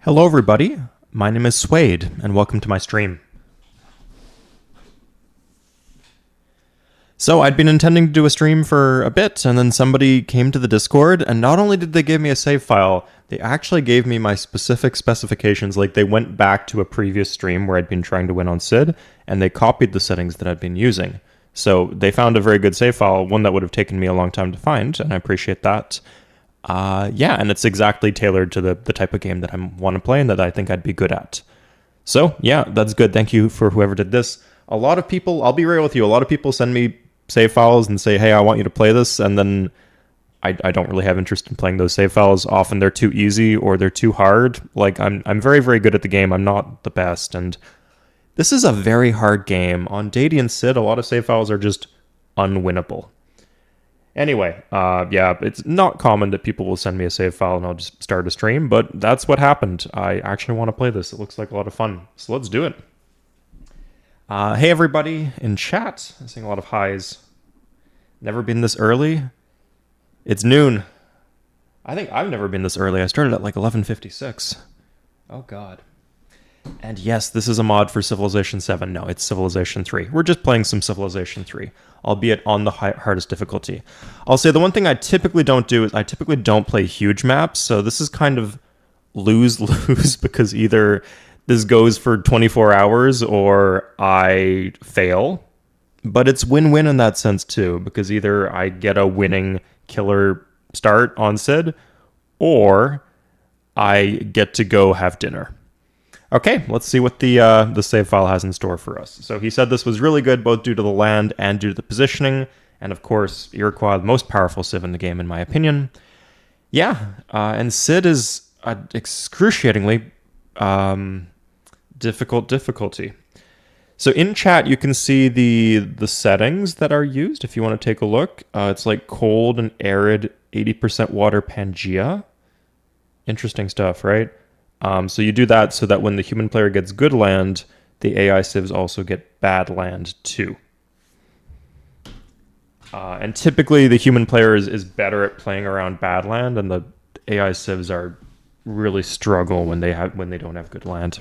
Hello everybody, my name is Suede, and welcome to my stream. So I'd been intending to do a stream for a bit, and then somebody came to the Discord, and not only did they give me a save file, they actually gave me my specific specifications, like they went back to a previous stream where I'd been trying to win on Sid, and they copied the settings that I'd been using. So they found a very good save file, one that would have taken me a long time to find, and I appreciate that. Yeah, and it's exactly tailored to the type of game that I want to play and that I think I'd be good at. So, yeah, that's good. Thank you for whoever did this. A lot of people, I'll be real with you, a lot of people send me save files and say, hey, I want you to play this, and then I don't really have interest in playing those save files. Often they're too easy or they're too hard. Like, I'm very, very good at the game. I'm not the best, and this is a very hard game. On Deity and Sid, a lot of save files are just unwinnable. Anyway, yeah, it's not common that people will send me a save file and I'll just start a stream, but that's what happened. I actually want to play this. It looks like a lot of fun, so let's do it. Hey, everybody in chat. I'm seeing a lot of highs. Never been this early? It's noon. I think I've never been this early. I started at like 11:56. Oh, God. And yes, this is a mod for Civilization 7. No, it's Civilization 3. We're just playing some Civilization 3, albeit on the hardest difficulty. I'll say the one thing I typically don't do is I typically don't play huge maps, so this is kind of lose-lose because either this goes for 24 hours or I fail. But it's win-win in that sense too, because either I get a winning killer start on Sid, or I get to go have dinner. Okay, let's see what the save file has in store for us. So he said this was really good, both due to the land and due to the positioning. And of course, Iroquois, the most powerful civ in the game, in my opinion. Yeah, and Sid is an excruciatingly difficult difficulty. So in chat, you can see the settings that are used if you want to take a look. It's like cold and arid, 80% water pangea. Interesting stuff, right? So you do that so that when the human player gets good land, the AI civs also get bad land too. And typically the human player is better at playing around bad land, and the AI civs are really struggle when they don't have good land.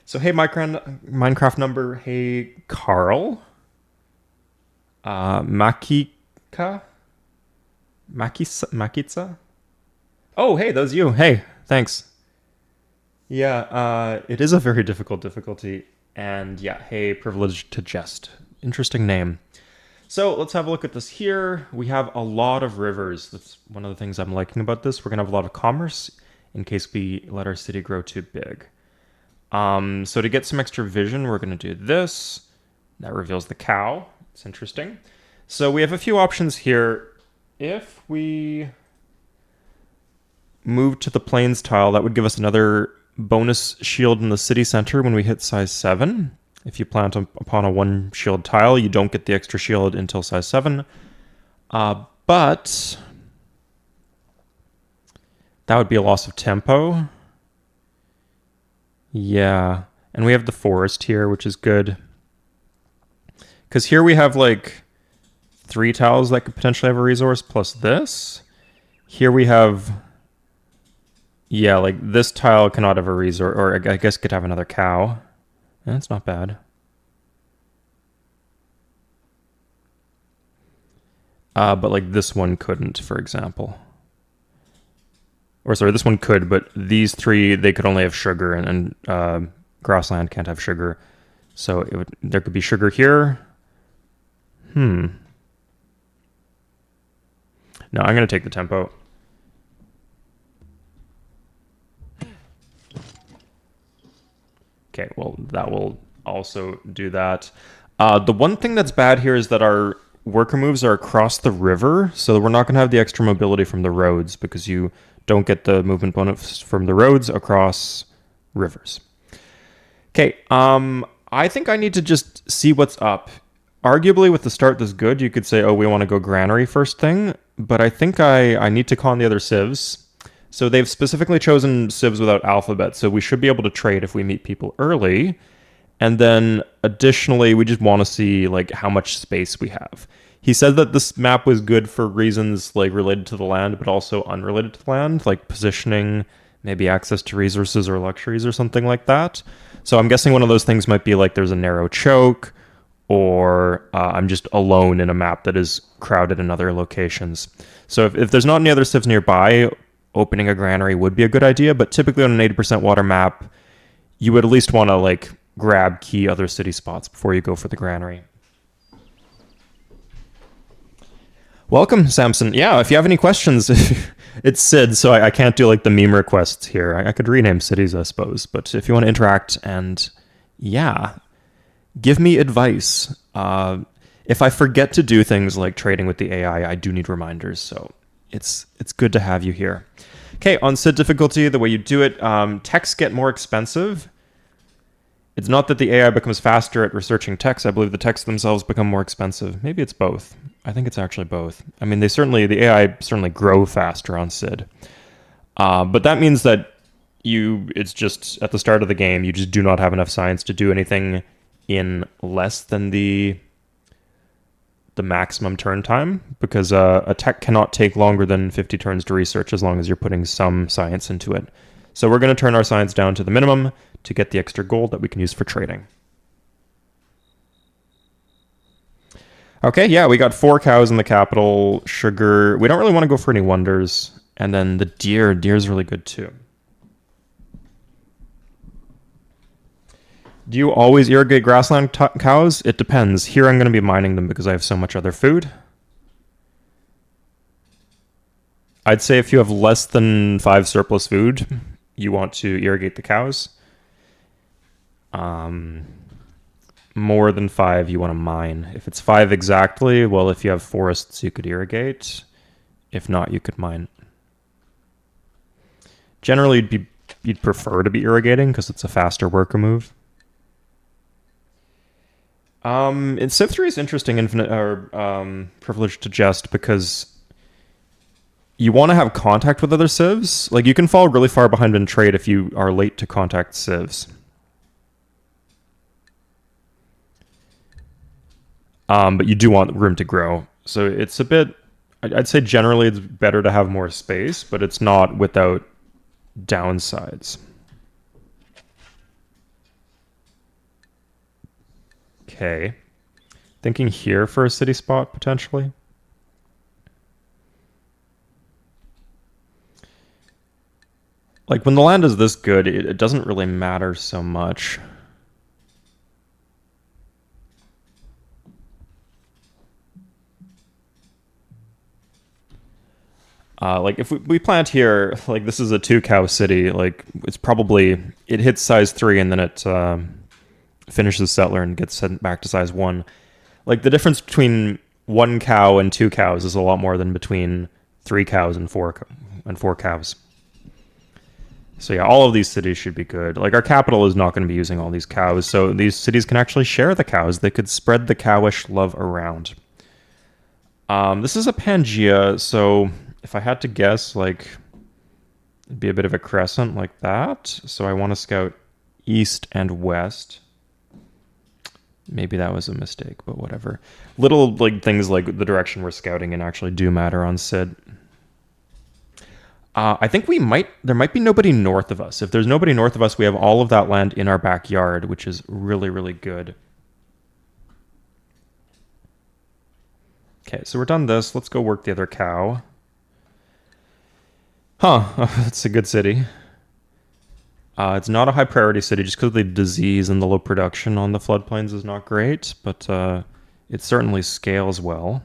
So hey, Minecraft number, hey Carl, Makitsa. Oh, hey, that was you. Hey, thanks. Yeah, it is a very difficult difficulty. And yeah, hey, privileged to jest. Interesting name. So let's have a look at this here. We have a lot of rivers. That's one of the things I'm liking about this. We're going to have a lot of commerce in case we let our city grow too big. So to get some extra vision, we're going to do this. That reveals the cow. It's interesting. So we have a few options here. If we move to the plains tile, that would give us another bonus shield in the city center when we hit size 7. If you plant upon a 1 shield tile, you don't get the extra shield until size 7. But that would be a loss of tempo. Yeah, and we have the forest here, which is good. Because here we have like 3 tiles that could potentially have a resource plus this. Here we have... Yeah, like this tile cannot have a resource, or I guess could have another cow. That's not bad. But like this one couldn't, for example. Or sorry, this one could, but these 3, they could only have sugar, and grassland can't have sugar. So there could be sugar here. No, I'm going to take the tempo. Okay, well, that will also do that. The one thing that's bad here is that our worker moves are across the river, so we're not going to have the extra mobility from the roads because you don't get the movement bonus from the roads across rivers. Okay, I think I need to just see what's up. Arguably, with the start this good, you could say, oh, we want to go granary first thing, but I think I need to con the other civs. So they've specifically chosen civs without alphabet, so we should be able to trade if we meet people early. And then additionally, we just want to see like how much space we have. He said that this map was good for reasons like related to the land, but also unrelated to the land, like positioning, maybe access to resources or luxuries or something like that. So I'm guessing one of those things might be like there's a narrow choke, or I'm just alone in a map that is crowded in other locations. So if there's not any other civs nearby, opening a granary would be a good idea, but typically on an 80% water map, you would at least want to like grab key other city spots before you go for the granary. Welcome, Samson. Yeah, if you have any questions, it's Sid, so I can't do like the meme requests here. I could rename cities, I suppose, but if you want to interact and yeah, give me advice. If I forget to do things like trading with the AI, I do need reminders, so it's good to have you here. Okay, on Sid difficulty, the way you do it, texts get more expensive. It's not that the AI becomes faster at researching text. I believe the texts themselves become more expensive. Maybe it's both. I think it's actually both. I mean, the AI certainly grow faster on Sid. But that means that it's just at the start of the game, you just do not have enough science to do anything in less than the maximum turn time, because a tech cannot take longer than 50 turns to research as long as you're putting some science into it. So we're going to turn our science down to the minimum to get the extra gold that we can use for trading. Okay, yeah, we got 4 cows in the capital, sugar. We don't really want to go for any wonders. And then the deer's really good too. Do you always irrigate grassland cows? It depends. Here I'm going to be mining them because I have so much other food. I'd say if you have less than 5 surplus food, you want to irrigate the cows. More than 5, you want to mine. If it's 5 exactly, well, if you have forests, you could irrigate. If not, you could mine. Generally, you'd prefer to be irrigating because it's a faster worker move. In Civ 3 is interesting, infinite or privilege to jest, because you want to have contact with other civs. Like, you can fall really far behind in trade if you are late to contact civs. But you do want room to grow. So it's a bit, I'd say generally it's better to have more space, but it's not without downsides. Okay. Thinking here for a city spot, potentially. Like, when the land is this good, it doesn't really matter so much. Like, if we plant here, like, this is a 2-cow city, like, it hits size 3 and then it finishes settler and gets sent back to size 1. Like, the difference between 1 cow and 2 cows is a lot more than between 3 cows and 4 cows. So yeah, all of these cities should be good. Like, our capital is not going to be using all these cows, so these cities can actually share the cows. They could spread the cowish love around. This is a pangea, so if I had to guess, like, it'd be a bit of a crescent like that. So I want to scout east and west. Maybe that was a mistake, but whatever. Little like things like the direction we're scouting in actually do matter on Sid. I think there might be nobody north of us. If there's nobody north of us, we have all of that land in our backyard, which is really, really good. Okay, so we're done this. Let's go work the other cow. Huh, that's a good city. It's not a high priority city just because the disease and the low production on the floodplains is not great, but it certainly scales well.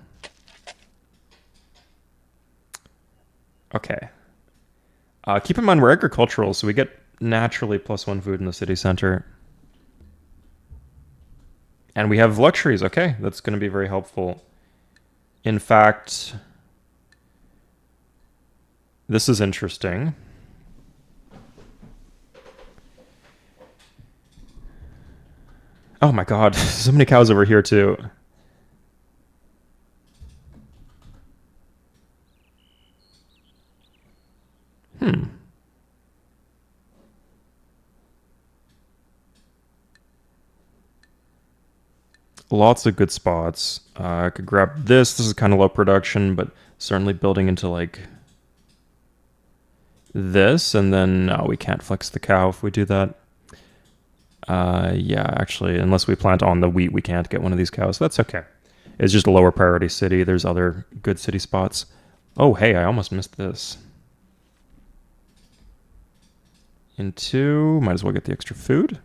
Okay. Keep in mind we're agricultural, so we get naturally +1 food in the city center. And we have luxuries. Okay, that's going to be very helpful. In fact, this is interesting. Oh my god, so many cows over here too. lots of good spots. I could grab this. This is kind of low production, but certainly building into like this. And then no, we can't flex the cow if we do that. Yeah, actually, unless we plant on the wheat, we can't get one of these cows. That's okay. It's just a lower priority city. There's other good city spots. Oh, hey, I almost missed this. Into, might as well get the extra food.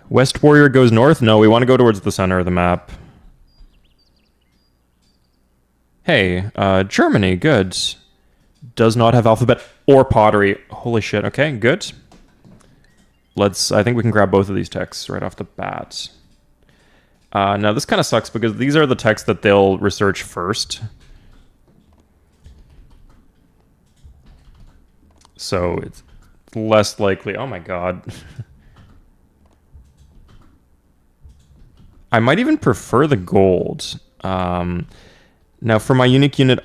West Warrior goes north? No, we want to go towards the center of the map. Hey, Germany, good. Does not have alphabet or pottery. Holy shit, okay, good. I think we can grab both of these texts right off the bat. Now, this kind of sucks because these are the texts that they'll research first. So it's less likely. Oh my god. I might even prefer the gold. Now, for my unique unit,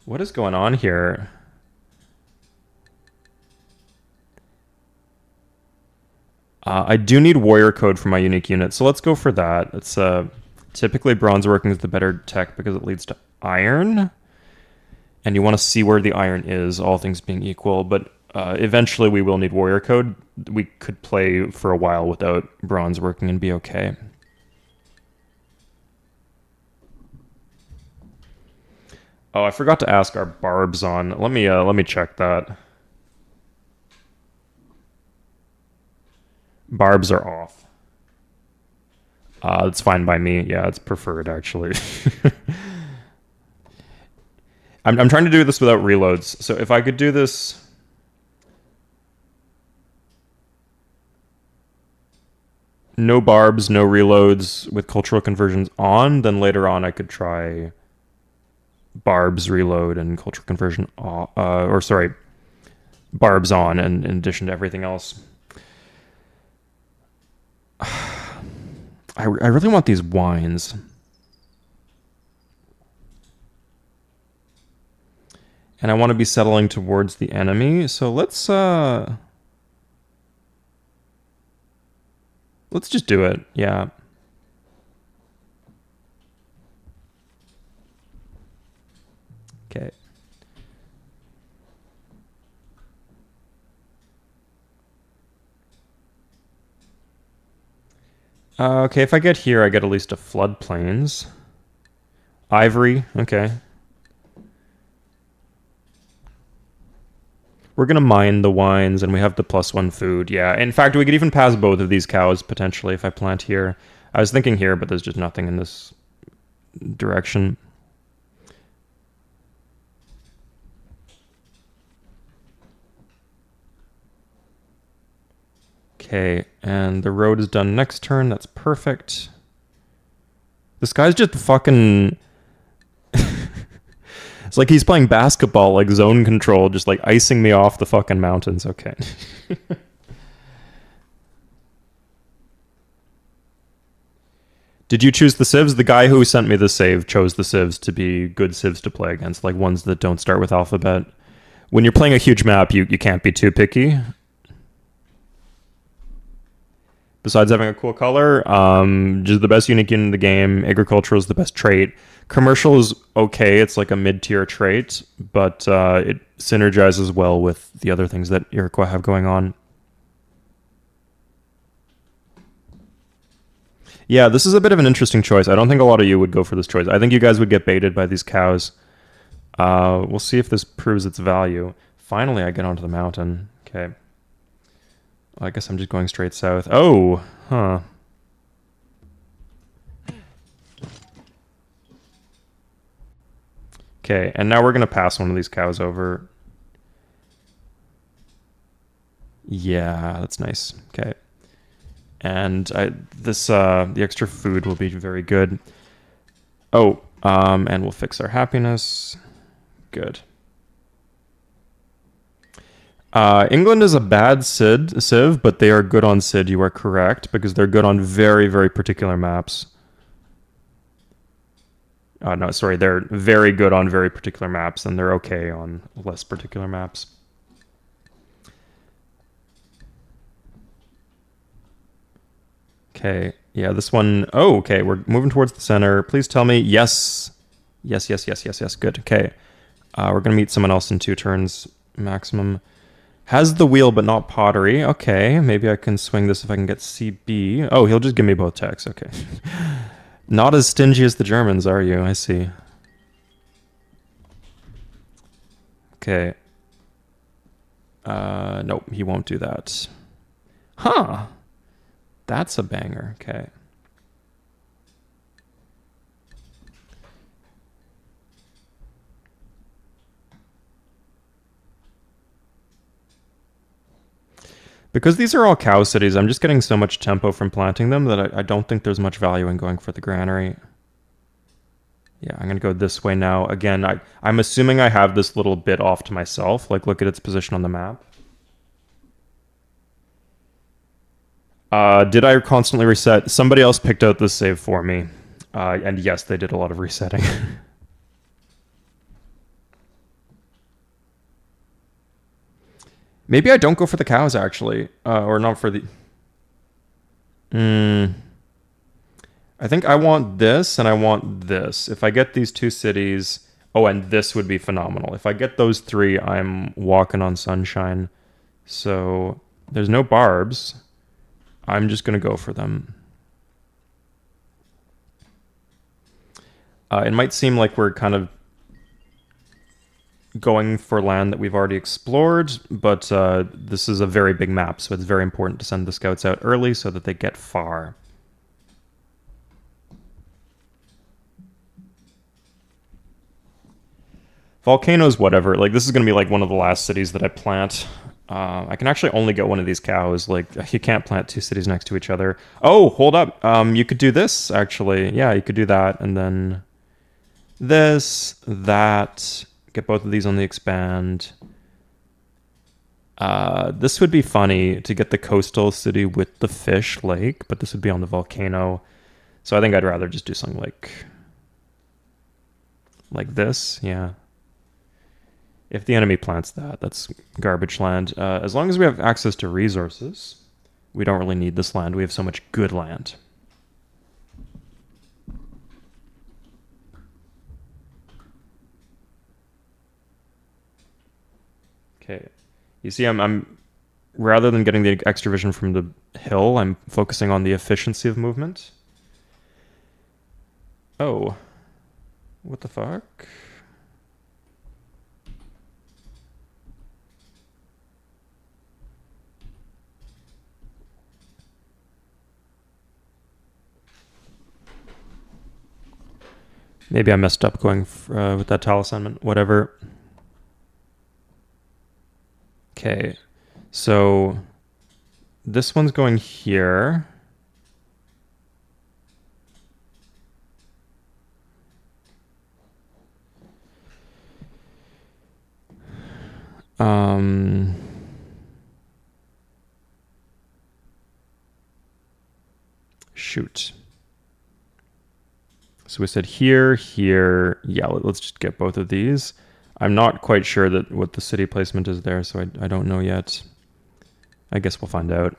what is going on here? I do need warrior code for my unique unit, so let's go for that. It's typically bronze working is the better tech because it leads to iron, and you want to see where the iron is, all things being equal. But eventually, we will need warrior code. We could play for a while without bronze working and be okay. Oh, I forgot to ask our barbs on. Let me check that. Barbs are off. It's fine by me. Yeah, it's preferred actually. I'm trying to do this without reloads. So if I could do this. No barbs, no reloads with cultural conversions on, then later on I could try barbs reload and cultural conversion barbs on in addition to everything else. I really want these wines. And I want to be settling towards the enemy, so let's just do it. Yeah. Okay. Okay, if I get here, I get at least a floodplains. Ivory, okay. We're gonna mine the wines, and we have the +1 food. Yeah, in fact, we could even pass both of these cows, potentially, if I plant here. I was thinking here, but there's just nothing in this direction. Okay, and the road is done next turn. That's perfect. This guy's just fucking... It's like he's playing basketball, like zone control, just like icing me off the fucking mountains. Okay. Did you choose the civs? The guy who sent me the save chose the civs to be good civs to play against, like ones that don't start with alphabet. When you're playing a huge map, you can't be too picky. Besides having a cool color, just the best unique unit in the game. Agricultural is the best trait. Commercial is okay. It's like a mid-tier trait, but it synergizes well with the other things that Iroquois have going on. Yeah, this is a bit of an interesting choice. I don't think a lot of you would go for this choice. I think you guys would get baited by these cows. We'll see if this proves its value. Finally, I get onto the mountain. Okay. I guess I'm just going straight south. Oh, huh. Okay, and now we're going to pass one of these cows over. Yeah, that's nice. Okay. And the extra food will be very good. Oh, and we'll fix our happiness. Good. England is a bad civ, but they are good on Cid. You are correct, because they're good on very, very particular maps. No, sorry, they're very good on very particular maps, and they're okay on less particular maps. Okay. Yeah, this one. Oh, okay. We're moving towards the center. Please tell me. Yes. Yes, yes, yes, yes, yes. Good. Okay. We're going to meet someone else in 2 turns maximum. Has the wheel, but not pottery. Okay. Maybe I can swing this if I can get CB. Oh, he'll just give me both techs. Okay. Not as stingy as the Germans, are you? I see. Okay. Nope, he won't do that. Huh. That's a banger. Okay. Because these are all cow cities, I'm just getting so much tempo from planting them that I don't think there's much value in going for the granary. Yeah, I'm going to go this way now. Again, I'm assuming I have this little bit off to myself. Like, look at its position on the map. Did I constantly reset? Somebody else picked out this save for me. And yes, they did a lot of resetting. Maybe I don't go for the cows, actually. Or not for the... I think I want this and I want this. If I get these 2 cities... Oh, and this would be phenomenal. If I get those 3, I'm walking on sunshine. So there's no barbs. I'm just going to go for them. It might seem like we're kind of going for land that we've already explored, but this is a very big map, so it's very important to send the scouts out early so that they get far. Volcanoes, whatever. Like, this is going to be like one of the last cities that I plant. I can actually only get one of these cows. Like, you can't plant 2 cities next to each other. Oh, hold up. You could do this, actually. Yeah, you could do that, and then this, that. Get both of these on the expand. This would be funny to get the coastal city with the fish lake, but this would be on the volcano. So I think I'd rather just do something like this. Yeah. If the enemy plants that, that's garbage land. As long as we have access to resources, we don't really need this land. We have so much good land. Okay. You see, I'm rather than getting the extra vision from the hill, I'm focusing on the efficiency of movement. Oh. What the fuck? Maybe I messed up going with that tile assignment. Whatever. Okay. So this one's going here. Shoot. So we said here, here. Yeah, let's just get both of these. I'm not quite sure that what the city placement is there, so I don't know yet. I guess we'll find out.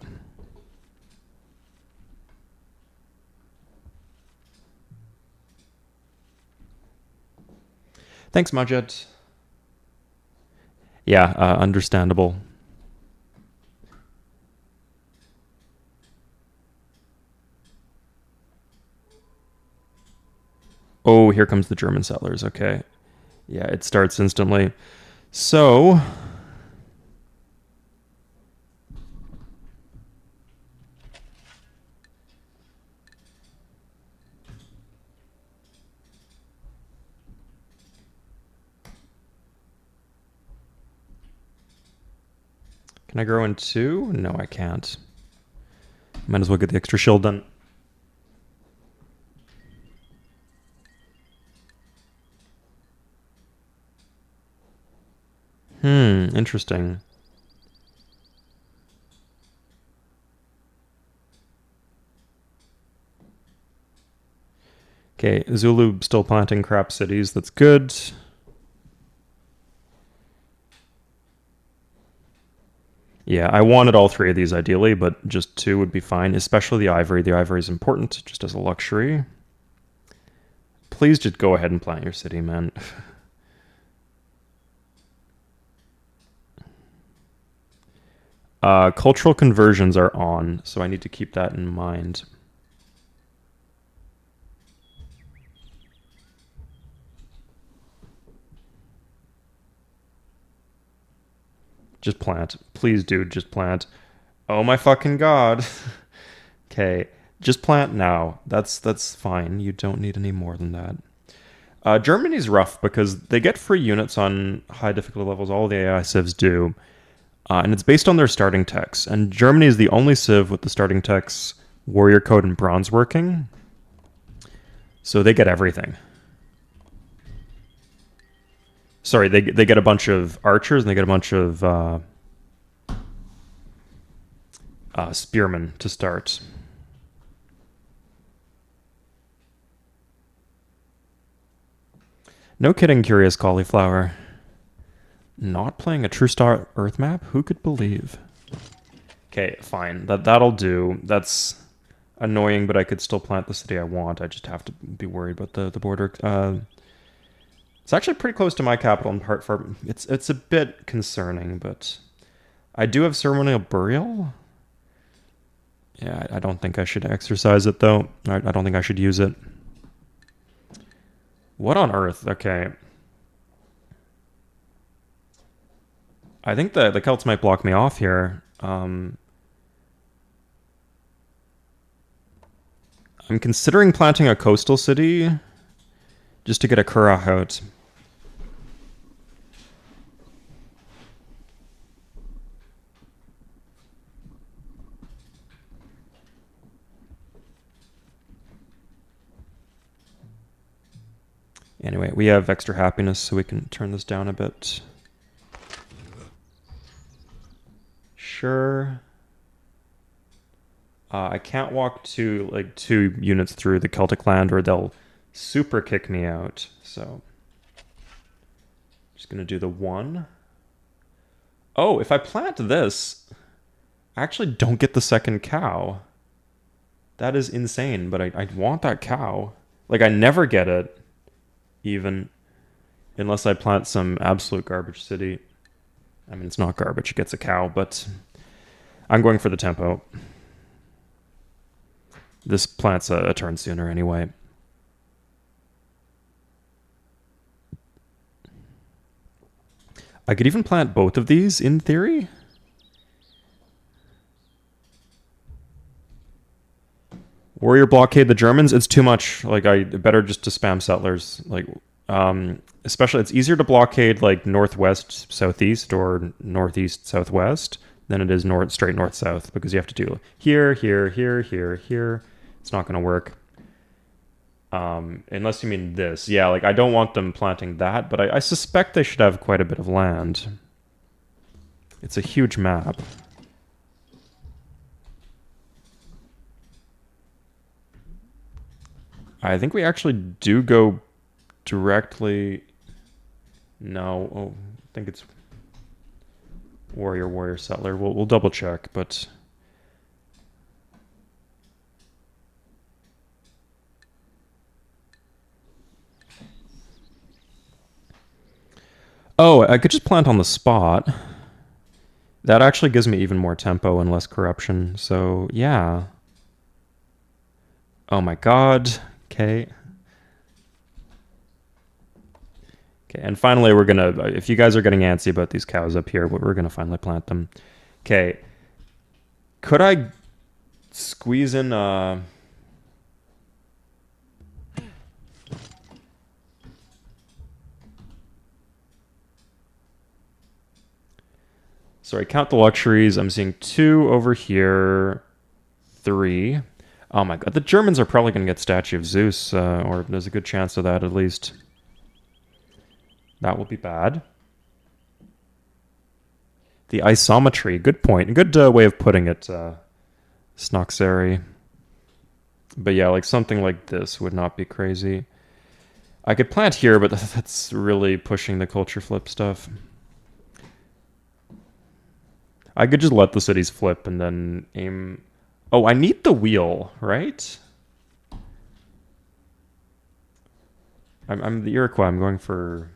Thanks, Majid. Yeah, understandable. Oh, here comes the German settlers. Okay. Yeah, it starts instantly. So... Can I grow in 2? No, I can't. Might as well get the extra shield done. Interesting. Okay, Zulu still planting crap cities. That's good. Yeah, I wanted all three of these ideally, but just two would be fine, especially the ivory. The ivory is important just as a luxury. Please just go ahead and plant your city, man. Cultural conversions are on, so I need to keep that in mind. Just plant. Please, dude, just plant. Oh my fucking god. Okay, just plant now. That's fine. You don't need any more than that. Germany's rough because they get free units on high difficulty levels. All the AI civs do. And it's based on their starting techs. And Germany is the only civ with the starting techs, warrior code, and bronze working. So they get everything. Sorry, they get a bunch of archers and they get a bunch of spearmen to start. No kidding, Curious Cauliflower. Not playing a True Star Earth map? Who could believe? Okay, fine. That'll do. That's annoying, but I could still plant the city I want. I just have to be worried about the border. It's actually pretty close to my capital in part for... It's a bit concerning, but... I do have ceremonial burial. Yeah, I don't think I should exercise it, though. I don't think I should use it. What on earth? Okay. I think the Celts might block me off here. I'm considering planting a coastal city just to get a Curragh out. Anyway, we have extra happiness, so we can turn this down a bit. Sure. I can't walk two units through the Celtic land or they'll super kick me out. So just gonna do the one. Oh, if I plant this, I actually don't get the second cow. That is insane, but I want that cow. Like, I never get it, even, unless I plant some absolute garbage city. I mean, it's not garbage, it gets a cow, but I'm going for the tempo. This plants a turn sooner anyway. I could even plant both of these, in theory. Warrior blockade the Germans. It's too much. Like, I better just to spam settlers. Like, especially it's easier to blockade like northwest southeast or northeast southwest than it is straight north south, because you have to do here, here, here, here, here. It's not going to work. Unless you mean this. Yeah, like, I don't want them planting that, but I suspect they should have quite a bit of land. It's a huge map. I think we actually do go directly... No, oh, I think it's warrior, settler. We'll double check, but... Oh, I could just plant on the spot. That actually gives me even more tempo and less corruption, so yeah. Oh my god. Okay. Okay, and finally we're gonna, if you guys are getting antsy about these cows up here, we're gonna finally plant them. Okay. Could I squeeze in sorry, count the luxuries. I'm seeing 2 over here, 3. Oh my god, the Germans are probably going to get Statue of Zeus, or there's a good chance of that at least. That will be bad. The isometry, good point. Good way of putting it, Snoxary. But yeah, like something like this would not be crazy. I could plant here, but that's really pushing the culture flip stuff. I could just let the cities flip and then aim. Oh, I need the wheel, right? I'm the Iroquois. I'm going for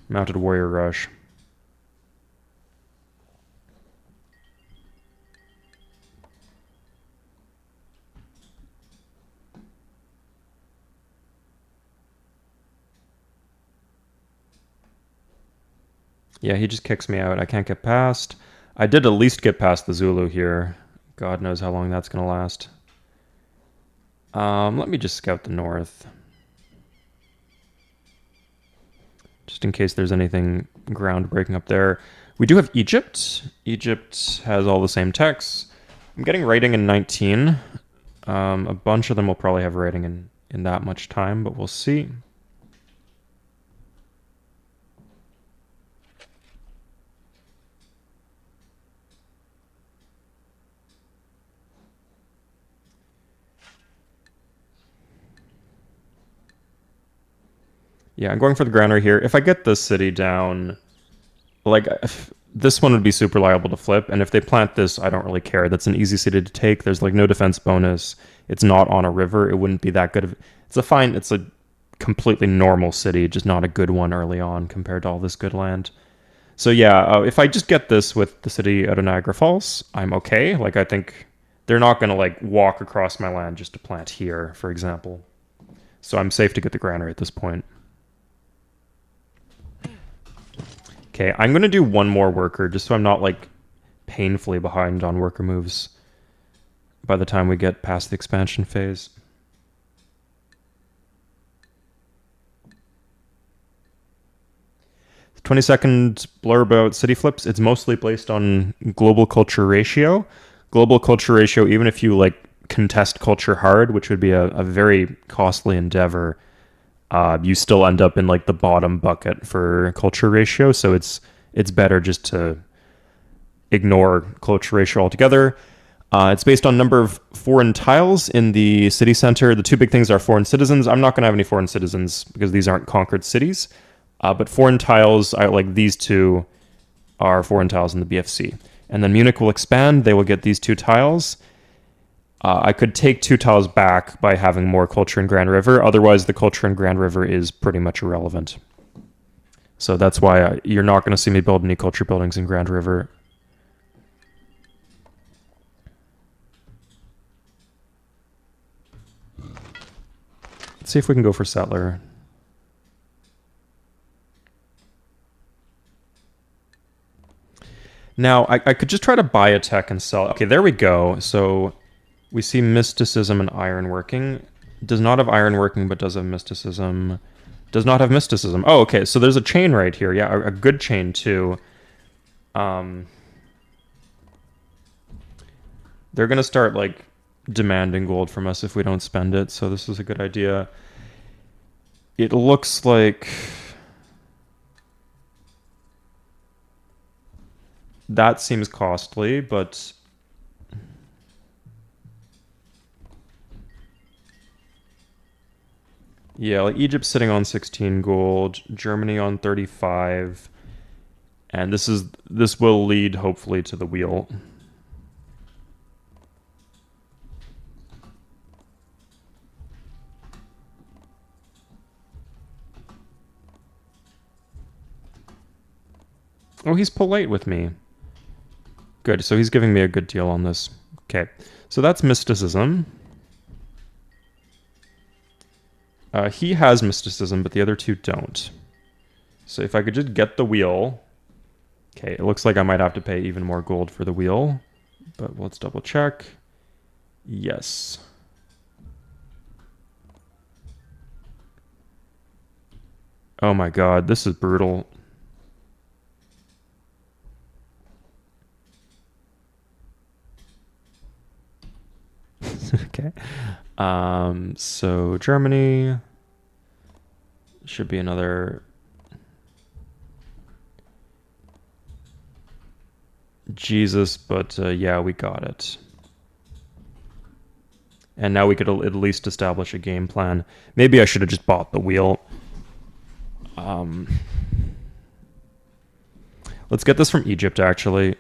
mounted warrior rush. Yeah, he just kicks me out. I can't get past. I did at least get past the Zulu here. God knows how long that's going to last. Let me just scout the north. Just in case there's anything groundbreaking up there. We do have Egypt. Egypt has all the same texts. I'm getting writing in 19. A bunch of them will probably have writing in that much time, but we'll see. Yeah, I'm going for the granary here. If I get this city down, like, this one would be super liable to flip, and if they plant this, I don't really care. That's an easy city to take. There's, like, no defense bonus. It's not on a river. It wouldn't be that good of... It's a completely normal city, just not a good one early on compared to all this good land. So, yeah, if I just get this with the city out of Niagara Falls, I'm okay. Like, I think they're not going to, like, walk across my land just to plant here, for example. So I'm safe to get the granary at this point. Okay, I'm going to do one more worker just so I'm not, like, painfully behind on worker moves by the time we get past the expansion phase. The 20-second blurb about city flips, it's mostly based on global culture ratio. Global culture ratio, even if you, like, contest culture hard, which would be a very costly endeavor, you still end up in, like, the bottom bucket for culture ratio. So it's better just to ignore culture ratio altogether. It's based on number of foreign tiles in the city center. The two big things are foreign citizens. I'm not going to have any foreign citizens because these aren't conquered cities. But foreign tiles, like these two, are foreign tiles in the BFC. And then Munich will expand. They will get these two tiles. I could take two tiles back by having more culture in Grand River. Otherwise, the culture in Grand River is pretty much irrelevant. So that's why you're not going to see me build any culture buildings in Grand River. Let's see if we can go for settler. Now, I could just try to buy a tech and sell. Okay, there we go. So we see mysticism and ironworking. Does not have ironworking, but does have mysticism. Does not have mysticism. Oh, okay. So there's a chain right here. Yeah, a good chain too. They're gonna start, like, demanding gold from us if we don't spend it. So this is a good idea. It looks like that seems costly, but yeah, like Egypt's sitting on 16 gold, Germany on 35, and this will lead hopefully to the wheel. Oh, he's polite with me. Good, so he's giving me a good deal on this. Okay, so that's mysticism. He has mysticism, but the other two don't. So if I could just get the wheel... Okay, it looks like I might have to pay even more gold for the wheel, but let's double check. Yes. Oh my god, this is brutal. Okay. So Germany should be another... Jesus, but yeah, we got it. And now we could at least establish a game plan. Maybe I should have just bought the wheel. Let's get this from Egypt, actually.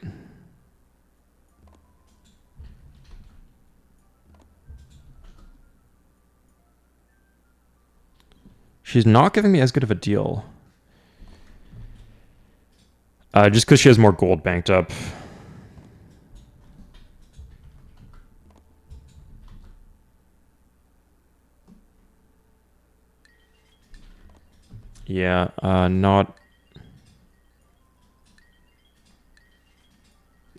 She's not giving me as good of a deal. Just because she has more gold banked up. Yeah, not...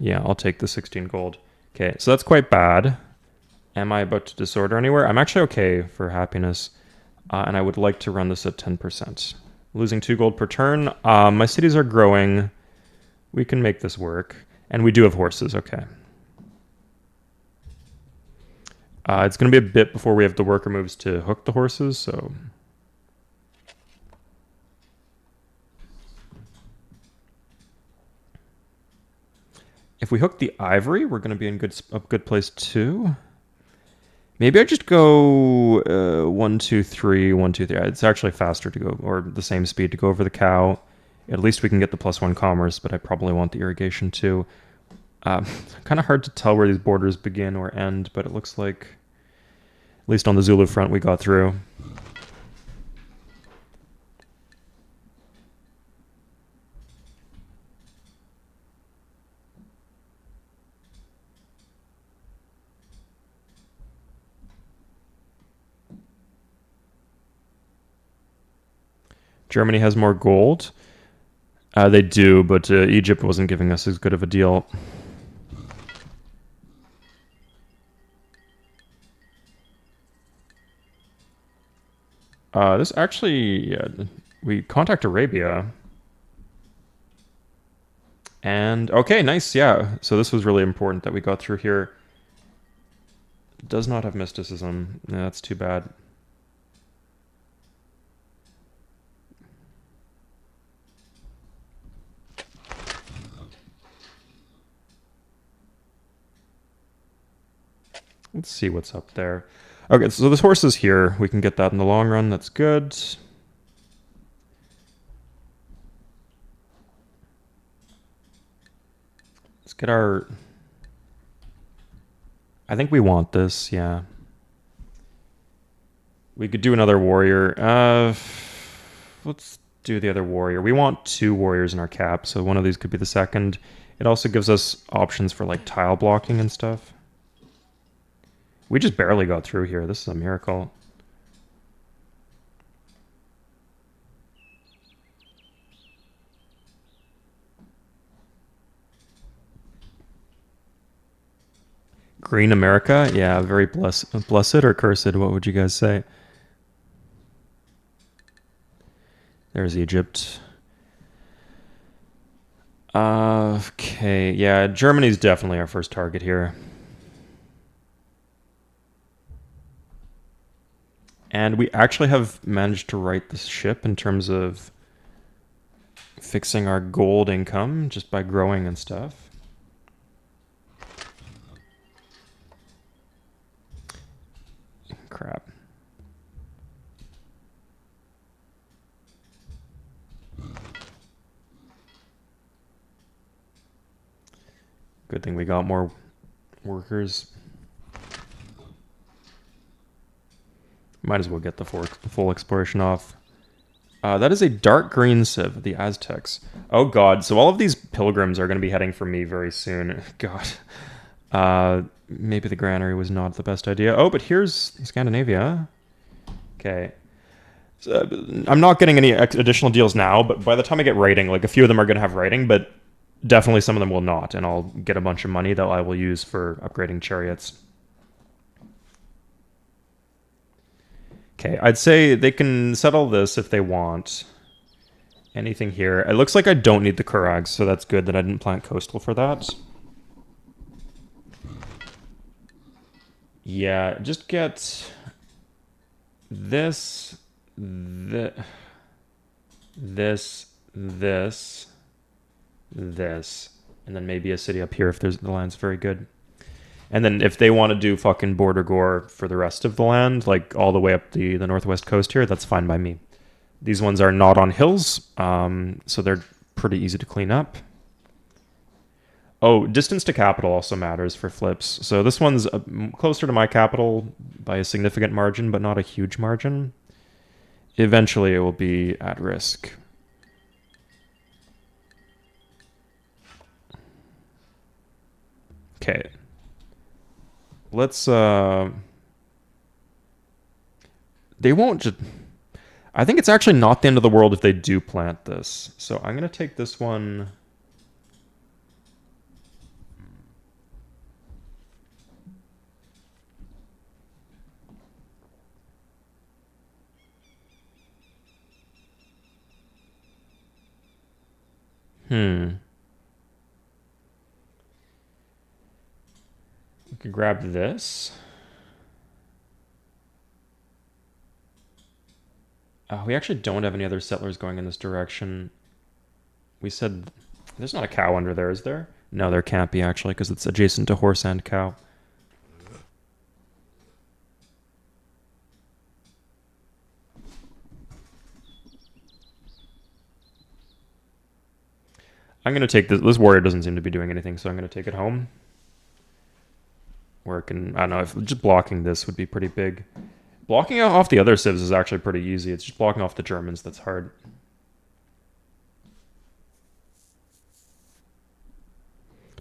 Yeah, I'll take the 16 gold. Okay, so that's quite bad. Am I about to disorder anywhere? I'm actually okay for happiness. And I would like to run this at 10%. Losing 2 gold per turn. My cities are growing. We can make this work. And we do have horses, okay. It's going to be a bit before we have the worker moves to hook the horses, so... If we hook the ivory, we're going to be in a good place too. Maybe I just go 1, 2, 3, 1, 2, 3. It's actually faster to go, or the same speed to go over the cow. At least we can get the +1 commerce, but I probably want the irrigation too. Kind of hard to tell where these borders begin or end, but it looks like, at least on the Zulu front, we got through. Germany has more gold. They do, but Egypt wasn't giving us as good of a deal. This actually, yeah, we contact Arabia. And, okay, nice, yeah. So this was really important that we got through here. Does not have mysticism. Yeah, that's too bad. Let's see what's up there. Okay, so this horse is here. We can get that in the long run. That's good. Let's get our... I think we want this, yeah. We could do another warrior. Let's do the other warrior. We want 2 warriors in our cap, so one of these could be the second. It also gives us options for like tile blocking and stuff. We just barely got through here. This is a miracle. Green America? Yeah, very blessed or cursed. What would you guys say? There's Egypt. Okay, yeah, Germany's definitely our first target here. And we actually have managed to right this ship in terms of fixing our gold income just by growing and stuff. Crap. Good thing we got more workers. Might as well get the full exploration off. That is a dark green civ, the Aztecs. Oh god, so all of these pilgrims are going to be heading for me very soon. God. Maybe the granary was not the best idea. Oh, but here's Scandinavia. Okay. So, I'm not getting any additional deals now, but by the time I get writing, like a few of them are going to have writing, but definitely some of them will not, and I'll get a bunch of money that I will use for upgrading chariots. Okay, I'd say they can settle this if they want. Anything here? It looks like I don't need the Kurags, so that's good that I didn't plant coastal for that. Yeah, just get this, this, and then maybe a city up here if the land's very good. And then if they want to do fucking border gore for the rest of the land, like all the way up the northwest coast here, that's fine by me. These ones are not on hills, so they're pretty easy to clean up. Oh, distance to capital also matters for flips. So this one's closer to my capital by a significant margin, but not a huge margin. Eventually it will be at risk. Okay. Let's, they won't just, I think it's actually not the end of the world if they do plant this. So I'm going to take this one. We can grab this. We actually don't have any other settlers going in this direction. We said there's not a cow under there, is there? No, there can't be actually because it's adjacent to horse and cow. I'm going to take this. This warrior doesn't seem to be doing anything, so I'm going to take it home. Where it can, I don't know, if just blocking this would be pretty big. Blocking off the other civs is actually pretty easy. It's just blocking off the Germans that's hard.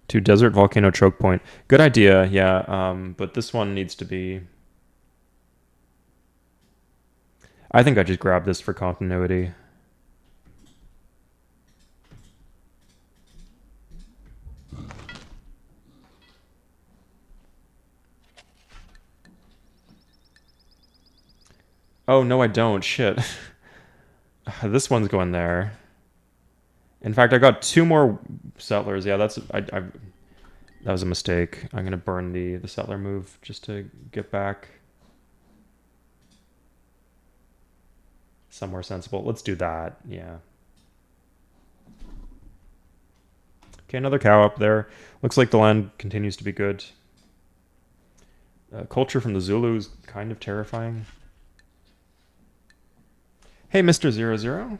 To desert volcano choke point. Good idea, yeah. But this one needs to be... I think I just grabbed this for continuity. Oh, no, I don't. Shit. This one's going there. In fact, I got 2 more settlers. Yeah, that was a mistake. I'm going to burn the settler move just to get back somewhere sensible. Let's do that. Yeah. Okay, another cow up there. Looks like the land continues to be good. Culture from the Zulu is kind of terrifying. Hey, Mr. 00.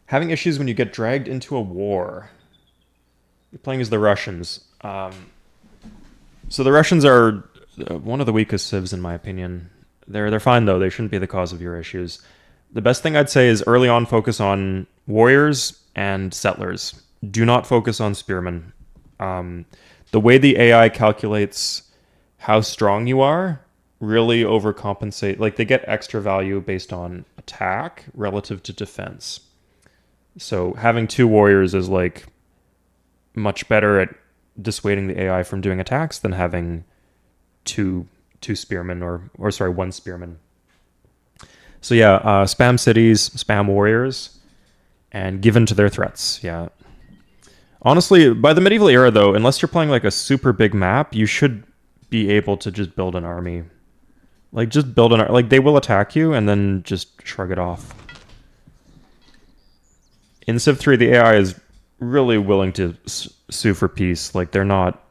Having issues when you get dragged into a war. You're playing as the Russians. So the Russians are one of the weakest civs, in my opinion. They're fine, though. They shouldn't be the cause of your issues. The best thing I'd say is early on focus on warriors and settlers. Do not focus on spearmen. The way the AI calculates how strong you are really overcompensate. Like, they get extra value based on attack relative to defense. So having 2 warriors is like much better at dissuading the AI from doing attacks than having two spearmen or sorry, 1 spearman. So yeah, spam cities, spam warriors, and give in to their threats. Yeah. Honestly, by the medieval era though, unless you're playing like a super big map, you should be able to just build an army. Like, just build an... Like, they will attack you, and then just shrug it off. In Civ 3, the AI is really willing to sue for peace. Like, they're not...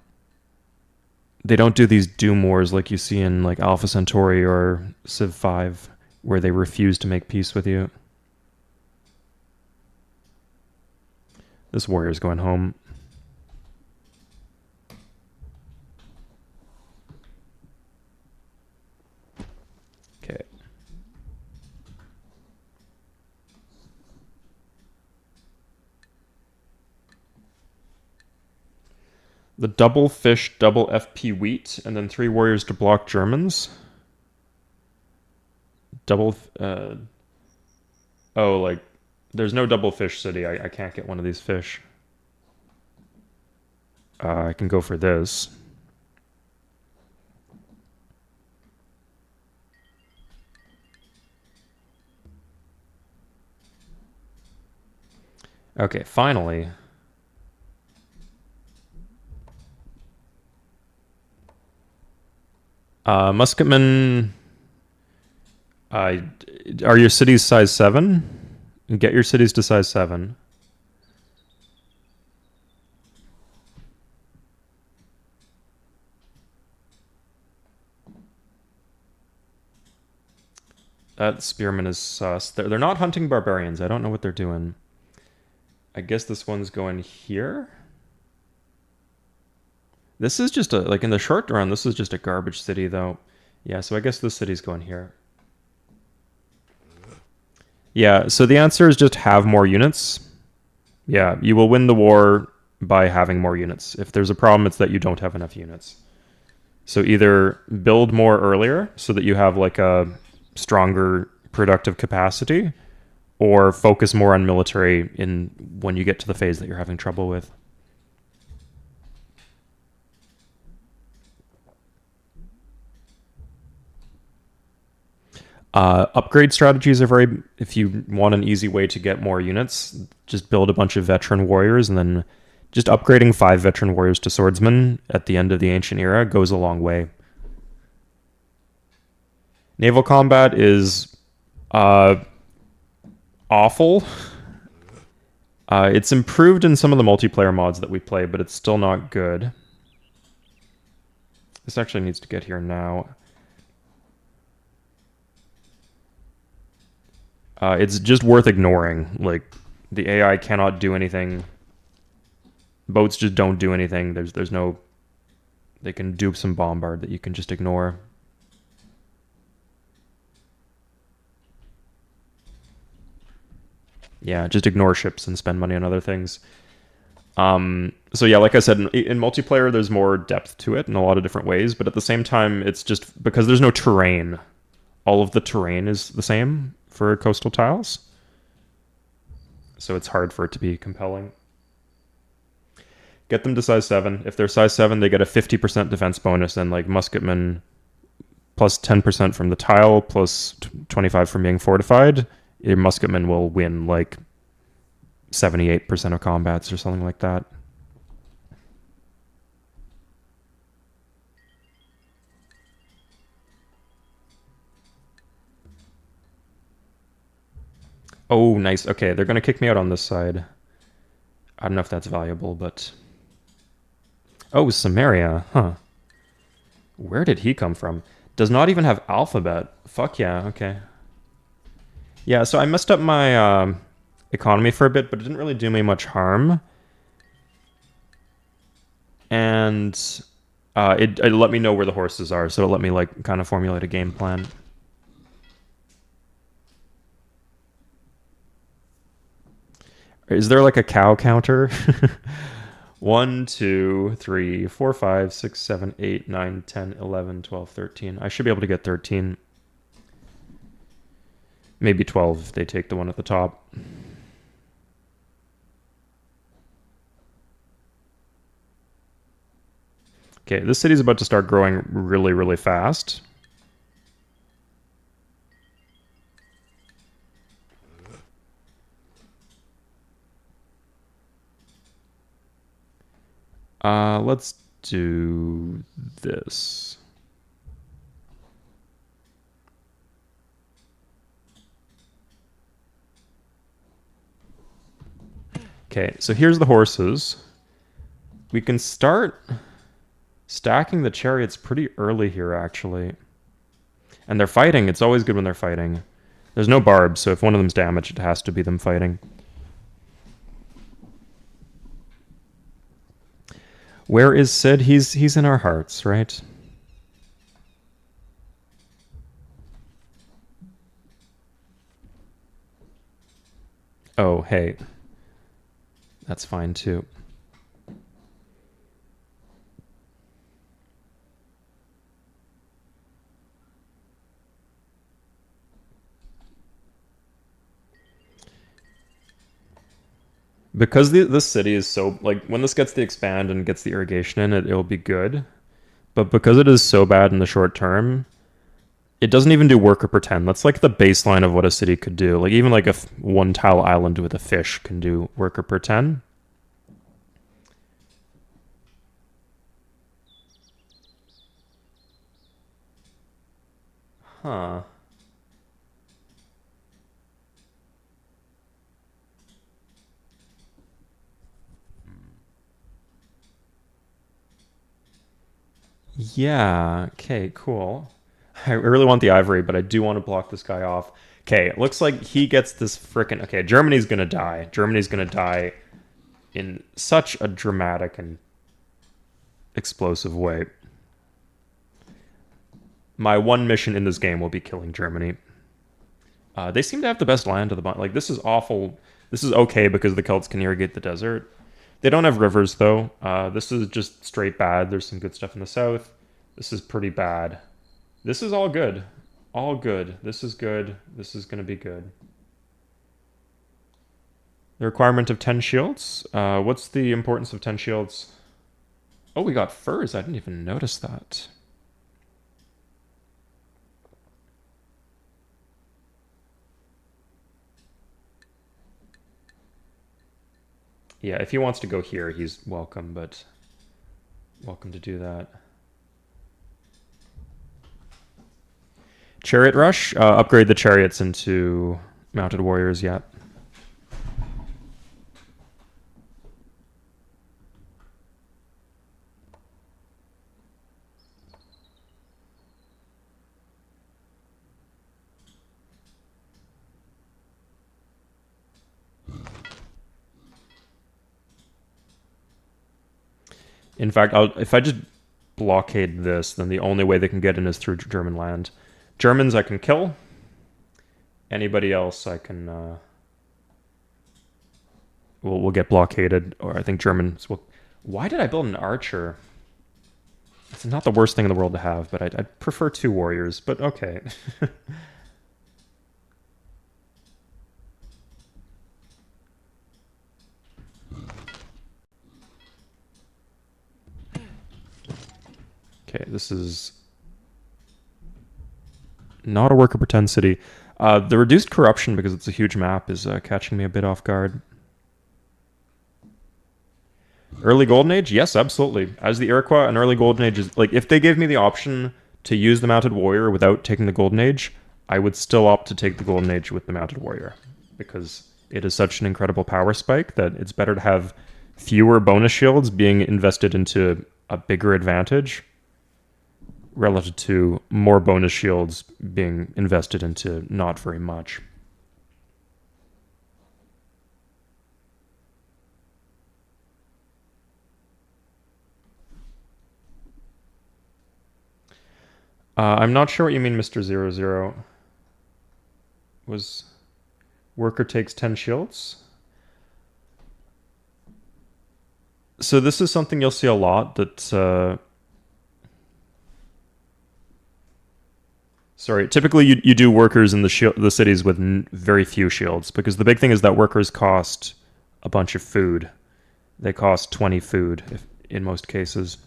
They don't do these doom wars like you see in, like, Alpha Centauri or Civ 5, where they refuse to make peace with you. This warrior's going home. Okay. The double fish, double FP wheat, and then 3 warriors to block Germans. Double... oh, like... There's no double fish city. I can't get one of these fish. I can go for this. Okay, finally. Musketmen... are your cities size 7? Get your cities to size 7. That spearman is sus. They're not hunting barbarians. I don't know what they're doing. I guess this one's going here. This is just a... Like, in the short run, this is just a garbage city, though. Yeah, so I guess this city's going here. Yeah, so the answer is just have more units. Yeah, you will win the war by having more units. If there's a problem, it's that you don't have enough units. So either build more earlier so that you have like a stronger productive capacity, or focus more on military in when you get to the phase that you're having trouble with. Upgrade strategies are very. If you want an easy way to get more units, just build a bunch of veteran warriors, and then just upgrading 5 veteran warriors to swordsmen at the end of the ancient era goes a long way. Naval combat is uh, awful. It's improved in some of the multiplayer mods that we play, but it's still not good. This actually needs to get here now. It's just worth ignoring. Like, the AI cannot do anything. Boats just don't do anything. There's no... They can dupe some bombard that you can just ignore. Yeah, just ignore ships and spend money on other things. So yeah, like I said, in multiplayer, there's more depth to it in a lot of different ways, but at the same time, it's just because there's no terrain. All of the terrain is the same for coastal tiles, so it's hard for it to be compelling. Get them to size 7. If they're size 7, they get a 50% defense bonus, and like musketmen plus 10% from the tile, plus 25 from being fortified. Your musketmen will win like 78% of combats or something like that. Oh, nice. Okay, they're going to kick me out on this side. I don't know if that's valuable, but... Oh, Samaria. Huh. Where did he come from? Does not even have alphabet. Fuck yeah, okay. Yeah, so I messed up my economy for a bit, but it didn't really do me much harm. And it let me know where the horses are, so it let me like kind of formulate a game plan. Is there like a cow counter? 1, 2, 3, 4, 5, 6, 7, 8, 9, 10, 11, 12, 13. I should be able to get 13. Maybe 12 if they take the one at the top. Okay, this city's about to start growing really, really fast. Let's do this. Okay, so here's the horses. We can start stacking the chariots pretty early here, actually. And they're fighting. It's always good when they're fighting. There's no barbs, so if one of them's damaged, it has to be them fighting. Where is Sid? He's in our hearts, right? Oh, hey. That's fine, too. Because this city is so... Like, when this gets the expand and gets the irrigation in, it'll be good. But because it is so bad in the short term, it doesn't even do work or pretend. That's like the baseline of what a city could do. Like, even like a one-tile island with a fish can do work or pretend. Huh. Yeah, okay, cool. I really want the ivory, but I do want to block this guy off. Okay, it looks like he gets this frickin'... Okay, Germany's gonna die. Germany's gonna die in such a dramatic and explosive way. My one mission in this game will be killing Germany. They seem to have the best land to the bottom. Like, this is awful. This is okay because the Celts can irrigate the desert. They don't have rivers, though. This is just straight bad. There's some good stuff in the south. This is pretty bad. This is all good. All good. This is good. This is going to be good. The requirement of 10 shields? What's the importance of 10 shields? Oh, we got furs. I didn't even notice that. Yeah, if he wants to go here, he's welcome, but welcome to do that. Chariot rush? Upgrade the chariots into mounted warriors, yeah. In fact, if I just blockade this, then the only way they can get in is through German land. Germans I can kill. Anybody else I can... we'll get blockaded, or I think Germans will... Why did I build an archer? It's not the worst thing in the world to have, but I'd prefer 2 warriors, but okay. Okay, this is not a worker pretend city. The reduced corruption, because it's a huge map, is catching me a bit off guard. Early Golden Age? Yes, absolutely. As the Iroquois, an early Golden Age is... Like, if they gave me the option to use the Mounted Warrior without taking the Golden Age, I would still opt to take the Golden Age with the Mounted Warrior. Because it is such an incredible power spike that it's better to have fewer bonus shields being invested into a bigger advantage relative to more bonus shields being invested into not very much. I'm not sure what you mean, Mr. 00. Was worker takes 10 shields? So this is something you'll see a lot that... Sorry, typically you do workers in the cities with very few shields, because the big thing is that workers cost a bunch of food. They cost 20 food in most cases.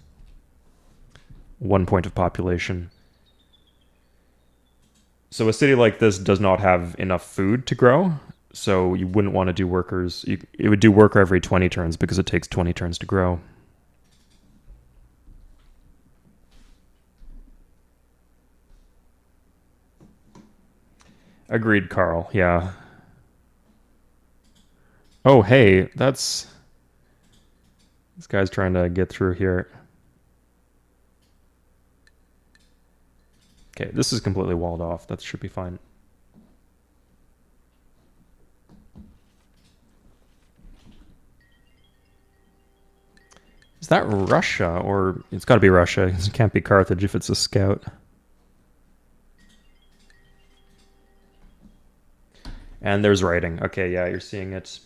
1 point of population. So a city like this does not have enough food to grow, so you wouldn't want to do workers. It would do worker every 20 turns because it takes 20 turns to grow. Agreed, Carl. Yeah. Oh, hey, this guy's trying to get through here. Okay, this is completely walled off. That should be fine. Is that Russia? Or it's got to be Russia. It can't be Carthage if it's a scout. And there's writing. Okay, yeah, you're seeing it.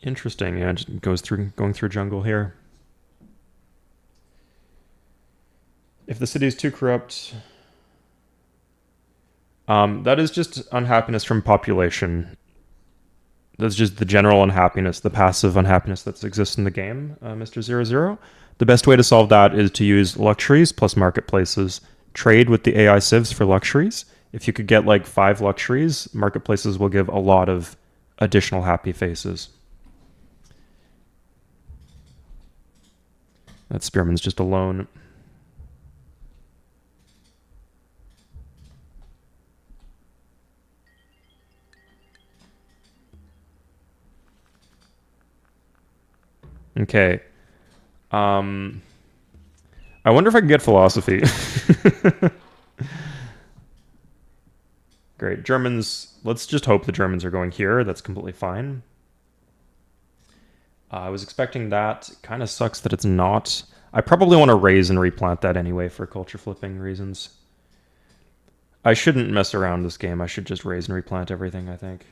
Interesting. Yeah, it just going through jungle here. If the city is too corrupt, that is just unhappiness from population. That's just the general unhappiness, the passive unhappiness that exists in the game, Mr. 00. The best way to solve that is to use luxuries plus marketplaces. Trade with the AI civs for luxuries. If you could get like 5 luxuries, marketplaces will give a lot of additional happy faces. That spearman's just alone. Okay. I wonder if I can get philosophy. Great. Germans, let's just hope the Germans are going here. That's completely fine. I was expecting that. It kind of sucks that it's not. I probably want to raise and replant that anyway for culture flipping reasons. I shouldn't mess around this game. I should just raise and replant everything, I think.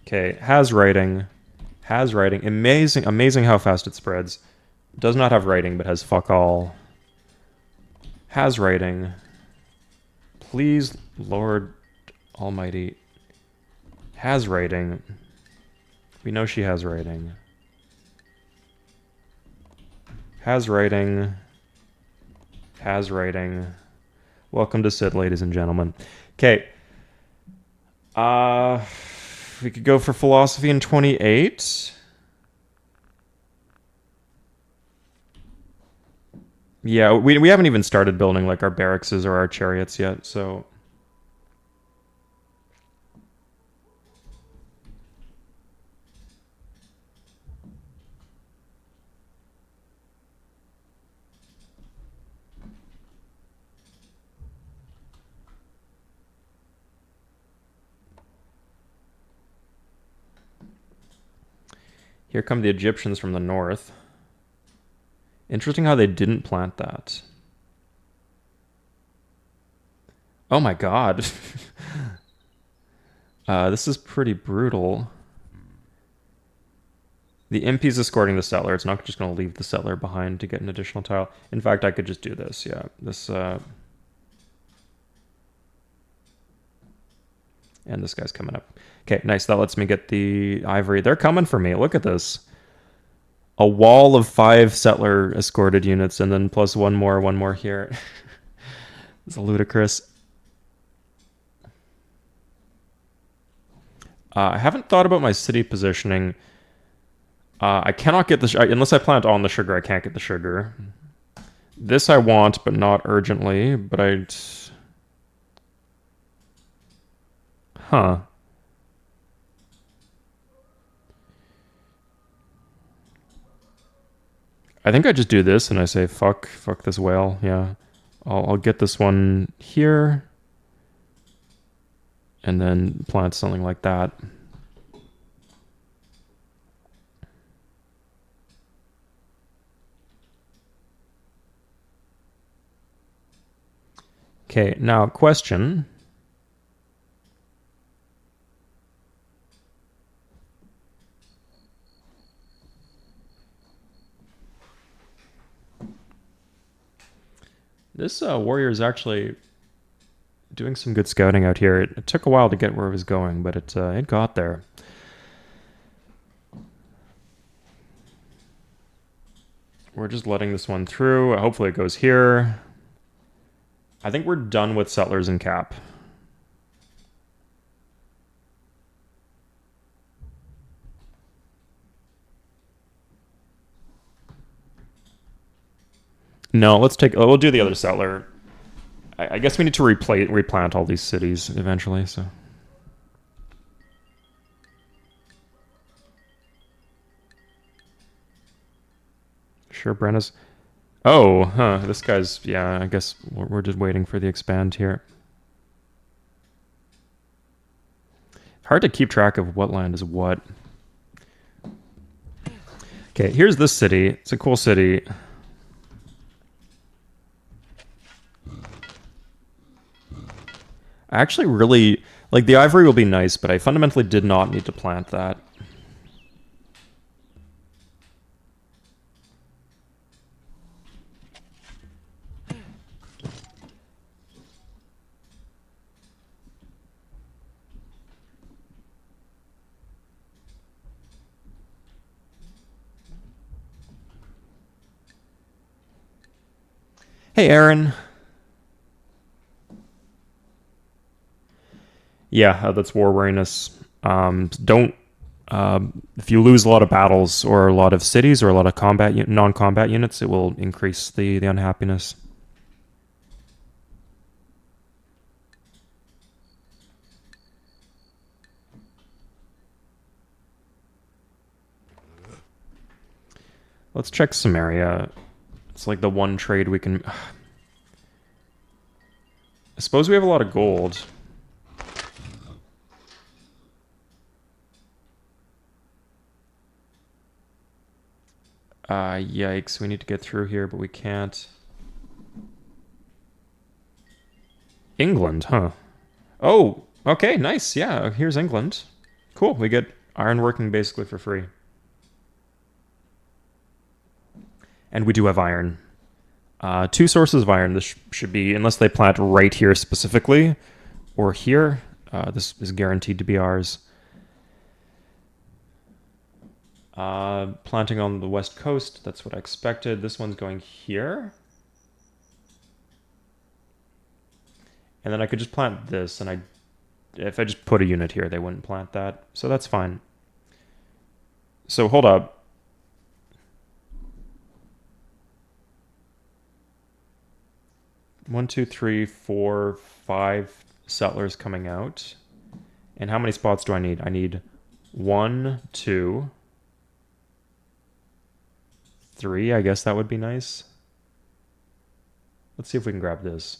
Okay, has writing. Has writing. Amazing how fast it spreads. Does not have writing, but has fuck all. Has writing. Please, Lord Almighty. Has writing. We know she has writing. Has writing. Has writing. Welcome to Sid, ladies and gentlemen. Okay. We could go for philosophy in 28. Yeah, we haven't even started building like our barracks or our chariots yet, so... Here come the Egyptians from the north. Interesting how they didn't plant that. Oh my god. This is pretty brutal. The impy's escorting the settler. It's not just going to leave the settler behind to get an additional tile. In fact, I could just do this, yeah. This, and this guy's coming up. Okay, nice. That lets me get the ivory. They're coming for me. Look at this. A wall of 5 settler escorted units, and then plus one more here. It's ludicrous. I haven't thought about my city positioning. I cannot get the... unless I plant on the sugar, I can't get the sugar. This I want, but not urgently. But I... Huh. I think I just do this and I say, fuck this whale. Yeah. I'll get this one here. And then plant something like that. Okay, now question. This warrior is actually doing some good scouting out here. It took a while to get where it was going, but it got there. We're just letting this one through. Hopefully it goes here. I think we're done with settlers in cap. No, we'll do the other settler. I guess we need to replant all these cities eventually, so. Sure, Brenna's. Oh, huh, this guy's, yeah, I guess we're just waiting for the expand here. Hard to keep track of what land is what. Okay, here's this city. It's a cool city. I actually really... like, the ivory will be nice, but I fundamentally did not need to plant that. Hey, Aaron. Yeah, that's war weariness. Don't... if you lose a lot of battles or a lot of cities or a lot of non-combat units, it will increase the unhappiness. Let's check Samaria. It's like the one trade we can... I suppose we have a lot of gold. Yikes, we need to get through here, but we can't. England, huh? Oh, okay, nice. Yeah, here's England. Cool, we get iron working basically for free. And we do have iron. 2 sources of iron. This should be, unless they plant right here specifically, or here, this is guaranteed to be ours. Planting on the west coast, that's what I expected. This one's going here. And then I could just plant this, and if I just put a unit here, they wouldn't plant that. So that's fine. So hold up. One, two, three, 4, 5 settlers coming out. And how many spots do I need? I need 1, 2, 3. I guess that would be nice. Let's see if we can grab this.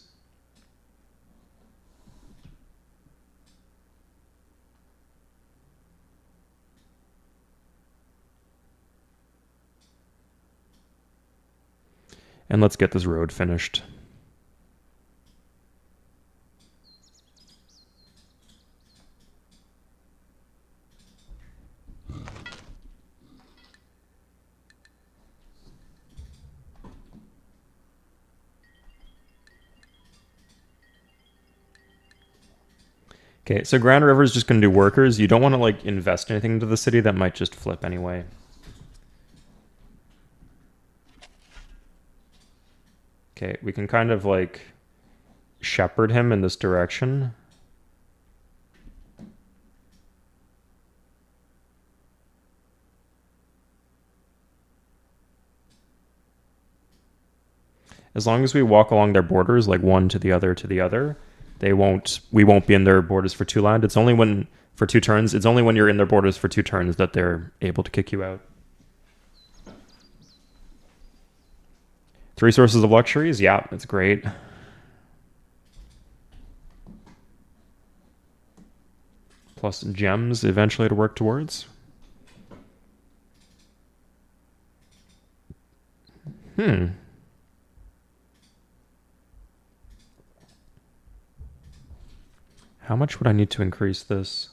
And let's get this road finished. Okay, so Grand River is just going to do workers. You don't want to like invest anything into the city. That might just flip anyway. Okay, we can kind of like shepherd him in this direction. As long as we walk along their borders, like one to the other, we won't be in their borders for 2 land. It's only when, for 2 turns, it's only when you're in their borders for 2 turns that they're able to kick you out. 3 sources of luxuries, yeah, that's great. Plus gems eventually to work towards. How much would I need to increase this?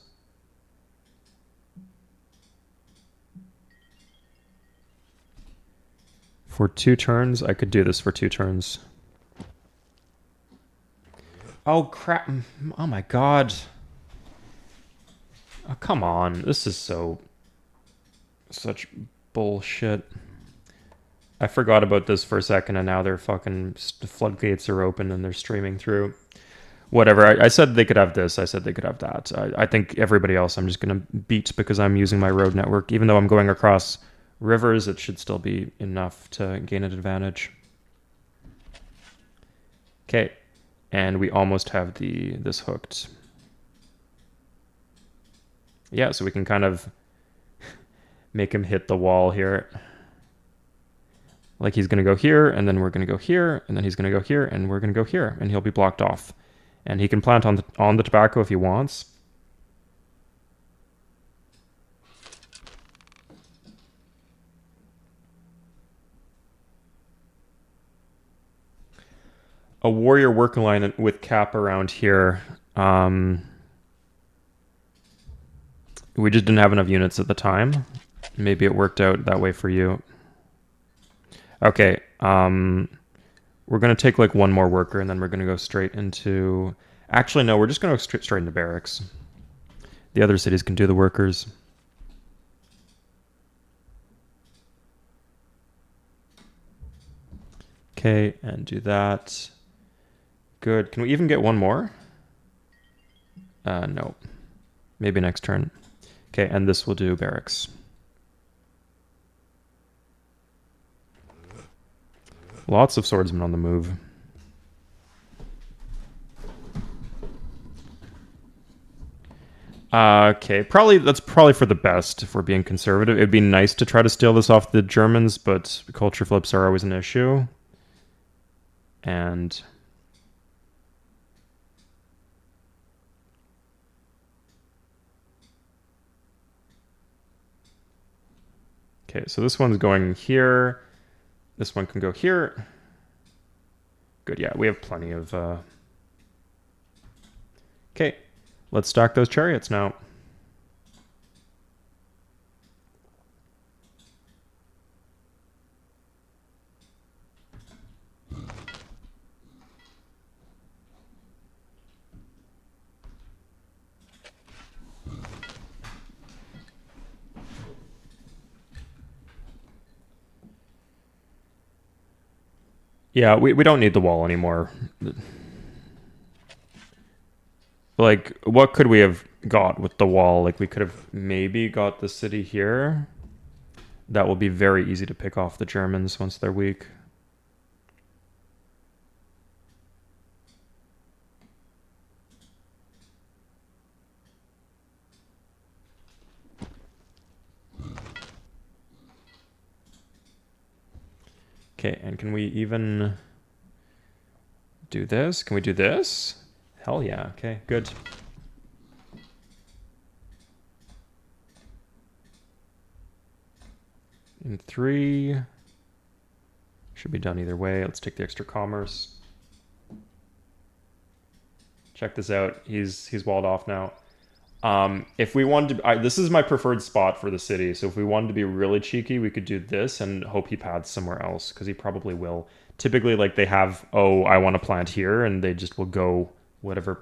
For 2 turns, I could do this for 2 turns. Oh, crap. Oh, my God. Oh, come on. This is such bullshit. I forgot about this for a second, and now their fucking floodgates are open and they're streaming through. Whatever. I said they could have this. I said they could have that. I think everybody else I'm just going to beat because I'm using my road network. Even though I'm going across rivers, it should still be enough to gain an advantage. Okay. And we almost have this hooked. Yeah, so we can kind of make him hit the wall here. Like he's going to go here, and then we're going to go here, and then he's going to go here, and we're going to go here, and he'll be blocked off. And he can plant on the tobacco if he wants. A warrior working line with cap around here. We just didn't have enough units at the time. Maybe it worked out that way for you. Okay, we're going to take like 1 more worker, and then we're going to go straight into... Actually, no, we're just going to go straight into barracks. The other cities can do the workers. Okay, and do that. Good. Can we even get 1 more? No. Maybe next turn. Okay, and this will do barracks. Lots of swordsmen on the move. Okay, that's probably for the best if we're being conservative. It'd be nice to try to steal this off the Germans, but culture flips are always an issue. And okay, so this one's going here. This one can go here. Good, yeah, we have plenty of... Okay, let's stack those chariots now. Yeah, we don't need the wall anymore. Like, what could we have got with the wall? Like, we could have maybe got the city here. That will be very easy to pick off the Germans once they're weak. Okay, and can we even do this? Can we do this? Hell yeah. Okay, good. In 3. Should be done either way. Let's take the extra commerce. Check this out. He's walled off now. If we wanted to, this is my preferred spot for the city. So if we wanted to be really cheeky, we could do this and hope he pads somewhere else, because he probably will. Typically, like, they have, oh, I want to plant here, and they just will go whatever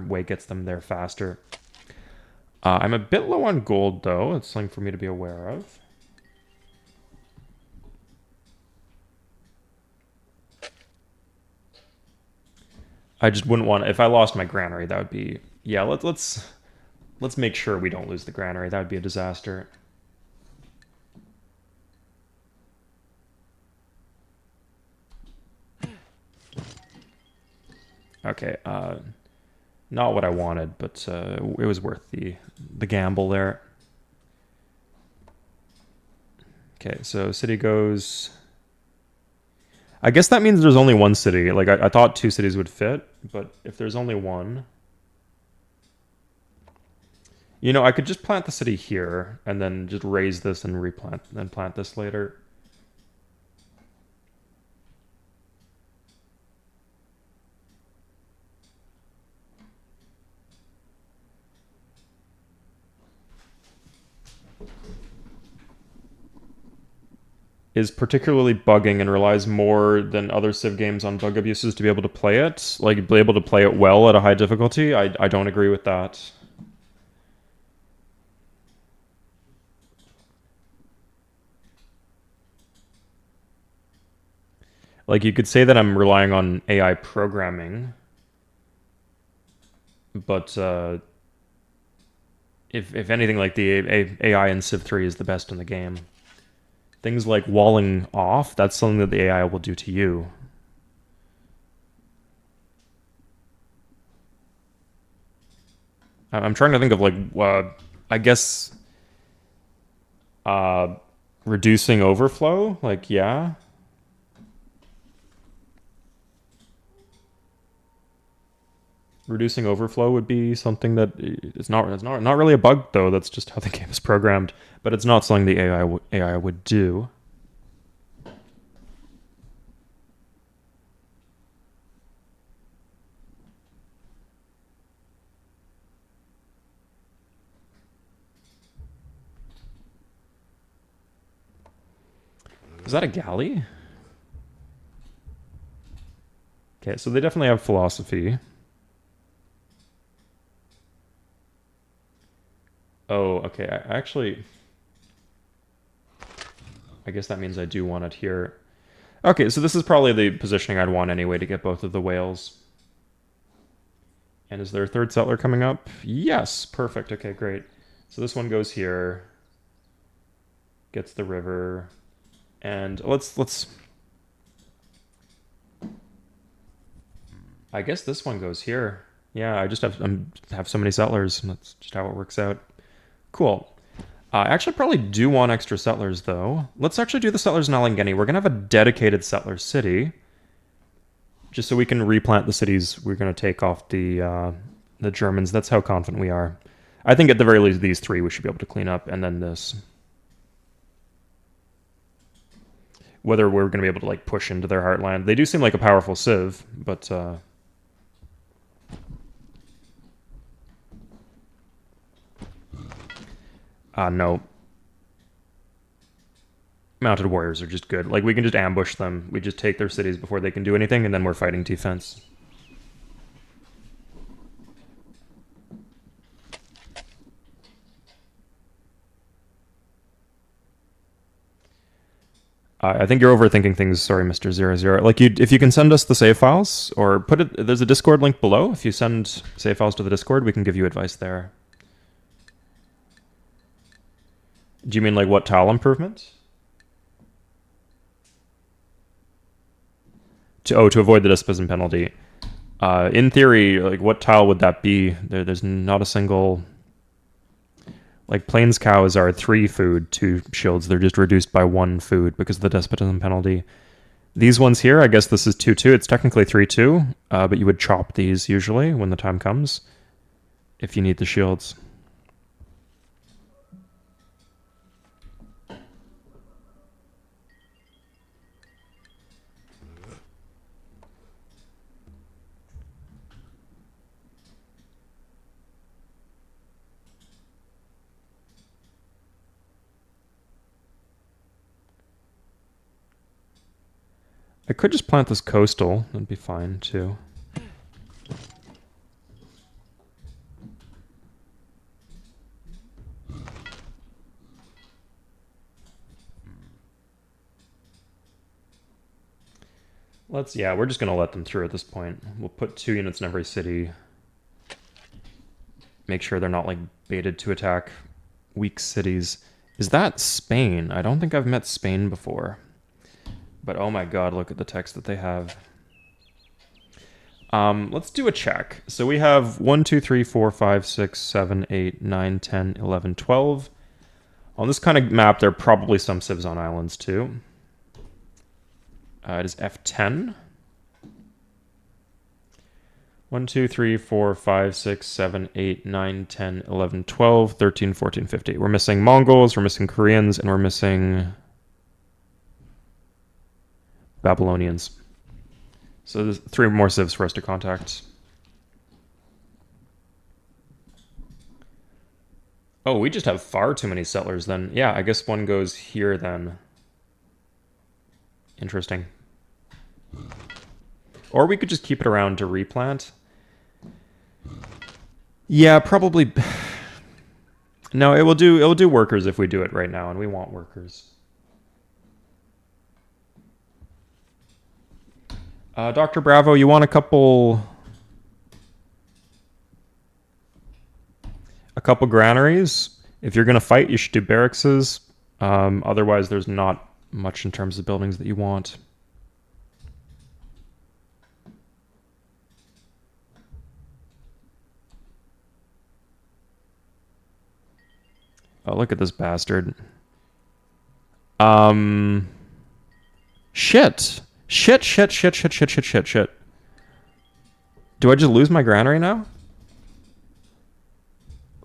way gets them there faster. I'm a bit low on gold, though. It's something for me to be aware of. I just wouldn't want, if I lost my granary, that would be, yeah, let's make sure we don't lose the granary. That would be a disaster. Okay, not what I wanted, but it was worth the gamble there. Okay, so city goes... I guess that means there's only one city. Like, I thought 2 cities would fit, but if there's only one... You know, I could just plant the city here, and then just raise this and replant, and plant this later. Is particularly bugging and relies more than other Civ games on bug abuses to be able to play it. Like, be able to play it well at a high difficulty. I don't agree with that. Like, you could say that I'm relying on AI programming, but if anything, like, the AI in Civ 3 is the best in the game. Things like walling off, that's something that the AI will do to you. I'm trying to think of, like, I guess, reducing overflow, like, yeah. Reducing overflow would be something that it's not really a bug, though. That's just how the game is programmed. But it's not something the AI would do. Is that a galley? Okay, so they definitely have philosophy. Oh, okay. I guess that means I do want it here. Okay, so this is probably the positioning I'd want anyway to get both of the whales. And is there a third settler coming up? Yes, perfect. Okay, great. So this one goes here. Gets the river. And let's... I guess this one goes here. Yeah, I just have so many settlers. That's just how it works out. Cool. I actually probably do want extra settlers, though. Let's actually do the settlers in Allegheny. We're going to have a dedicated settler city, just so we can replant the cities we're going to take off the Germans. That's how confident we are. I think at the very least, these three we should be able to clean up, and then this. Whether we're going to be able to like push into their heartland. They do seem like a powerful civ, but no. Mounted warriors are just good. Like, we can just ambush them. We just take their cities before they can do anything, and then we're fighting defense. I think you're overthinking things. Sorry, Mr. 00. Like, if you can send us the save files, or put it... There's a Discord link below. If you send save files to the Discord, we can give you advice there. Do you mean, like, what tile improvements? To avoid the dispossession penalty. In theory, like, what tile would that be? There's not a single... Like, plains cows are 3 food, 2 shields. They're just reduced by 1 food because of the despotism penalty. These ones here, I guess this is 2-2. It's technically 3-2, but you would chop these usually when the time comes if you need the shields. I could just plant this coastal. That'd be fine, too. Yeah, we're just going to let them through at this point. We'll put 2 units in every city. Make sure they're not, like, baited to attack weak cities. Is that Spain? I don't think I've met Spain before. But oh my god, look at the text that they have. Let's do a check. So we have 1, 2, 3, 4, 5, 6, 7, 8, 9, 10, 11, 12. On this kind of map, there are probably some civs on islands too. It is F10. 1, 2, 3, 4, 5, 6, 7, 8, 9, 10, 11, 12, 13, 14, 15. We're missing Mongols, we're missing Koreans, and we're missing Babylonians. So there's 3 more civs for us to contact. Oh, we just have far too many settlers then. Yeah, I guess one goes here then. Interesting. Or we could just keep it around to replant. Yeah, probably. No, it will do workers if we do it right now, and we want workers. Dr. Bravo, you want a couple granaries? If you're going to fight, you should do barracks. Otherwise, there's not much in terms of buildings that you want. Oh, look at this bastard. Shit. Shit. Do I just lose my granary now?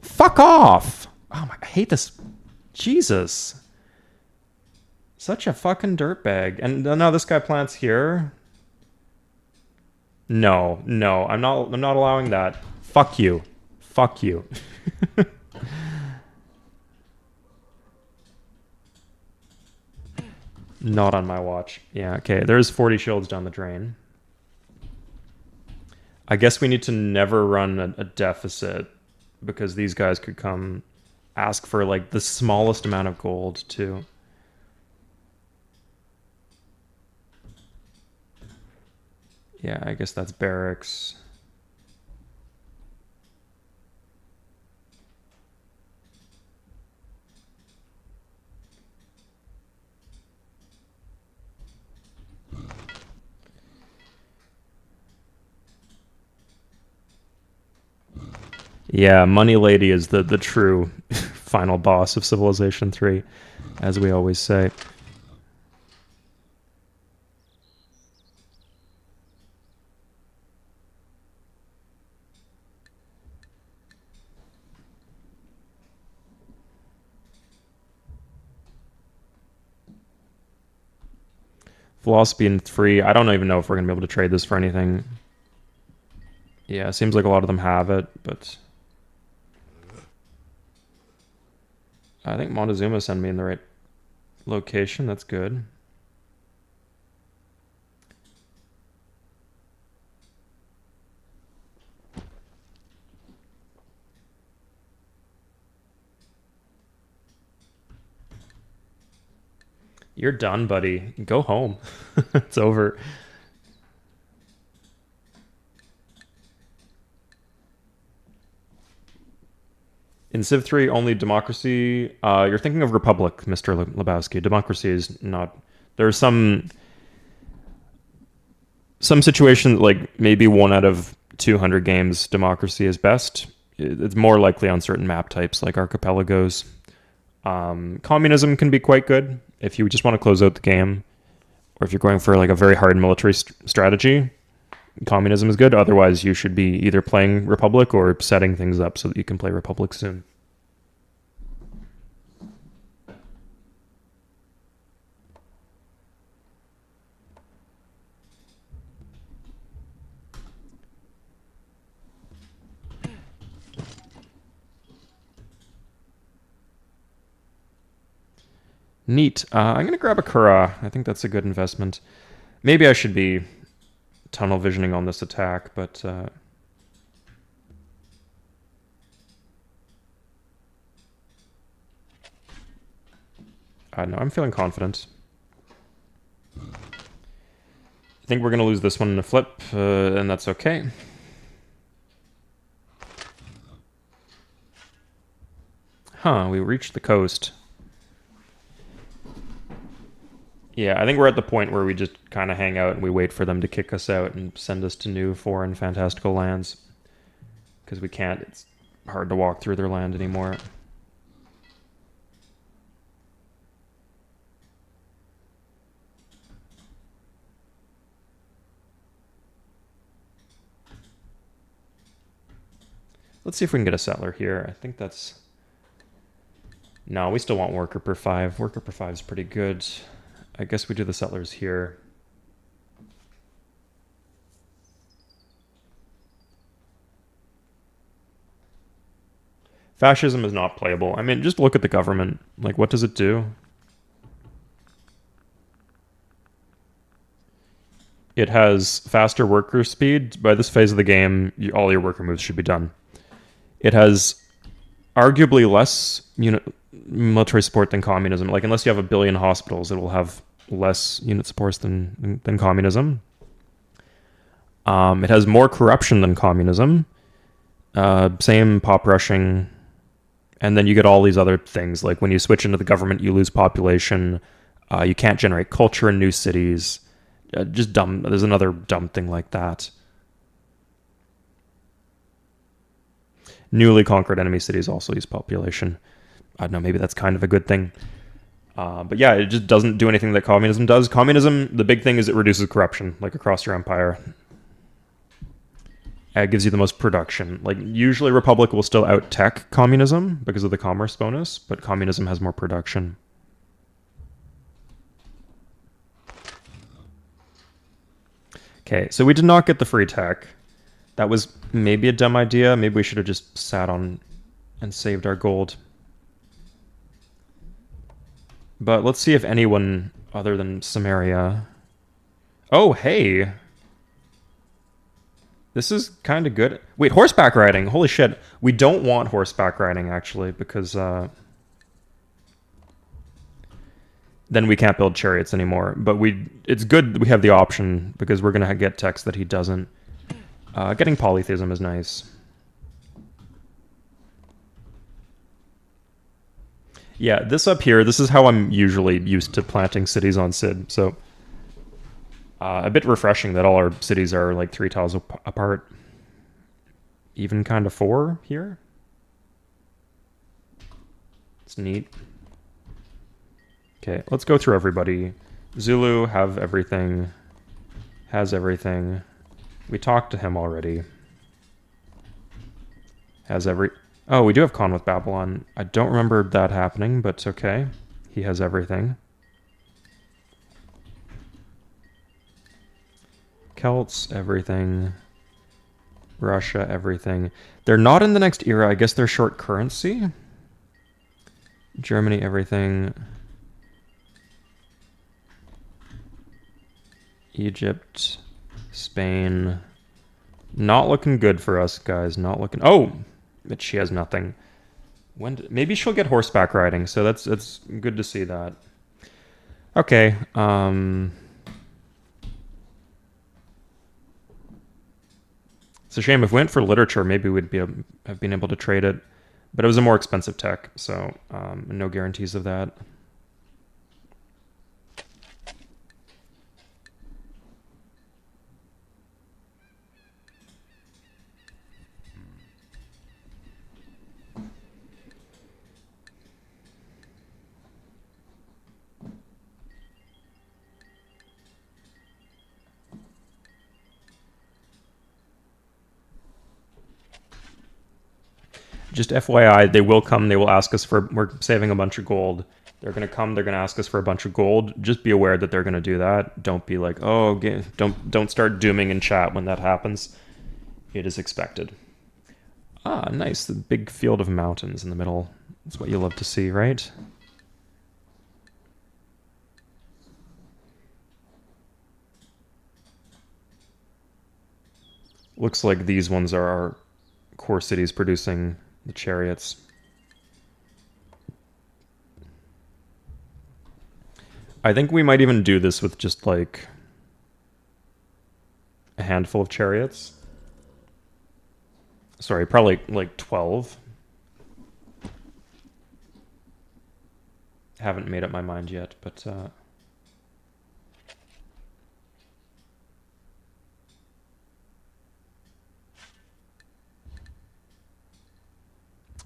Fuck off! Oh my, I hate this. Jesus. Such a fucking dirtbag. And now this guy plants here. No, I'm not allowing that. Fuck you. Fuck you. Not on my watch. Yeah, okay. There's 40 shields down the drain. I guess we need to never run a deficit because these guys could come ask for like the smallest amount of gold too. Yeah, I guess that's barracks. Yeah, Money Lady is the true final boss of Civilization 3, as we always say. Philosophy in 3, I don't even know if we're going to be able to trade this for anything. Yeah, it seems like a lot of them have it, but... I think Montezuma sent me in the right location. That's good. You're done, buddy. Go home. It's over. In Civ 3, only democracy. You're thinking of Republic, Mr. Lebowski. Democracy is not. There are some situations, like maybe 1 out of 200 games, democracy is best. It's more likely on certain map types, like archipelagos. Communism can be quite good if you just want to close out the game, or if you're going for like a very hard military strategy. Communism is good. Otherwise, you should be either playing Republic or setting things up so that you can play Republic soon. Neat. I'm going to grab a Kura. I think that's a good investment. Maybe I should be tunnel visioning on this attack, but... no, I'm feeling confident. I think we're going to lose this one in a flip, and that's okay. Huh, we reached the coast. Yeah, I think we're at the point where we just kind of hang out and we wait for them to kick us out and send us to new foreign fantastical lands. Because we can't, it's hard to walk through their land anymore. Let's see if we can get a settler here. I think that's... No, we still want worker per 5. Worker per 5 is pretty good. I guess we do the settlers here. Fascism is not playable. I mean, just look at the government. Like, what does it do? It has faster worker speed. By this phase of the game, all your worker moves should be done. It has arguably less military support than communism. Like, unless you have 1 billion hospitals, it will have less unit supports than communism. It has more corruption than communism. Same pop rushing. And then you get all these other things. Like, when you switch into the government, you lose population. You can't generate culture in new cities. Just dumb. There's another dumb thing like that. Newly conquered enemy cities also use population. I don't know, maybe that's kind of a good thing. But yeah, it just doesn't do anything that communism does. Communism, the big thing is it reduces corruption, like across your empire. It gives you the most production. Like, usually Republic will still out-tech communism because of the commerce bonus, but communism has more production. Okay, so we did not get the free tech. That was maybe a dumb idea. Maybe we should have just sat on and saved our gold. But let's see if anyone other than Samaria... Oh, hey! This is kind of good. Wait, horseback riding! Holy shit. We don't want horseback riding, actually, because... then we can't build chariots anymore. But it's good we have the option, because we're going to get techs that he doesn't. Getting polytheism is nice. Yeah, this up here, this is how I'm usually used to planting cities on Cid. So a bit refreshing that all our cities are like 3 tiles apart. Even kind of 4 here. It's neat. Okay, let's go through everybody. Zulu, have everything. Has everything. We talked to him already. Has every... Oh, we do have Con with Babylon. I don't remember that happening, but it's okay. He has everything. Celts, everything. Russia, everything. They're not in the next era. I guess they're short currency. Germany, everything. Egypt, Spain. Not looking good for us, guys. Not looking... Oh! But she has nothing. Maybe she'll get horseback riding, so that's good to see that. Okay, it's a shame. If we went for literature, maybe we'd have been able to trade it. But it was a more expensive tech, so no guarantees of that. Just FYI, they will come. They will ask us for... We're saving a bunch of gold. They're going to come. They're going to ask us for a bunch of gold. Just be aware that they're going to do that. Don't be like, oh, don't start dooming in chat when that happens. It is expected. Ah, nice. The big field of mountains in the middle. That's what you love to see, right? Looks like these ones are our core cities producing the chariots. I think we might even do this with just like a handful of chariots. Sorry, probably like 12. Haven't made up my mind yet, but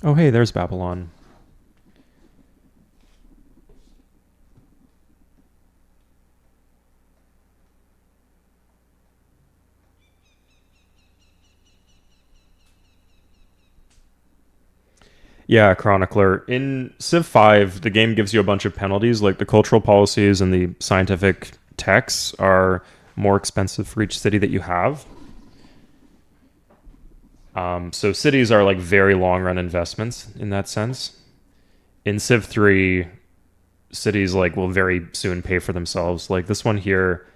oh, hey, there's Babylon. Yeah, Chronicler. In Civ 5, the game gives you a bunch of penalties, like the cultural policies and the scientific texts are more expensive for each city that you have. So cities are like very long-run investments in that sense. In Civ 3, cities like will very soon pay for themselves. Like this one here,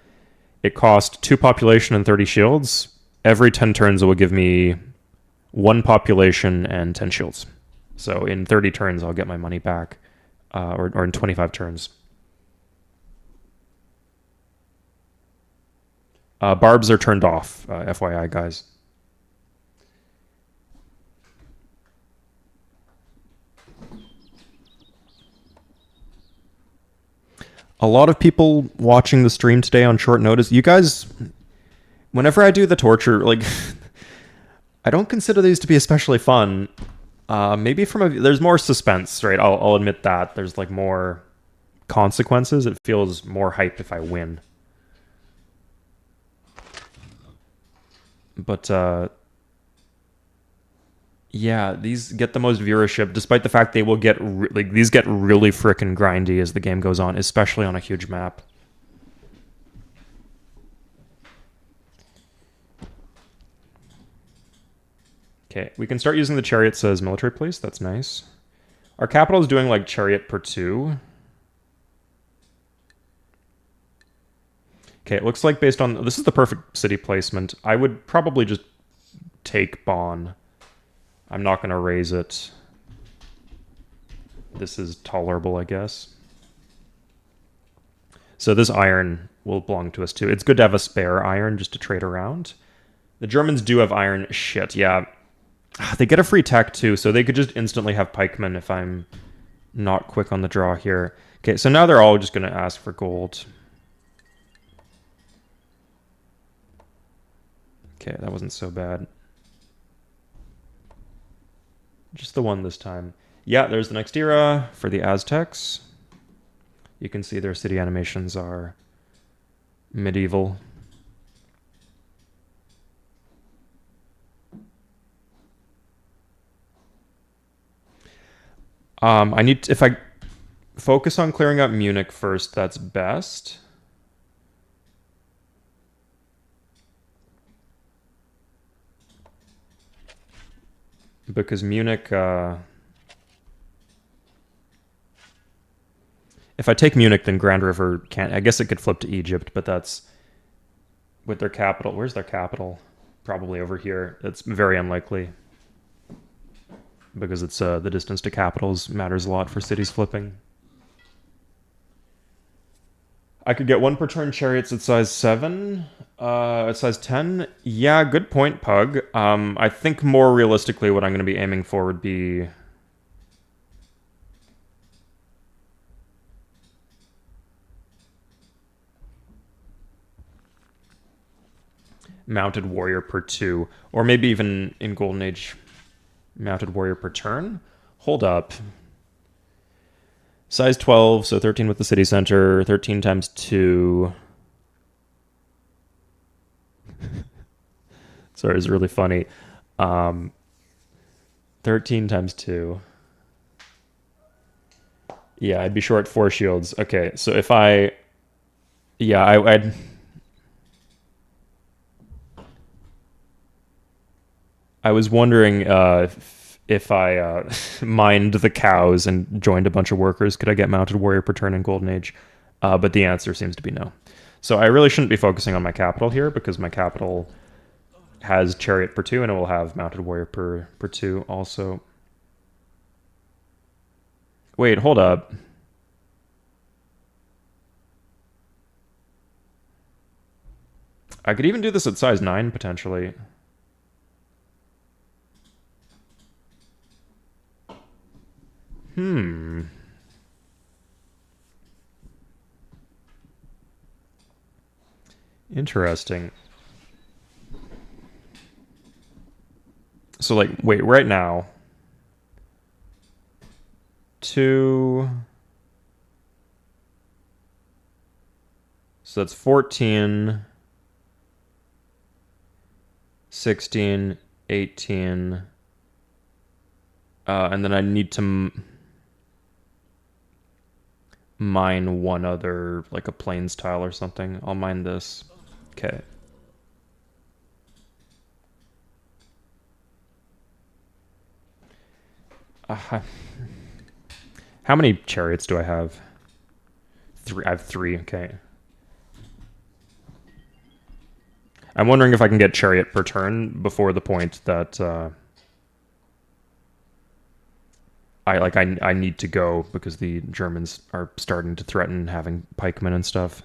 it cost 2 population and 30 shields. Every 10 turns it will give me 1 population and 10 shields. So in 30 turns, I'll get my money back, or in 25 turns. Barbs are turned off, FYI, guys. A lot of people watching the stream today on short notice. You guys, whenever I do the torture, like, I don't consider these to be especially fun. Maybe there's more suspense, right? I'll admit that. There's like more consequences. It feels more hype if I win. But yeah, these get the most viewership, despite the fact they will get these get really frickin' grindy as the game goes on, especially on a huge map. Okay, we can start using the chariots as military police. That's nice. Our capital is doing like chariot per 2. Okay, it looks like based on... This is the perfect city placement. I would probably just take Bonn. I'm not going to raise it. This is tolerable, I guess. So this iron will belong to us too. It's good to have a spare iron just to trade around. The Germans do have iron. Shit, yeah. They get a free tech too, so they could just instantly have pikemen if I'm not quick on the draw here. Okay, so now they're all just going to ask for gold. Okay, that wasn't so bad. Just the one this time. Yeah, there's the next era for the Aztecs. You can see their city animations are medieval. If I focus on clearing out Munich first, that's best. Because Munich, if I take Munich, then Grand River can't. I guess it could flip to Egypt, but that's with their capital. Where's their capital? Probably over here. It's very unlikely because it's the distance to capitals matters a lot for cities flipping. I could get 1 per turn chariots at size 7. At size 10? Yeah, good point, Pug. I think more realistically what I'm going to be aiming for would be... Mounted warrior per 2. Or maybe even in Golden Age, mounted warrior per turn? Hold up. Size 12, so 13 with the city center, 13 times 2. Sorry, it's really funny. 13 times 2. Yeah, I'd be short 4 shields. Okay, so if I... Yeah, I'd... I was wondering if I mined the cows and joined a bunch of workers, could I get mounted warrior per turn in Golden Age? But the answer seems to be no. So I really shouldn't be focusing on my capital here because my capital has chariot per 2 and it will have mounted warrior per 2 also. Wait, hold up. I could even do this at size 9 potentially. Interesting. So, like, wait, right now... 2... So that's 14... 16, 18... and then I need to... mine one other, like a plains tile or something. I'll mine this. Okay. How many chariots do I have? 3. I have 3. Okay. I'm wondering if I can get chariot per turn before the point that I need to go because the Germans are starting to threaten having pikemen and stuff.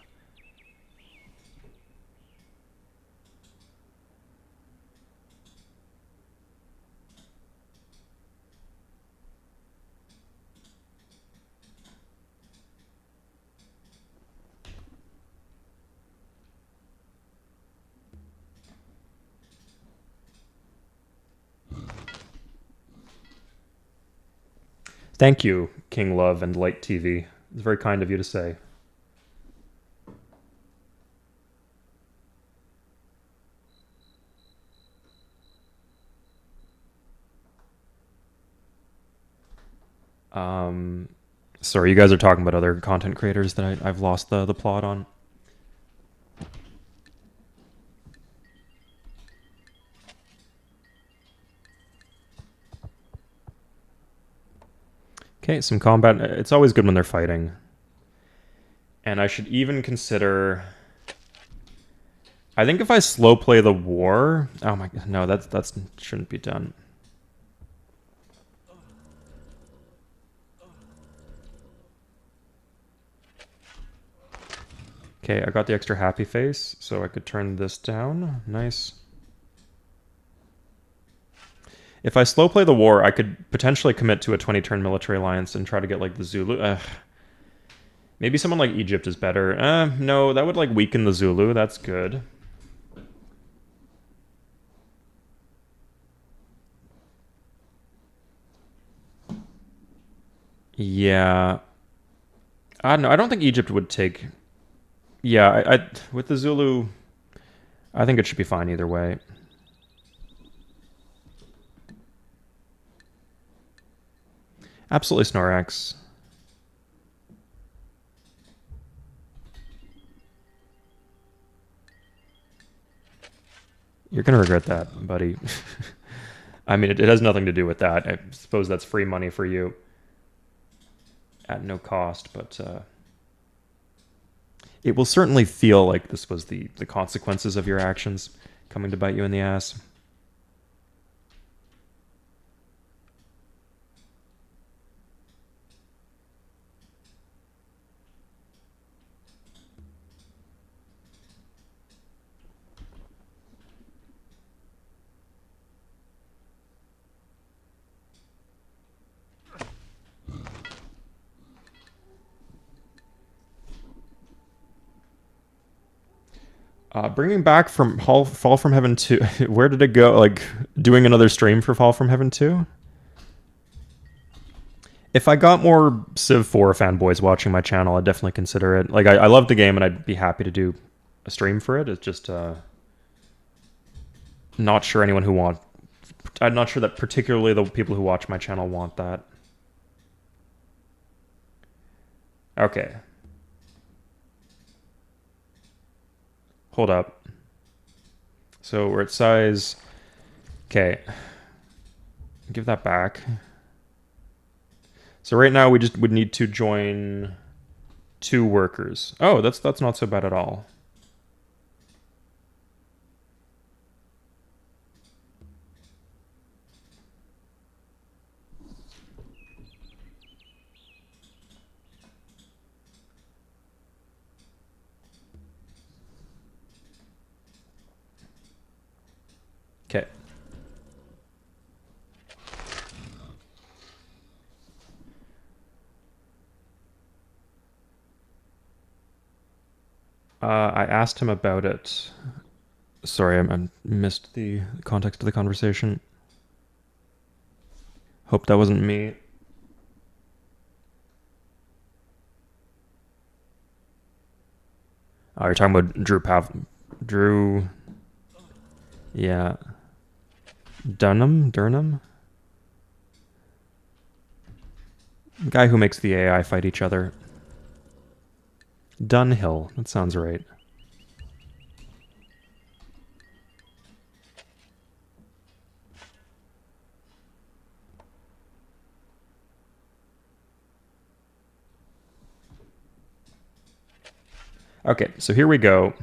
Thank you, King Love and Light TV. It's very kind of you to say. Sorry, you guys are talking about other content creators that I've lost the plot on. Okay, some combat. It's always good when they're fighting. And I should even consider... I think if I slow play the war... Oh my god, no, that shouldn't be done. Okay, I got the extra happy face, so I could turn this down. Nice. If I slow play the war, I could potentially commit to a 20-turn military alliance and try to get, like, the Zulu. Maybe someone like Egypt is better. No, that would, like, weaken the Zulu. That's good. Yeah. I don't know. I don't think Egypt would take... Yeah, with the Zulu, I think it should be fine either way. Absolutely Snorax. You're going to regret that, buddy. I mean, it has nothing to do with that. I suppose that's free money for you at no cost, but it will certainly feel like this was the consequences of your actions coming to bite you in the ass. Bringing back from Fall from Heaven 2, where did it go? Like, doing another stream for Fall from Heaven 2? If I got more Civ 4 fanboys watching my channel, I'd definitely consider it. Like, I love the game, and I'd be happy to do a stream for it. It's just not sure anyone who want. I'm not sure that particularly the people who watch my channel want that. Okay. Hold up. So we're at size... Okay. Give that back. So right now we just would need to join 2 workers. Oh, that's not so bad at all. Okay. I asked him about it. Sorry, I missed the context of the conversation. Hope that wasn't me. Oh, you're talking about Drew. Yeah. Durham? Guy who makes the AI fight each other. Dunhill. That sounds right. Okay, so here we go.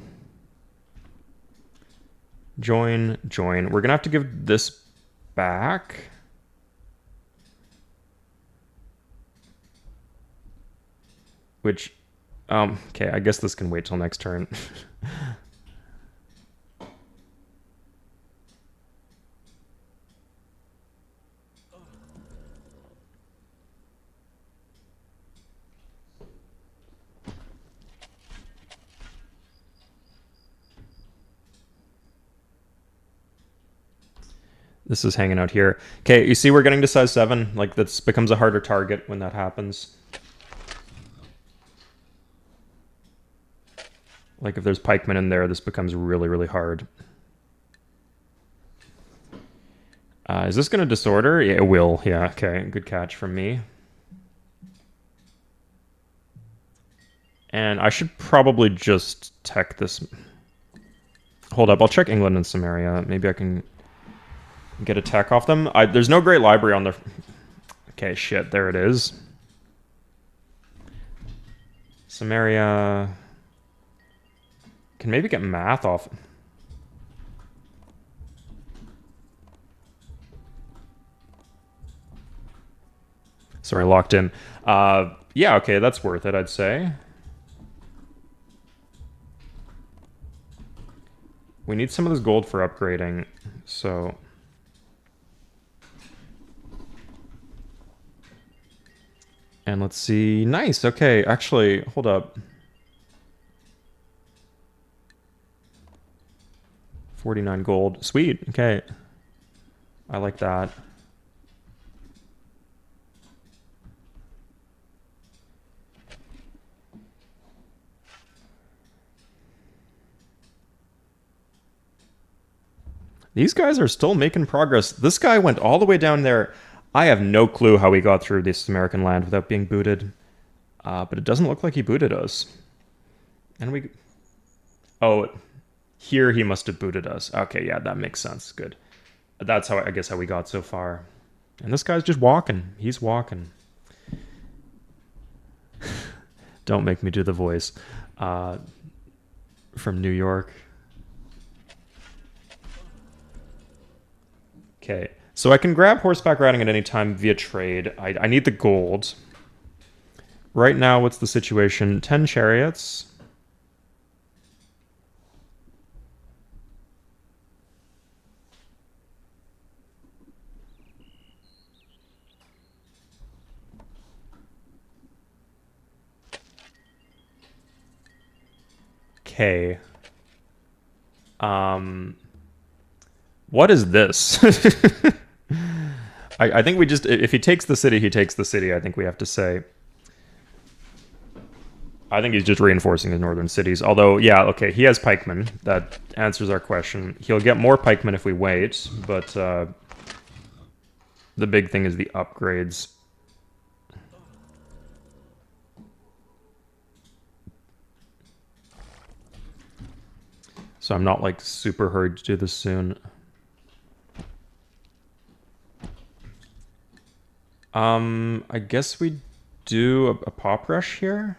Join. We're going to have to give this back. Which, okay, I guess this can wait till next turn. This is hanging out here. Okay, you see we're getting to size 7. Like, that becomes a harder target when that happens. Like, if there's pikemen in there, this becomes really, really hard. Is this going to disorder? Yeah, it will. Yeah, okay. Good catch from me. And I should probably just tech this. Hold up, I'll check England and Samaria. Maybe I can get a tech off them. There's no great library on the... Okay, shit, there it is. Samaria... Can maybe get math off... Sorry, locked in. Yeah, okay, that's worth it, I'd say. We need some of this gold for upgrading, so... And let's see... Nice, okay, actually, hold up. 49 gold. Sweet, okay. I like that. These guys are still making progress. This guy went all the way down there. I have no clue how he got through this American land without being booted. But it doesn't look like he booted us. And we... Oh, here he must have booted us. Okay, yeah, that makes sense. Good. That's how I guess how we got so far. And this guy's just walking. He's walking. Don't make me do the voice. From New York. Okay, so I can grab horseback riding at any time via trade. I need the gold. Right now, what's the situation? 10 chariots. Okay. What is this? I think we just... If he takes the city, he takes the city, I think we have to say. I think he's just reinforcing his northern cities. Although, yeah, okay, he has pikemen. That answers our question. He'll get more pikemen if we wait, but the big thing is the upgrades. So I'm not, like, super hurried to do this soon. I guess we do a pop rush here.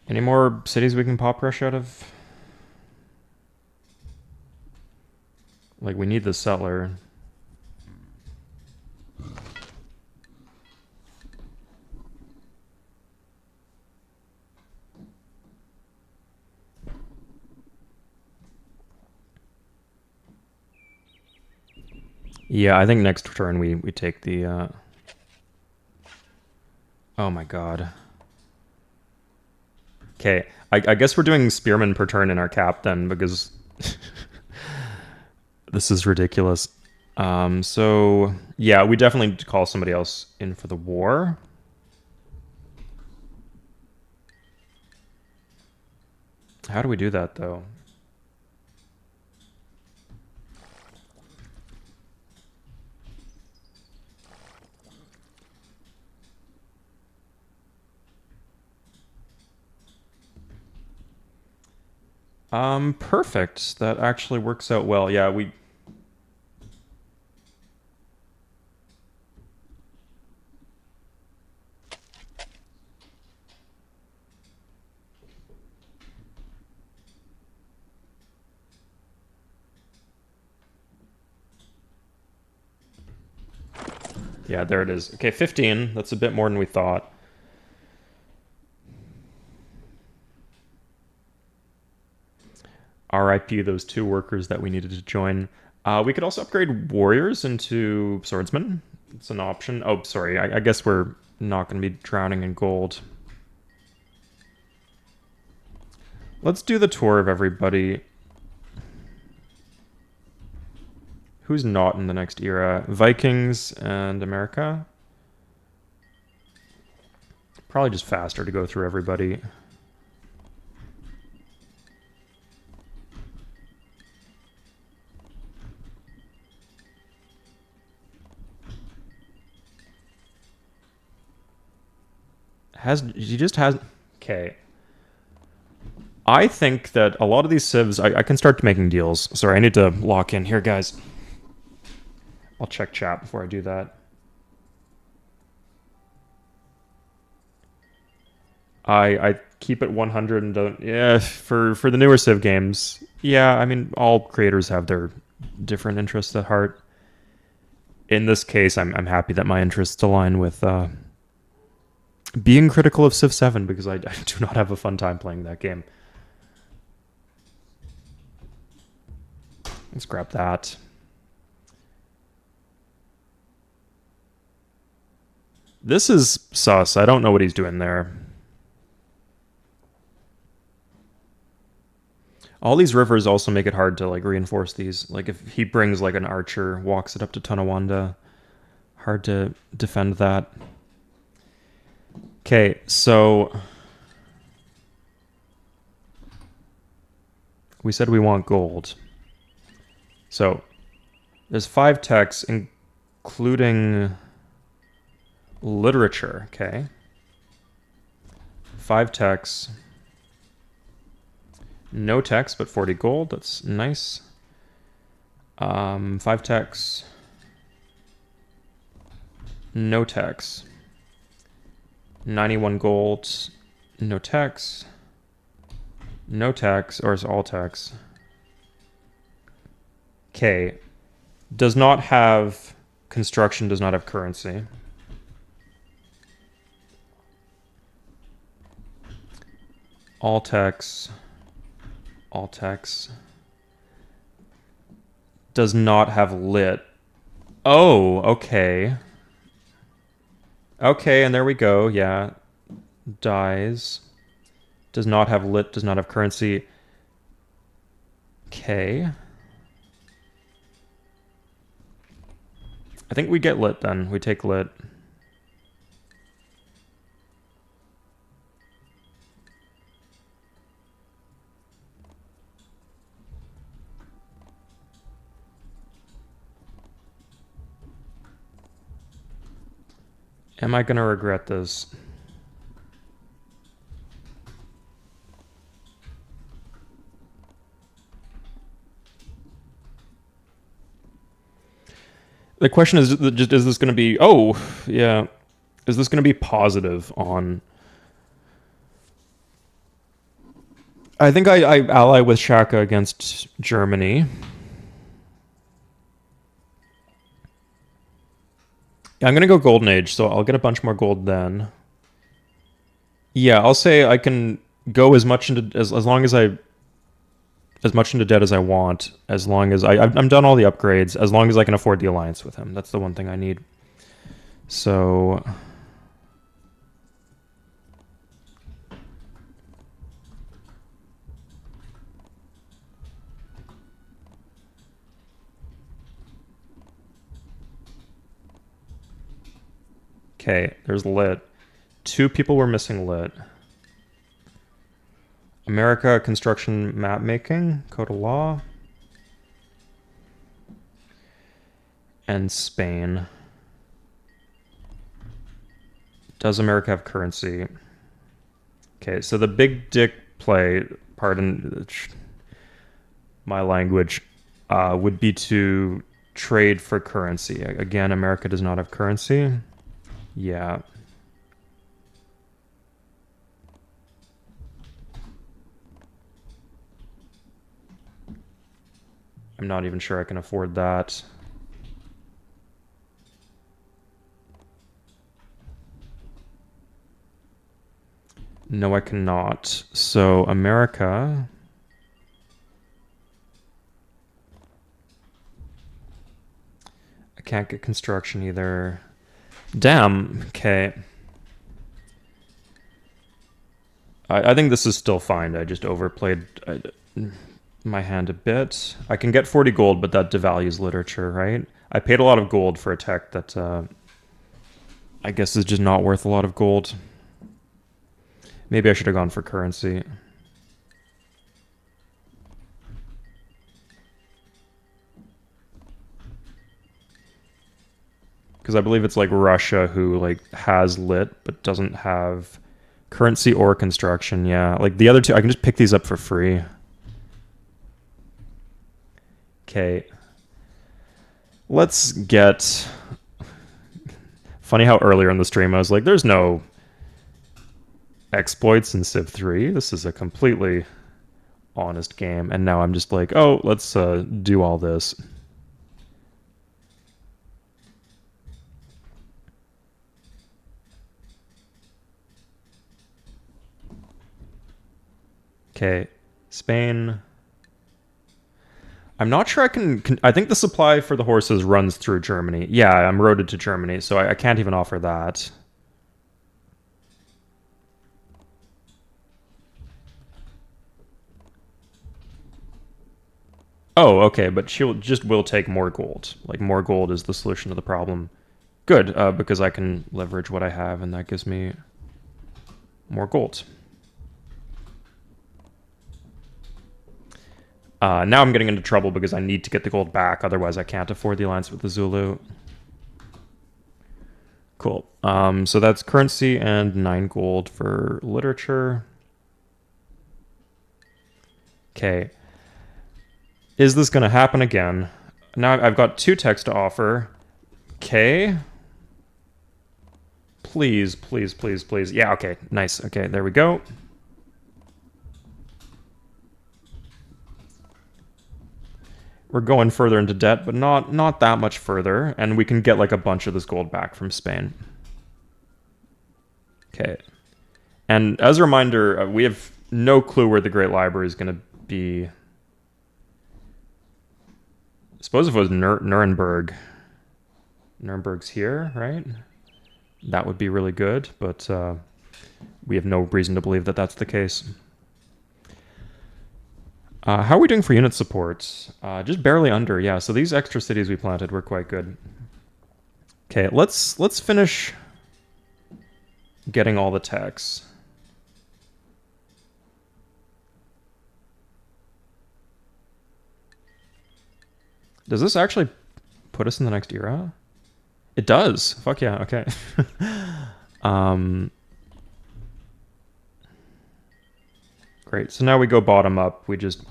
Any more cities we can pop rush out of? Like, we need the settler. Yeah, I think next turn we take the... Oh my god. Okay, I guess we're doing spearmen per turn in our cap then, because... This is ridiculous. So, yeah, we definitely need to call somebody else in for the war. How do we do that, though? Perfect. That actually works out well. Yeah, we... Yeah, there it is. Okay, 15. That's a bit more than we thought. RIP those 2 workers that we needed to join. We could also upgrade warriors into swordsmen. It's an option. Oh, sorry. I guess we're not going to be drowning in gold. Let's do the tour of everybody. Who's not in the next era? Vikings and America. Probably just faster to go through everybody. He just has... Okay. I think that a lot of these civs... I can start making deals. Sorry, I need to lock in here, guys. I'll check chat before I do that. I keep it 100 and don't... Yeah, for the newer Civ games. Yeah, I mean, all creators have their different interests at heart. In this case, I'm happy that my interests align with... being critical of Civ 7, because I do not have a fun time playing that game. Let's grab that. This is sus. I don't know what he's doing there. All these rivers also make it hard to like reinforce these. Like if he brings like an archer, walks it up to Tonawanda, hard to defend that. Okay, so we said we want gold. So there's 5 texts, including literature. Okay, 5 texts. No text, but 40 gold. That's nice. 5 texts. No text. 91 gold. No text. No text, or is all text. Okay. Does not have construction, does not have currency. All text. All text. Does not have lit. Oh, okay. Okay, and there we go. Yeah. Dies. Does not have lit, does not have currency. Okay. I think we get lit then. We take lit. Am I going to regret this? The question is this going to be, oh, yeah, is this going to be positive on... I think I ally with Shaka against Germany. Yeah, I'm going to go Golden Age, so I'll get a bunch more gold then. Yeah, I'll say I can go as much into, as long as as much into debt as I want, as long as I'm done all the upgrades, as long as I can afford the alliance with him. That's the one thing I need. So... Okay, there's lit. 2 people were missing lit. America, construction, map making, code of law. And Spain. Does America have currency? Okay, so the big dick play, pardon my language, would be to trade for currency. Again, America does not have currency. Yeah. I'm not even sure I can afford that. No, I cannot. So America... I can't get construction either. Damn, okay. I think this is still fine. I just overplayed my hand a bit. I can get 40 gold, but that devalues literature, right? I paid a lot of gold for a tech that I guess is just not worth a lot of gold. Maybe I should have gone for currency. Because I believe it's like Russia who like has lit but doesn't have currency or construction. Yeah, like the other two, I can just pick these up for free. Okay. Let's get... Funny how earlier in the stream I was like, there's no exploits in Civ 3. This is a completely honest game. And now I'm just like, oh, let's do all this. Okay, Spain. I'm not sure I can... I think the supply for the horses runs through Germany. Yeah, I'm roaded to Germany, so I can't even offer that. Oh, okay, but she'll just will take more gold. Like, more gold is the solution to the problem. Good, because I can leverage what I have, and that gives me more gold. Now I'm getting into trouble because I need to get the gold back, otherwise I can't afford the alliance with the Zulu. Cool. So that's currency and 9 gold for literature. Okay. Is this going to happen again? Now I've got 2 texts to offer. Okay. Please, please, please, please. Yeah, okay. Nice. Okay, there we go. We're going further into debt, but not that much further, and we can get like a bunch of this gold back from Spain. Okay. And as a reminder, we have no clue where the Great Library is going to be. I suppose if it was Nuremberg. Nuremberg's here, right? That would be really good, but we have no reason to believe that that's the case. How are we doing for unit supports? Just barely under, yeah. So these extra cities we planted were quite good. Okay, let's finish getting all the techs. Does this actually put us in the next era? It does. Fuck yeah. Okay. Great. So now we go bottom up. We just...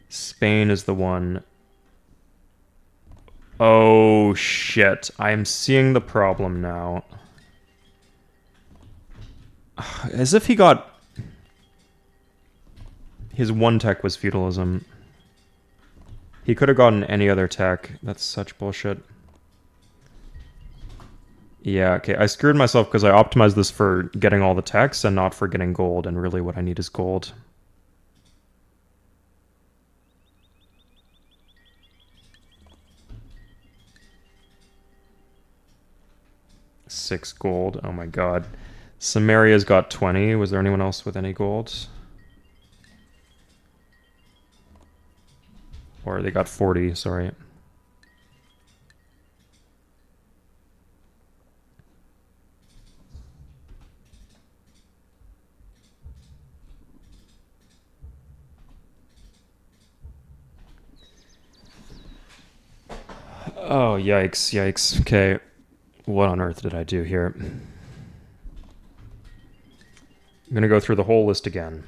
Spain is the one. Oh, shit. I am seeing the problem now. As if he got... His one tech was feudalism. He could have gotten any other tech. That's such bullshit. Yeah, okay. I screwed myself because I optimized this for getting all the techs and not for getting gold, and really what I need is gold. Six gold. Oh my god. Samaria's got 20. Was there anyone else with any gold? Or they got 40, sorry. Oh, yikes, yikes. Okay. What on earth did I do here? I'm going to go through the whole list again.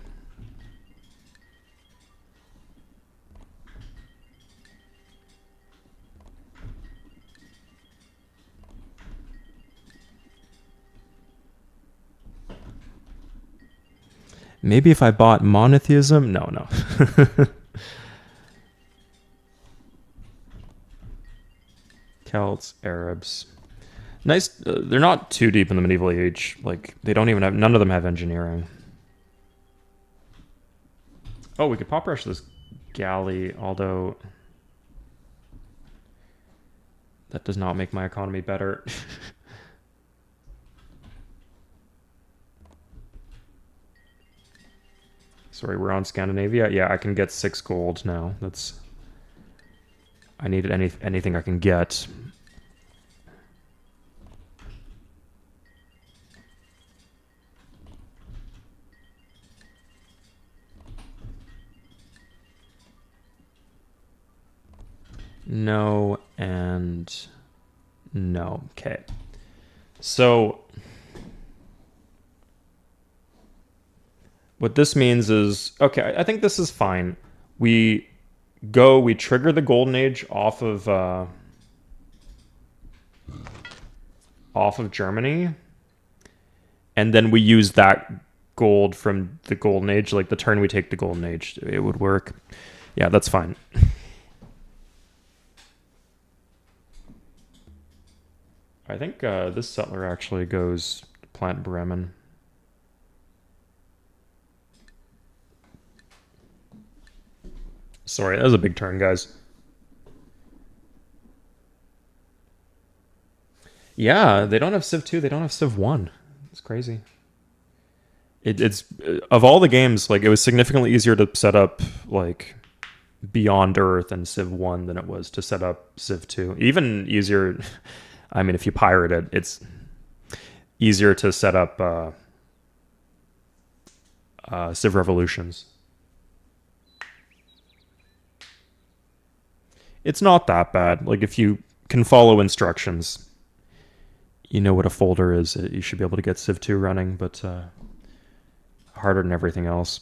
Maybe if I bought monotheism? No, no. Celts, Arabs. Nice. They're not too deep in the medieval age. Like, they don't even have... None of them have engineering. Oh, we could pop rush this galley, although... That does not make my economy better. Sorry, we're on Scandinavia. Yeah, I can get 6 gold now. That's... I needed anything I can get. No, and no. Okay. So... What this means is, okay, I think this is fine. We trigger the Golden Age off of Germany, and then we use that gold from the Golden Age, like the turn we take the Golden Age, it would work. Yeah, that's fine. I think this settler actually goes plant Bremen. Sorry, that was a big turn, guys. Yeah, they don't have Civ 2, they don't have Civ 1. It's crazy. It's of all the games, like it was significantly easier to set up like Beyond Earth and Civ 1 than it was to set up Civ 2. Even easier, I mean, if you pirate it, it's easier to set up Civ Revolutions. It's not that bad. Like, if you can follow instructions, you know what a folder is. You should be able to get Civ 2 running, but harder than everything else.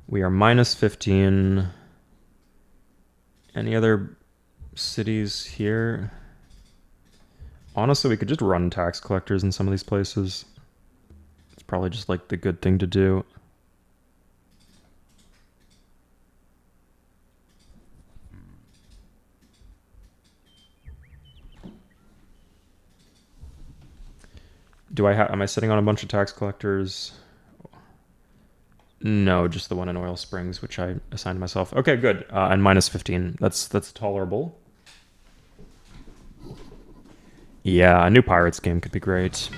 We are minus 15. Any other cities here? Honestly, we could just run tax collectors in some of these places. It's probably just like the good thing to do. Am I sitting on a bunch of tax collectors? No, just the one in Oil Springs, which I assigned myself. Okay, good. And minus 15. That's tolerable. Yeah, a new Pirates game could be great.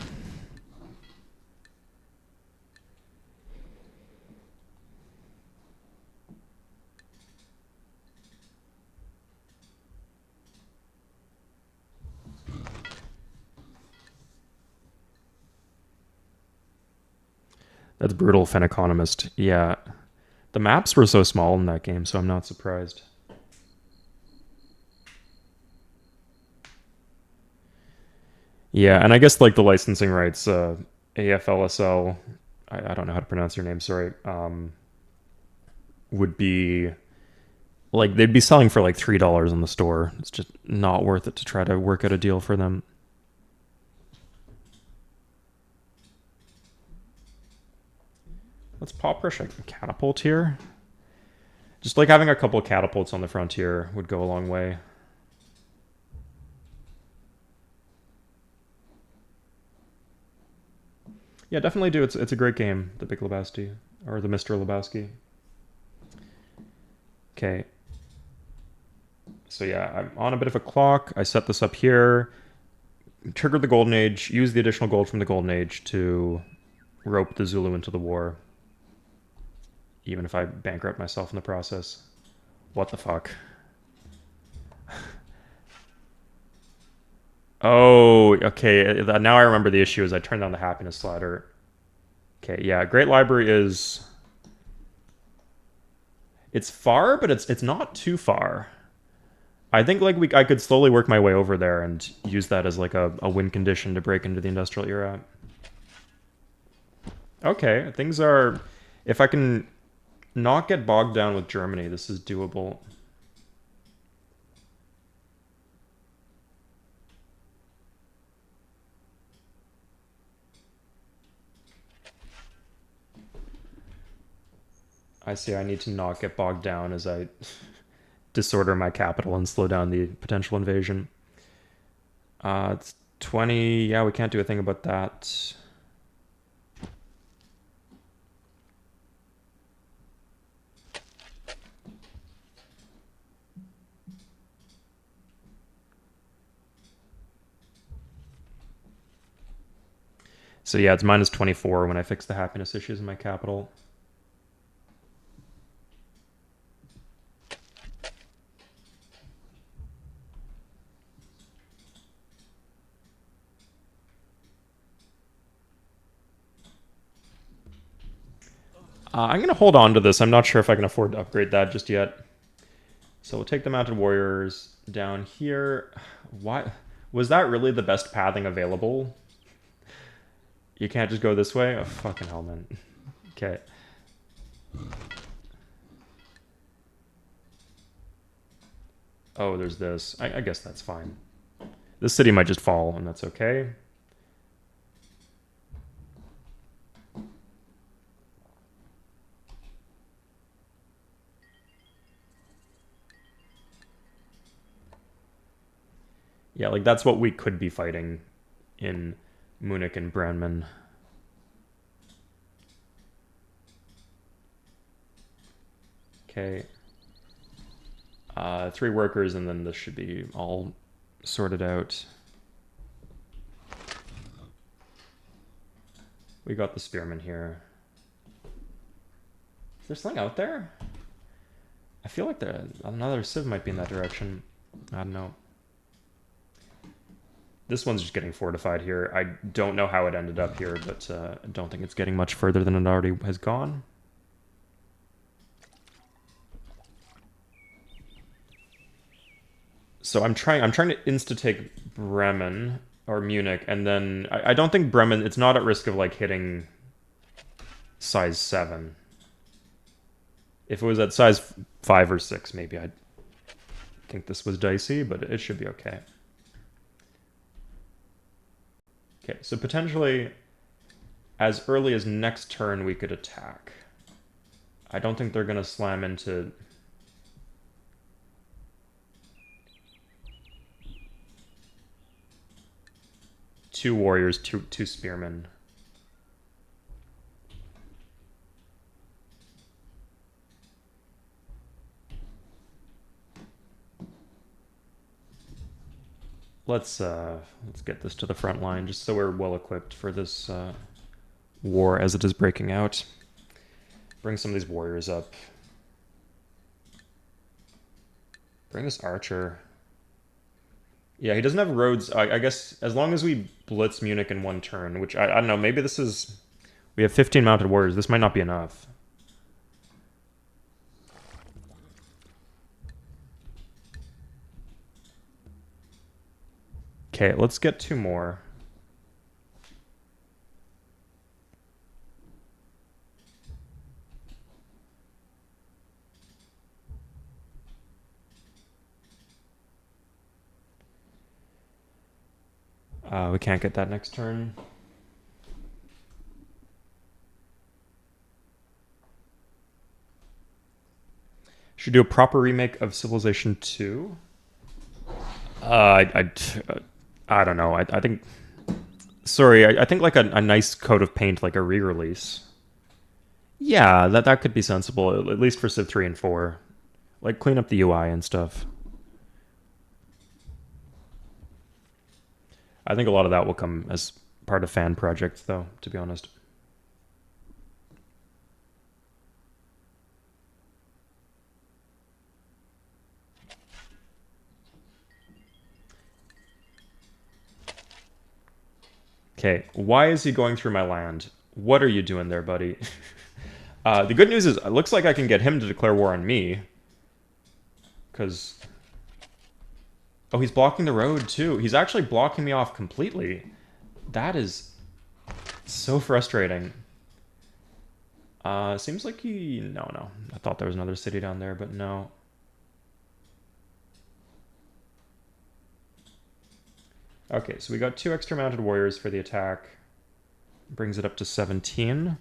That's brutal, Fen Economist. Yeah. The maps were so small in that game, so I'm not surprised. Yeah, and I guess like the licensing rights, AFLSL, I don't know how to pronounce your name, sorry, would be like they'd be selling for like $3 in the store. It's just not worth it to try to work out a deal for them. Let's pop rush a catapult here. Just like having a couple of catapults on the frontier would go a long way. Yeah, definitely do. It's a great game, the Big Lebowski, or the Mr. Lebowski. Okay. So yeah, I'm on a bit of a clock. I set this up here, trigger the Golden Age, use the additional gold from the Golden Age to rope the Zulu into the war. Even if I bankrupt myself in the process. What the fuck? Oh, okay. Now I remember the issue is I turned on the happiness slider. Okay, yeah. Great Library is... It's far, but it's not too far. I think like I could slowly work my way over there and use that as like a win condition to break into the industrial era. Okay, things are... If I can not get bogged down with Germany, this is doable. I see I need to not get bogged down as I disorder my capital and slow down the potential invasion. It's 20. Yeah, we can't do a thing about that. So yeah, it's minus 24 when I fix the happiness issues in my capital. I'm going to hold on to this. I'm not sure if I can afford to upgrade that just yet. So we'll take the Mounted Warriors down here. Why? Was that really the best pathing available? You can't just go this way? Oh, fucking hell, man. Okay. Oh, there's this. I guess that's fine. This city might just fall, and that's okay. Yeah, like that's what we could be fighting in Munich and Branman. Okay. 3 workers, and then this should be all sorted out. We got the spearmen here. Is there something out there? I feel like another civ might be in that direction. I don't know. This one's just getting fortified here. I don't know how it ended up here, but I don't think it's getting much further than it already has gone. So I'm trying to insta-take Bremen or Munich, and then I don't think Bremen, it's not at risk of like hitting size 7. If it was at size 5 or 6, maybe I'd think this was dicey, but it should be okay. Okay, so potentially as early as next turn we could attack. I don't think they're gonna slam into... Two warriors, two spearmen. Let's get this to the front line, just so we're well equipped for this war as it is breaking out. Bring some of these warriors up. Bring this archer. Yeah, he doesn't have roads. I guess as long as we blitz Munich in 1 turn, which I don't know, maybe this is... We have 15 mounted warriors. This might not be enough. Okay, let's get 2 more. We can't get that next turn. Should do a proper remake of Civilization 2. I don't know. I think... Sorry, I think like a nice coat of paint, like a re-release. Yeah, that could be sensible, at least for Civ 3 and 4. Like, clean up the UI and stuff. I think a lot of that will come as part of fan projects, though, to be honest. Okay, why is he going through my land? What are you doing there, buddy? The good news is, it looks like I can get him to declare war on me. Because... Oh, he's blocking the road, too. He's actually blocking me off completely. That is so frustrating. Seems like he... No. I thought there was another city down there, but no. Okay, so we got 2 extra mounted warriors for the attack. Brings it up to 17.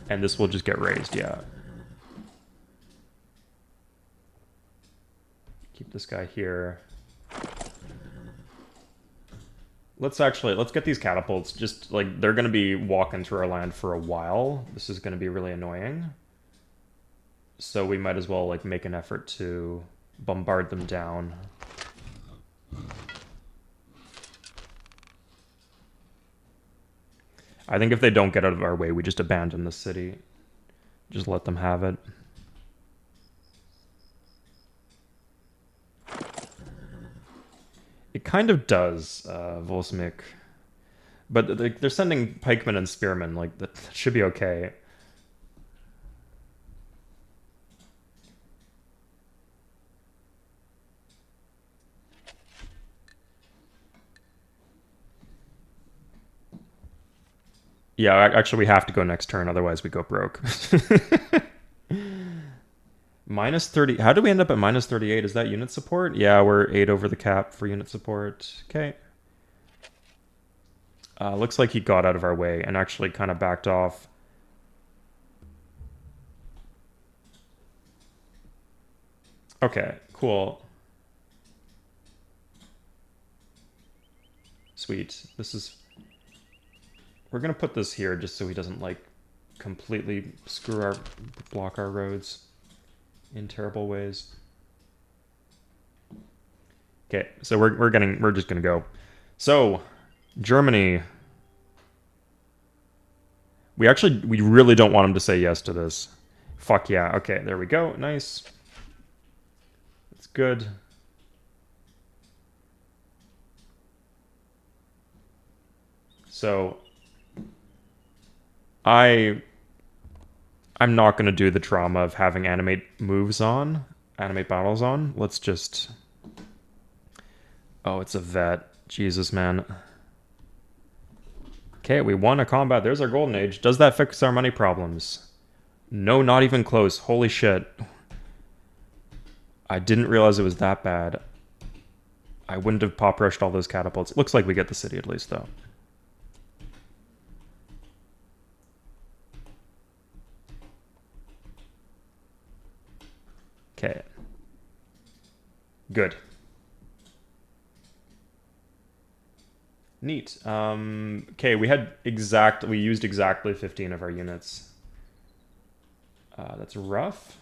And this will just get raised, yeah. Keep this guy here. Let's get these catapults. Just, like, they're going to be walking through our land for a while. This is going to be really annoying. So we might as well, like, make an effort to bombard them down. I think if they don't get out of our way, we just abandon the city. Just let them have it. It kind of does, Volsmik. But they're sending pikemen and spearmen, like, that should be okay. Yeah, actually we have to go next turn, otherwise we go broke. Minus 30. How do we end up at minus 38? Is that unit support? Yeah, we're 8 over the cap for unit support. Okay. Looks like he got out of our way and actually kind of backed off. Okay, cool. Sweet. This is... We're gonna put this here just so he doesn't, like, completely block our roads in terrible ways. Okay, so we're just gonna go. So, Germany. We really don't want him to say yes to this. Fuck yeah. Okay, there we go. Nice. That's good. So, I'm not going to do the trauma of having animate battles on. Let's just... Oh, it's a vet. Jesus, man. Okay, we won a combat. There's our golden age. Does that fix our money problems? No, not even close. Holy shit. I didn't realize it was that bad. I wouldn't have pop rushed all those catapults. It looks like we get the city at least, though. Okay. Good. Neat. Okay, we used exactly 15 of our units. That's rough.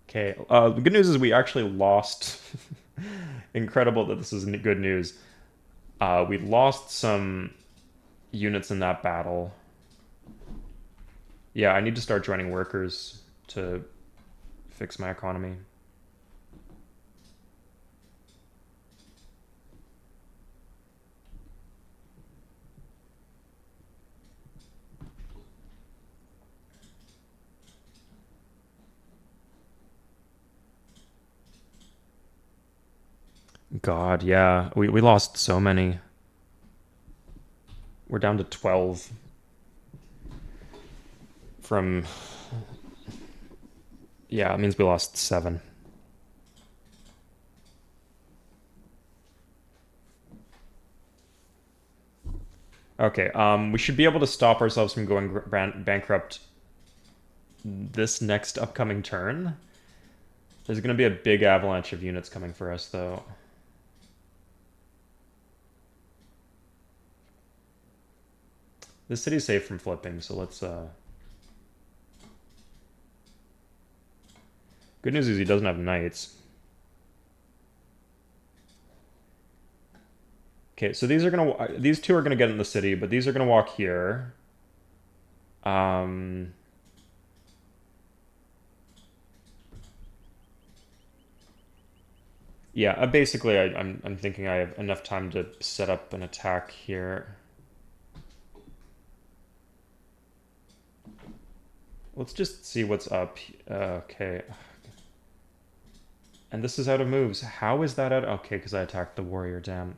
Okay, the good news is we actually lost. Incredible that this is good news. We lost some units in that battle. Yeah, I need to start joining workers to fix my economy. God, yeah. We lost so many. We're down to 12 from... Yeah, it means we lost 7. Okay, we should be able to stop ourselves from going bankrupt this next upcoming turn. There's going to be a big avalanche of units coming for us, though. This city's safe from flipping, so let's... Good news is he doesn't have knights. Okay, so these two are gonna get in the city, but these are gonna walk here. Yeah, basically I'm thinking I have enough time to set up an attack here. Let's just see what's up. Okay. And this is out of moves. How is that out? Okay, because I attacked the warrior, damn.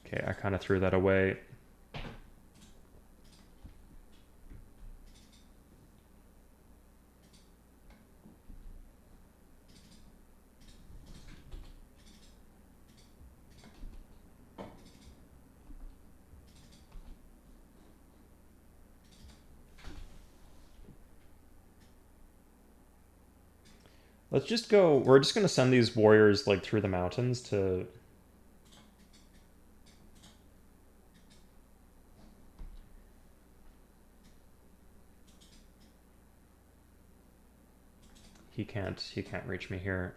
Okay, I kind of threw that away. Let's just go... We're just going to send these warriors, like, through the mountains to... He can't reach me here.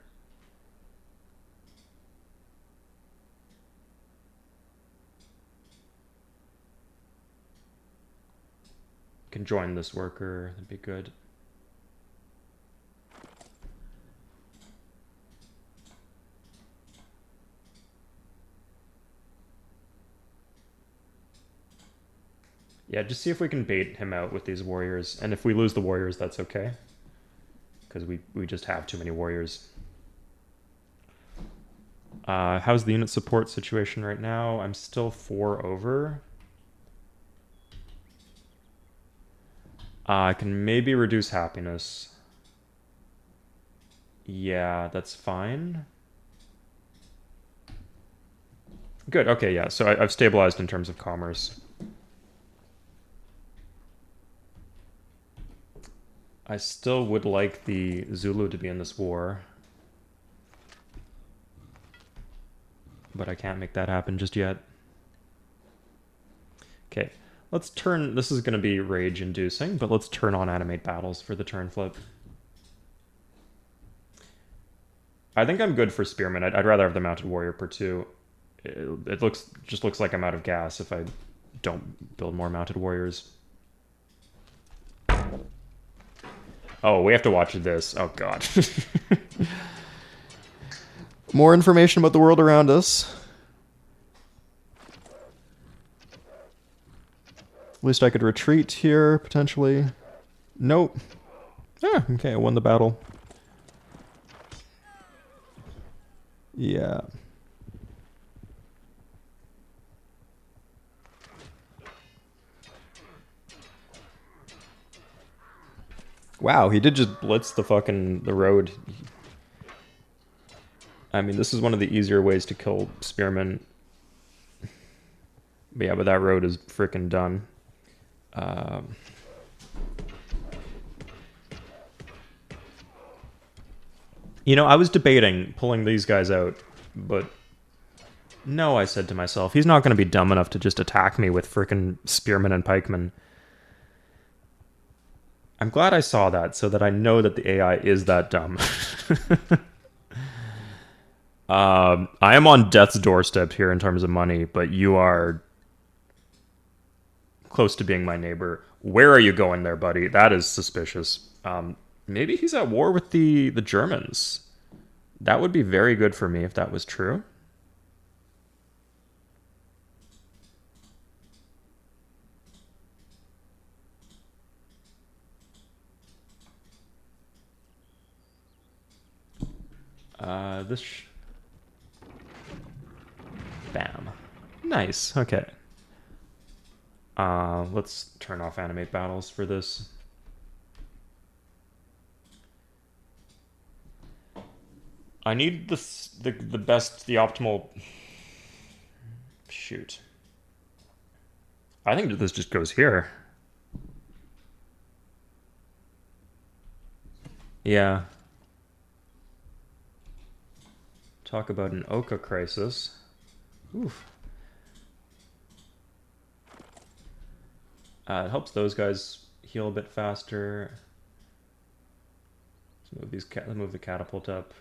Can join this worker, that'd be good. Yeah, just see if we can bait him out with these warriors. And if we lose the warriors, that's okay. Because we just have too many warriors. How's the unit support situation right now? I'm still 4 over. I can maybe reduce happiness. Yeah, that's fine. Good, okay, yeah. So I've stabilized in terms of commerce. I still would like the Zulu to be in this war. But I can't make that happen just yet. Okay, let's turn... This is going to be rage-inducing, but let's turn on animate battles for the turn flip. I think I'm good for Spearman. I'd rather have the Mounted Warrior per 2. It just looks like I'm out of gas if I don't build more Mounted Warriors. Oh, we have to watch this. Oh, God. More information about the world around us. At least I could retreat here, potentially. Nope. Ah, okay, I won the battle. Yeah. Wow, he did just blitz the road. I mean, this is one of the easier ways to kill Spearmen. But yeah, but that road is freaking done. You know, I was debating pulling these guys out, but no, I said to myself, he's not going to be dumb enough to just attack me with freaking Spearmen and Pikemen. I'm glad I saw that, so that I know that the AI is that dumb. I am on death's doorstep here in terms of money, but you are close to being my neighbor. Where are you going there, buddy? That is suspicious. Maybe he's at war with the Germans. That would be very good for me if that was true. Bam. Nice. Okay. Let's turn off animate battles for this. I need the optimal... Shoot. I think this just goes here. Yeah. Talk about an Oka crisis. Oof. It helps those guys heal a bit faster. Let's move the catapult up.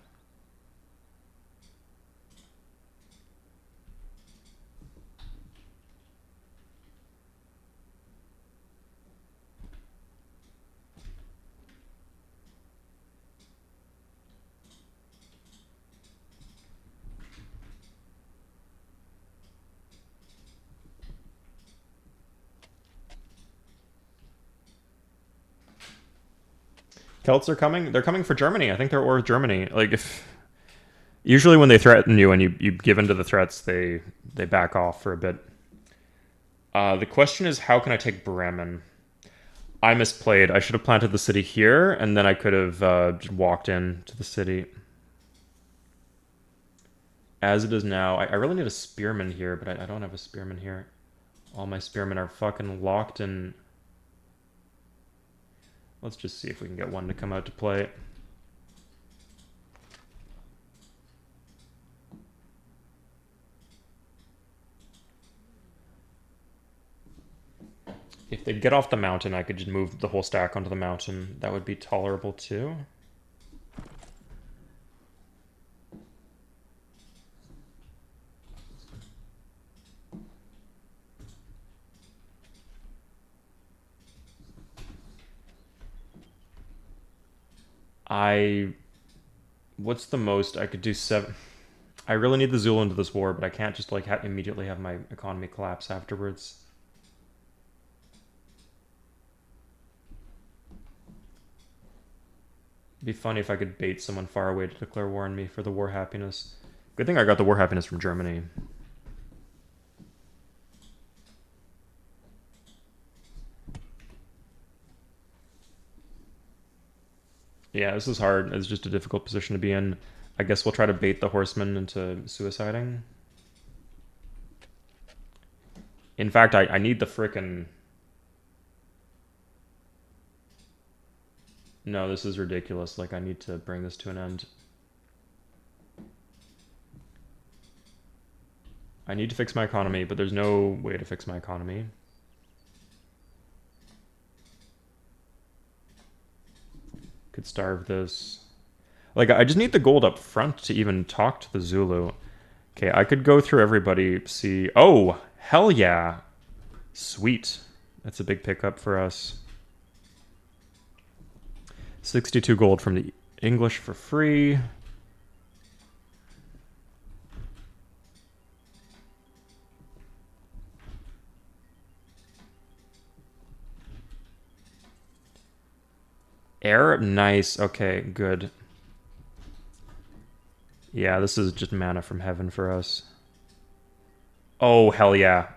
Celts are coming. They're coming for Germany. I think they're with Germany. Like, if usually when they threaten you and you give in to the threats, they back off for a bit. The question is, how can I take Bremen? I misplayed. I should have planted the city here, and then I could have just walked in to the city. As it is now, I really need a spearman here, but I don't have a spearman here. All my spearmen are fucking locked in. Let's just see if we can get one to come out to play. If they get off the mountain, I could just move the whole stack onto the mountain. That would be tolerable too. What's the most I could do? 7. I really need the Zulu into this war, but I can't just like immediately have my economy collapse afterwards. It'd be funny if I could bait someone far away to declare war on me for the war happiness. Good thing I got the war happiness from Germany. Yeah, this is hard. It's just a difficult position to be in. I guess we'll try to bait the horsemen into suiciding. In fact, I need the frickin'... No, this is ridiculous. Like, I need to bring this to an end. I need to fix my economy, but there's no way to fix my economy. Could starve this. Like, I just need the gold up front to even talk to the Zulu. Okay, I could go through everybody, see... Oh, hell yeah. Sweet. That's a big pickup for us. 62 gold from the English for free. Arab, nice. Okay, good. Yeah, this is just mana from heaven for us. Oh, hell yeah.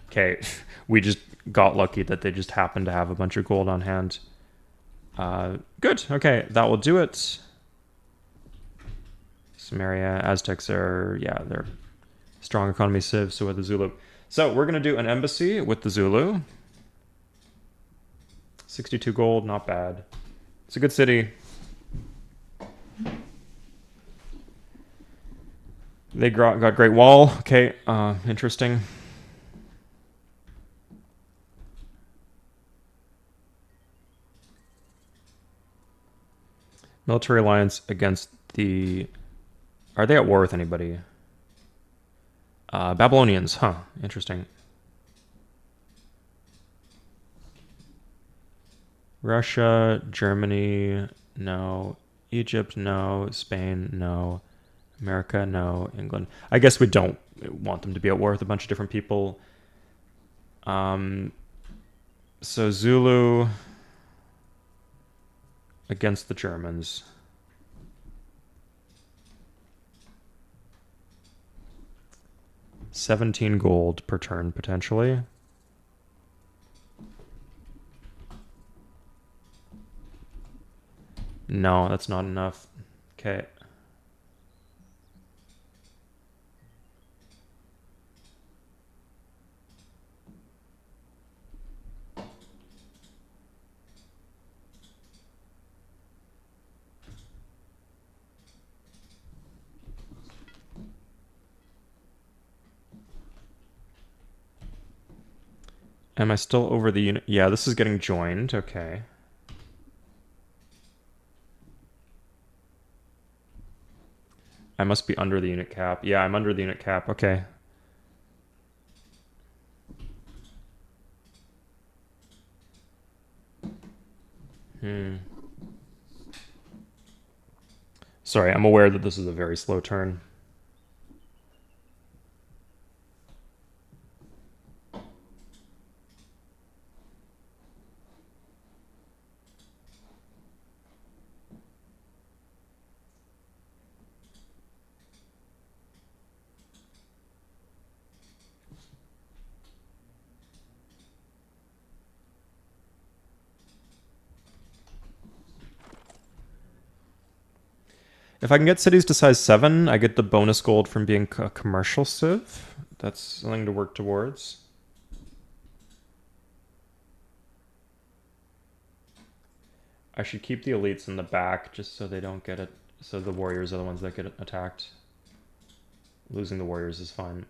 Okay, we just got lucky that they just happened to have a bunch of gold on hand. Good, okay, that will do it. Samaria, Aztecs are, yeah, they're strong economy civ, so with the Zulu. So we're going to do an embassy with the Zulu. 62 gold, not bad. It's a good city. They got Great Wall. Okay, interesting. Military alliance against the... Are they at war with anybody? Babylonians, huh. Interesting. Russia, Germany, no. Egypt, no. Spain, no. America, no. England. I guess we don't want them to be at war with a bunch of different people. So Zulu against the Germans. $17 gold per turn, potentially. No, that's not enough. Okay. Am I still over the unit? Yeah, this is getting joined. Okay. I must be under the unit cap. Yeah, I'm under the unit cap. Okay. Sorry, I'm aware that this is a very slow turn. If I can get cities to size 7, I get the bonus gold from being a commercial civ. That's something to work towards. I should keep the elites in the back just so they don't get it. So the warriors are the ones that get attacked. Losing the warriors is fine.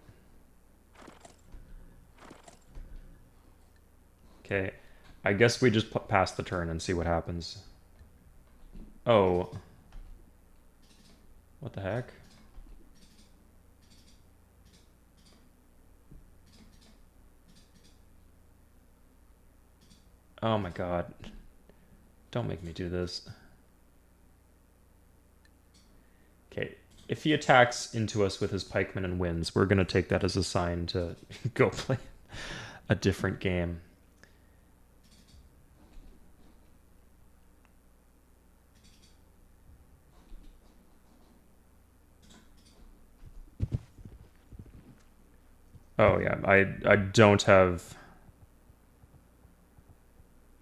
Okay. I guess we just pass the turn and see what happens. Oh. What the heck? Oh my god. Don't make me do this. Okay. If he attacks into us with his pikemen and wins, we're going to take that as a sign to go play a different game. Oh yeah, I don't have...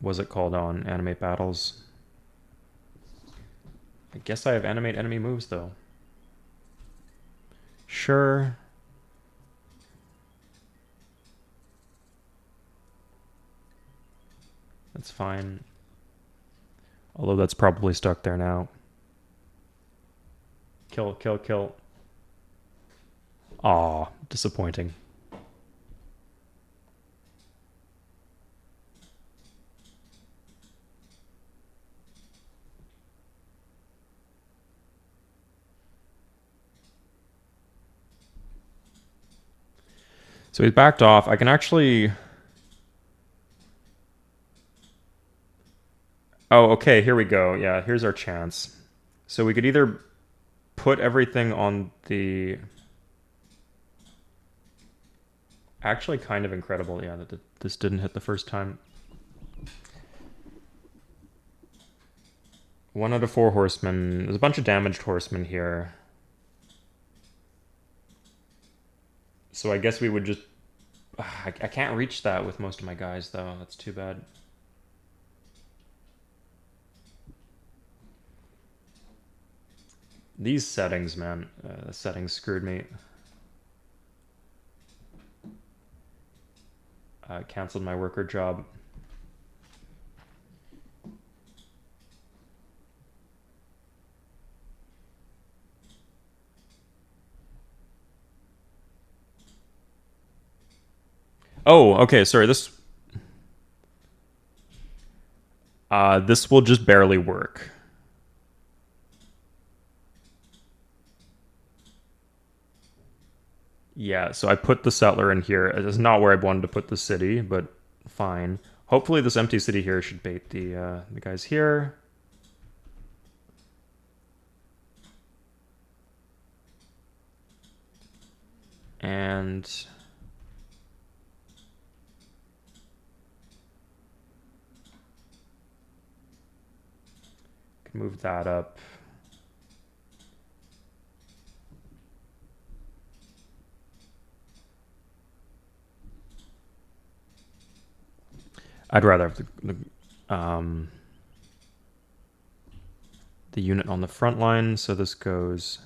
Was it called on animate battles? I guess I have animate enemy moves though. Sure. That's fine. Although that's probably stuck there now. Kill, kill, kill. Aw, disappointing. So he's backed off. I can actually... Oh, okay, here we go. Yeah, here's our chance. So we could either put everything on the... Actually kind of incredible, yeah, that this didn't hit the first time. 1 out of 4 horsemen. There's a bunch of damaged horsemen here. So I guess we would just... I can't reach that with most of my guys, though. That's too bad. These settings, man. The settings screwed me. Canceled my worker job. Oh, okay, sorry, this will just barely work. Yeah, so I put the settler in here. It is not where I wanted to put the city, but fine. Hopefully this empty city here should bait the guys here. And... can move that up. I'd rather have the unit on the front line, so this goes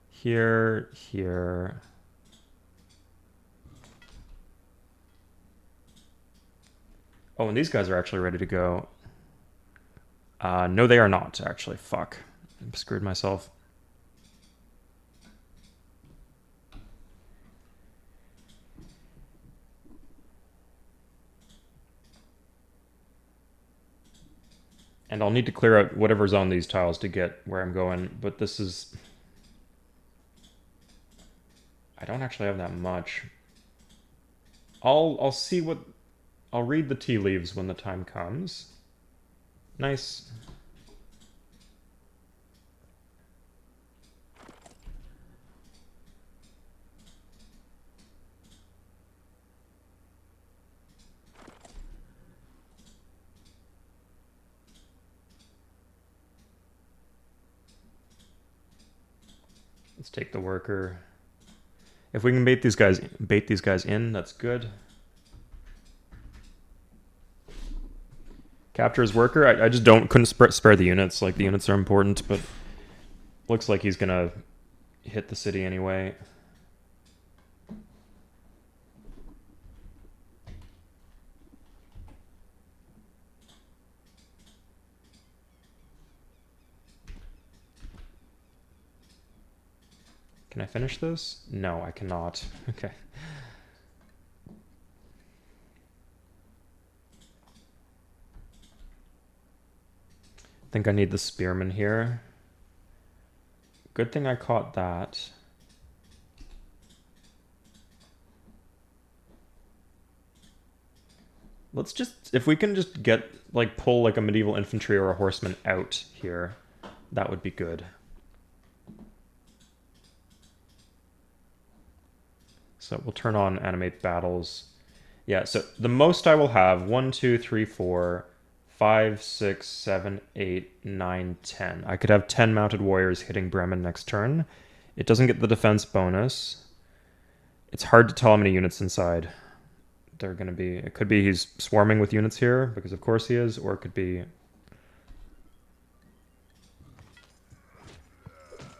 here, here. Oh, and these guys are actually ready to go. No, they are not, actually. Fuck. I screwed myself. And I'll need to clear out whatever's on these tiles to get where I'm going, but this is... I don't actually have that much. I'll see what... I'll read the tea leaves when the time comes. Nice. Let's take the worker. If we can bait these guys in, that's good. Capture his worker. I just couldn't spare the units. Like, the units are important, but looks like he's gonna hit the city anyway. Can I finish this? No, I cannot. Okay. I think I need the spearman here. Good thing I caught that. Let's just, if we can just get, like, pull like a medieval infantry or a horseman out here, that would be good. So we'll turn on animate battles. Yeah, so the most I will have, 1, 2, 3, 4, 5, 6, 7, 8, 9, 10. I could have 10 mounted warriors hitting Bremen next turn. It doesn't get the defense bonus. It's hard to tell how many units inside they're going to be. It could be he's swarming with units here, because of course he is, or it could be...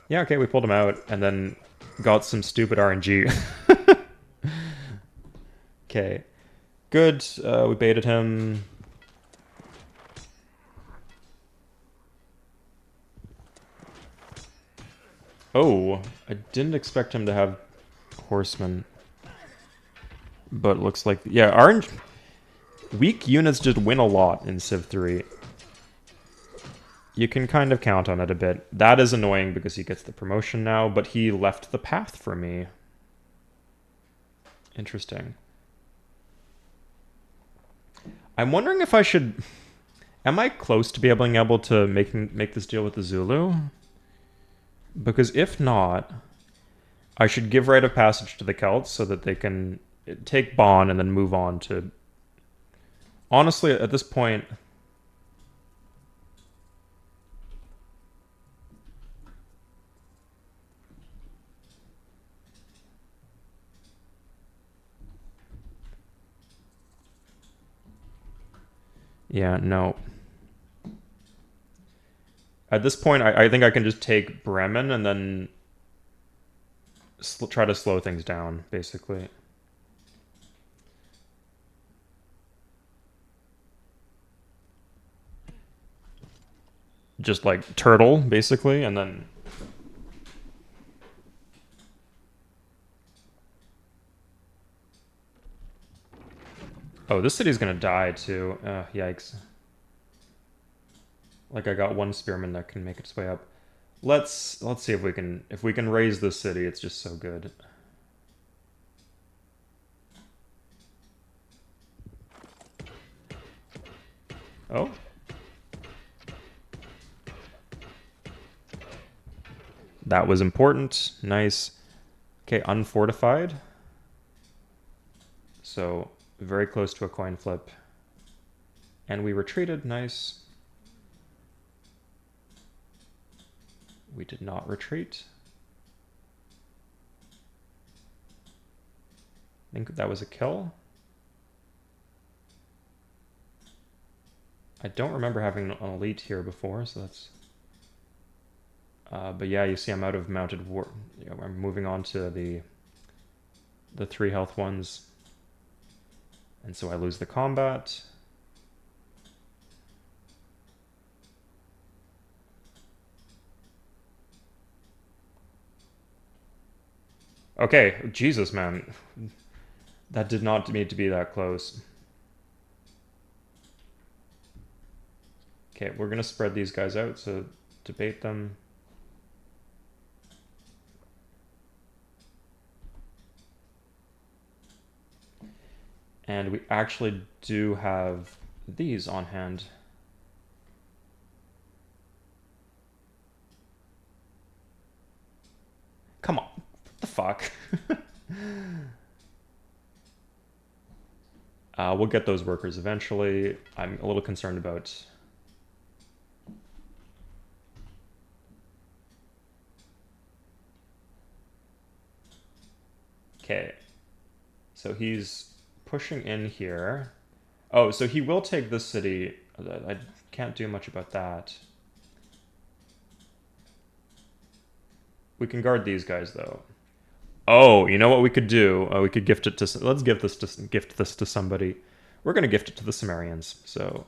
Yeah, okay, we pulled him out, and then got some stupid RNG. Okay. Good. We baited him. Oh, I didn't expect him to have horsemen. But looks like... Yeah, orange... Weak units just win a lot in Civ 3. You can kind of count on it a bit. That is annoying because he gets the promotion now, but he left the path for me. Interesting. I'm wondering if I should... Am I close to being able to make this deal with the Zulu? Because if not, I should give rite of passage to the Celts so that they can take Bonn and then move on to... Honestly, at this point... Yeah, no. At this point, I think I can just take Bremen and then try to slow things down, basically. Just like turtle, basically, and then... Oh, this city's gonna die too. Yikes. Like I got one spearman that can make its way up. Let's see if we can raise this city. It's just so good. Oh. That was important. Nice. Okay, unfortified. So very close to a coin flip. And we retreated. Nice. We did not retreat. I think that was a kill. I don't remember having an elite here before, so that's... but yeah, you see I'm out of mounted war. You know, I'm moving on to the 3 health ones. And so I lose the combat. Okay, Jesus, man. That did not need to be that close. Okay, we're gonna spread these guys out, so debate them. And we actually do have these on hand. Come on, what the fuck? We'll get those workers eventually. I'm a little concerned about... Okay, so he's pushing in here. Oh, so he will take this city. I can't do much about that. We can guard these guys, though. Oh, you know what we could do? We could gift it to... Let's gift this to somebody. We're going to gift it to the Sumerians, so...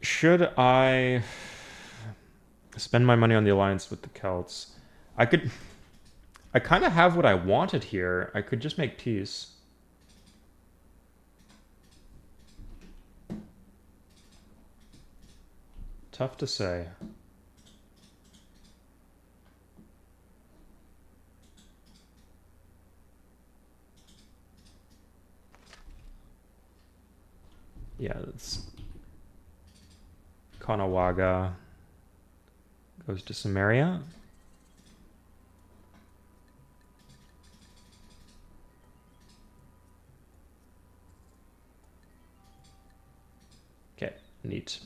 Should I spend my money on the alliance with the Celts? I kind of have what I wanted here. I could just make peace. Tough to say. Yeah, it's... Kanawaga goes to Samaria. Okay, neat.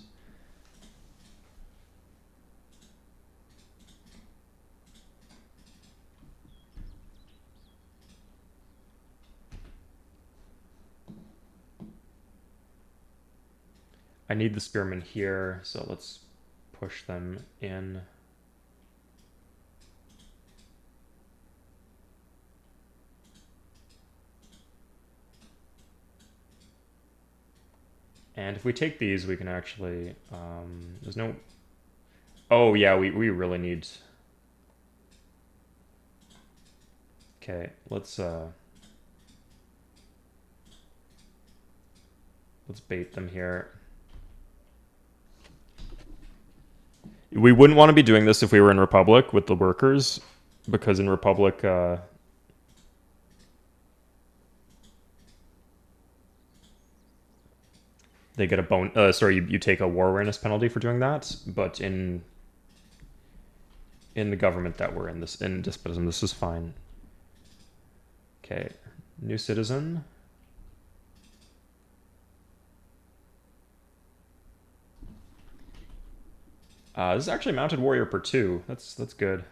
I need the spearmen here, so let's push them in. And if we take these, we can actually, there's no, oh yeah, we really need, okay, let's bait them here. We wouldn't want to be doing this if we were in Republic with the workers, because in Republic, they get a you take a war awareness penalty for doing that, but in the government that we're in, despotism, this is fine. Okay, new citizen. This is actually mounted warrior per 2. That's good.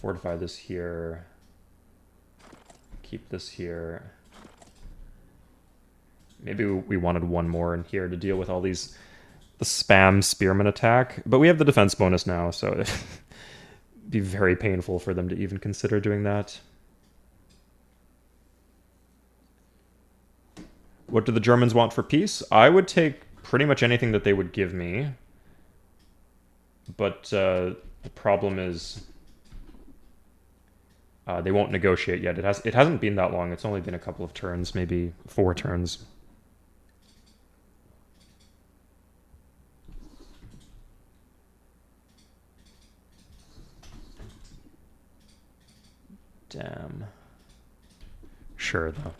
Fortify this here. Keep this here. Maybe we wanted one more in here to deal with all the spam spearman attack. But we have the defense bonus now, so it'd be very painful for them to even consider doing that. What do the Germans want for peace? I would take pretty much anything that they would give me. But the problem is they won't negotiate yet. It hasn't been that long. It's only been a couple of turns, maybe 4 turns. Damn. Sure, though.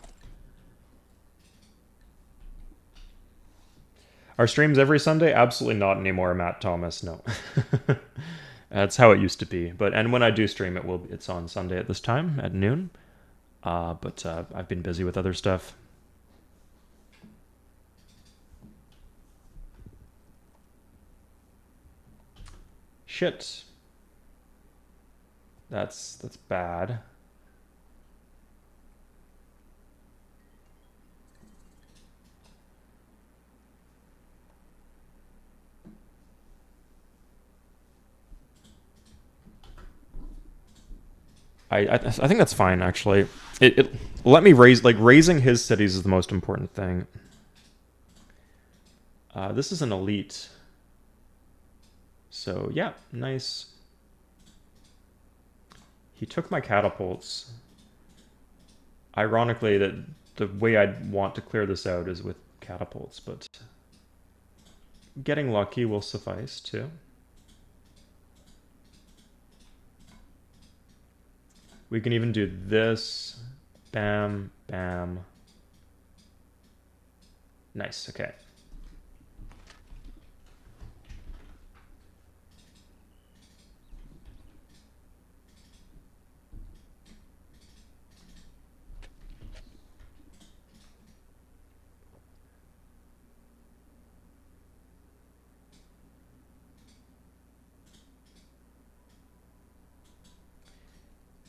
Our streams every Sunday? Absolutely not anymore, Matt Thomas. No. That's how it used to be. And when I do stream, it's on Sunday at this time at noon. But I've been busy with other stuff. Shit. That's bad. I think that's fine, actually. Let me raising his cities is the most important thing. This is an elite. So, yeah, nice. He took my catapults. Ironically, that the way I'd want to clear this out is with catapults, but getting lucky will suffice, too. We can even do this. Bam, bam. Nice, okay.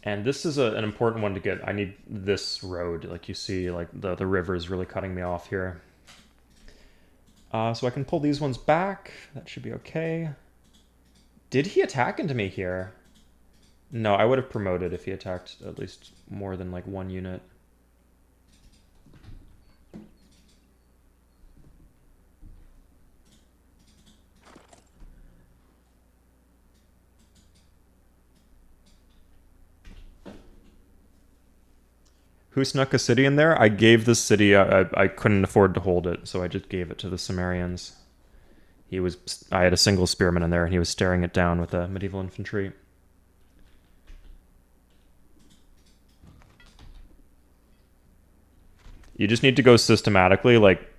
And this is an important one to get. I need this road. Like you see, like the river is really cutting me off here. So I can pull these ones back. That should be okay. Did he attack into me here? No, I would have promoted if he attacked at least more than like 1 unit. Who snuck a city in there? I gave this city, I couldn't afford to hold it, so I just gave it to the Cimmerians. I had a single spearman in there, and he was staring it down with the medieval infantry. You just need to go systematically, like,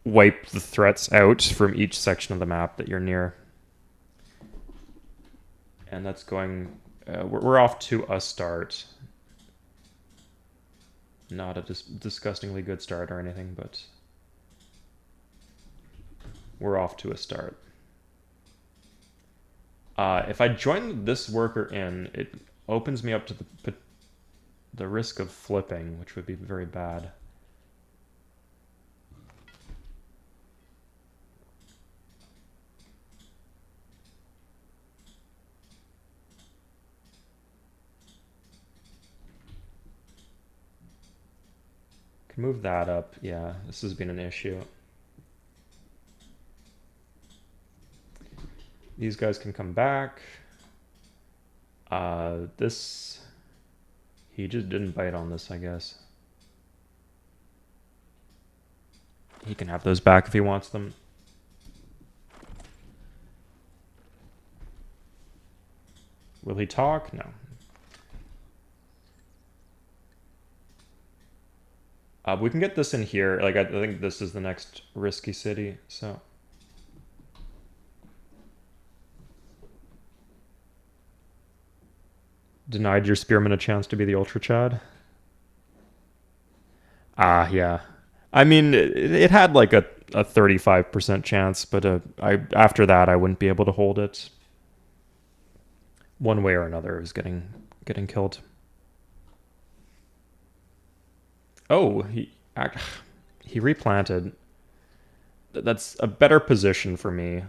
wipe the threats out from each section of the map that you're near. And that's going... we're off to a start. Not a disgustingly good start or anything, but we're off to a start. If I join this worker in, it opens me up to the risk of flipping, which would be very bad. Can move that up. Yeah, this has been an issue. These guys can come back. This... He just didn't bite on this, I guess. He can have those back if he wants them. Will he talk? No. We can get this in here. Like, I think this is the next risky city, so... Denied your spearman a chance to be the Ultra Chad? Ah, yeah. I mean, it had like a 35% chance, but after that, I wouldn't be able to hold it. One way or another, it was getting killed. Oh, he replanted. That's a better position for me.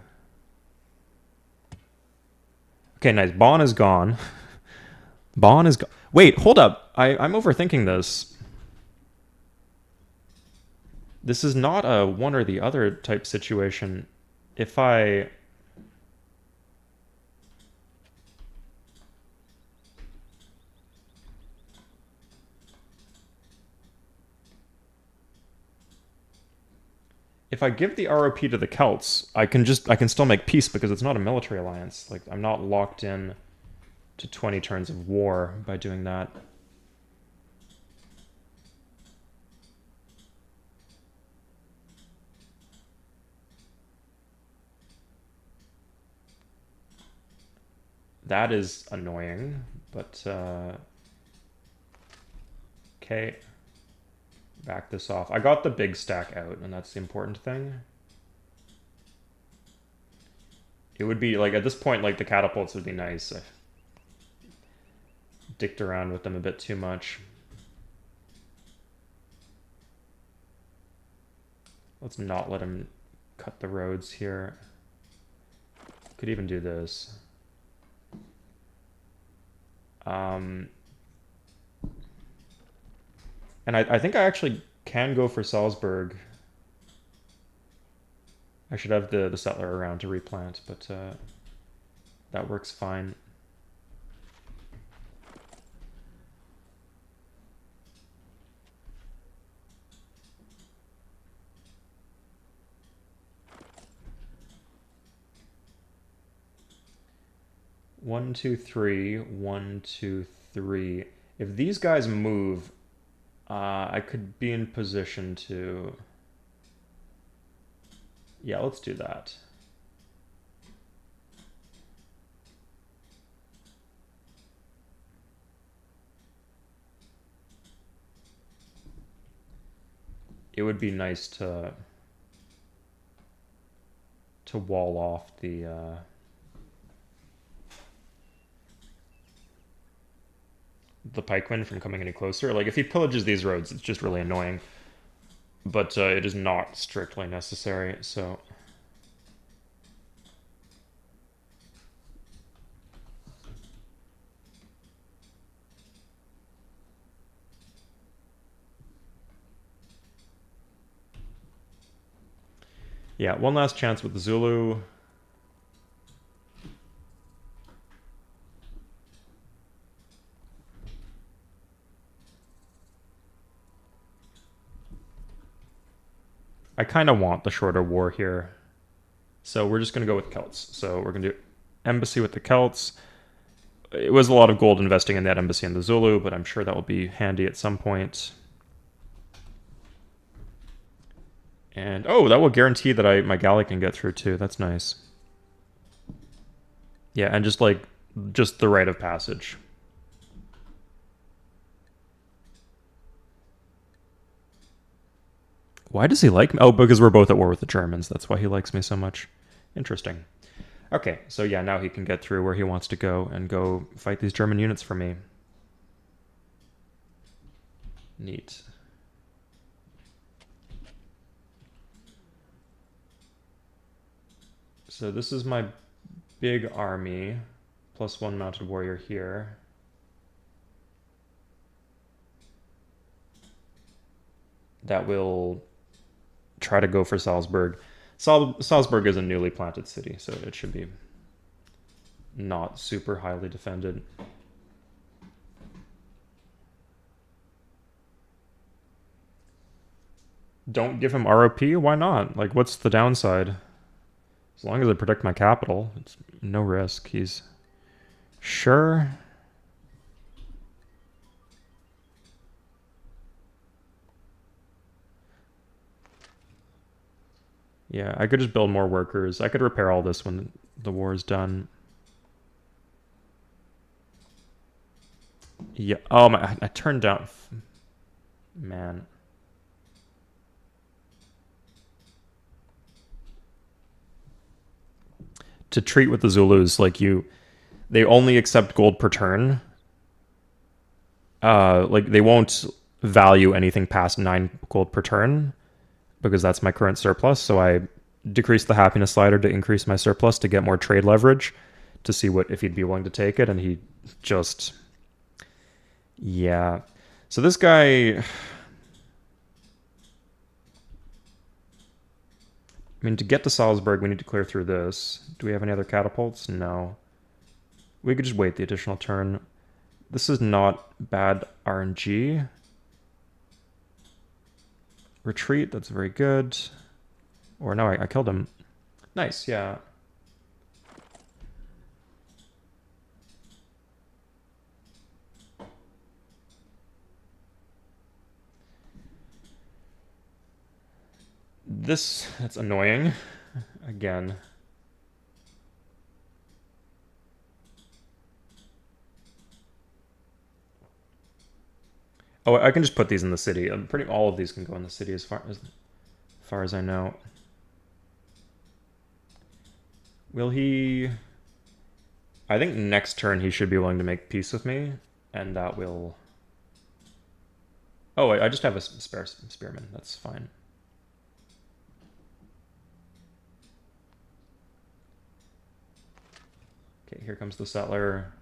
Okay, nice. Bon is gone. Bon is gone. Wait, hold up. I'm overthinking this. This is not a one or the other type situation. If I... If I give the ROP to the Celts, I can still make peace because it's not a military alliance. Like, I'm not locked in to 20 turns of war by doing that. That is annoying, but okay. Back this off. I got the big stack out, and that's the important thing. It would be, like, at this point, like, the catapults would be nice. I dicked around with them a bit too much. Let's not let him cut the roads here. Could even do this. And I think I actually can go for Salzburg. I should have the settler around to replant, but that works fine. One, two, three. 1, 2, 3. If these guys move, I could be in position to... Yeah, let's do that. It would be nice to wall off the pikemen from coming any closer. Like, if he pillages these roads, it's just really annoying. But it is not strictly necessary, so... Yeah, one last chance with the Zulu. I kind of want the shorter war here. So we're just going to go with Celts. So we're going to do embassy with the Celts. It was a lot of gold investing in that embassy in the Zulu, but I'm sure that will be handy at some point. And, oh, that will guarantee that my galley can get through too. That's nice. Yeah, and just the rite of passage. Why does he like me? Oh, because we're both at war with the Germans. That's why he likes me so much. Interesting. Okay, so yeah, now he can get through where he wants to go and go fight these German units for me. Neat. So this is my big army, +1 mounted warrior here. that will try to go for Salzburg. Salzburg is a newly planted city, so it should be not super highly defended. Don't give him ROP? Why not? Like, what's the downside? As long as I protect my capital, it's no risk. He's... Sure. Yeah, I could just build more workers. I could repair all this when the war is done. Yeah. Oh, my... I turned down... Man. To treat with the Zulus, like you... They only accept gold per turn. Like, they won't value anything past 9 gold per turn, because that's my current surplus, so I decreased the happiness slider to increase my surplus to get more trade leverage to see what if he'd be willing to take it, and he just... Yeah. So this guy... I mean, to get to Salzburg, we need to clear through this. Do we have any other catapults? No. We could just wait the additional turn. This is not bad RNG. Retreat, that's very good. Or no, I killed him. Nice, yeah. That's annoying. Again. Oh, I can just put these in the city. Pretty all of these can go in the city as far as I know. Will he... I think next turn he should be willing to make peace with me, and that will... Oh, I just have a spare spearman. That's fine. Okay, here comes the settler.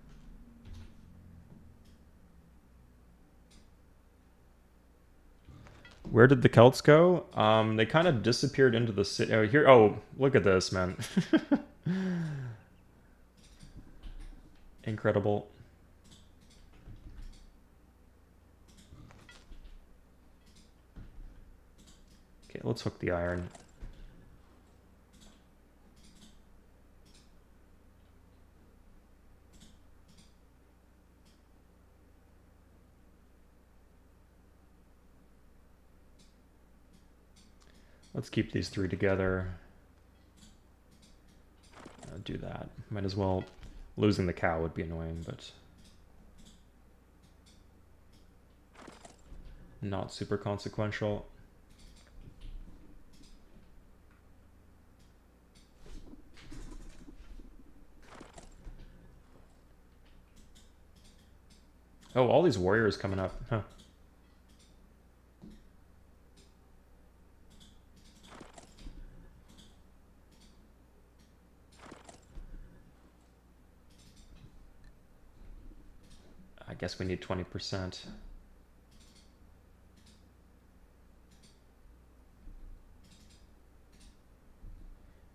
Where did the Celts go? They kind of disappeared into the city. Oh, here. Oh, look at this, man. Incredible. Okay, let's hook the iron. Let's keep these three together. I'll do that. Might as well. Losing the cow would be annoying, but not super consequential. Oh, all these warriors coming up. Huh. I guess we need 20%.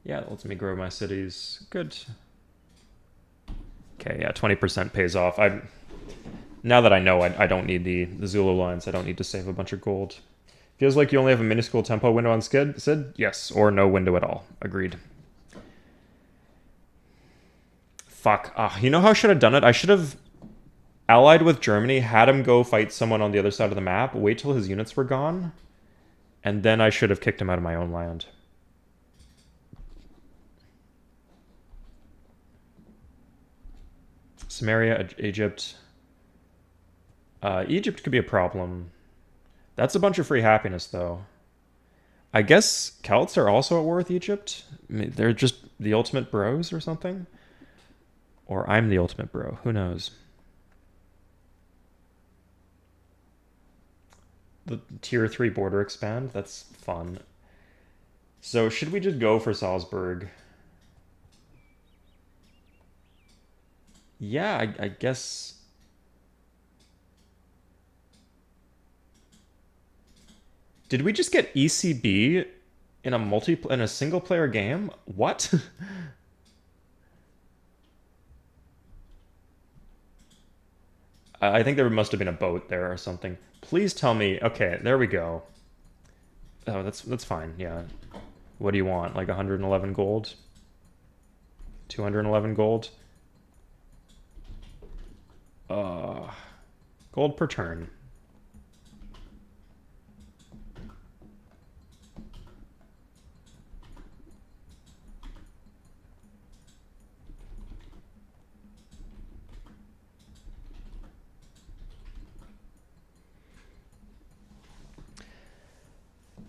Yeah, that lets me grow my cities. Good. Okay, yeah, 20% pays off. Now that I know I don't need the Zulu lines, I don't need to save a bunch of gold. Feels like you only have a minuscule tempo window on Sid? Yes, or no window at all. Agreed. Fuck. You know how I should have done it? I should have allied with Germany, had him go fight someone on the other side of the map, wait till his units were gone, and then I should have kicked him out of my own land. Samaria, Egypt. Egypt could be a problem. That's a bunch of free happiness, though. I guess Celts are also at war with Egypt. I mean, they're just the ultimate bros or something. Or I'm the ultimate bro. Who knows? The tier 3 border expand. That's fun. So should we just go for Salzburg? Yeah, I guess... Did we just get ECB in a single player game? What? I think there must have been a boat there or something. Please tell me. Okay, there we go. Oh, that's fine. Yeah. What do you want? Like 111 gold? 211 gold? Gold per turn.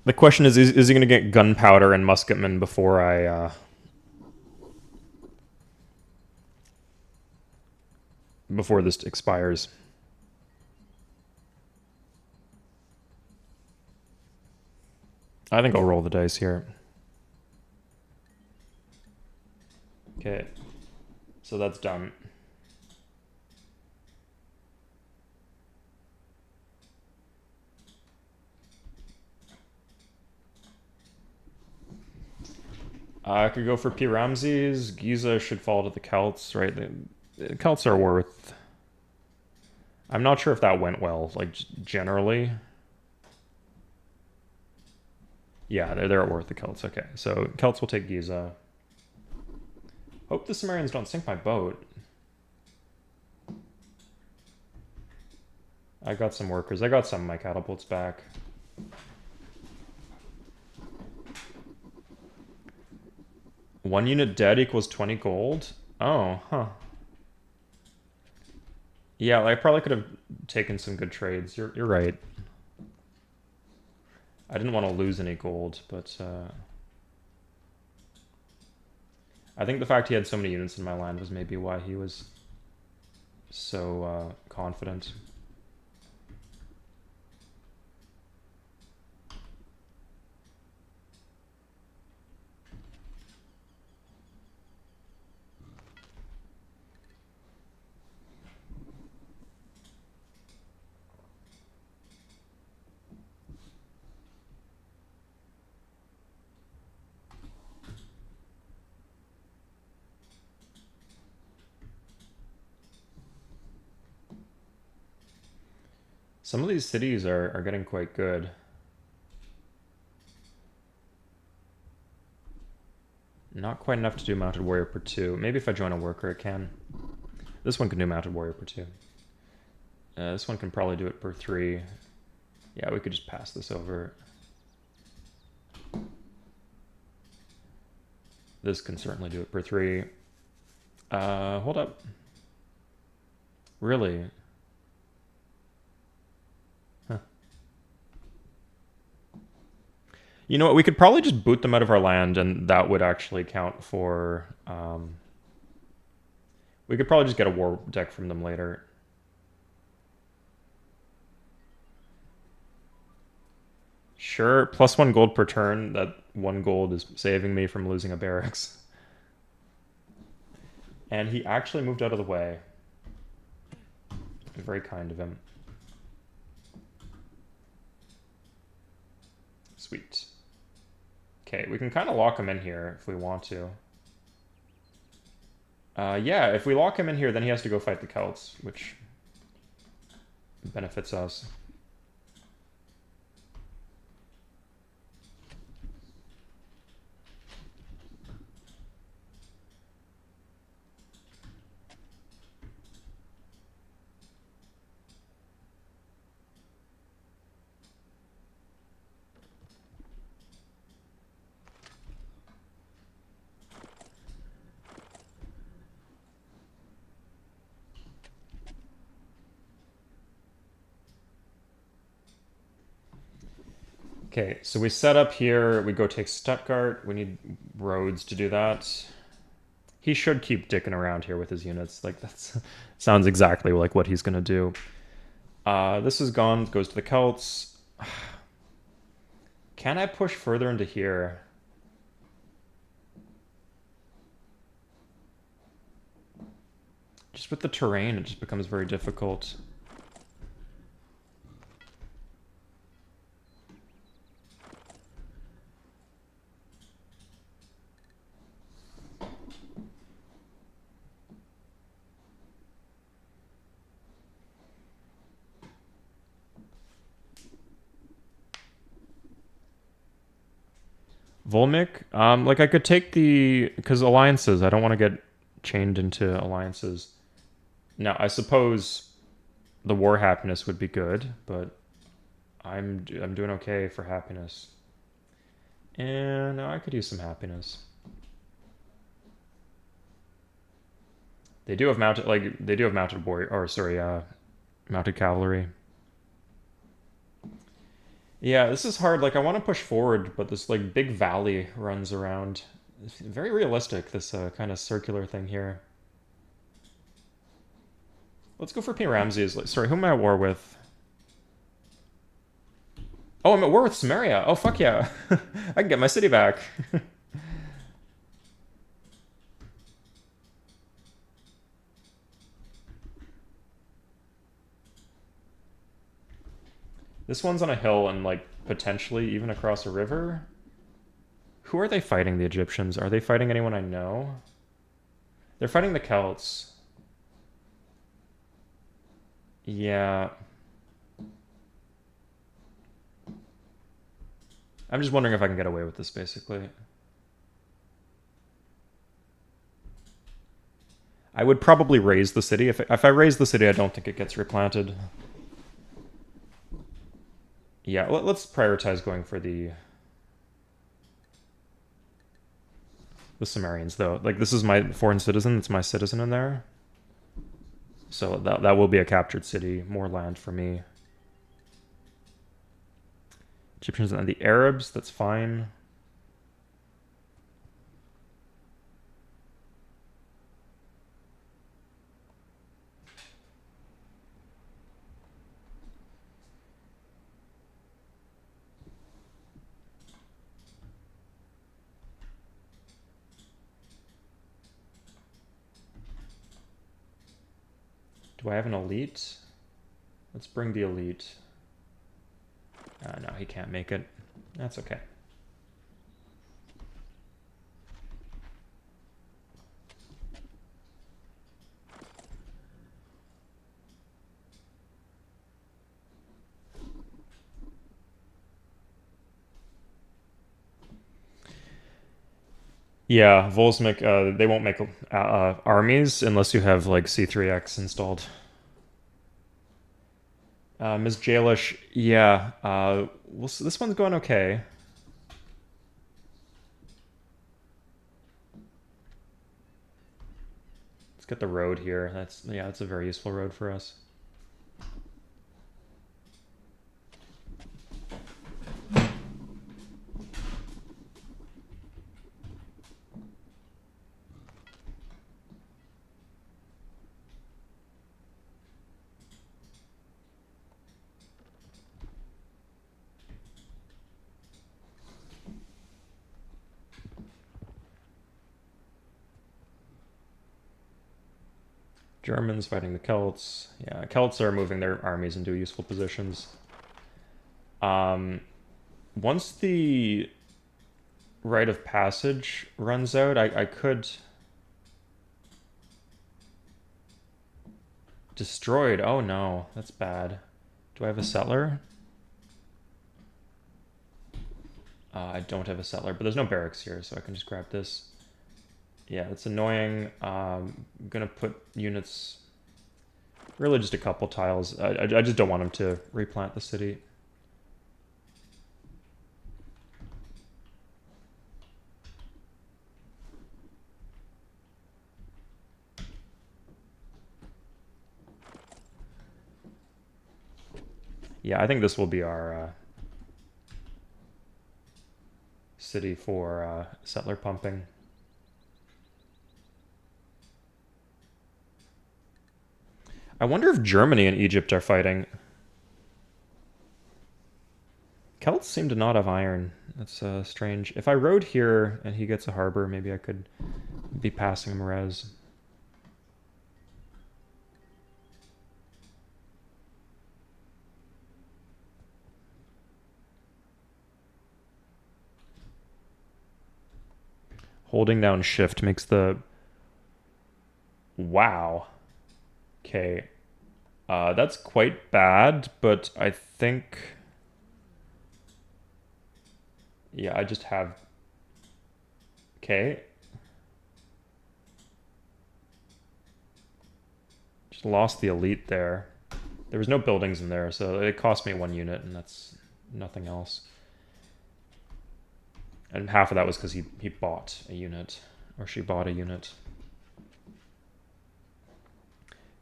The question is he going to get gunpowder and musketmen before before this expires? I think I'll roll the dice here. Okay. So that's done. I could go for P. Ramses. Giza should fall to the Celts, right? The Celts are worth... I'm not sure if that went well, like, generally. Yeah, they're worth the Celts. Okay, so Celts will take Giza. Hope the Sumerians don't sink my boat. I got some workers. I got some of my catapults back. One unit dead equals 20 gold? Oh, huh. Yeah, I probably could have taken some good trades. You're right. I didn't want to lose any gold, but I think the fact he had so many units in my land was maybe why he was so confident. Some of these cities are getting quite good. Not quite enough to do Mounted Warrior per 2. Maybe if I join a worker it can. This one can do Mounted Warrior per 2. This one can probably do it per 3. Yeah, we could just pass this over. This can certainly do it per 3. Hold up. Really? Huh. You know what? We could probably just boot them out of our land, and that would actually count for... we could probably just get a war deck from them later. Sure, plus 1 gold per turn. That 1 gold is saving me from losing a barracks. And he actually moved out of the way. Very kind of him. Sweet. Okay, we can kind of lock him in here if we want to. Yeah, if we lock him in here, then he has to go fight the Celts, which benefits us. Okay, so we set up here, we go take Stuttgart, we need roads to do that. He should keep dicking around here with his units, like that sounds exactly like what he's gonna do. This is gone, goes to the Celts. Can I push further into here? Just with the terrain, it just becomes very difficult. Volmik, like I could take because alliances, I don't want to get chained into alliances. Now, I suppose the war happiness would be good, but I'm doing okay for happiness. And I could use some happiness. They do have mounted warrior, or sorry, mounted cavalry. Yeah, this is hard. Like, I want to push forward, but this, like, big valley runs around. It's very realistic, this kind of circular thing here. Let's go for P. Ramses. Sorry, who am I at war with? Oh, I'm at war with Samaria. Oh, fuck yeah. I can get my city back. This one's on a hill and, like, potentially even across a river. Who are they fighting, the Egyptians? Are they fighting anyone I know? They're fighting the Celts. Yeah. I'm just wondering if I can get away with this, basically. I would probably raise the city. If I raise the city, I don't think it gets replanted. Yeah, let's prioritize going for the Sumerians, though. Like, this is my foreign citizen. It's my citizen in there. So that will be a captured city. More land for me. Egyptians and the Arabs, that's fine. Do I have an elite? Let's bring the elite. No, he can't make it. That's okay. Yeah, Volsmik, they won't make armies unless you have, like, C3X installed. Ms. Jailish, yeah, this one's going okay. Let's get the road here. That's a very useful road for us. Germans fighting the Celts. Yeah, Celts are moving their armies into useful positions. Once the rite of passage runs out, I could... Destroyed. Oh no, that's bad. Do I have a settler? I don't have a settler, but there's no barracks here, so I can just grab this. Yeah, it's annoying. I'm gonna put units, really just a couple tiles. I just don't want them to replant the city. Yeah, I think this will be our city for settler pumping. I wonder if Germany and Egypt are fighting. Celts seem to not have iron. That's strange. If I rode here and he gets a harbor, maybe I could be passing him res. Holding down shift makes the... Wow. Okay. That's quite bad, but I think... Yeah, I just have Okay. Just lost the elite there. There was no buildings in there, so it cost me 1 unit, and that's nothing else. And half of that was because he bought a unit, or she bought a unit.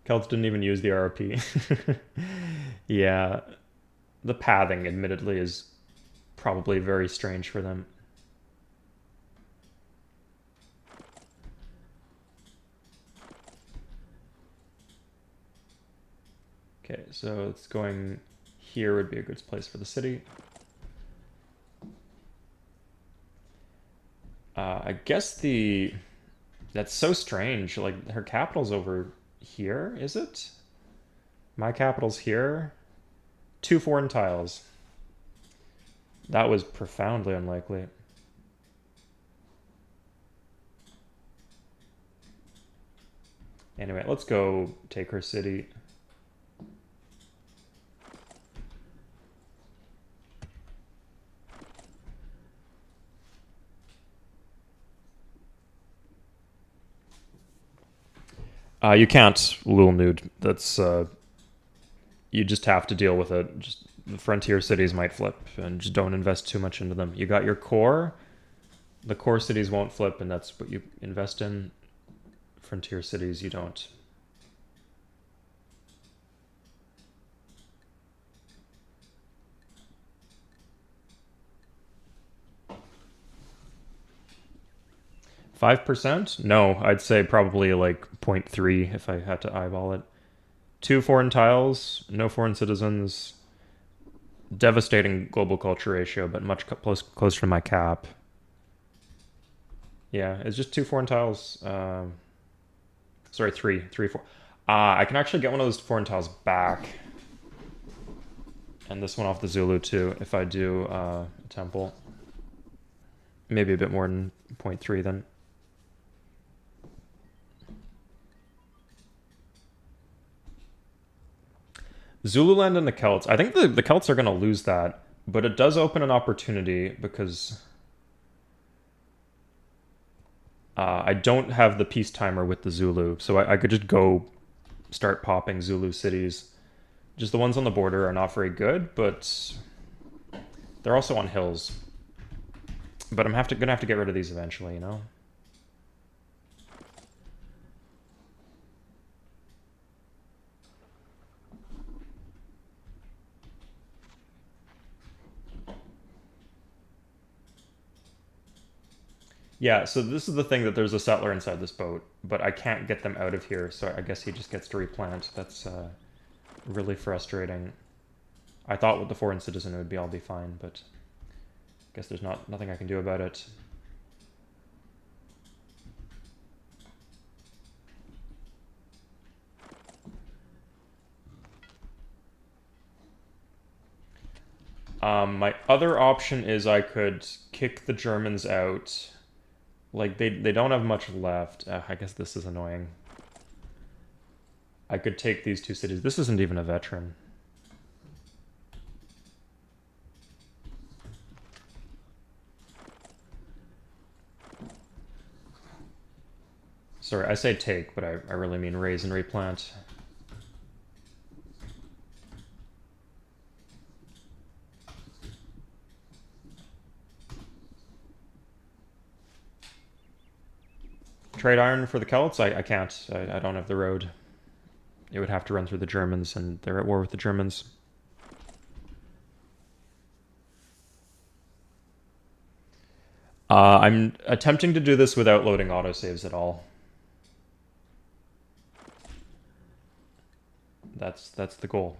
Celts didn't even use the RP. Yeah, the pathing, admittedly, is probably very strange for them. Okay, so it's going here would be a good place for the city. I guess that's so strange. Like, her capital's over here, is it? My capital's here. 2 foreign tiles. That was profoundly unlikely. Anyway, let's go take her city. You can't Lul Nude. That's you just have to deal with it. Just the frontier cities might flip, and just don't invest too much into them. You got your core. The core cities won't flip, and that's what you invest in. Frontier cities, you don't. %? No, I'd say probably like 0.3 if I had to eyeball it. 2 foreign tiles, no foreign citizens. Devastating global culture ratio, but much closer to my cap. Yeah, it's just 2 foreign tiles. Sorry, 3, 4. I can actually get one of those foreign tiles back. And this one off the Zulu too, if I do a temple. Maybe a bit more than 0.3 then. Zululand and the Celts. I think the Celts are going to lose that, but it does open an opportunity because I don't have the peace timer with the Zulu, so I could just go start popping Zulu cities. Just the ones on the border are not very good, but they're also on hills. But I'm gonna have to get rid of these eventually, you know? Yeah, so this is the thing, that there's a settler inside this boat, but I can't get them out of here, so I guess he just gets to replant. That's really frustrating. I thought with the foreign citizen it would be all be fine, but I guess there's nothing I can do about it. My other option is I could kick the Germans out. Like, they don't have much left. I guess this is annoying. I could take these 2 cities. This isn't even a veteran. Sorry, I say take, but I really mean raise and replant. Trade iron for the Celts? I can't. I don't have the road. It would have to run through the Germans, and they're at war with the Germans. I'm attempting to do this without loading autosaves at all. That's the goal.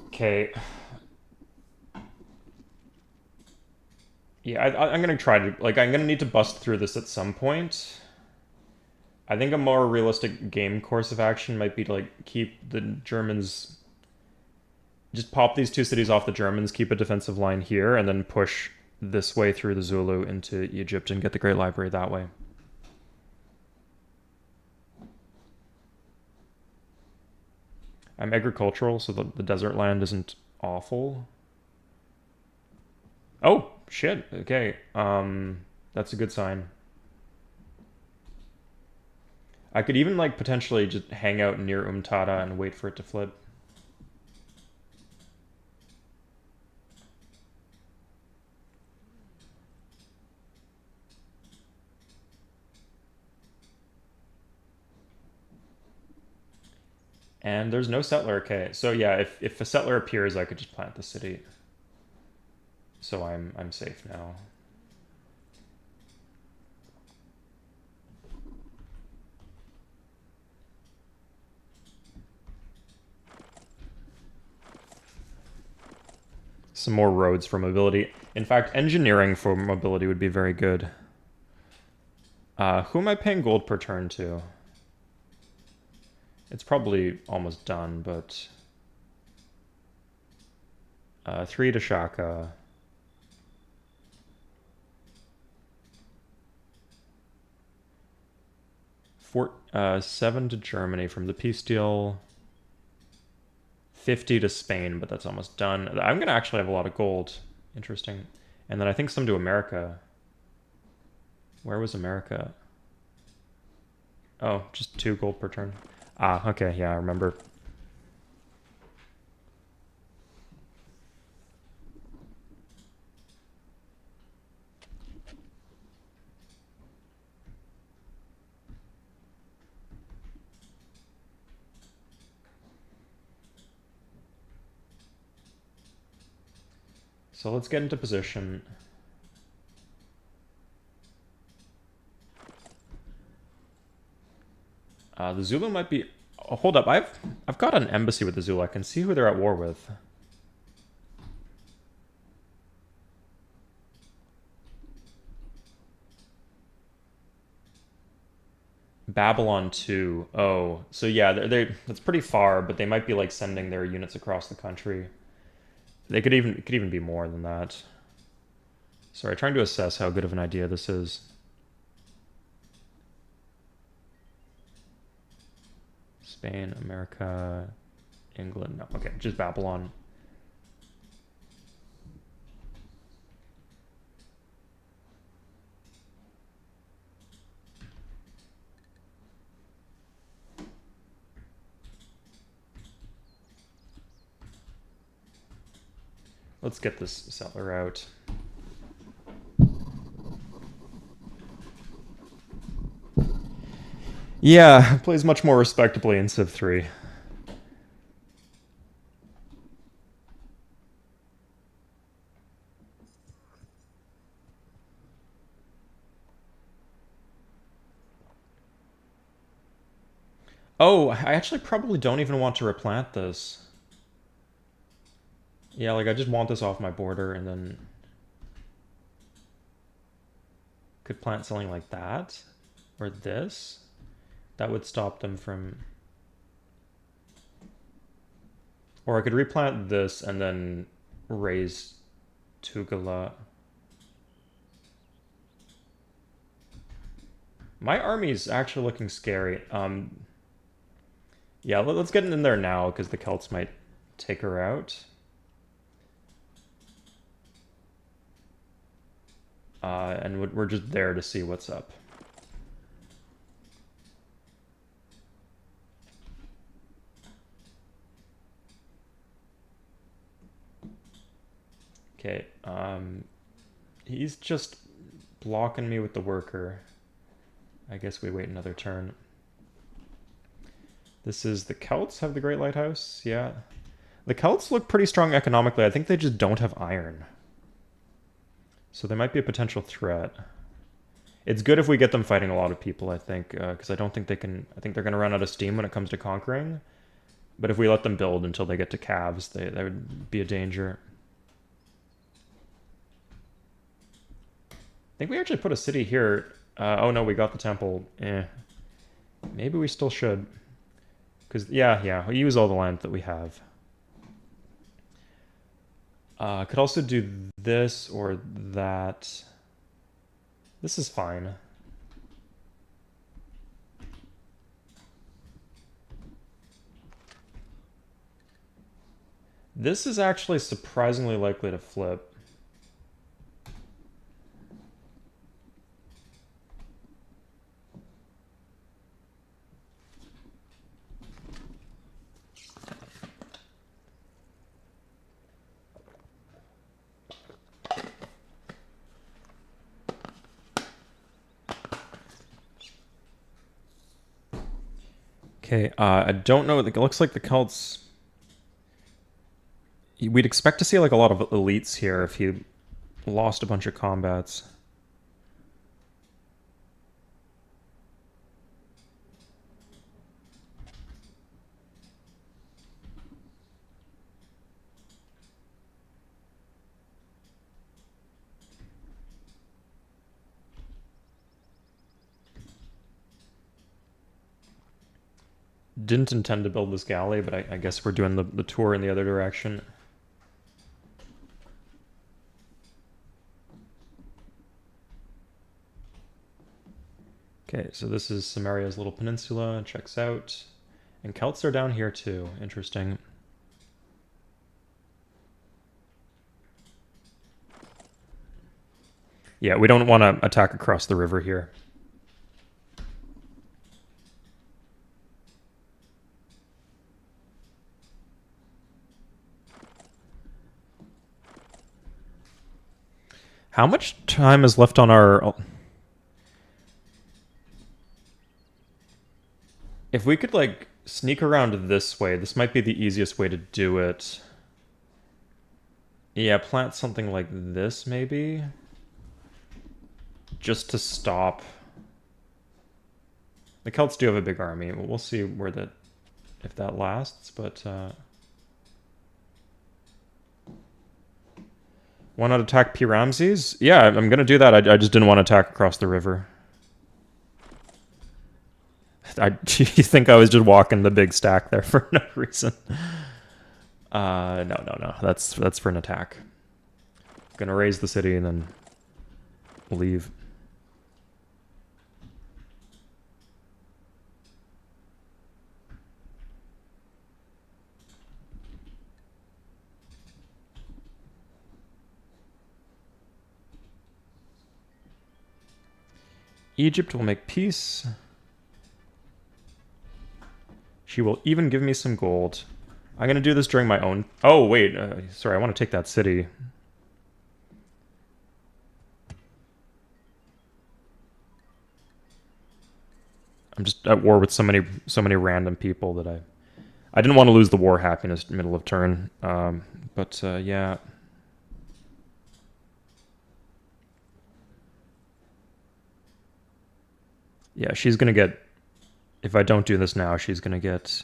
Okay. Yeah, I'm gonna try to, like, I'm gonna need to bust through this at some point. I think a more realistic game course of action might be to, like, keep the Germans... Just pop these 2 cities off the Germans, keep a defensive line here, and then push this way through the Zulu into Egypt and get the Great Library that way. I'm agricultural, so the desert land isn't awful. Oh, shit. Okay. That's a good sign. I could even like potentially just hang out near Umtada and wait for it to flip. And there's no settler. Okay, so yeah, if a settler appears, I could just plant the city. So I'm safe now. Some more roads for mobility. In fact, engineering for mobility would be very good. Who am I paying gold per turn to? It's probably almost done, but 3 to Shaka. 7 to Germany from the peace deal. 50 to Spain, but that's almost done. I'm going to actually have a lot of gold. Interesting. And then I think some to America. Where was America? Oh, just 2 gold per turn. Ah, okay, yeah, I remember. So let's get into position. The Zulu might be... Oh, hold up, I've got an embassy with the Zulu. I can see who they're at war with. Babylon 2. Oh, so yeah, that's pretty far, but they might be like sending their units across the country. They could even it could even be more than that. Sorry, trying to assess how good of an idea this is. Spain, America, England. No, okay, just Babylon. Let's get this settler out. Yeah, plays much more respectably in Civ 3. Oh, I actually probably don't even want to replant this. Yeah, like I just want this off my border and then could plant something like that or this. That would stop them from... Or I could replant this and then raise Tugala. My army's actually looking scary. Yeah, let's get in there now because the Celts might take her out. And we're just there to see what's up. Okay, he's just blocking me with the worker. I guess we wait another turn. This is the Celts have the Great Lighthouse, yeah. The Celts look pretty strong economically. I think they just don't have iron. So they might be a potential threat. It's good if we get them fighting a lot of people, I think, because I don't think they can... I think they're going to run out of steam when it comes to conquering. But if we let them build until they get to calves, that would be a danger. I think we actually put a city here. Oh no, we got the temple. Maybe we still should. Because, yeah, we use all the land that we have. Could also do this or that. This is fine. This is actually surprisingly likely to flip. Okay, I don't know. It looks like the Celts. We'd expect to see like a lot of elites here if you lost a bunch of combats. Didn't intend to build this galley, but I guess we're doing the tour in the other direction. Okay, so this is Samaria's little peninsula. Checks out. And Celts are down here too. Interesting. Yeah, we don't want to attack across the river here. How much time is left on our... If we could, like, sneak around this way, this might be the easiest way to do it. Yeah, plant something like this, maybe? Just to stop. The Celts do have a big army. We'll see where that... if that lasts, but... Why not attack P. Ramses? Yeah, I'm gonna do that. I just didn't want to attack across the river. You think I was just walking the big stack there for no reason? No. That's for an attack. Gonna raise the city and then leave. Egypt will make peace. She will even give me some gold. I'm going to do this during my own... Oh, wait. Sorry, I want to take that city. I'm just at war with so many random people that I didn't want to lose the war happiness middle of turn. Yeah. Yeah, she's going to get... If I don't do this now, she's going to get...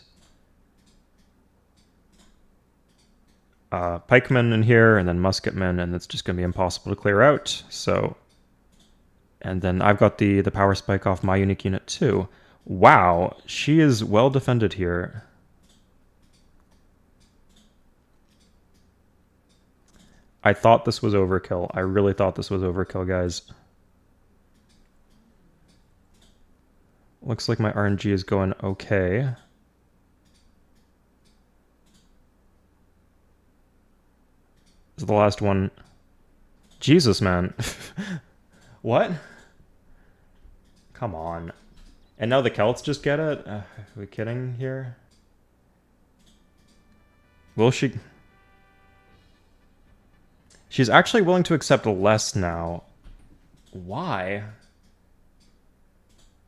pikemen in here, and then musketmen, and it's just going to be impossible to clear out, so... And then I've got the power spike off my unique unit too. Wow, she is well defended here. I thought this was overkill. I really thought this was overkill, guys. Looks like my RNG is going okay. This is the last one. Jesus, man. What? Come on. And now the Celts just get it? Are we kidding here? Will she... She's actually willing to accept less now. Why?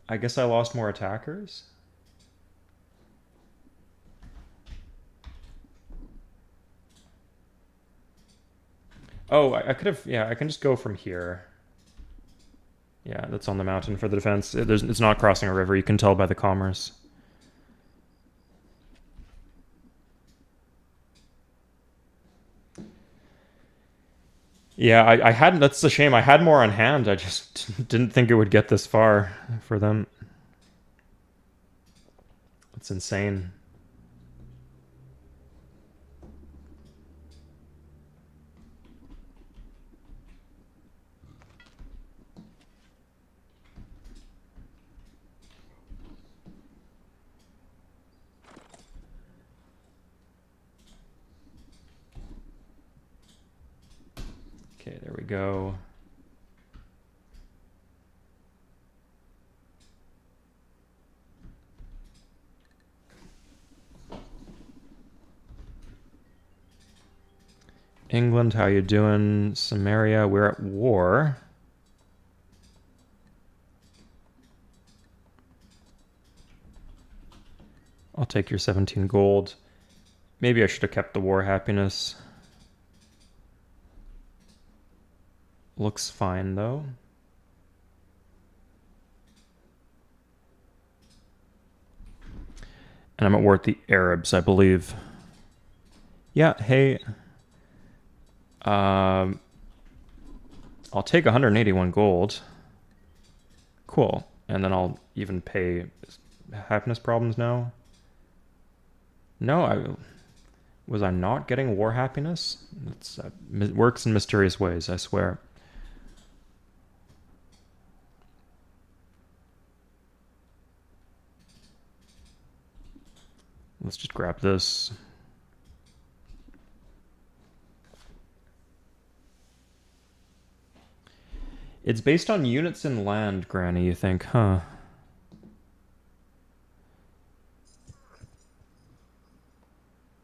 I guess I lost more attackers? Oh, I could have... Yeah, I can just go from here. Yeah, that's on the mountain for the defense. It's not crossing a river. You can tell by the commerce. Yeah, I hadn't... That's a shame. I had more on hand. I just didn't think it would get this far for them. It's insane. Okay, there we go. England, how you doing? Samaria, we're at war. I'll take your 17 gold. Maybe I should have kept the war happiness. Looks fine, though. And I'm at war with the Arabs, I believe. Yeah, hey. I'll take 181 gold. Cool. And then I'll even pay happiness problems now. No, was I not getting war happiness? It works in mysterious ways, I swear. Let's just grab this. It's based on units in land, Granny, you think, huh?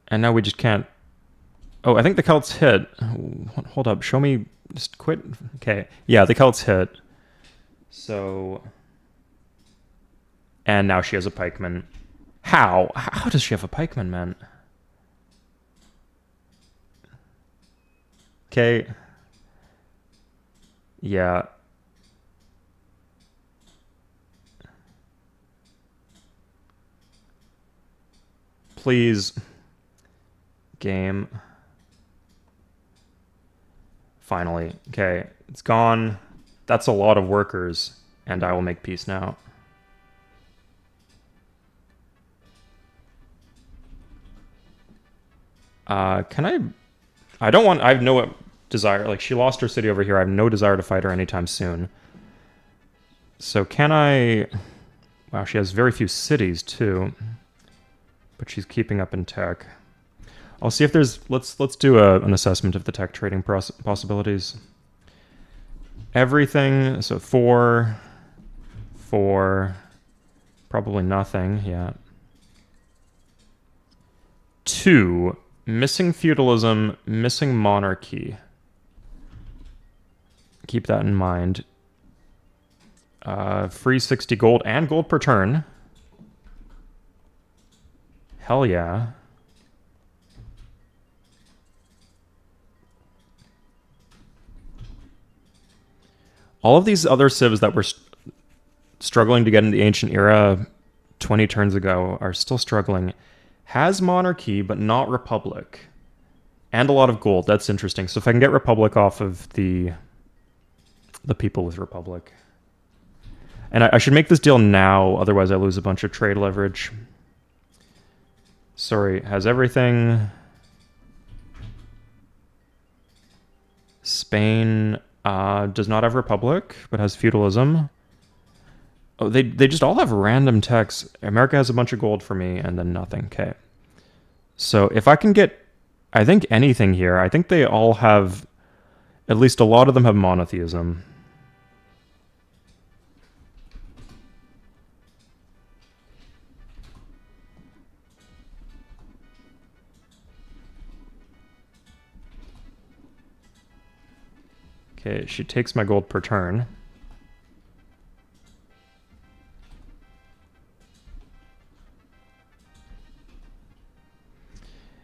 And now we just can't... Oh, I think the Celts hit. Hold up, show me... Just quit. Okay, yeah, the Celts hit. So... And now she has a pikeman. How? How does she have a pikeman, man? Okay. Yeah. Please. Game. Finally. Okay, it's gone. That's a lot of workers, and I will make peace now. Can I don't want... I have no desire... Like, she lost her city over here. I have no desire to fight her anytime soon. So can I... Wow, she has very few cities, too. But she's keeping up in tech. I'll see if there's... Let's do an assessment of the tech trading possibilities. Everything... So 4... Probably nothing, yeah. 2... Missing feudalism, missing monarchy. Keep that in mind. Free 60 gold and gold per turn. Hell yeah. All of these other civs that were struggling to get in the ancient era 20 turns ago are still struggling. Has monarchy, but not republic. And a lot of gold. That's interesting. So if I can get republic off of the people with republic. And I should make this deal now, otherwise I lose a bunch of trade leverage. Sorry, has everything. Spain does not have republic, but has feudalism. Oh, they just all have random techs. America has a bunch of gold for me, and then nothing. Okay. So if I can get, I think, anything here, I think they all have, at least a lot of them have monotheism. Okay, she takes my gold per turn.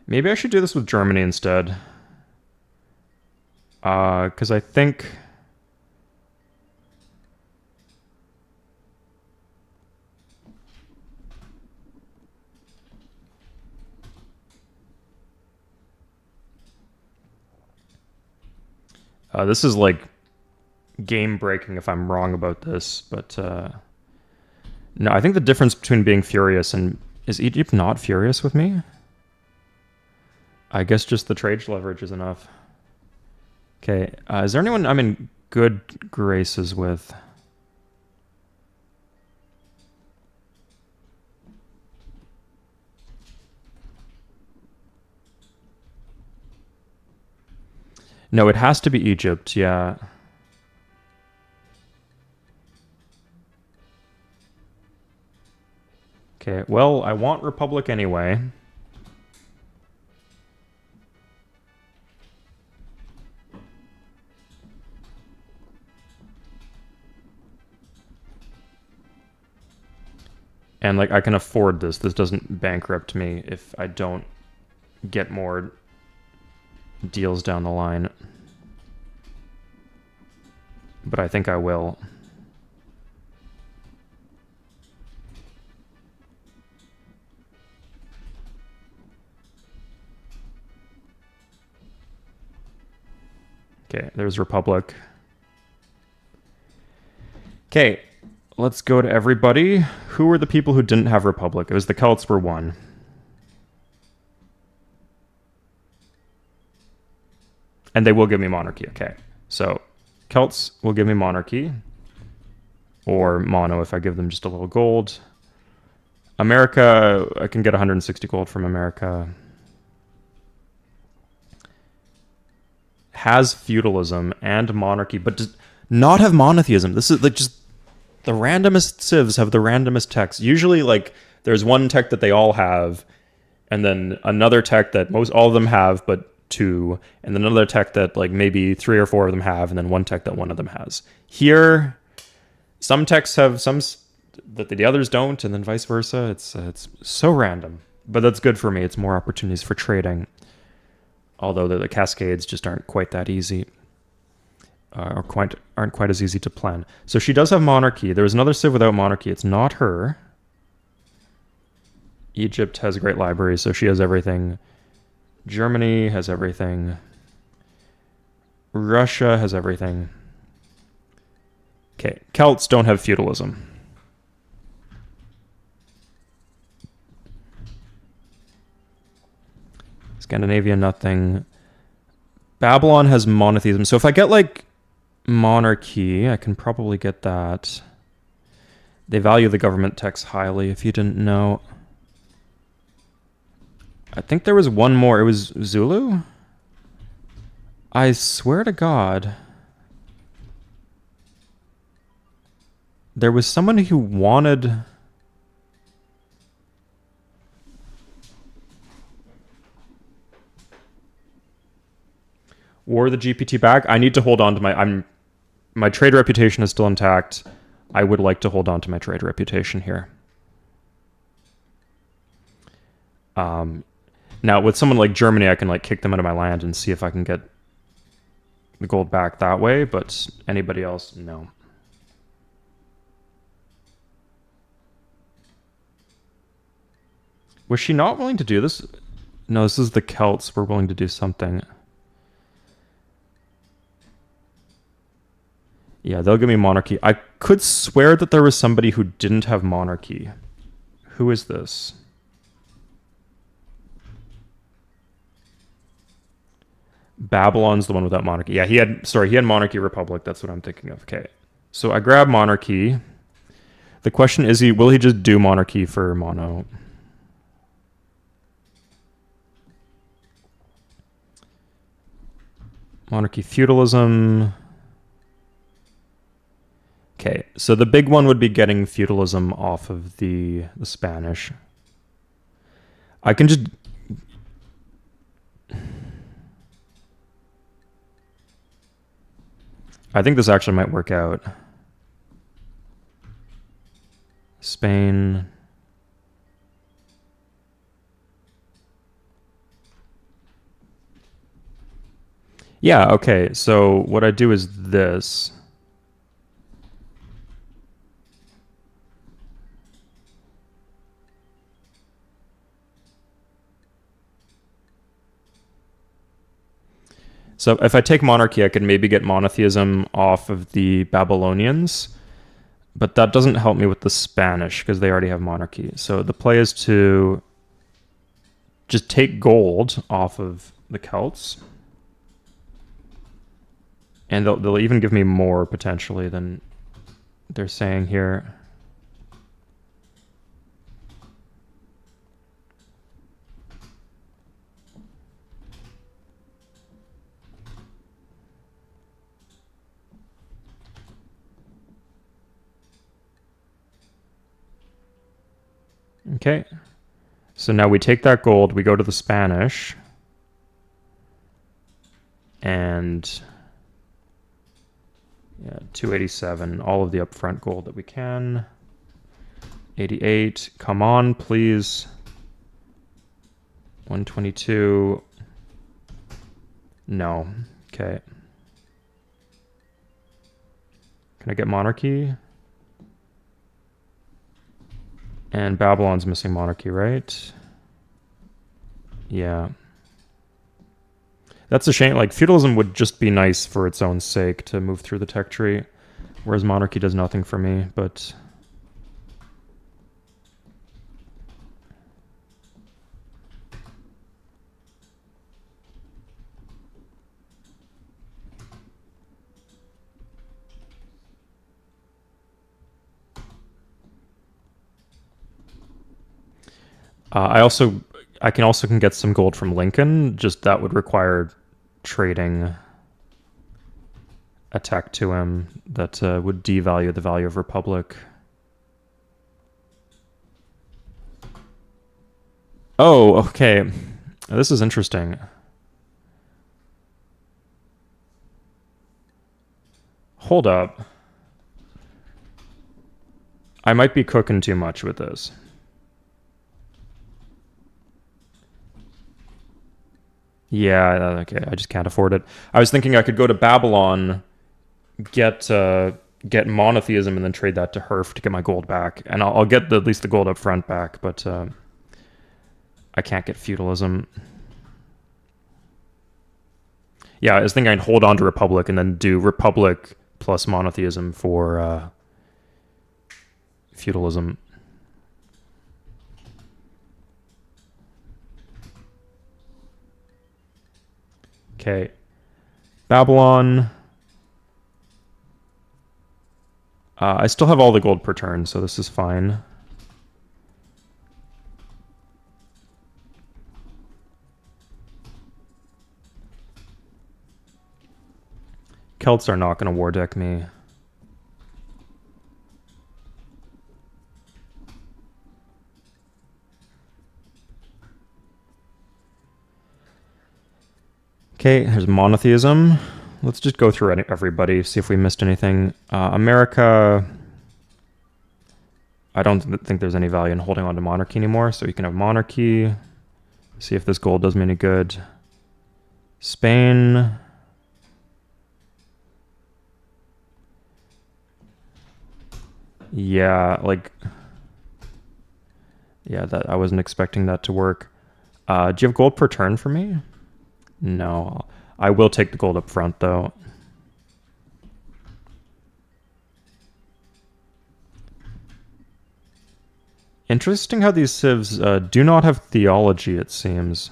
Maybe I should do this with Germany instead. Because I think... this is like game breaking if I'm wrong about this, but no, I think the difference between being furious and... Is Egypt not furious with me? I guess just the trade leverage is enough. Okay, is there anyone I'm in good graces with? No, it has to be Egypt, yeah. Okay, well, I want Republic anyway. And like I can afford this. This doesn't bankrupt me if I don't get more deals down the line. But I think I will. Okay, there's Republic. Okay, let's go to everybody. Who were the people who didn't have Republic? It was the Celts were one. And they will give me monarchy. Okay, so Celts will give me monarchy. Or mono if I give them just a little gold. America, I can get 160 gold from America. Has feudalism and monarchy, but does not have monotheism. This is like just the randomest civs have the randomest techs. Usually, like there's one tech that they all have, and then another tech that most all of them have, but two, and then another tech that like maybe 3 or 4 of them have, and then one tech that one of them has. Here, some techs have some that the others don't, and then vice versa. It's so random, but that's good for me. It's more opportunities for trading. Although the cascades just aren't quite that easy, or aren't quite as easy to plan. So she does have monarchy. There was another civ without monarchy. It's not her. Egypt has a great library, so she has everything. Germany has everything. Russia has everything. Okay, Celts don't have feudalism. Scandinavia, nothing. Babylon has monotheism. So if I get like monarchy, I can probably get that. They value the government text highly, if you didn't know. I think there was one more. It was Zulu? I swear to God. There was someone who wanted... War the GPT back. I need to hold on to my trade reputation is still intact. I would like to hold on to my trade reputation here. Now with someone like Germany, I can like kick them out of my land and see if I can get the gold back that way, but anybody else, no. Was she not willing to do this? No, this is the Celts were willing to do something. Yeah, they'll give me monarchy. I could swear that there was somebody who didn't have monarchy. Who is this? Babylon's the one without monarchy. Yeah, he had monarchy republic. That's what I'm thinking of. Okay. So I grab monarchy. The question is, will he just do monarchy for mono? Monarchy feudalism. Okay, so the big one would be getting feudalism off of the Spanish. I can just... I think this actually might work out. Spain. Yeah, okay, so what I do is this. So if I take monarchy, I could maybe get monotheism off of the Babylonians, but that doesn't help me with the Spanish because they already have monarchy. So the play is to just take gold off of the Celts, and they'll even give me more potentially than they're saying here. Okay, so now we take that gold, we go to the Spanish, and yeah, 287, all of the upfront gold that we can. 88. Come on, please. 122. No. Okay. Can I get monarchy? And Babylon's missing monarchy, right? Yeah. That's a shame. Like, feudalism would just be nice for its own sake to move through the tech tree, whereas monarchy does nothing for me, but... I can also get some gold from Lincoln, just that would require trading a tech to him that would devalue the value of Republic. Oh, okay. This is interesting. Hold up. I might be cooking too much with this. Yeah, okay, I just can't afford it. I was thinking I could go to Babylon, get monotheism, and then trade that to Herf to get my gold back. And I'll get at least the gold up front back, but I can't get feudalism. Yeah, I was thinking I'd hold on to Republic and then do Republic plus monotheism for feudalism. Okay. Babylon. I still have all the gold per turn, so this is fine. Celts are not going to war deck me. Okay, here's monotheism. Let's just go through everybody, see if we missed anything. America, I don't think there's any value in holding on to monarchy anymore, so you can have monarchy. See if this gold does me any good. Spain. Yeah, like... Yeah, I wasn't expecting that to work. Do you have gold per turn for me? No. I will take the gold up front, though. Interesting how these civs do not have theology, it seems.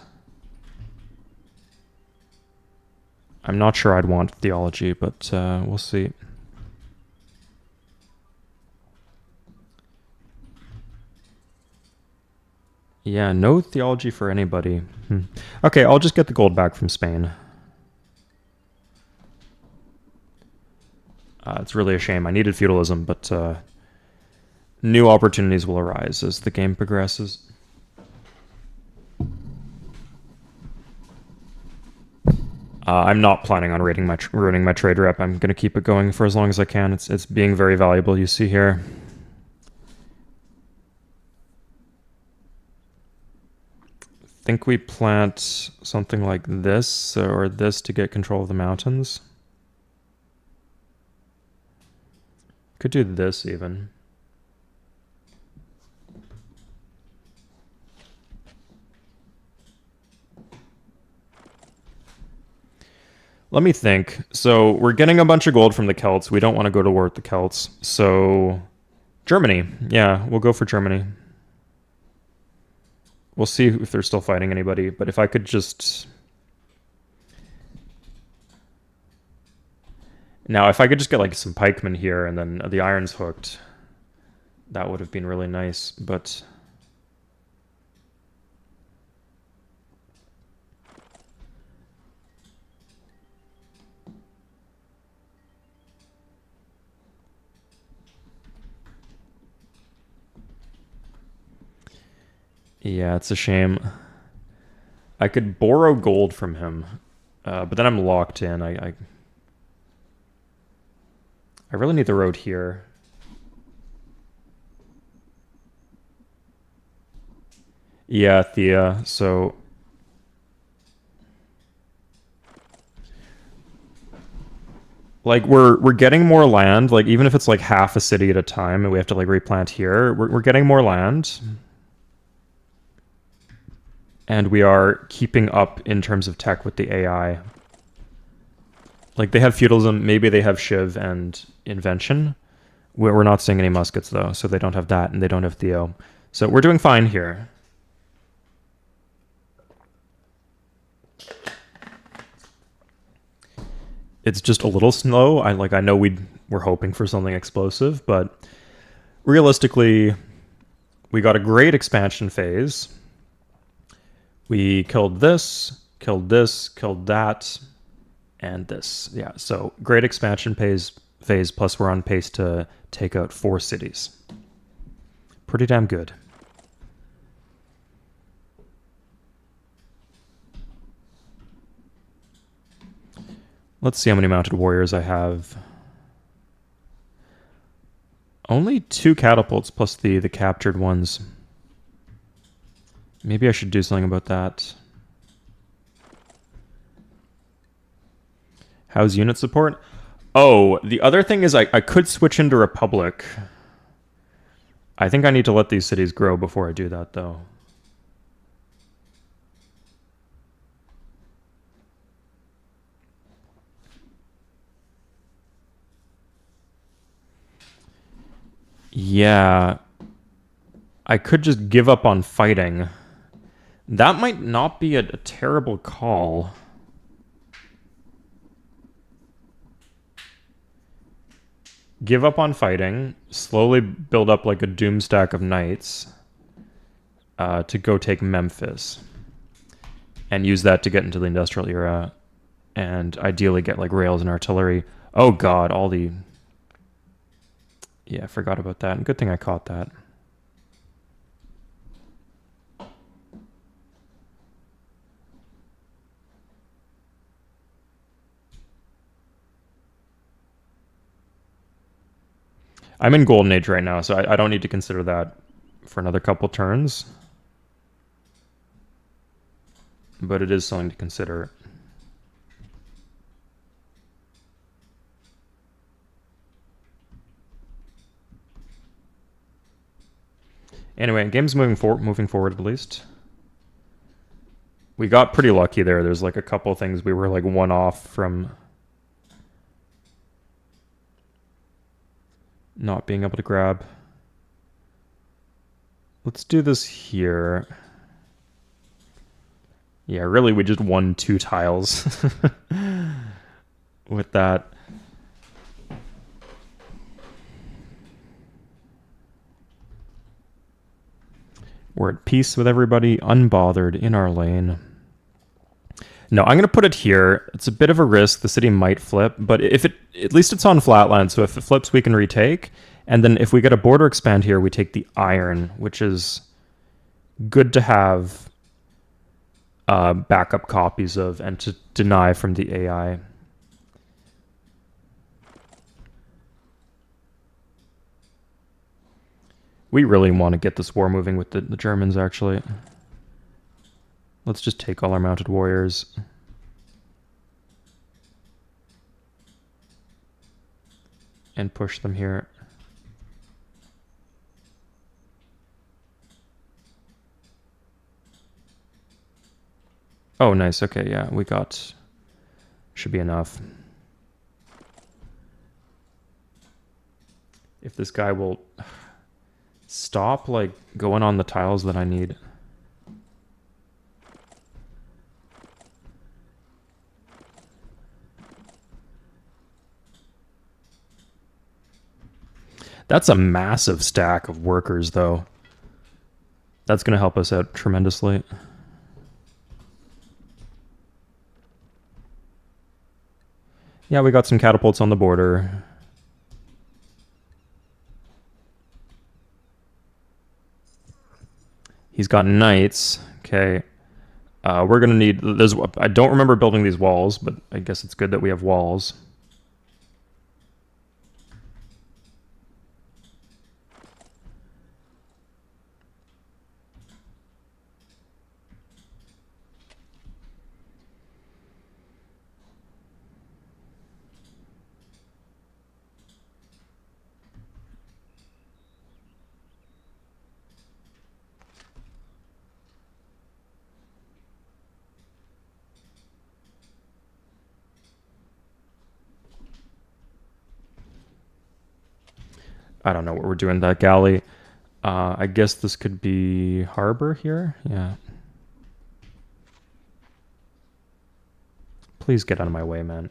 I'm not sure I'd want theology, but we'll see. Yeah, no theology for anybody. Okay, I'll just get the gold back from Spain. It's really a shame. I needed feudalism, but new opportunities will arise as the game progresses. I'm not planning on ruining my trade rep. I'm going to keep it going for as long as I can. It's being very valuable, you see here. I think we plant something like this or this to get control of the mountains. Could do this even. Let me think. So we're getting a bunch of gold from the Celts. We don't want to go to war with the Celts. So Germany. Yeah, we'll go for Germany. We'll see if they're still fighting anybody. But if I could just... Now, if I could just get like some pikemen here and then the irons hooked, that would have been really nice, but... Yeah, it's a shame. I could borrow gold from him, but then I'm locked in. I really need the road here. Yeah, Thea. So like we're getting more land. Like even if it's like half a city at a time, and we have to like replant here, we're getting more land, and we are keeping up in terms of tech with the AI. Like they have feudalism, maybe they have Shiv and invention. We're not seeing any muskets though, so they don't have that, and they don't have Theo. So we're doing fine here. It's just a little slow. I know we're hoping for something explosive, but realistically, we got a great expansion phase. We killed this, killed that, and this. Yeah, so great expansion phase, plus we're on pace to take out 4 cities. Pretty damn good. Let's see how many mounted warriors I have. Only 2 catapults plus the captured ones. Maybe I should do something about that. How's unit support? Oh, the other thing is I could switch into Republic. I think I need to let these cities grow before I do that, though. Yeah. I could just give up on fighting. That might not be a terrible call. Give up on fighting, slowly build up like a doom stack of knights to go take Memphis. And use that to get into the industrial era. And ideally get like rails and artillery. Oh god, all the... Yeah, I forgot about that. Good thing I caught that. I'm in Golden Age right now, so I don't need to consider that for another couple turns. But it is something to consider. Anyway, game's moving forward at least. We got pretty lucky there. There's like a couple things we were like one off from not being able to grab. Let's do this here. Yeah, really, we just won 2 tiles with that. We're at peace with everybody, unbothered in our lane. No, I'm going to put it here. It's a bit of a risk. The city might flip, but if it, at least it's on flatland, so if it flips, we can retake. And then if we get a border expand here, we take the iron, which is good to have backup copies of and to deny from the AI. We really want to get this war moving with the Germans, actually. Let's just take all our mounted warriors. And push them here. Oh, nice. Okay, yeah, we got... Should be enough. If this guy will stop, like, going on the tiles that I need. That's a massive stack of workers, though. That's going to help us out tremendously. Yeah, we got some catapults on the border. He's got knights. Okay. We're going to need... I don't remember building these walls, but I guess it's good that we have walls. I don't know what we're doing that galley. I guess this could be harbor here. Yeah. Please get out of my way, man.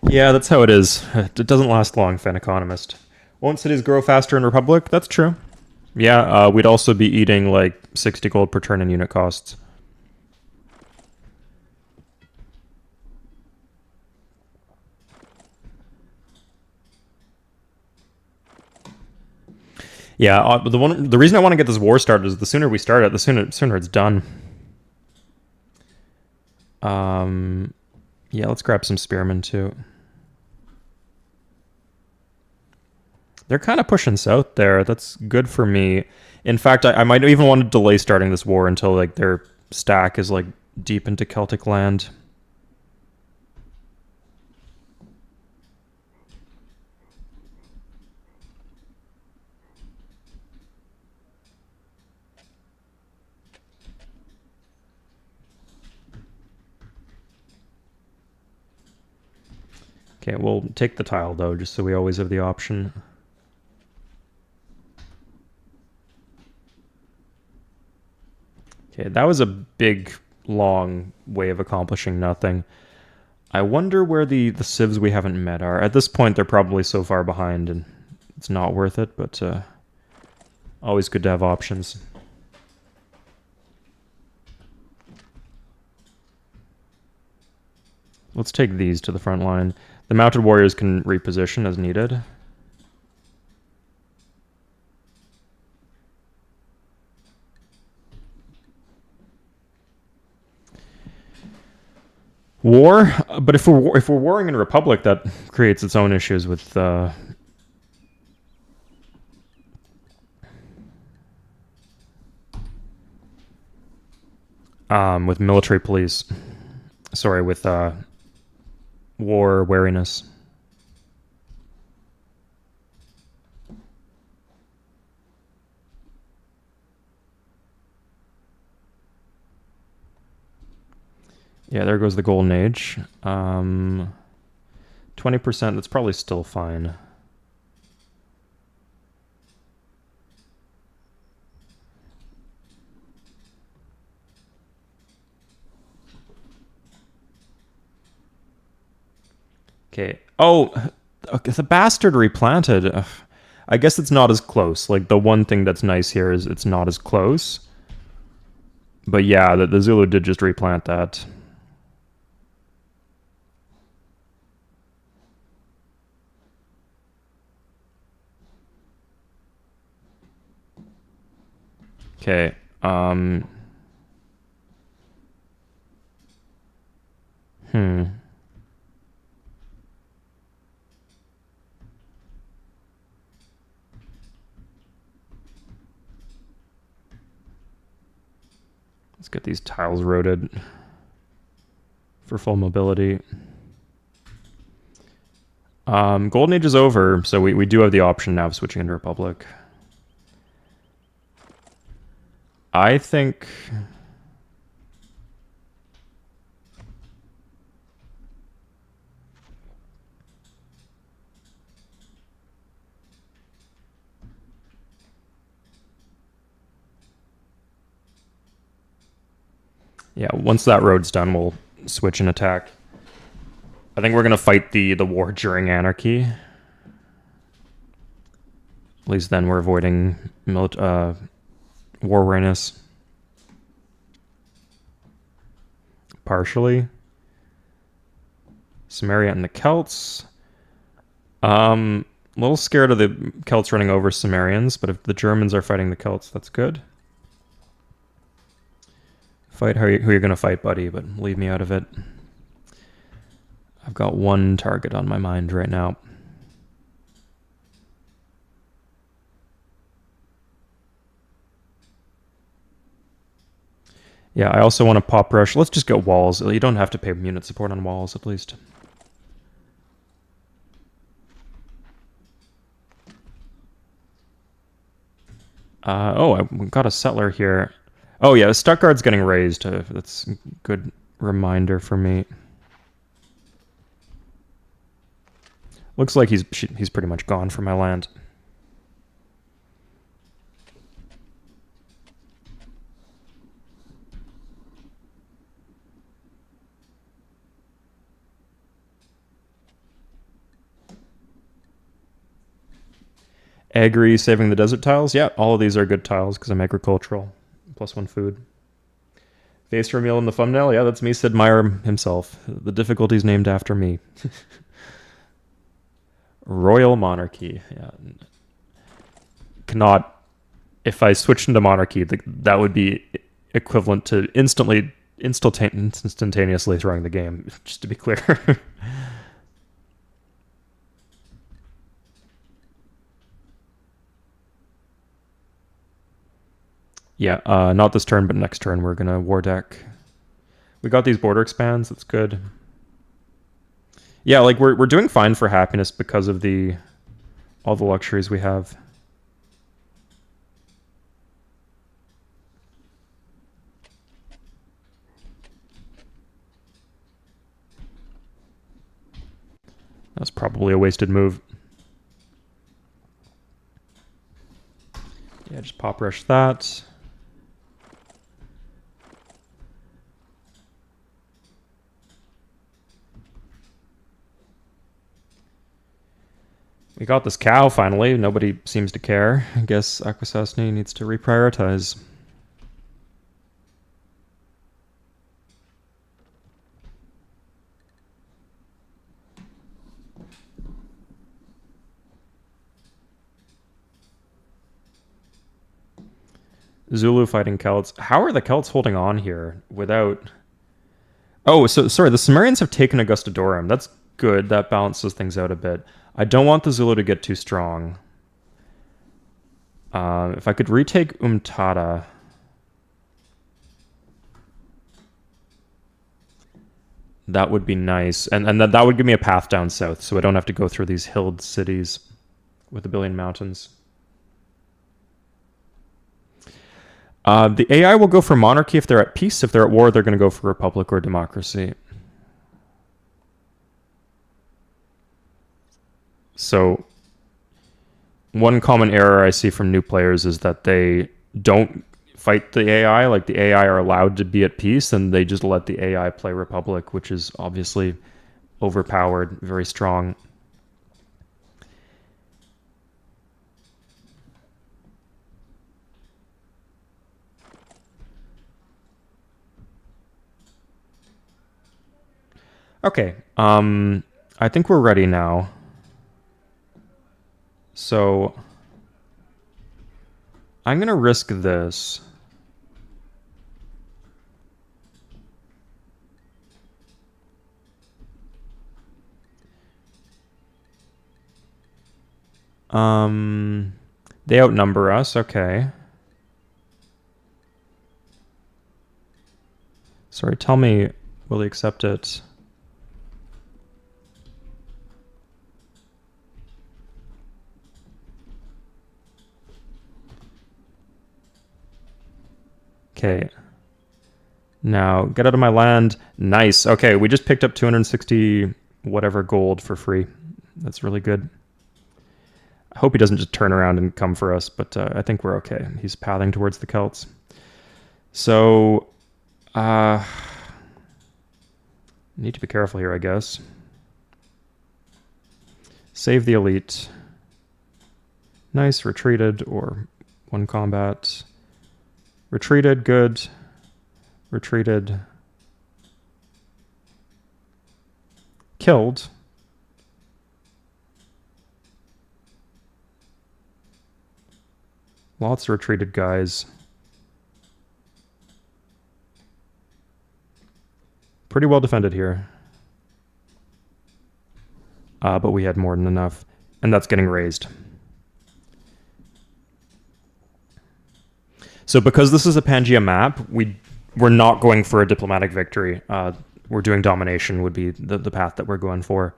Yeah, that's how it is. It doesn't last long, Fan Economist. Won't cities grow faster in Republic? That's true. Yeah, we'd also be eating like 60 gold per turn in unit costs. Yeah, the reason I want to get this war started is the sooner we start it, the sooner it's done. Yeah, let's grab some spearmen too. They're kind of pushing south there. That's good for me. In fact, I might even want to delay starting this war until like their stack is like deep into Celtic land. Okay, we'll take the tile though, just so we always have the option. Okay, that was a big, long way of accomplishing nothing. I wonder where the civs we haven't met are. At this point, they're probably so far behind, and it's not worth it, but always good to have options. Let's take these to the front line. The mounted warriors can reposition as needed. War, but if we're warring in a republic, that creates its own issues with military police. Sorry, with war wariness. Yeah, there goes the golden age. 20%, that's probably still fine. Okay. Oh, okay, the bastard replanted. Ugh. I guess it's not as close. Like, the one thing that's nice here is it's not as close. But yeah, the Zulu did just replant that. Okay. Let's get these tiles rotated for full mobility. Golden Age is over, so we do have the option now of switching into Republic. I think... Yeah, once that road's done, we'll switch and attack. I think we're going to fight the war during Anarchy. At least then we're avoiding war wariness. Partially. Samaria and the Celts. A little scared of the Celts running over Sumerians, but if the Germans are fighting the Celts, that's good. Fight who you're going to fight, buddy, but leave me out of it. I've got one target on my mind right now. Yeah, I also want to pop rush. Let's just get walls. You don't have to pay unit support on walls, at least. Oh, I got a settler here. Oh yeah, Stuttgart's getting raised. That's good reminder for me. Looks like he's pretty much gone for my land. Agri saving the desert tiles. Yeah, all of these are good tiles because I'm agricultural. +1 food. Face reveal in the thumbnail. Yeah, that's me, Sid Meier himself. The difficulty's named after me. Royal monarchy. Yeah. Cannot. If I switched into monarchy, that would be equivalent to instantaneously throwing the game, just to be clear. Yeah, not this turn, but next turn we're gonna war deck. We got these border expands, that's good. Yeah, like we're doing fine for happiness because of all the luxuries we have. That's probably a wasted move. Yeah, just pop rush that. We got this cow finally. Nobody seems to care. I guess Akwesasne needs to reprioritize. Zulu fighting Celts. How are the Celts holding on here without... Oh, so sorry, the Sumerians have taken Augustadorum. That's good. That balances things out a bit. I don't want the Zulu to get too strong. If I could retake Umtada... That would be nice. And that would give me a path down south, so I don't have to go through these hilled cities with a billion mountains. The AI will go for monarchy if they're at peace. If they're at war, they're going to go for republic or democracy. So one common error I see from new players is that they don't fight the AI. Like the AI are allowed to be at peace and they just let the AI play republic, which is obviously overpowered, very strong. Okay, I think we're ready now. So I'm going to risk this. They outnumber us, okay. Sorry, tell me, will he accept it? Okay. Now, get out of my land. Nice. Okay, we just picked up 260 whatever gold for free. That's really good. I hope he doesn't just turn around and come for us, but I think we're okay. He's pathing towards the Celts. So, need to be careful here, I guess. Save the elite. Nice, retreated, or one combat. Retreated, good. Retreated. Killed. Lots of retreated guys. Pretty well defended here. But we had more than enough. And that's getting raised. So because this is a Pangea map, we're not going for a diplomatic victory. We're doing domination would be the path that we're going for.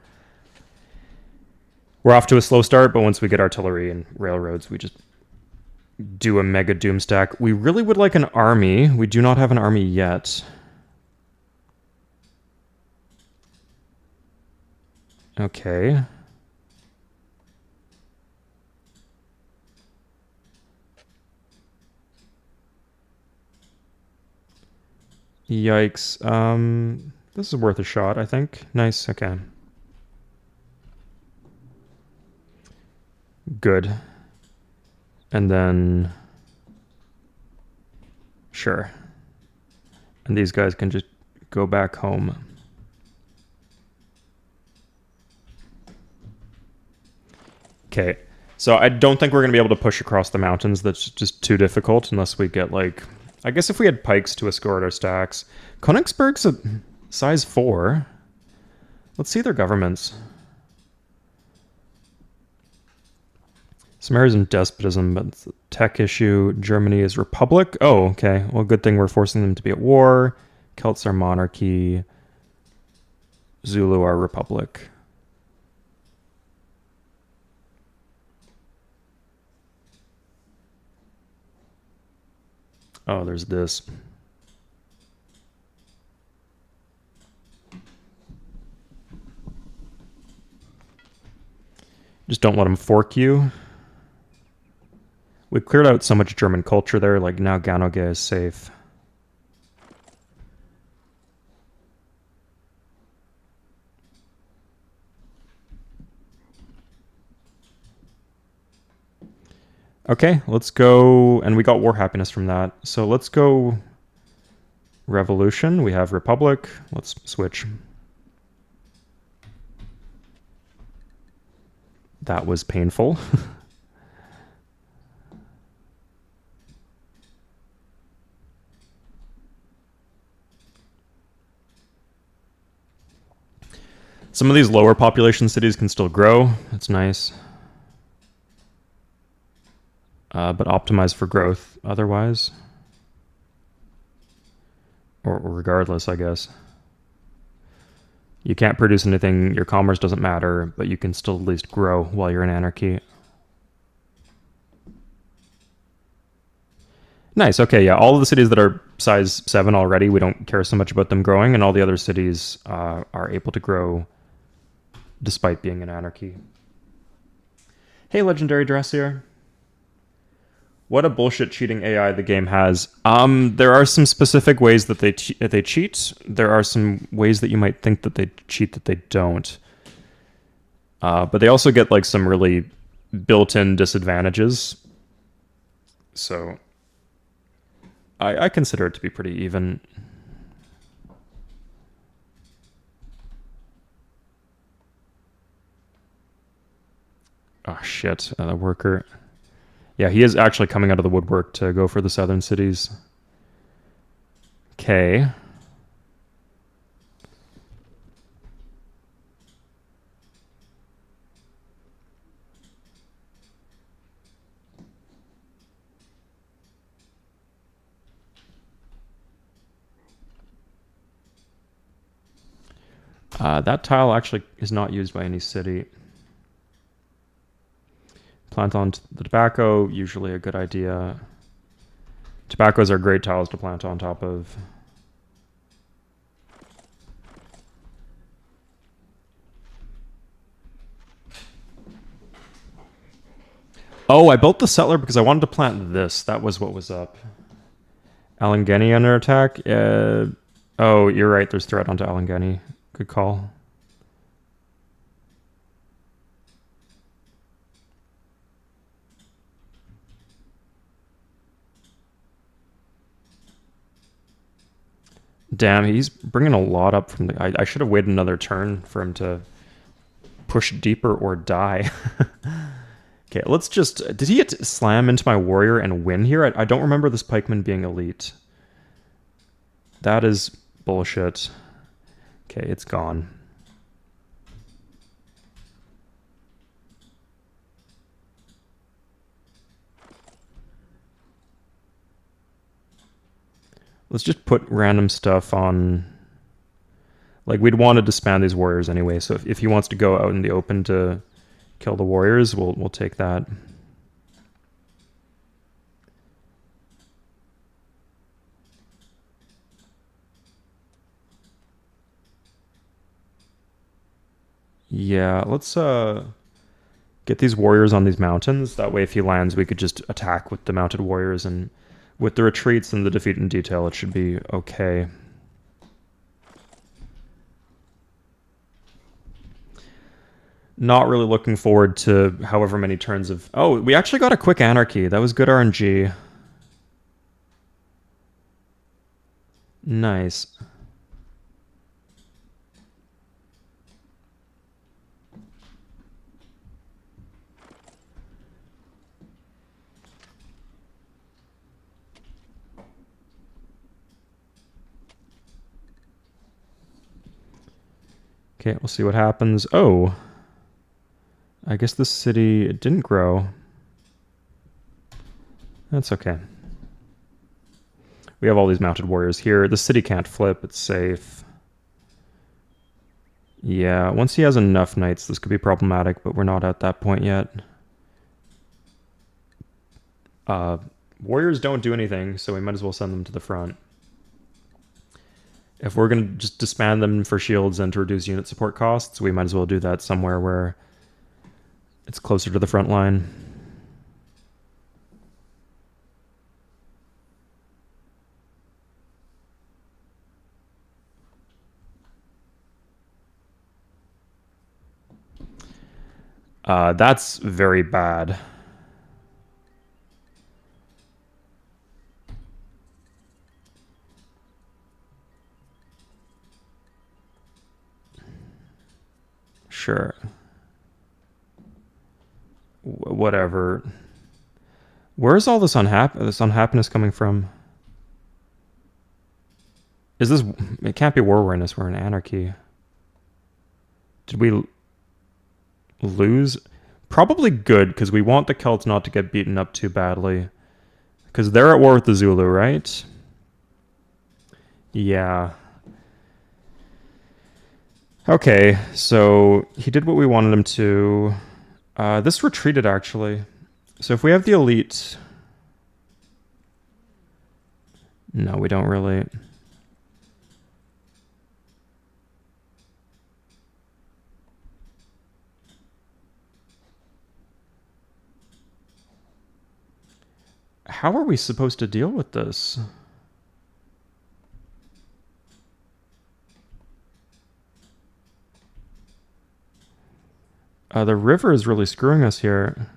We're off to a slow start, but once we get artillery and railroads, we just do a mega doom stack. We really would like an army. We do not have an army yet. Okay. Yikes. This is worth a shot, I think. Nice, okay. Good. And then... Sure. And these guys can just go back home. Okay. So I don't think we're going to be able to push across the mountains. That's just too difficult unless we get, like... I guess if we had pikes to escort our stacks. Königsberg's a size 4. Let's see their governments. Sumeria's in despotism, but it's a tech issue. Germany is republic. Oh, okay. Well, good thing we're forcing them to be at war. Celts are monarchy. Zulu are republic. Oh, there's this. Just don't let them fork you. We cleared out so much German culture there, like now Ganoge is safe. Okay, let's go, and we got war happiness from that. So let's go revolution. We have republic. Let's switch. That was painful. Some of these lower population cities can still grow. That's nice. But optimize for growth otherwise. Or regardless, I guess. You can't produce anything, your commerce doesn't matter, but you can still at least grow while you're in anarchy. Nice, okay, yeah, all of the cities that are size 7 already, we don't care so much about them growing, and all the other cities are able to grow despite being in anarchy. Hey, Legendary Dressier. What a bullshit cheating AI the game has. There are some specific ways that they cheat. There are some ways that you might think that they cheat that they don't. But they also get like some really built-in disadvantages. So I consider it to be pretty even. Oh shit, the worker. Yeah, he is actually coming out of the woodwork to go for the southern cities. Okay. That tile actually is not used by any city. Plant on the tobacco, usually a good idea. Tobaccos are great tiles to plant on top of. Oh, I built the settler because I wanted to plant this. That was what was up. Alangeni under attack? Oh, you're right. There's threat onto Alangeni. Good call. Damn, he's bringing a lot up from the... I should have waited another turn for him to push deeper or die. Okay, let's just... Did he slam into my warrior and win here? I don't remember this pikeman being elite. That is bullshit. Okay, it's gone. Let's just put random stuff on... Like, we'd want to disband these warriors anyway, so if he wants to go out in the open to kill the warriors, we'll take that. Yeah, let's get these warriors on these mountains. That way if he lands, we could just attack with the mounted warriors, and with the retreats and the defeat in detail, it should be okay. Not really looking forward to however many turns of... Oh, we actually got a quick anarchy. That was good RNG. Nice. Okay, we'll see what happens. Oh. I guess this city didn't grow. That's okay. We have all these mounted warriors here. The city can't flip. It's safe. Yeah, once he has enough knights, this could be problematic, but we're not at that point yet. Warriors don't do anything, so we might as well send them to the front. If we're going to just disband them for shields and to reduce unit support costs, we might as well do that somewhere where it's closer to the front line. That's very bad. Sure. Whatever. Where's all this unhappiness coming from? Is this... It can't be war awareness. We're in anarchy. Did we lose? Probably good, because we want the Celts not to get beaten up too badly. Because they're at war with the Zulu, right? Yeah. Okay, so he did what we wanted him to. This retreated, actually. So if we have the elite... No, we don't really. How are we supposed to deal with this? The river is really screwing us here.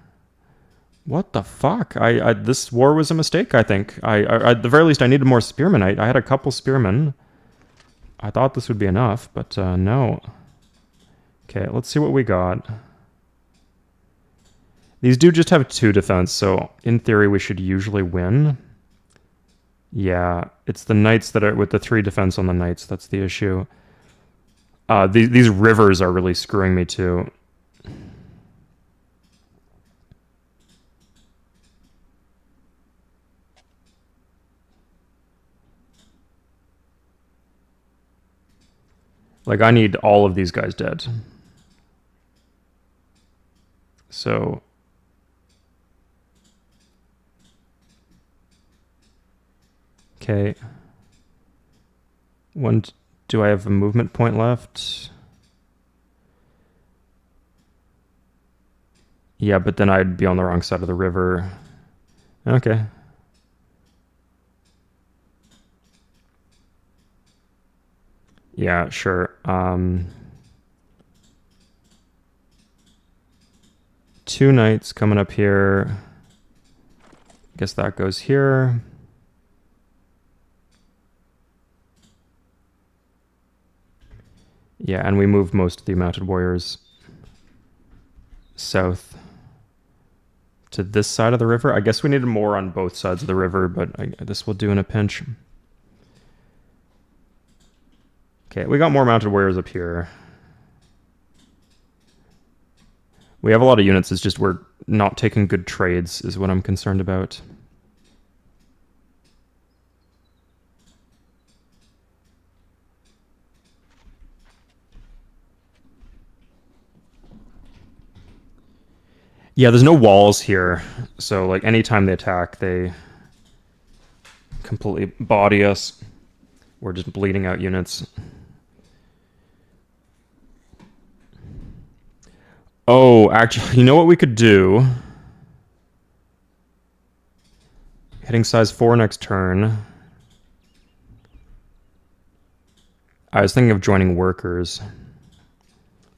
What the fuck? This war was a mistake, I think. At the very least, I needed more spearmen. I had a couple spearmen. I thought this would be enough, but no. Okay, let's see what we got. These do just have 2 defense, so in theory we should usually win. Yeah, it's the knights that are with the 3 defense on the knights. That's the issue. These rivers are really screwing me too. Like, I need all of these guys dead. So... Okay. Do I have a movement point left? Yeah, but then I'd be on the wrong side of the river. Okay. Yeah, sure. 2 knights coming up here. Guess that goes here. Yeah, and we moved most of the mounted warriors south to this side of the river. I guess we needed more on both sides of the river, but this will do in a pinch. Okay, we got more mounted warriors up here. We have a lot of units, it's just we're not taking good trades is what I'm concerned about. Yeah, there's no walls here, so like anytime they attack, they completely body us. We're just bleeding out units. Oh, actually, you know what we could do? Hitting size 4 next turn. I was thinking of joining workers.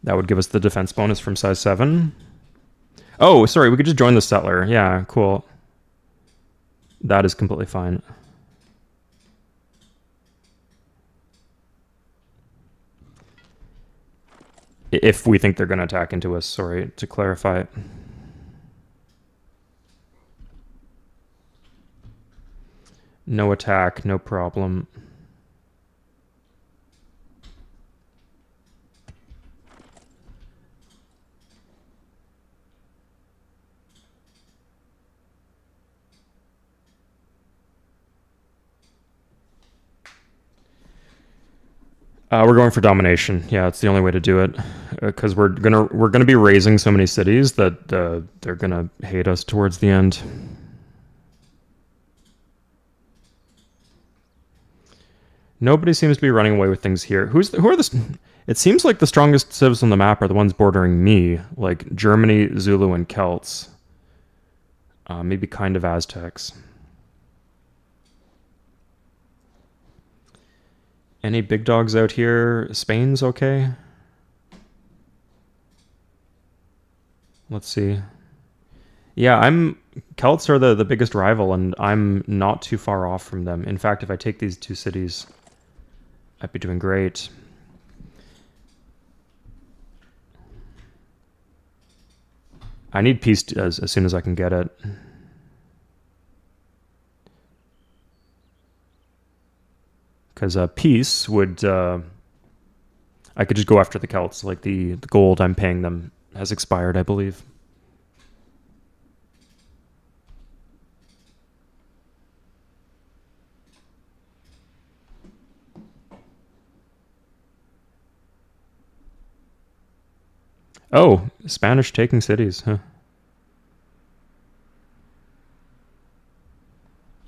That would give us the defense bonus from size 7. Oh, sorry, we could just join the settler. Yeah, cool. That is completely fine. If we think they're going to attack into us, sorry, to clarify. No attack, no problem. We're going for domination. Yeah, it's the only way to do it, because we're gonna be raising so many cities that they're gonna hate us towards the end. Nobody seems to be running away with things here. Who are the? It seems like the strongest civs on the map are the ones bordering me, like Germany, Zulu, and Celts. Maybe kind of Aztecs. Any big dogs out here? Spain's okay. Let's see. Yeah, Celts are the biggest rival, and I'm not too far off from them. In fact, if I take these 2 cities, I'd be doing great. I need peace as soon as I can get it. Because peace would... I could just go after the Celts. Like, the gold I'm paying them has expired, I believe. Oh, Spanish taking cities, huh?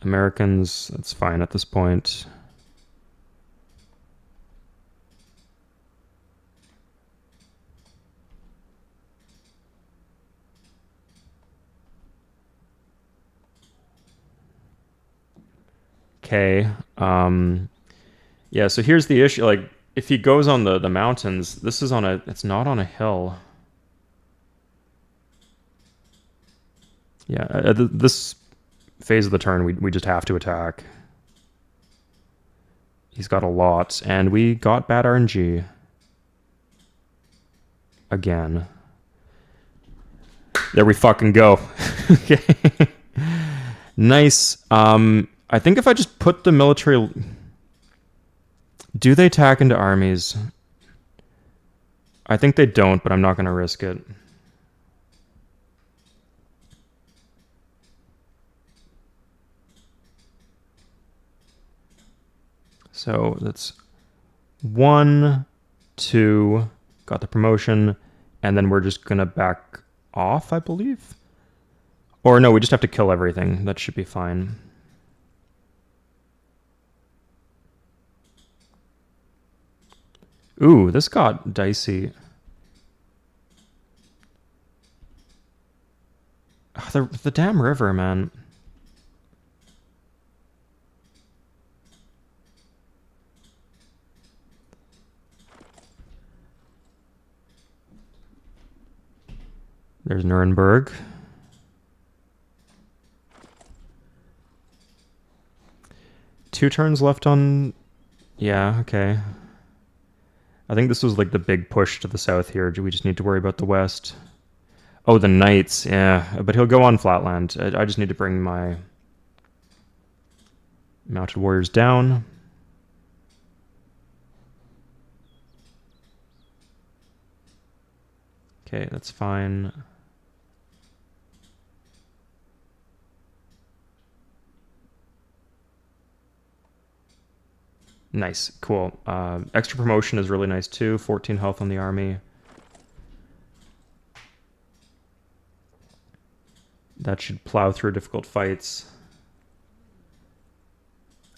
Americans, that's fine at this point. Okay. Yeah, so here's the issue. Like, if he goes on the mountains, this is it's not on a hill. Yeah, this phase of the turn, we just have to attack. He's got a lot, and we got bad RNG. Again. There we fucking go. Okay. Nice. I think if I just put the military... Do they attack into armies? I think they don't, but I'm not going to risk it. So that's 1, 2, got the promotion, and then we're just going to back off, I believe? Or no, we just have to kill everything. That should be fine. Ooh, this got dicey. The damn river, man. There's Nuremberg. Two turns left on... Yeah, okay. I think this was like the big push to the south here. Do we just need to worry about the west? Oh, the knights. Yeah, but he'll go on flatland. I just need to bring my mounted warriors down. Okay, that's fine. Nice, cool. Extra promotion is really nice too. 14 health on the army. That should plow through difficult fights.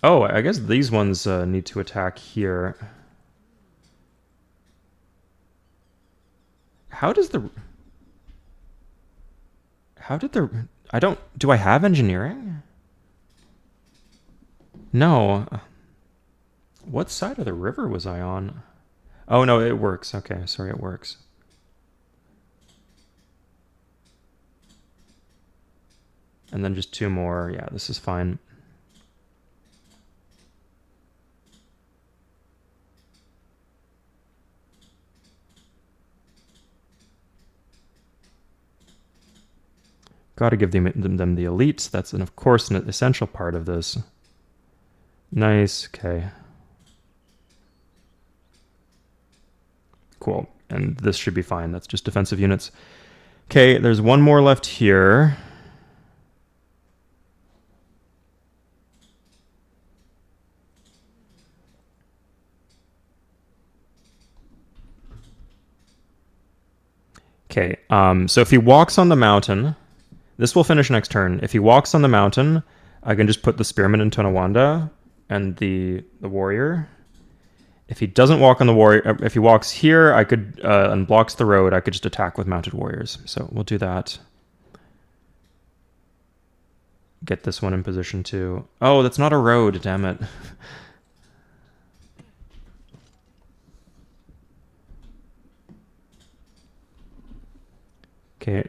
Oh, I guess these ones need to attack here. How does the... How did the... I don't... Do I have engineering? No. What side of the river was I on? Oh, no, it works. Okay, sorry, it works. And then just 2 more. Yeah, this is fine. Got to give them the elites. That's, of course, an essential part of this. Nice. Okay. Cool. And this should be fine. That's just defensive units. Okay, there's 1 more left here. Okay, so if he walks on the mountain, this will finish next turn. If he walks on the mountain, I can just put the spearman in Tonawanda and the warrior. If he doesn't walk on the warrior, if he walks here, I could, and blocks the road, I could just attack with mounted warriors. So we'll do that. Get this one in position too. Oh, that's not a road, damn it. Okay.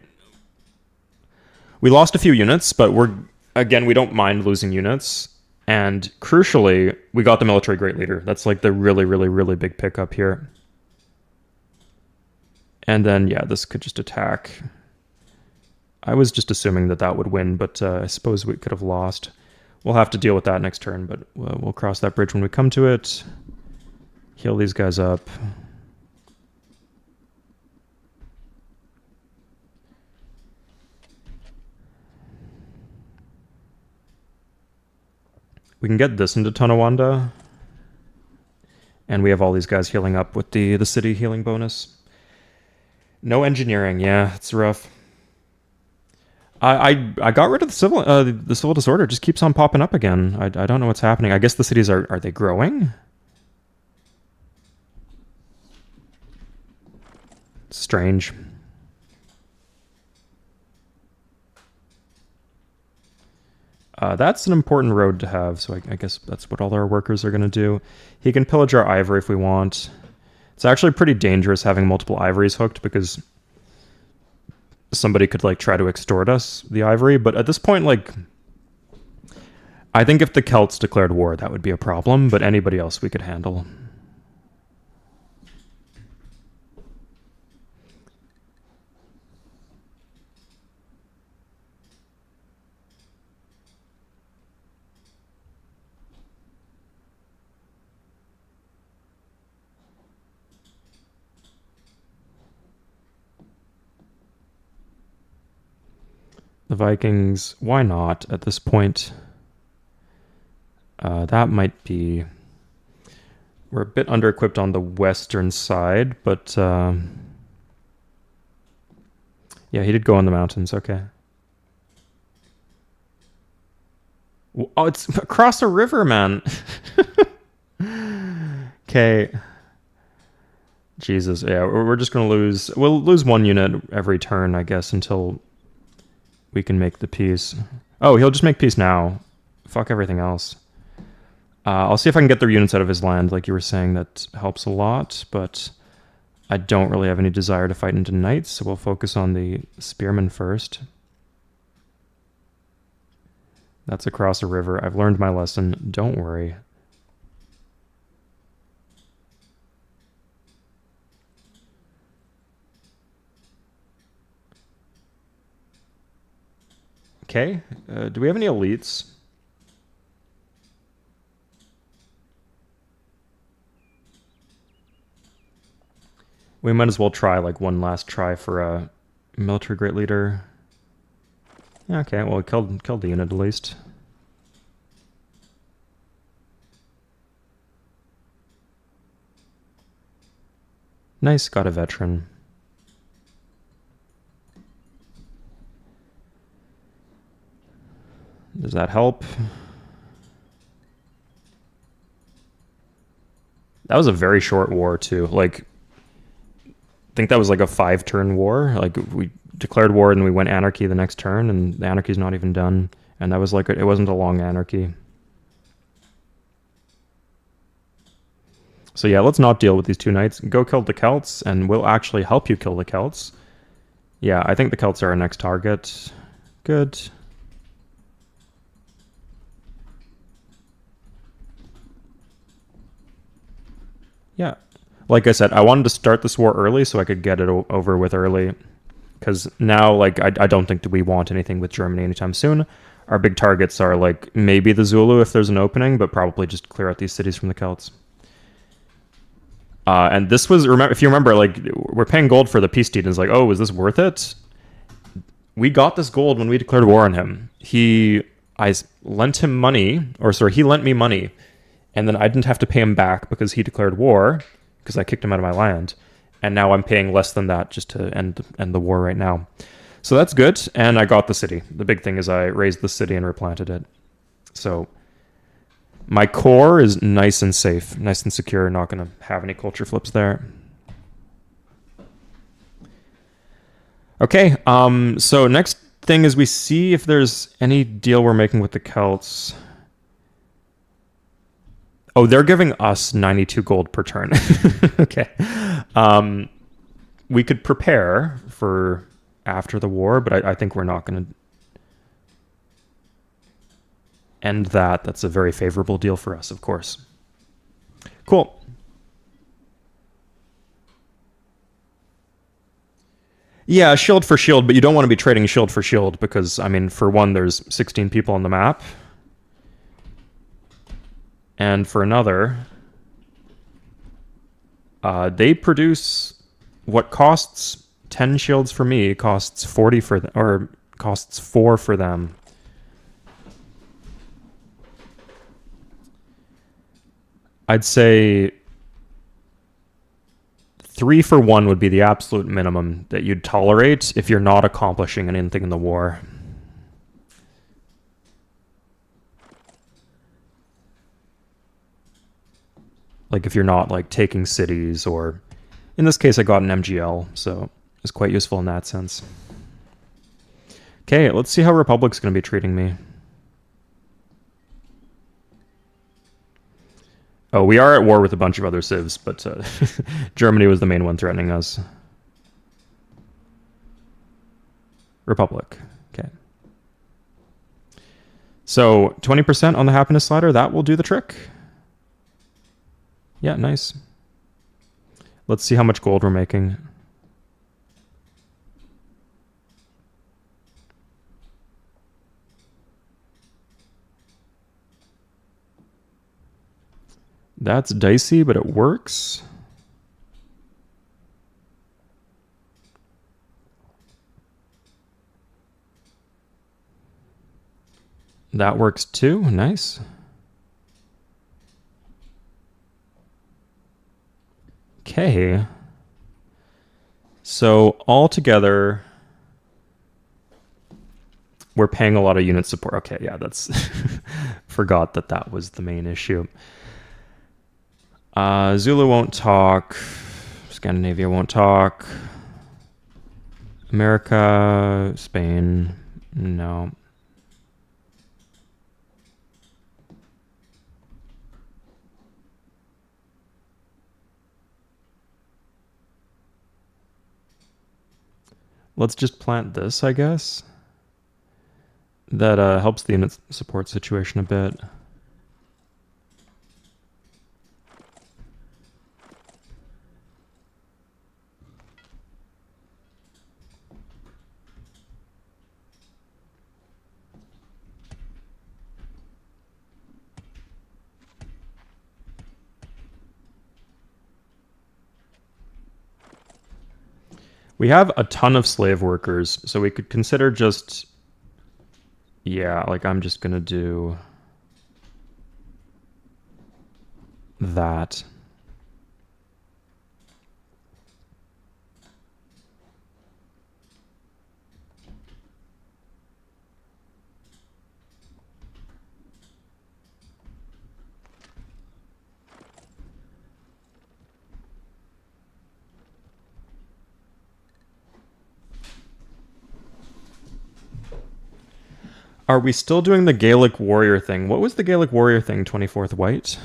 We lost a few units, but we don't mind losing units. And crucially, we got the military great leader. That's like the really, really, really big pickup here. And then, yeah, this could just attack. I was just assuming that would win, but I suppose we could have lost. We'll have to deal with that next turn, but we'll cross that bridge when we come to it. Heal these guys up. We can get this into Tonawanda. And we have all these guys healing up with the city healing bonus. No engineering, yeah, it's rough. I got rid of the civil disorder. It just keeps on popping up again. I don't know what's happening. I guess the cities are they growing? Strange. That's an important road to have, so I guess that's what all our workers are going to do. He can pillage our ivory if we want. It's actually pretty dangerous having multiple ivories hooked because somebody could like try to extort us the ivory, but at this point, like, I think if the Celts declared war, that would be a problem, but anybody else we could handle. The Vikings, why not at this point? That might be... We're a bit under-equipped on the western side, but... Yeah, he did go on the mountains, okay. Oh, it's across a river, man! Okay. Jesus, yeah, we're just gonna lose... We'll lose 1 unit every turn, I guess, until... we can make the peace. Oh, he'll just make peace now. Fuck everything else. I'll see if I can get their units out of his land, like you were saying. That helps a lot, but I don't really have any desire to fight into knights, so we'll focus on the spearmen first. That's across a river. I've learned my lesson. Don't worry. Okay, do we have any elites? We might as well try like one last try for a military great leader. Yeah, okay, well, we killed the unit at least. Nice, got a veteran. Does that help? That was a very short war, too. Like, think that was like a 5-turn war. Like we declared war and we went anarchy the next turn, and the anarchy's not even done. And that was like it wasn't a long anarchy. So yeah, let's not deal with these 2 knights. Go kill the Celts, and we'll actually help you kill the Celts. Yeah, I think the Celts are our next target. Good. Yeah. Like I said, I wanted to start this war early so I could get it over with early. Because now, like, I don't think that we want anything with Germany anytime soon. Our big targets are, like, maybe the Zulu if there's an opening, but probably just clear out these cities from the Celts. And this was, if you remember, like, we're paying gold for the peace deed, and it's like, oh, is this worth it? We got this gold when we declared war on him. I lent him money, he lent me money, and then I didn't have to pay him back because he declared war, because I kicked him out of my land. And now I'm paying less than that just to end the war right now. So that's good, and I got the city. The big thing is I raised the city and replanted it. So my core is nice and safe, nice and secure, not going to have any culture flips there. Okay, so next thing is we see if there's any deal we're making with the Celts. Oh, they're giving us 92 gold per turn. Okay. We could prepare for after the war, but I think we're not going to end that. That's a very favorable deal for us, of course. Cool. Yeah, shield for shield, but you don't want to be trading shield for shield because, I mean, for one, there's 16 people on the map. And for another, they produce what costs 10 shields for me, costs 40 for them, or costs 4 for them. I'd say 3 for 1 would be the absolute minimum that you'd tolerate if you're not accomplishing anything in the war. Like if you're not like taking cities, or in this case I got an MGL, so it's quite useful in that sense. Okay, let's see how Republic's going to be treating me. Oh, we are at war with a bunch of other civs, but Germany was the main one threatening us. Republic. Okay. So 20% on the happiness slider, that will do the trick. Yeah, nice. Let's see how much gold we're making. That's dicey, but it works. That works too. Nice. Okay. So altogether, we're paying a lot of unit support. Okay, yeah, that's forgot that was the main issue. Zulu won't talk. Scandinavia won't talk. America, Spain, no. Let's just plant this, I guess. That helps the unit support situation a bit. We have a ton of slave workers, so we could consider just... Yeah, like I'm just gonna do... that. Are we still doing the Gaelic warrior thing? What was the Gaelic warrior thing, 24th white?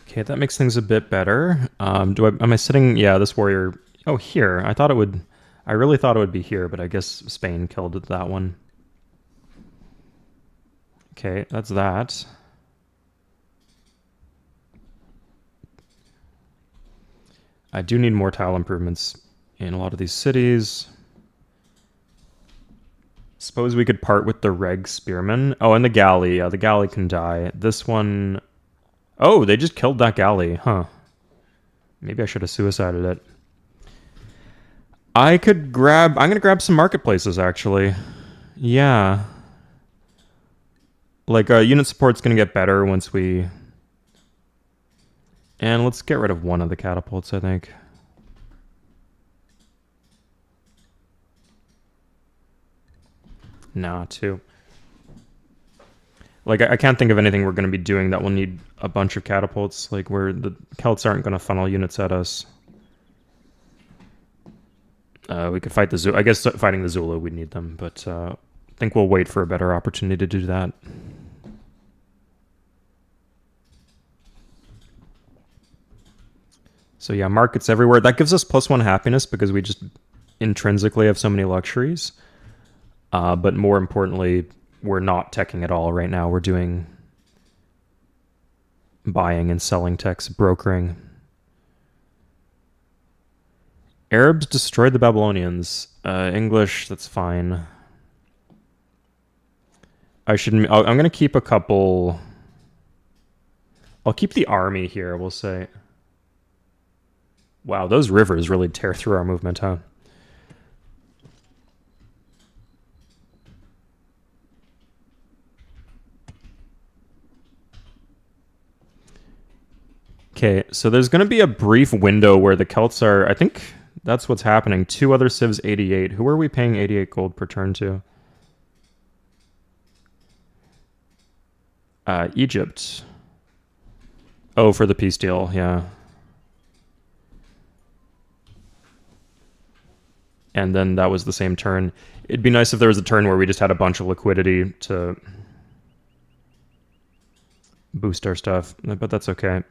Okay, that makes things a bit better. Am I sitting? Yeah, this warrior. Oh, here. I thought it would. I really thought it would be here, but I guess Spain killed that one. Okay, that's that. I do need more tile improvements in a lot of these cities. Suppose we could part with the Reg Spearman. Oh, and the galley. Yeah, the galley can die. This one. Oh, they just killed that galley. Huh. Maybe I should have suicided it. I could grab... I'm going to grab some marketplaces, actually. Yeah. Like, unit support's going to get better once we... And let's get rid of one of the catapults, I think. Nah, two. Like, I can't think of anything we're going to be doing that will need a bunch of catapults. Like, where the Celts aren't going to funnel units at us. We could fight the Zulu. I guess fighting the Zulu, we'd need them. But I think we'll wait for a better opportunity to do that. So yeah, markets everywhere. That gives us +1 happiness because we just intrinsically have so many luxuries. But more importantly, we're not teching at all right now. We're doing buying and selling techs, brokering. Arabs destroyed the Babylonians. English, that's fine. I'm going to keep a couple... I'll keep the army here, we'll say. Wow, those rivers really tear through our movement, huh? Okay, so there's going to be a brief window where the Celts are... I think that's what's happening. 2 other civs, 88. Who are we paying 88 gold per turn to? Egypt. Oh, for the peace deal, yeah. And then that was the same turn. It'd be nice if there was a turn where we just had a bunch of liquidity to boost our stuff, but that's okay.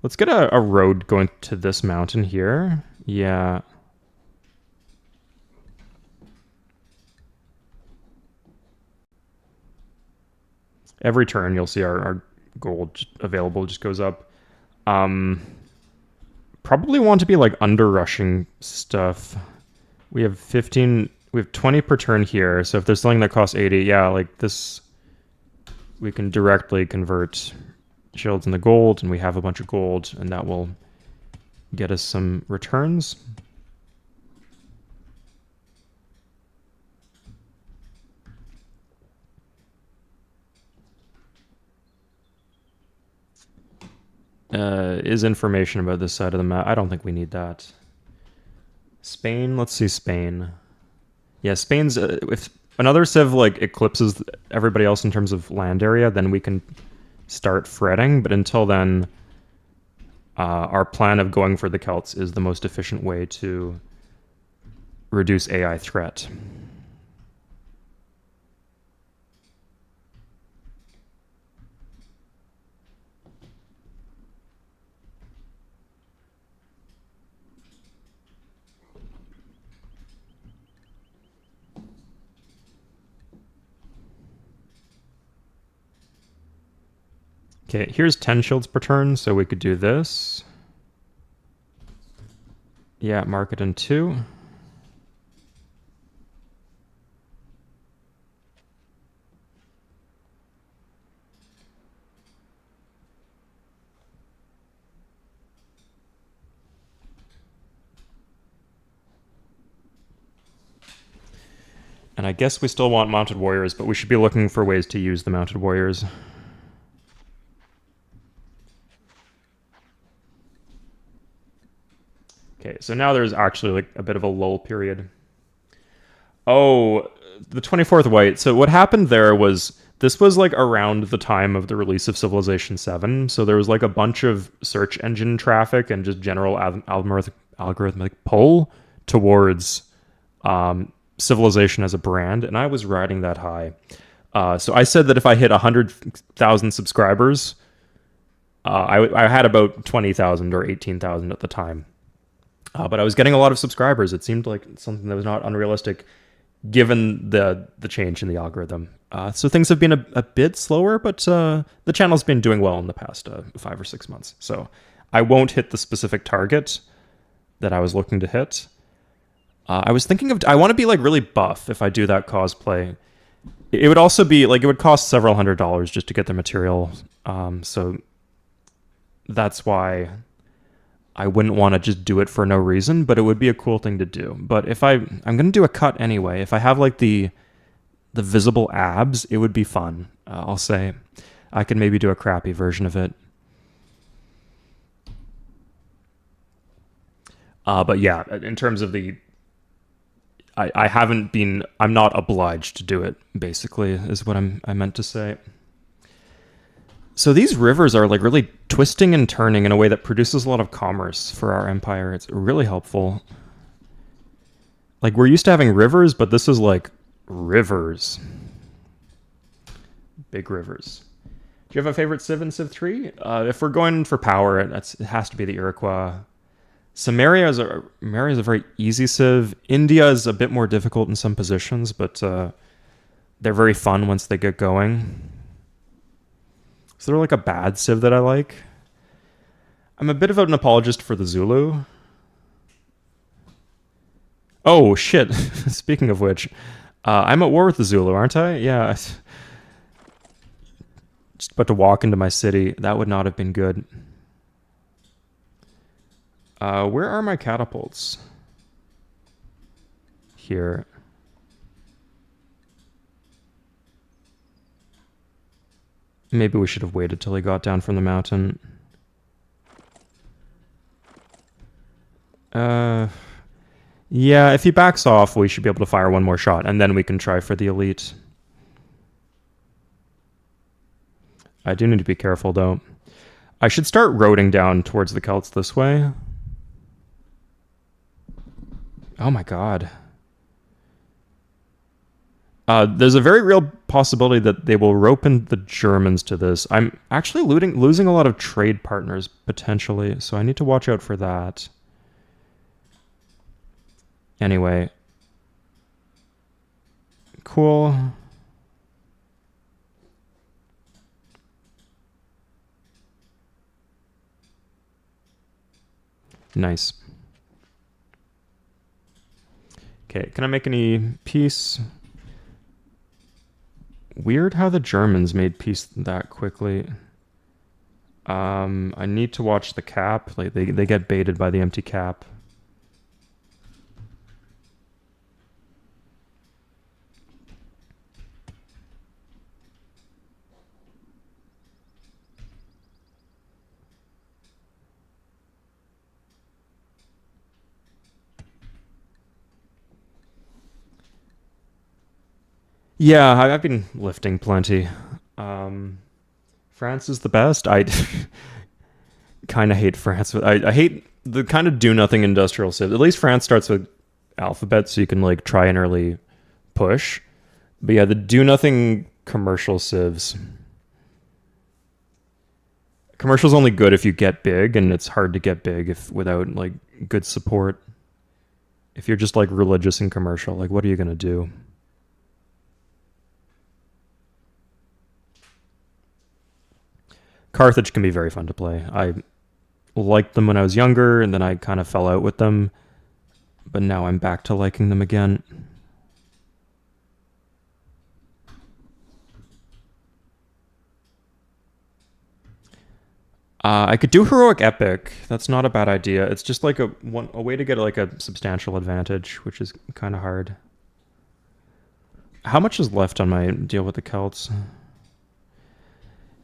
Let's get a road going to this mountain here. Yeah. Every turn you'll see our gold available just goes up. Probably want to be like under rushing stuff. We have 15, we have 20 per turn here. So if there's something that costs 80, yeah, like this, we can directly convert shields into gold, and we have a bunch of gold, and that will get us some returns. Is information about this side of the map. I don't think we need that. Spain, let's see Spain. Yeah, Spain's, if another civ like eclipses everybody else in terms of land area, then we can start fretting. But until then, our plan of going for the Celts is the most efficient way to reduce AI threat. Okay, here's 10 shields per turn, so we could do this. Yeah, mark it in 2. And I guess we still want mounted warriors, but we should be looking for ways to use the mounted warriors. Okay, so now there's actually like a bit of a lull period. Oh, the 24th white. So what happened there was, this was like around the time of the release of Civilization 7. So there was like a bunch of search engine traffic and just general algorithmic pull towards Civilization as a brand. And I was riding that high. So I said that if I hit 100,000 subscribers, I had about 20,000 or 18,000 at the time. But I was getting a lot of subscribers. It seemed like something that was not unrealistic given the change in the algorithm. So things have been a bit slower, but the channel's been doing well in the past 5 or 6 months. So I won't hit the specific target that I was looking to hit. I was thinking of, I want to be like really buff if I do that cosplay. It would also be like, it would cost several $100s just to get the material. So that's why I wouldn't want to just do it for no reason, but it would be a cool thing to do. But if I'm going to do a cut anyway. If I have like the visible abs, it would be fun. I'll say I could maybe do a crappy version of it. But yeah, in terms of the, I'm not obliged to do it, basically, is what I meant to say. So these rivers are like really twisting and turning in a way that produces a lot of commerce for our empire. It's really helpful. Like, we're used to having rivers, but this is like rivers. Big rivers. Do you have a favorite Civ in Civ 3? If we're going for power, it has to be the Iroquois. Samaria is a very easy Civ. India is a bit more difficult in some positions, but they're very fun once they get going. Is there like a bad Civ that I like? I'm a bit of an apologist for the Zulu. Oh, shit. Speaking of which, I'm at war with the Zulu, aren't I? Yeah. Just about to walk into my city. That would not have been good. Where are my catapults? Here. Maybe we should have waited till he got down from the mountain. Yeah, if he backs off, we should be able to fire one more shot, and then we can try for the elite. I do need to be careful, though. I should start roading down towards the Celts this way. Oh my god. There's a very real possibility that they will rope in the Germans to this. I'm actually losing a lot of trade partners, potentially, so I need to watch out for that. Anyway. Cool. Nice. Okay, can I make any peace? Weird how the Germans made peace that quickly. I need to watch the cap. Like they get baited by the empty cap. Yeah, I've been lifting plenty. France is the best. I kind of hate France. I hate the kind of do-nothing industrial civ. At least France starts with alphabet, so you can like try and early push. But yeah, the do-nothing commercial civs. Commercial's only good if you get big, and it's hard to get big without like good support. If you're just like religious and commercial, like what are you gonna do? Carthage can be very fun to play. I liked them when I was younger, and then I kind of fell out with them. But now I'm back to liking them again. I could do Heroic Epic. That's not a bad idea. It's just like a way to get like a substantial advantage, which is kind of hard. How much is left on my deal with the Celts?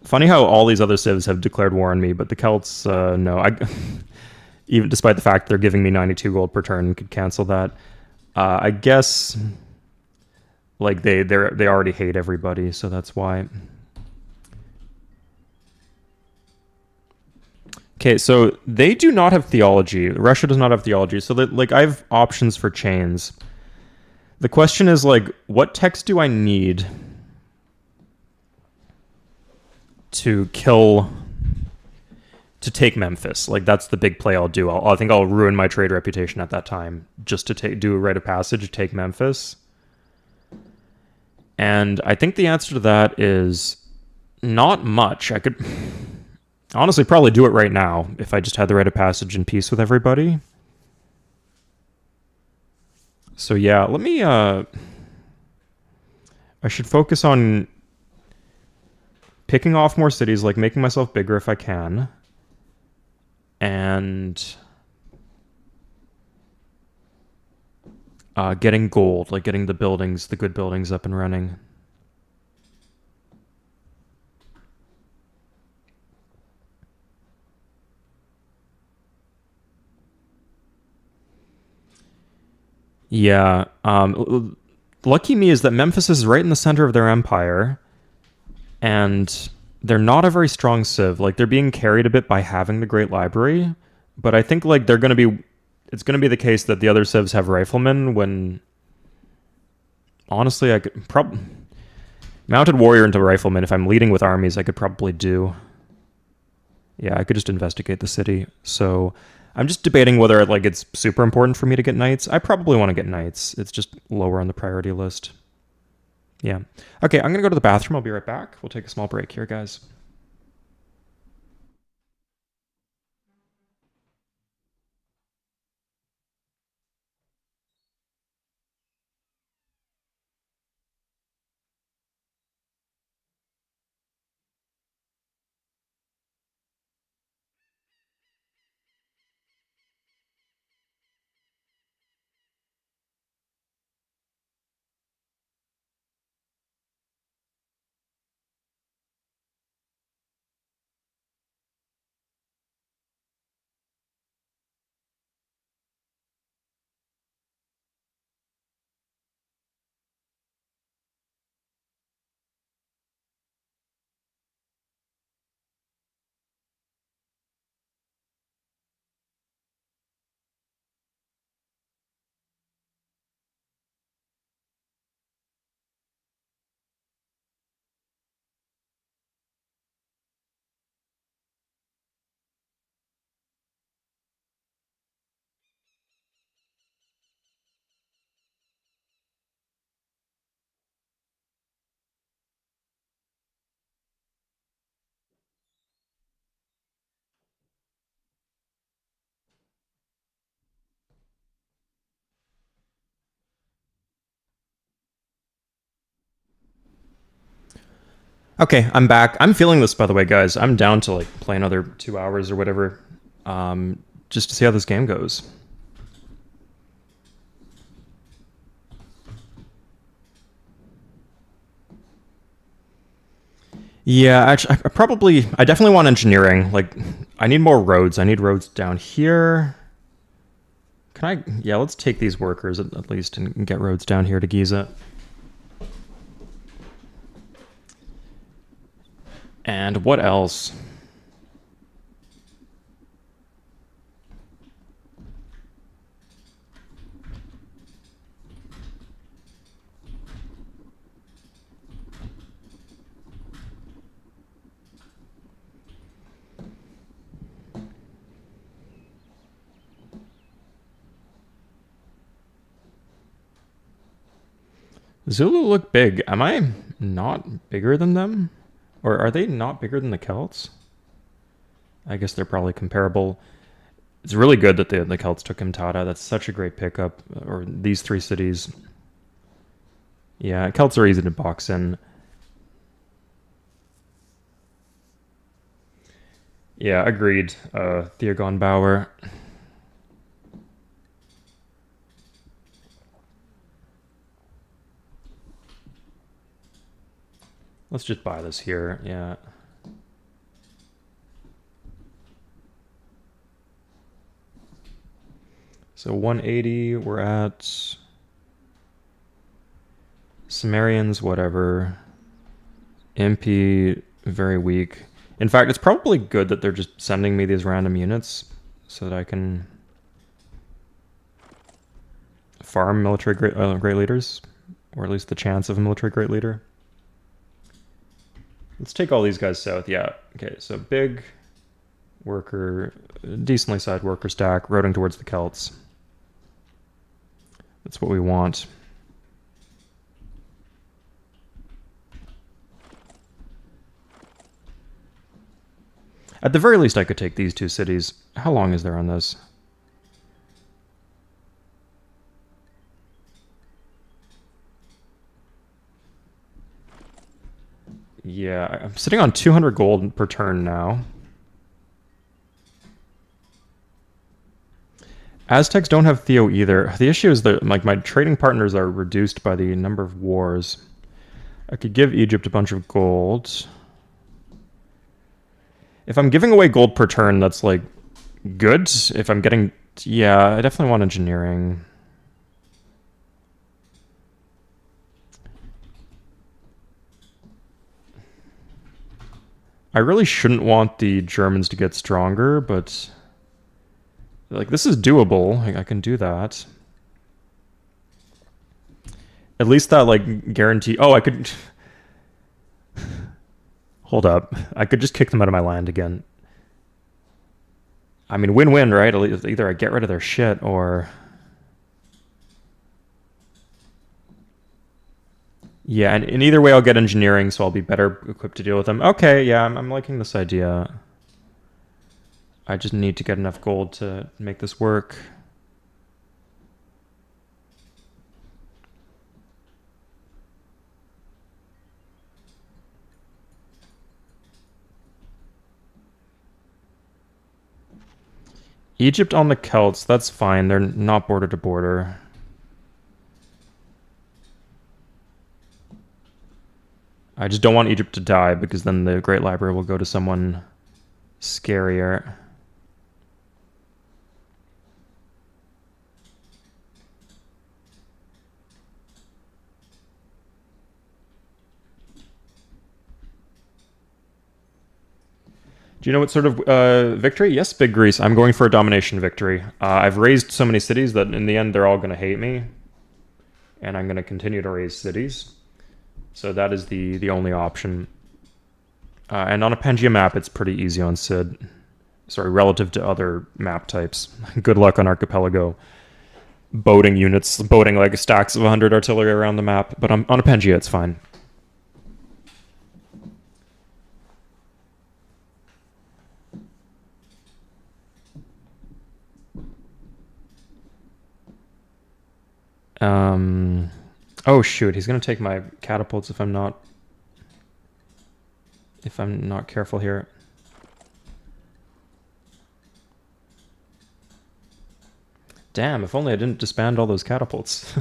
Funny how all these other civs have declared war on me, but the Celts, no. Even despite the fact they're giving me 92 gold per turn, could cancel that. I guess like they already hate everybody, so that's why. Okay, so they do not have theology. Russia does not have theology, so that like I have options for chains. The question is like, what text do I need to take Memphis? Like that's the big play I'll do. I think I'll ruin my trade reputation at that time just to do a rite of passage, take Memphis. And I think the answer to that is not much. I could honestly probably do it right now if I just had the rite of passage in peace with everybody. So yeah, let me I should focus on picking off more cities, like making myself bigger if I can. And getting gold, like getting the buildings, the good buildings up and running. Yeah. Lucky me is that Memphis is right in the center of their empire, and they're not a very strong civ. Like they're being carried a bit by having the Great Library, but I think like they're going to be. It's going to be the case that the other civs have riflemen when. Honestly, I could probably mounted warrior into rifleman. If I'm leading with armies, I could probably do. Yeah, I could just investigate the city. So I'm just debating whether like it's super important for me to get knights. I probably want to get knights. It's just lower on the priority list. Yeah. Okay, I'm going to go to the bathroom. I'll be right back. We'll take a small break here, guys. Okay, I'm back. I'm feeling this, by the way, guys. I'm down to like play another 2 hours or whatever, just to see how this game goes. Yeah, actually, I definitely want engineering. Like, I need more roads. I need roads down here. Can I? Yeah, let's take these workers at least and get roads down here to Giza. And what else? Zulu look big. Am I not bigger than them? Or are they not bigger than the Celts? I guess they're probably comparable. It's really good that the Celts took Imtada. That's such a great pickup. Or these three cities. Yeah, Celts are easy to box in. Yeah, agreed. Theogon Bauer. Let's just buy this here. Yeah. So 180, we're at Sumerians, whatever. MP, very weak. In fact, it's probably good that they're just sending me these random units so that I can farm military great leaders, or at least the chance of a military great leader. Let's take all these guys south. Yeah. Okay, so big worker, decently sized worker stack, routing towards the Celts. That's what we want. At the very least, I could take these two cities. How long is there on this? Yeah, I'm sitting on 200 gold per turn now. Aztecs don't have Theo either. The issue is that like my trading partners are reduced by the number of wars. I could give Egypt a bunch of gold. If I'm giving away gold per turn, that's like good. If I'm getting... Yeah, I definitely want engineering. I really shouldn't want the Germans to get stronger, but... Like, this is doable. I can do that. At least that, like, guarantee... Oh, I could... Hold up. I could just kick them out of my land again. I mean, win-win, right? Either I get rid of their shit, or... Yeah, and in either way I'll get engineering, so I'll be better equipped to deal with them. Okay, yeah, I'm liking this idea. I just need to get enough gold to make this work. Egypt on the Celts, that's fine. They're not border to border. I just don't want Egypt to die, because then the Great Library will go to someone scarier. Do you know what sort of victory? Yes, Big Greece. I'm going for a domination victory. I've raised so many cities that in the end they're all going to hate me. And I'm going to continue to raise cities. So that is the only option. And on a Pangea map, it's pretty easy on Cid. Sorry, relative to other map types. Good luck on Archipelago. Boating units, boating like stacks of 100 artillery around the map. But on a Pangea, it's fine. Oh shoot, he's gonna take my catapults if I'm not careful here. Damn, if only I didn't disband all those catapults.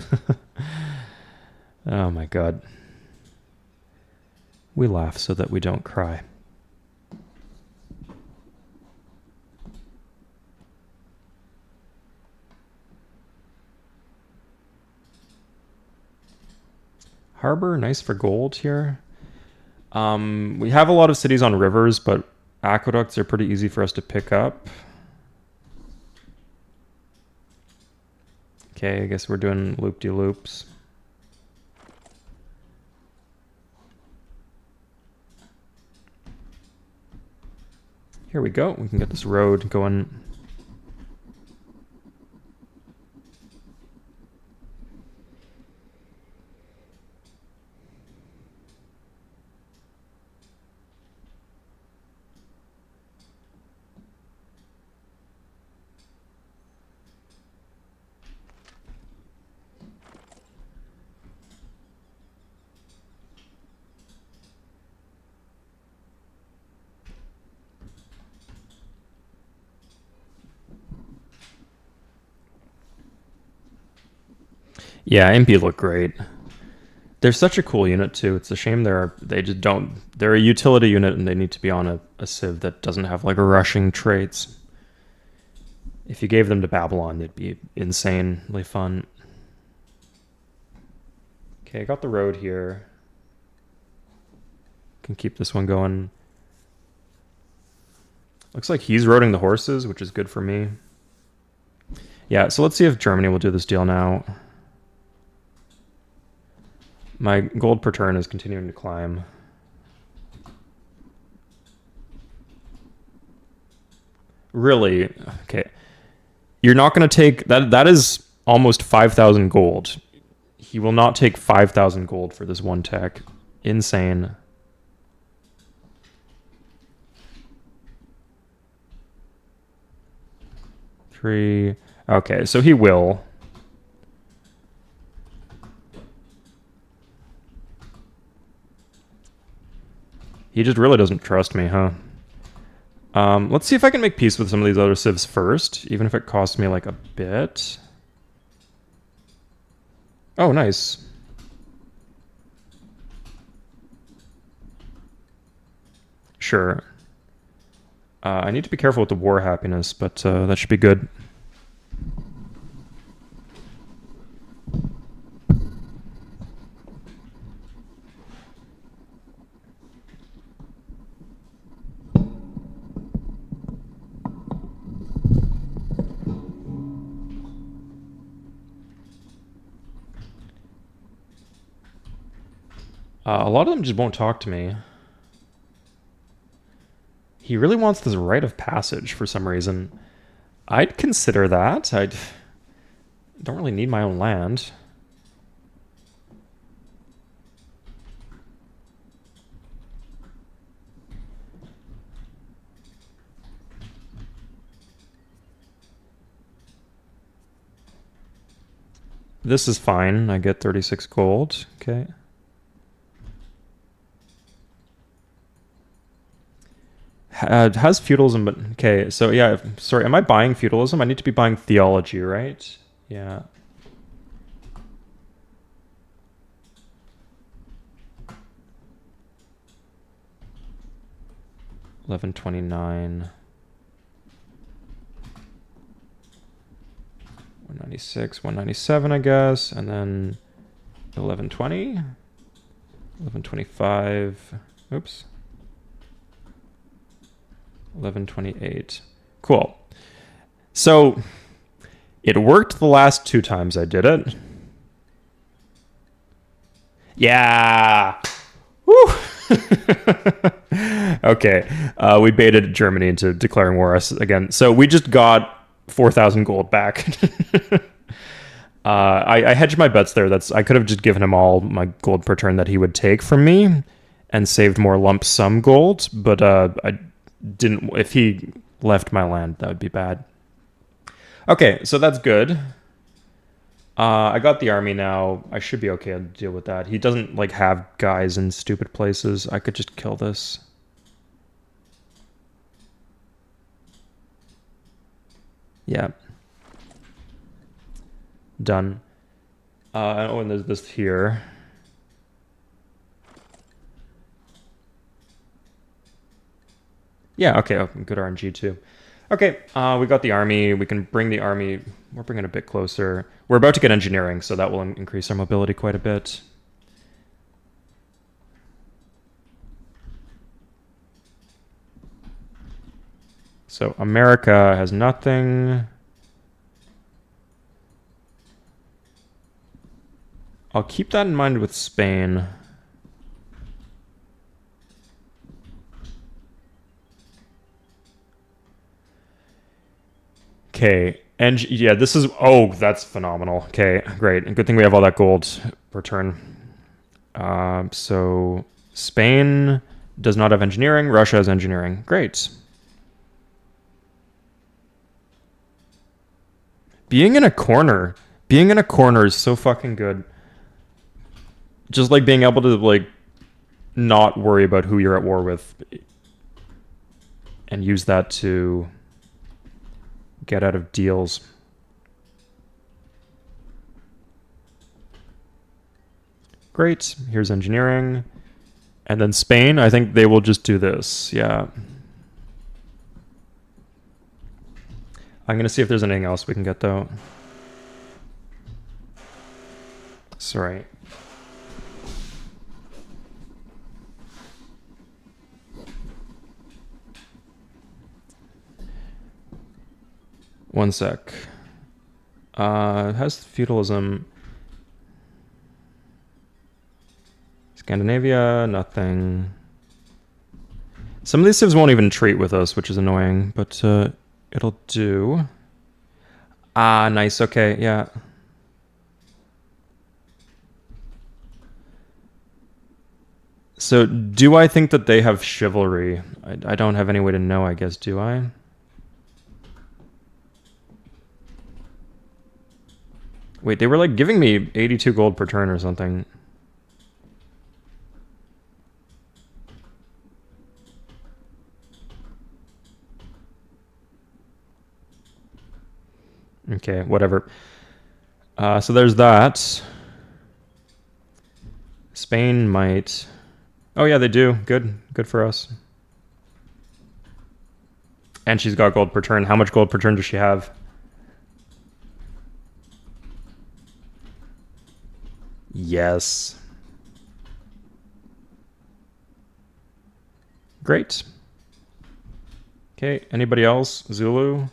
Oh my god. We laugh so that we don't cry. Harbor, nice for gold here. We have a lot of cities on rivers, but aqueducts are pretty easy for us to pick up. Okay, I guess we're doing loop-de-loops. Here we go. We can get this road going. Yeah, MP look great. They're such a cool unit too. It's a shame they just don't. They're a utility unit and they need to be on a civ that doesn't have like rushing traits. If you gave them to Babylon, they'd be insanely fun. Okay, I got the road here. Can keep this one going. Looks like he's roading the horses, which is good for me. Yeah, so let's see if Germany will do this deal now. My gold per turn is continuing to climb. Really? Okay. You're not going to take... That is almost 5,000 gold. He will not take 5,000 gold for this one tech. Insane. Three... Okay, so he will. He just really doesn't trust me, huh? Let's see if I can make peace with some of these other civs first, even if it costs me like a bit. Oh, nice. Sure. I need to be careful with the war happiness, but that should be good. A lot of them just won't talk to me. He really wants this rite of passage for some reason. I'd consider that. I don't really need my own land. This is fine. I get 36 gold. Okay. Has feudalism, but okay, so yeah, sorry, am I buying feudalism? I need to be buying theology, right? Yeah. $11.29. 196, 197, I guess, and then 11.20, 11.25. Oops. 11.28. Cool. So it worked the last 2 times I did it. Yeah. Woo. Okay. We baited Germany into declaring war again. So we just got 4,000 gold back. I hedged my bets there. I could have just given him all my gold per turn that he would take from me and saved more lump sum gold, but I didn't. If he left my land, that would be bad. Okay, so that's good. I got the army now. I should be okay to deal with that. He doesn't like have guys in stupid places. I could just kill this. Yeah. Done. Oh, and there's this here. Yeah, okay, oh, good RNG too. Okay, we got the army. We can bring the army. We're bringing it a bit closer. We're about to get engineering, so that will increase our mobility quite a bit. So America has nothing. I'll keep that in mind with Spain. Okay, and yeah, this is, oh, that's phenomenal. Okay, great. Good thing we have all that gold per turn. So Spain does not have engineering. Russia has engineering. Great. Being in a corner is so fucking good. Just like being able to like not worry about who you're at war with and use that to get out of deals. Great. Here's engineering. And then Spain, I think they will just do this. Yeah. I'm going to see if there's anything else we can get, though. Sorry. One sec. It has feudalism. Scandinavia, nothing. Some of these civs won't even treat with us, which is annoying, but it'll do. Ah, nice. Okay, yeah. So do I think that they have chivalry? I don't have any way to know, I guess, do I? Wait, they were like giving me 82 gold per turn or something. Okay, whatever. So there's that. Spain might... Oh yeah, they do. Good. Good for us. And she's got gold per turn. How much gold per turn does she have? Yes. Great. Okay, anybody else? Zulu?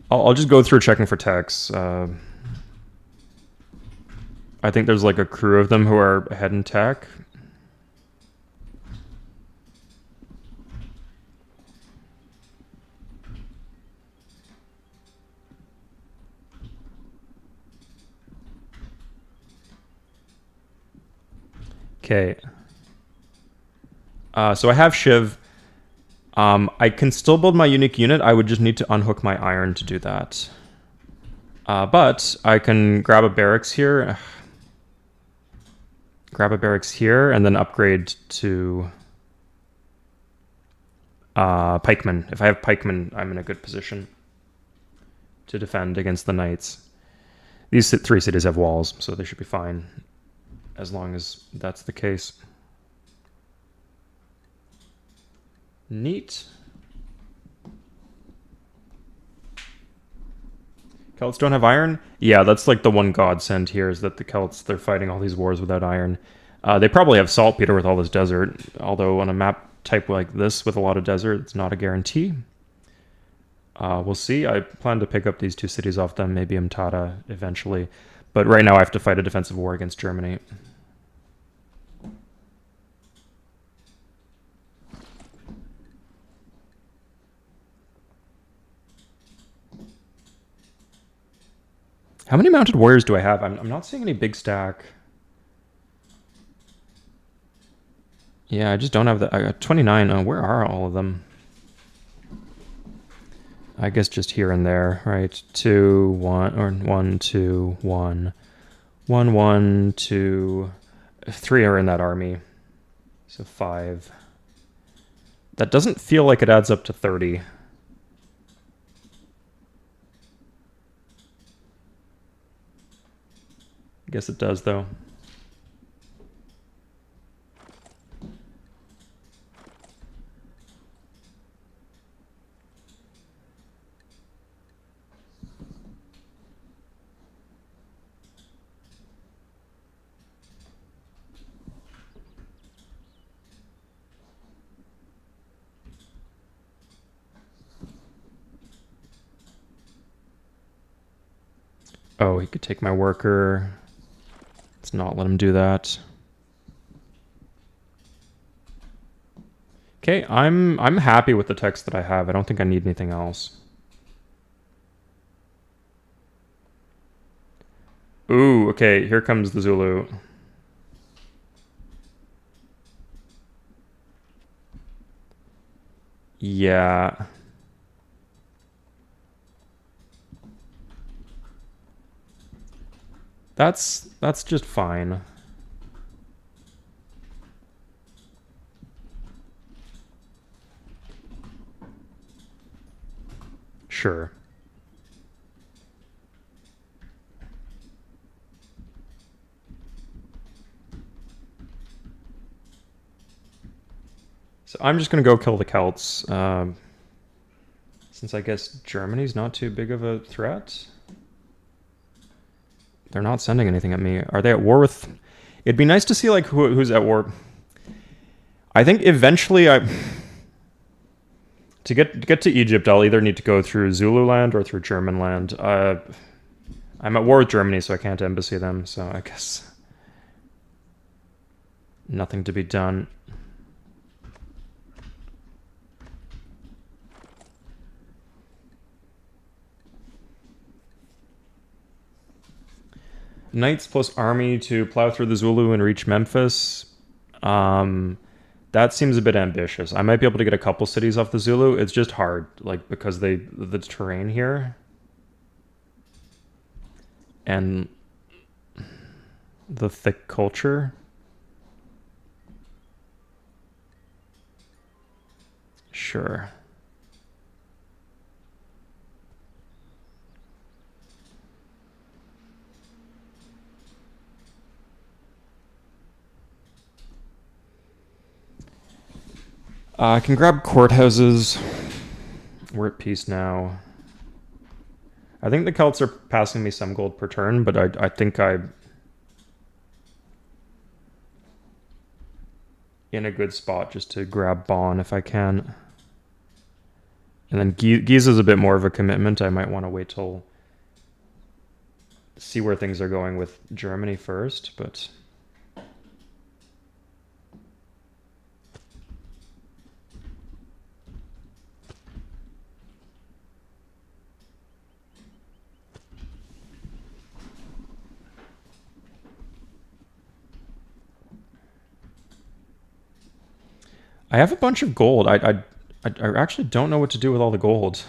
I'll just go through checking for techs. I think there's like a crew of them who are ahead in tech. Okay. So I have Shiv. I can still build my unique unit. I would just need to unhook my iron to do that. But I can grab a barracks here. Grab a barracks here and then upgrade to pikemen. If I have pikemen, I'm in a good position to defend against the knights. These 3 cities have walls, so they should be fine as long as that's the case. Neat. Celts don't have iron? Yeah, that's like the one godsend here is that the Celts, they're fighting all these wars without iron. They probably have saltpeter with all this desert, although on a map type like this with a lot of desert, it's not a guarantee. We'll see. I plan to pick up these 2 cities off them, maybe Mtata eventually. But right now I have to fight a defensive war against Germany. How many mounted warriors do I have? I'm not seeing any big stack. Yeah, I just don't have the... I got 29. Where are all of them? I guess just here and there, right? 2, 1, or 1, 2, 1. 1, 1, 2... 3 are in that army. So 5. That doesn't feel like it adds up to 30. I guess it does, though. Oh, he could take my worker. Let's not let him do that. Okay, I'm happy with the text that I have. I don't think I need anything else. Ooh, okay, here comes the Zulu. Yeah. That's just fine. Sure. So I'm just going to go kill the Celts. Since I guess Germany's not too big of a threat. They're not sending anything at me. Are they at war with... It'd be nice to see like who's at war. I think eventually to get to Egypt, I'll either need to go through Zululand or through German land. I'm at war with Germany, so I can't embassy them, so I guess nothing to be done. Knights plus army to plow through the Zulu and reach Memphis. That seems a bit ambitious. I might be able to get a couple cities off the Zulu. It's just hard, like, because the terrain here. And the thick culture. Sure. I can grab courthouses. We're at peace now. I think the Celts are passing me some gold per turn, but I think I'm in a good spot just to grab Bonn if I can. And then Giza's a bit more of a commitment. I might want to wait till see where things are going with Germany first, but... I have a bunch of gold. I actually don't know what to do with all the gold.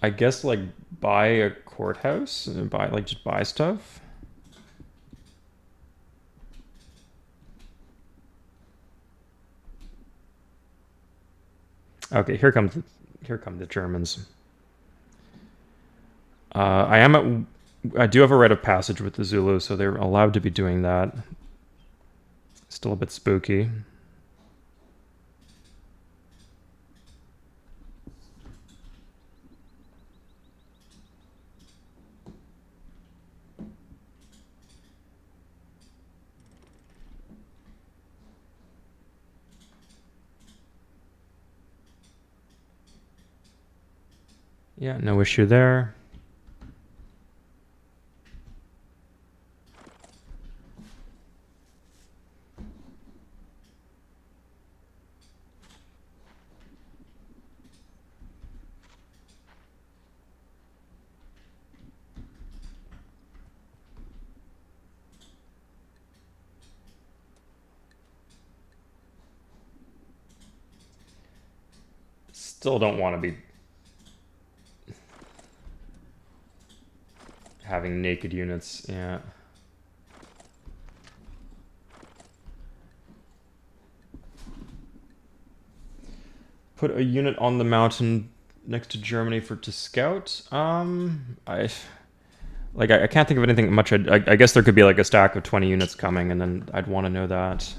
I guess like buy a courthouse and just buy stuff. Okay, here come the Germans. I do have a rite of passage with the Zulu, so they're allowed to be doing that. Still a bit spooky. Yeah, no issue there. Still don't want to be having naked units, yeah. Put a unit on the mountain next to Germany to scout. I can't think of anything much. I guess there could be like a stack of 20 units coming, and then I'd want to know that.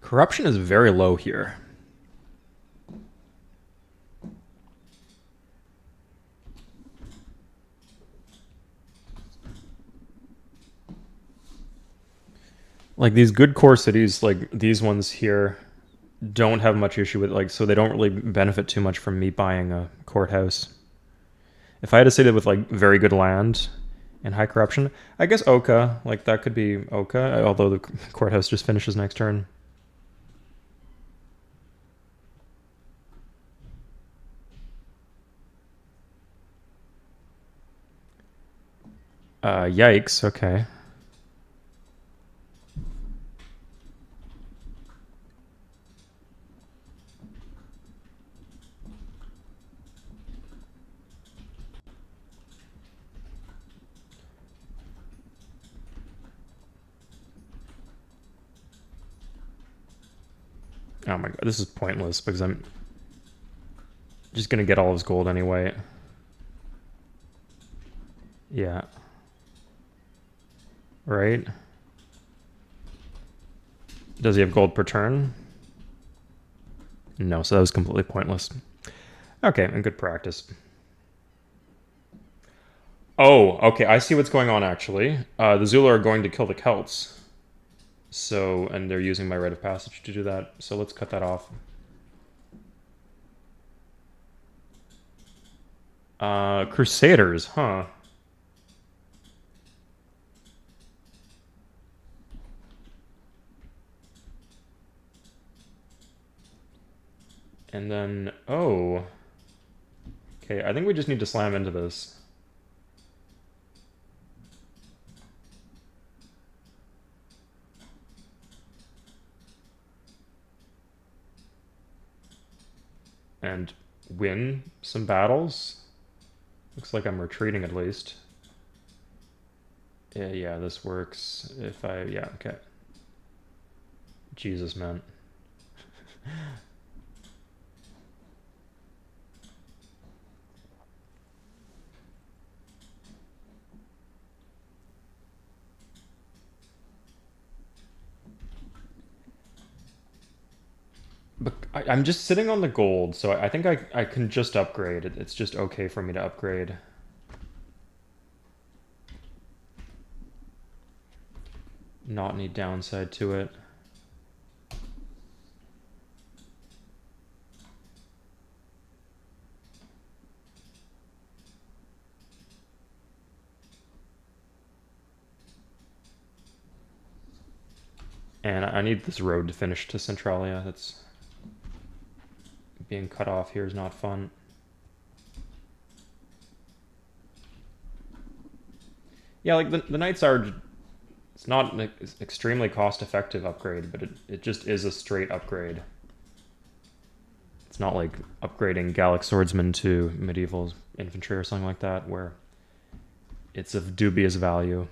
Corruption is very low here. Like these good core cities, like these ones here, don't have much issue with so they don't really benefit too much from me buying a courthouse. If I had a city with like very good land and high corruption, I guess Oka, like that could be Oka, although the courthouse just finishes next turn. Yikes, okay. Oh my god, this is pointless because I'm just gonna get all his gold anyway. Yeah. Right? Does he have gold per turn? No, so that was completely pointless. Okay, and good practice. Oh, okay, I see what's going on actually. The Zulu are going to kill the Celts. So, and they're using my rite of passage to do that. So let's cut that off. Crusaders, huh? And then, oh. Okay, I think we just need to slam into this. And win some battles. Looks like I'm retreating at least. Yeah, this works. If I, yeah, okay. Jesus, man. But I'm just sitting on the gold, so I think I can just upgrade. It's just okay for me to upgrade. Not any downside to it. And I need this road to finish to Centralia. That's being cut off here is not fun. Yeah, like the Knights are. It's not an extremely cost-effective upgrade, but it just is a straight upgrade. It's not like upgrading Gallic Swordsman to medieval infantry or something like that, where it's of dubious value.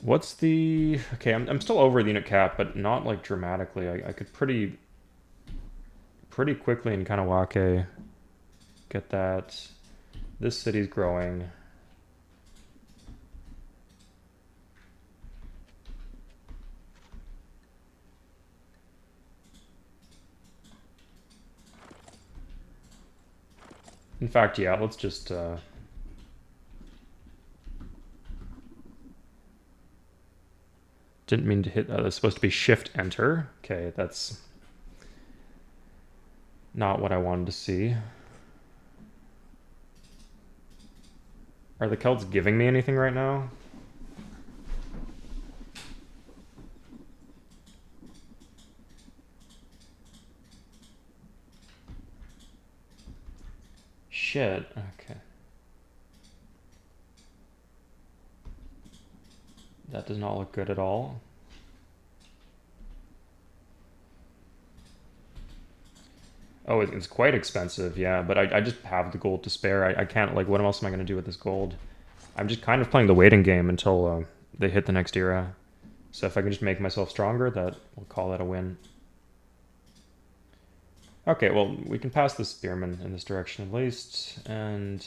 What's the... Okay, I'm still over the unit cap, but not like dramatically. I could pretty quickly in Kanawake get that. This city's growing. In fact, yeah, let's just... Didn't mean to hit that. That's supposed to be Shift-Enter. Okay, that's not what I wanted to see. Are the Celts giving me anything right now? Shit, okay. That does not look good at all. Oh, it's quite expensive, yeah, but I just have the gold to spare. I can't, like, what else am I going to do with this gold? I'm just kind of playing the waiting game until they hit the next era. So if I can just make myself stronger, we'll call that a win. Okay, well, we can pass the spearman in this direction at least, and...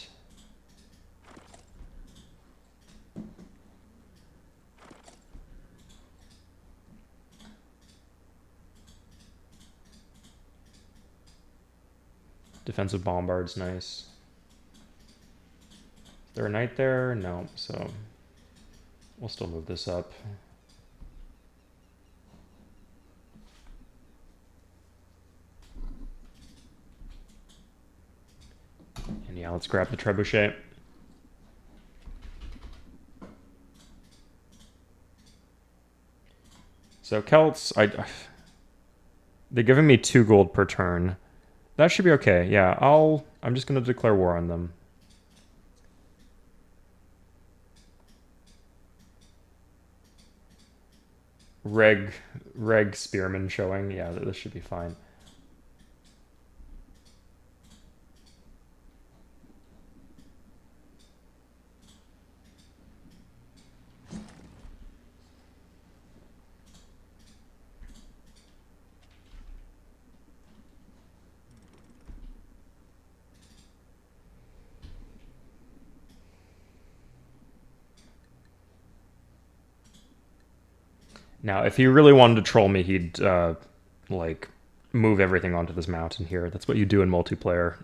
Defensive bombard's nice. Is there a knight there? No, so we'll still move this up. And yeah, let's grab the trebuchet. So Celts, They're giving me 2 gold per turn. That should be okay. Yeah, I'm just gonna declare war on them. Reg spearman showing. Yeah, this should be fine. Now, if he really wanted to troll me, he'd like move everything onto this mountain here. That's what you do in multiplayer.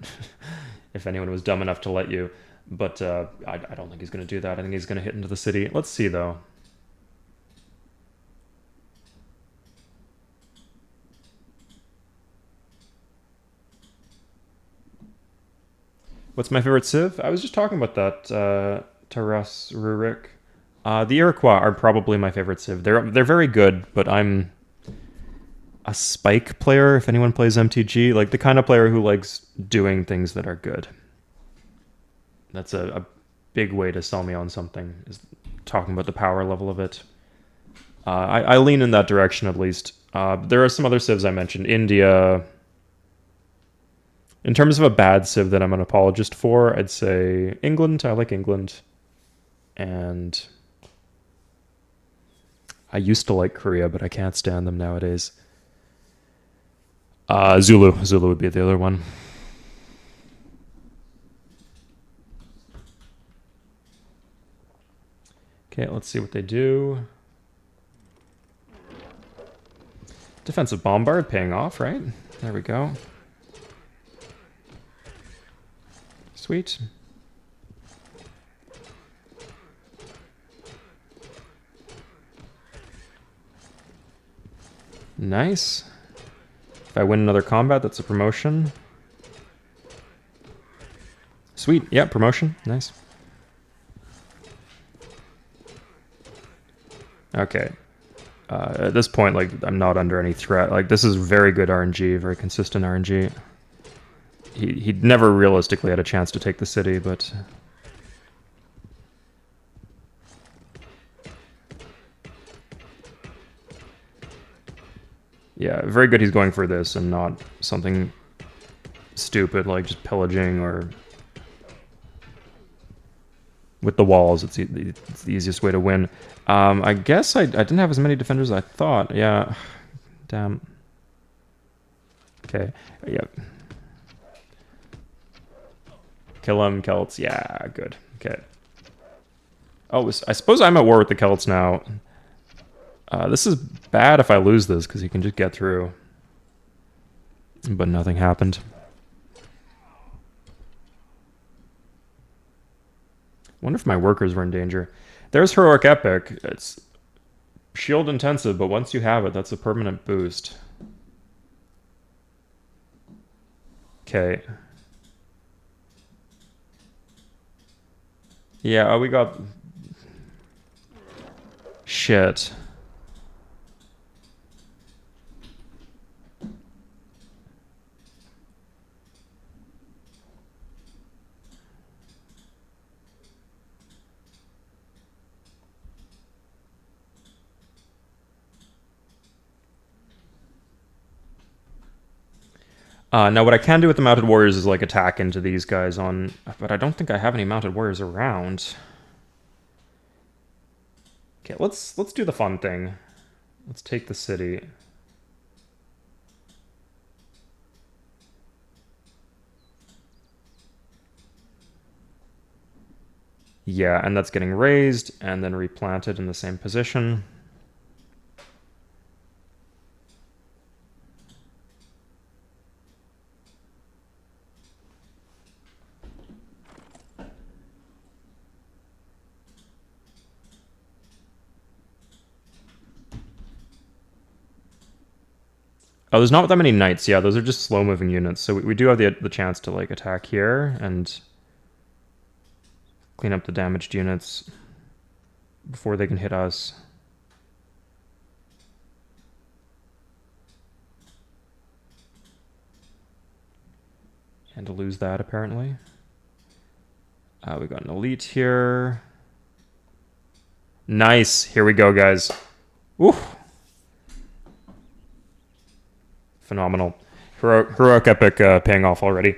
If anyone was dumb enough to let you. But I don't think he's going to do that. I think he's going to hit into the city. Let's see, though. What's my favorite civ? I was just talking about that. Taras Rurik. The Iroquois are probably my favorite civ. They're very good, but I'm a spike player. If anyone plays MTG, like the kind of player who likes doing things that are good. That's a big way to sell me on something, is talking about the power level of it. I lean in that direction at least. There are some other civs I mentioned. India. In terms of a bad civ that I'm an apologist for, I'd say England. I like England. And I used to like Korea, but I can't stand them nowadays. Zulu. Zulu would be the other one. Okay, let's see what they do. Defensive bombard paying off, right? There we go. Sweet. Nice. If I win another combat, that's a promotion. Sweet. Yeah, promotion. Nice. Okay. At this point, like, I'm not under any threat. Like, this is very good RNG, very consistent RNG. He never realistically had a chance to take the city, but... Yeah, very good he's going for this and not something stupid like just pillaging or... With the walls, it's the easiest way to win. I guess I didn't have as many defenders as I thought. Yeah. Damn. Okay. Yep. Kill them, Celts. Yeah, good. Okay. Oh, I suppose I'm at war with the Celts now. This is bad if I lose this, because he can just get through. But nothing happened. Wonder if my workers were in danger. There's Heroic Epic. It's shield intensive, but once you have it, that's a permanent boost. Okay. Yeah, oh, we got... Shit. Now, what I can do with the mounted warriors is like attack into these guys on... But I don't think I have any mounted warriors around. Okay, let's do the fun thing. Let's take the city. Yeah, and that's getting raised and then replanted in the same position. Oh, there's not that many knights. Yeah, those are just slow-moving units. So we do have the chance to like attack here and clean up the damaged units before they can hit us. And to lose that, apparently. We got an elite here. Nice. Here we go, guys. Oof. Phenomenal. Heroic epic paying off already.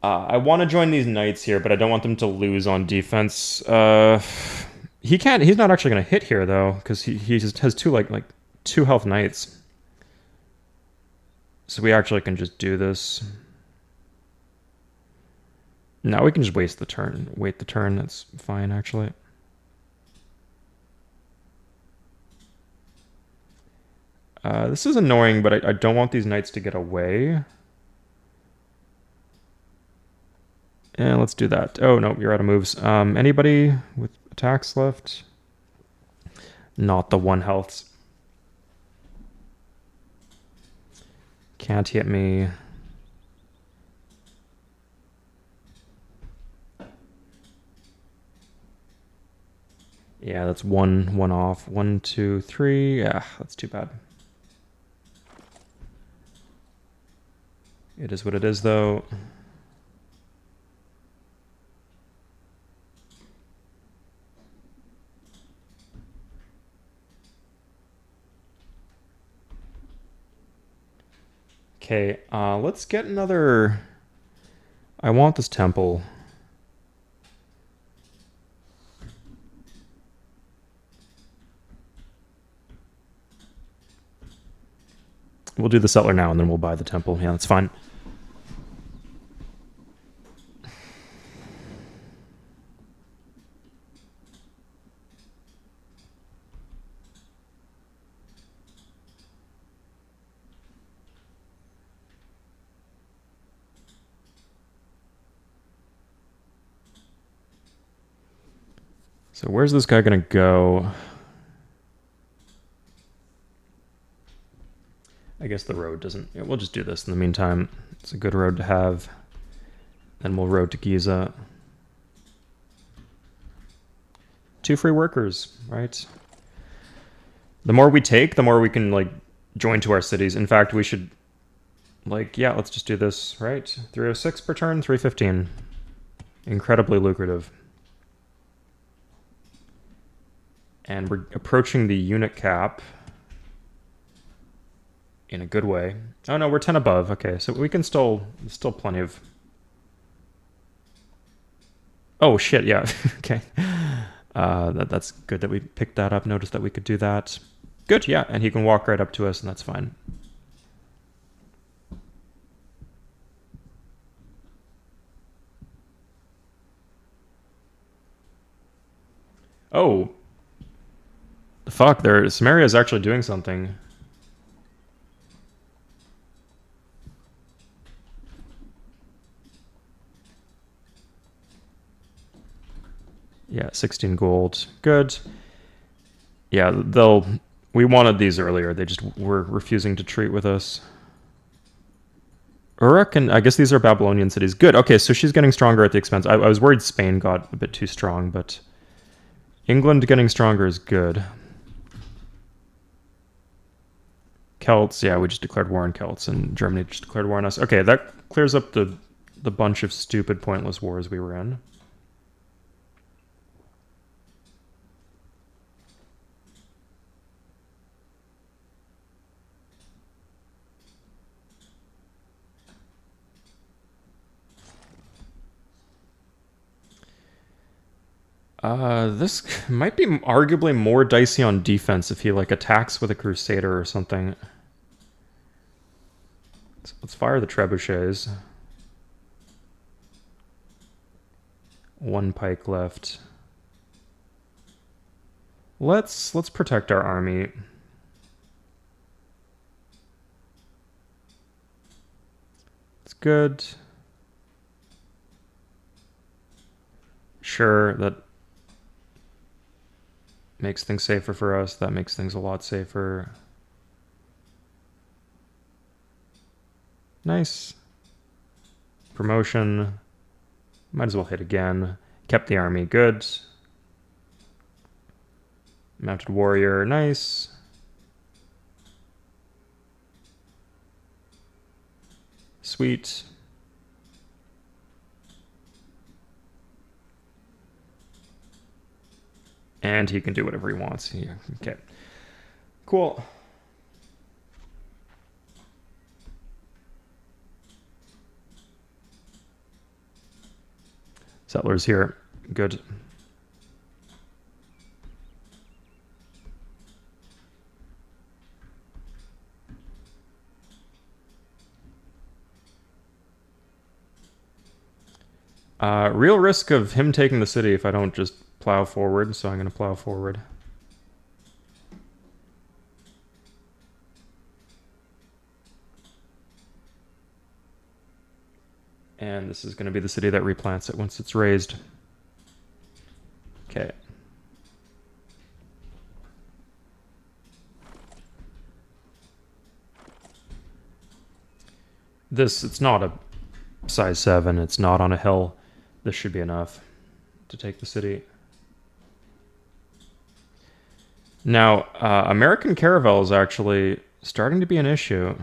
I want to join these knights here, but I don't want them to lose on defense. He can't. He's not actually going to hit here though, because he just has two like 2 health knights. So we actually can just do this. Now we can just waste the turn. Wait the turn. That's fine actually. This is annoying, but I don't want these knights to get away. Yeah, let's do that. Oh, no, you're out of moves. Anybody with attacks left? Not the 1 healths. Can't hit me. Yeah, that's one off. 1, 2, 3. Yeah, that's too bad. It is what it is, though. Okay, let's get another... I want this temple. We'll do the settler now, and then we'll buy the temple. Yeah, that's fine. So where's this guy going to go? I guess the road doesn't... Yeah, we'll just do this in the meantime. It's a good road to have. Then we'll road to Giza. 2 free workers, right? The more we take, the more we can, like, join to our cities. In fact, we should... Like, yeah, let's just do this, right? 306 per turn, 315. Incredibly lucrative. And we're approaching the unit cap in a good way. Oh no, we're 10 above. Okay, so we can still plenty of... Oh shit, yeah. Okay. That's good that we picked that up. Noticed that we could do that. Good, yeah, and he can walk right up to us, and that's fine. Oh. Fuck, Samaria is actually doing something. Yeah, 16 gold. Good. Yeah, we wanted these earlier. They just were refusing to treat with us. Uruk, and I guess these are Babylonian cities. Good. Okay, so she's getting stronger at the expense. I was worried Spain got a bit too strong, but England getting stronger is good. Celts, yeah, we just declared war on Celts, and Germany just declared war on us. Okay, that clears up the bunch of stupid, pointless wars we were in. This might be arguably more dicey on defense if he, like, attacks with a Crusader or something. Let's fire the trebuchets. 1 pike left. Let's protect our army. It's good. Sure, that makes things safer for us. That makes things a lot safer. Nice. Promotion. Might as well hit again. Kept the army. Good. Mounted warrior. Nice. Sweet. And he can do whatever he wants. Yeah. Okay. Cool. Settlers here. Good. Real risk of him taking the city if I don't just plow forward, so I'm going to plow forward. And this is going to be the city that replants it once it's raised. Okay. It's not a size 7, it's not on a hill. This should be enough to take the city. Now, American caravel is actually starting to be an issue.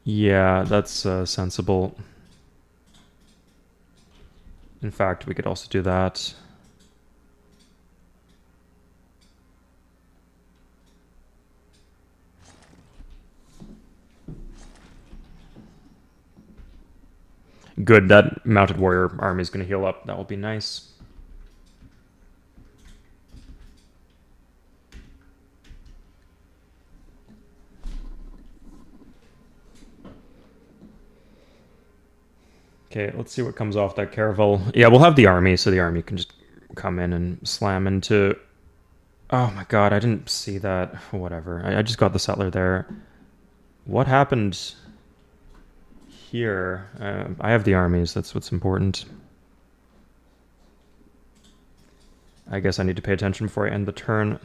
Yeah, that's sensible. In fact, we could also do that. Good, that mounted warrior army is going to heal up. That will be nice. Okay, let's see what comes off that caravel. Yeah, we'll have the army, so the army can just come in and slam into... Oh my god, I didn't see that. Whatever. I just got the settler there. What happened here? I have the armies, that's what's important. I guess I need to pay attention before I end the turn.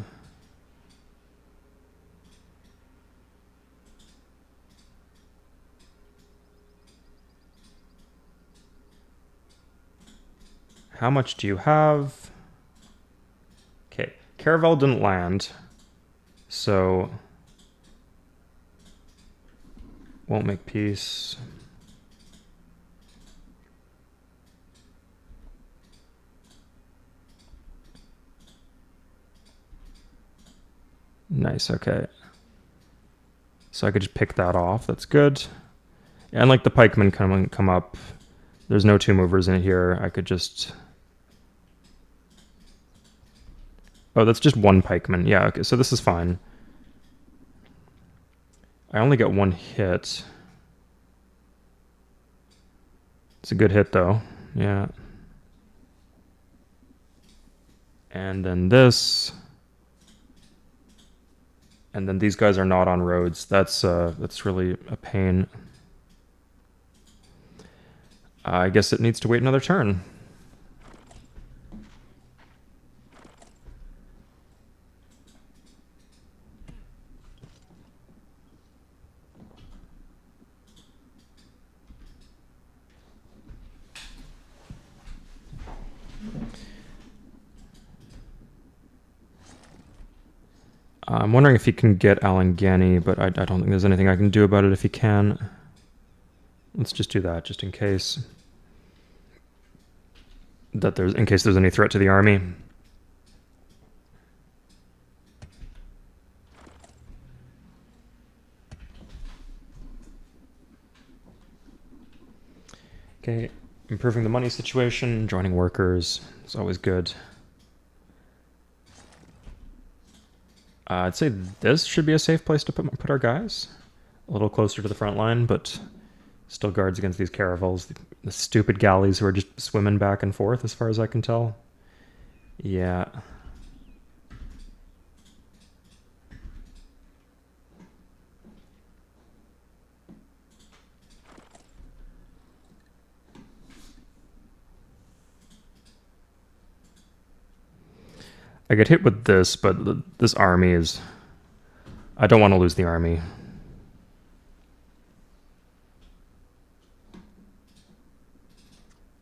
How much do you have? Okay, caravel didn't land, so won't make peace. Nice, okay. So I could just pick that off, that's good. And like the pikemen come up, there's no 2 movers in here, I could just... Oh, that's just 1 pikeman. Yeah, okay, so this is fine. I only get 1 hit. It's a good hit, though. Yeah. And then this. And then these guys are not on roads. That's really a pain. I guess it needs to wait another turn. I'm wondering if he can get Alangani, but I don't think there's anything I can do about it if he can. Let's just do that, just in case. In case there's any threat to the army. Okay, improving the money situation, joining workers, it's always good. I'd say this should be a safe place to put our guys. A little closer to the front line, but still guards against these caravels. The stupid galleys who are just swimming back and forth, as far as I can tell. Yeah. I get hit with this, but this army is... I don't want to lose the army.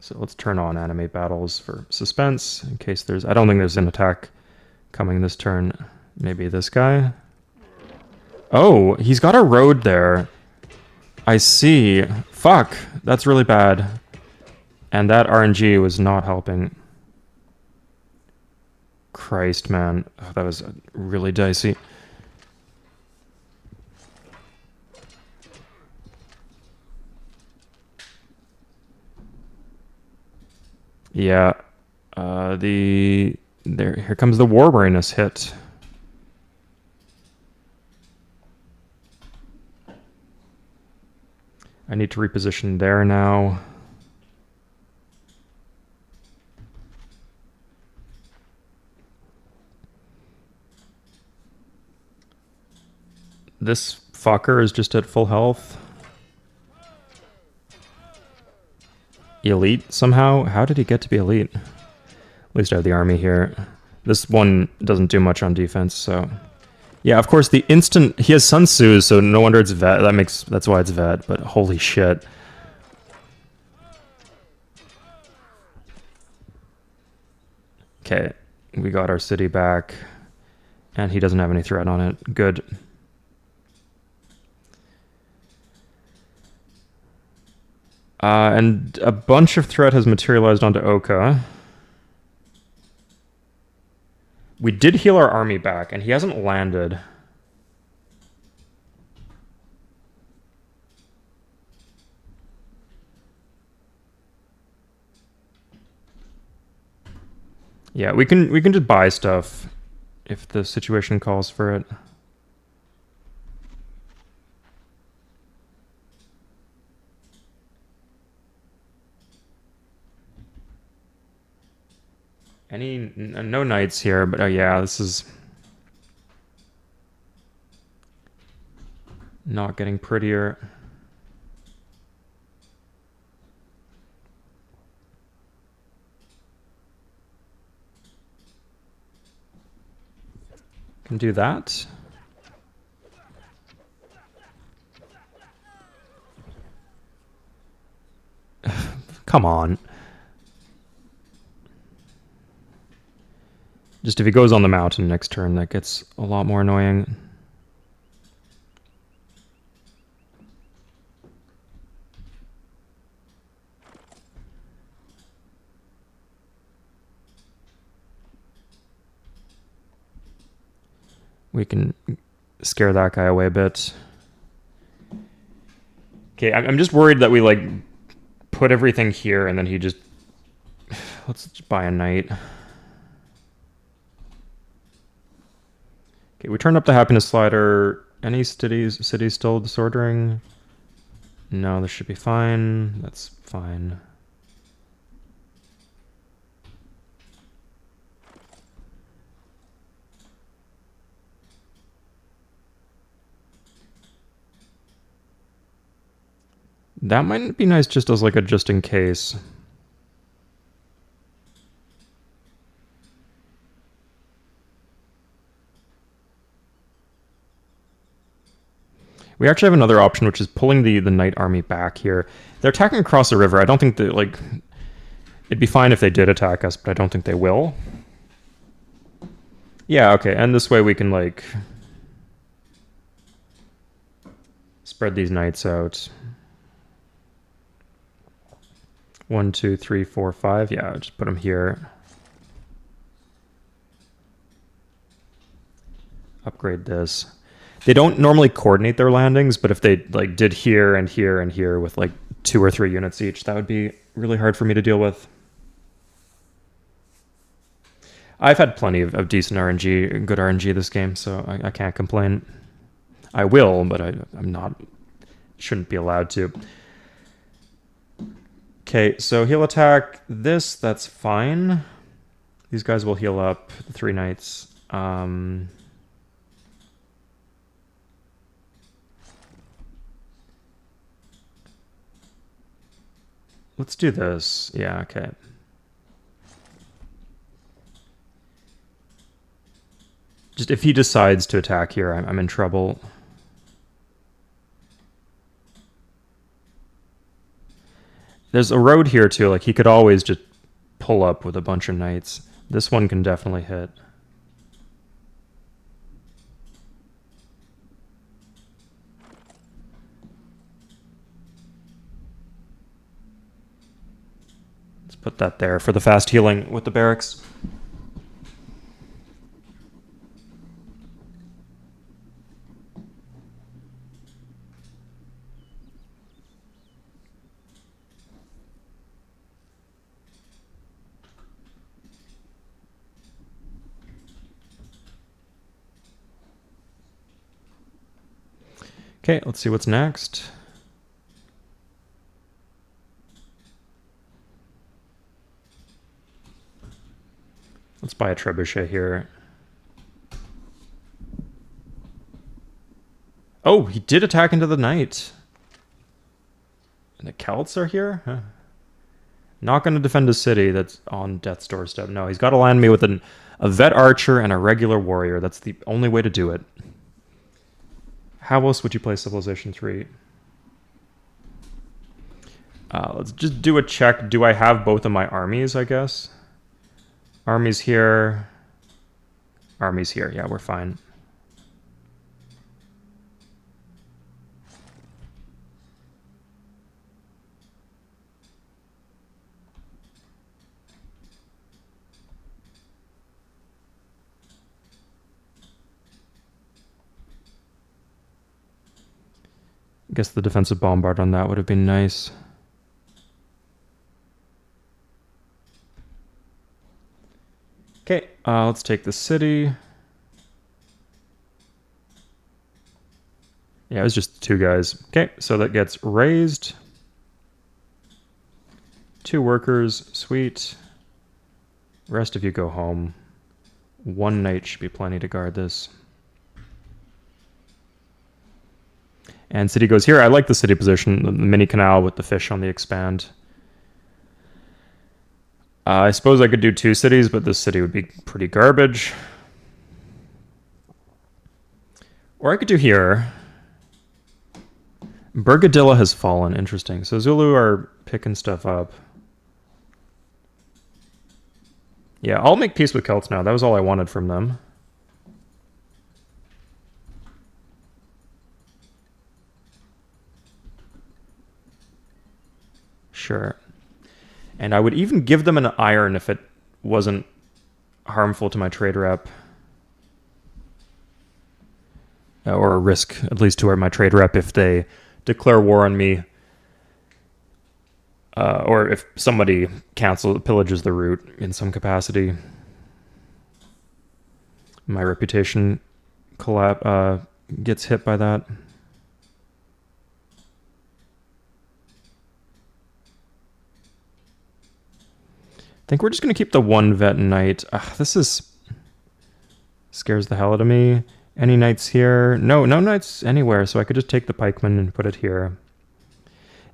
So let's turn on animate battles for suspense in case there's... I don't think there's an attack coming this turn. Maybe this guy? Oh, he's got a road there. I see. Fuck, that's really bad. And that RNG was not helping. Christ, man. Oh, that was really dicey. Yeah. Here comes the War Weariness hit. I need to reposition there now. This fucker is just at full health. Elite somehow? How did he get to be elite? At least I have the army here. This one doesn't do much on defense, so... Yeah, of course, the instant... He has Sun Tzu, so no wonder it's vet. That's why it's vet, but holy shit. Okay, we got our city back. And he doesn't have any threat on it. Good. And a bunch of threat has materialized onto Oka. We did heal our army back, and he hasn't landed. Yeah, we can just buy stuff if the situation calls for it. No knights here, but yeah, this is not getting prettier. Can do that. Come on. Just if he goes on the mountain next turn, that gets a lot more annoying. We can scare that guy away a bit. Okay, I'm just worried that we, like, put everything here and then he just... Let's just buy a knight. Okay, we turned up the happiness slider. Any cities still disordering? No, this should be fine. That's fine. That might be nice just as like a just in case. We actually have another option, which is pulling the knight army back here. They're attacking across the river. I don't think that, like... It'd be fine if they did attack us, but I don't think they will. Yeah, okay, and this way we can, like... spread these knights out. 1, 2, 3, 4, 5. Yeah, I'll just put them here. Upgrade this. They don't normally coordinate their landings, but if they like did here and here and here with like 2 or 3 units each, that would be really hard for me to deal with. I've had plenty of decent RNG, good RNG this game, so I can't complain. I will, but I'm not, shouldn't be allowed to. Okay, so he'll attack this, that's fine. These guys will heal up, the 3 knights. Let's do this. Yeah, okay. Just if he decides to attack here, I'm in trouble. There's a road here too. Like he could always just pull up with a bunch of knights. This one can definitely hit. Let's put that there for the fast healing with the barracks. Okay, let's see what's next. Let's buy a trebuchet here. Oh, he did attack into the knight. And the Celts are here? Huh. Not going to defend a city that's on death's doorstep. No, he's got to land me with a vet archer and a regular warrior. That's the only way to do it. How else would you play Civilization 3? Let's just do a check. Do I have both of my armies, I guess? Armies here. Armies here. Yeah, we're fine. I guess the defensive bombard on that would have been nice. Okay, let's take the city. Yeah, it was just 2 guys. Okay, so that gets raised. 2 workers, sweet. Rest of you go home. 1 knight should be plenty to guard this. And city goes here. I like the city position, the mini canal with the fish on the expand. I suppose I could do 2 cities, but this city would be pretty garbage. Or I could do here. Burgadilla has fallen. Interesting. So Zulu are picking stuff up. Yeah, I'll make peace with Celts now. That was all I wanted from them. Sure. And I would even give them an iron if it wasn't harmful to my trade rep. Or a risk, at least to my trade rep, if they declare war on me. Or if somebody pillages the route in some capacity. My reputation gets hit by that. I think we're just going to keep the 1 vet knight. This scares the hell out of me. Any knights here? No knights anywhere, so I could just take the pikeman and put it here.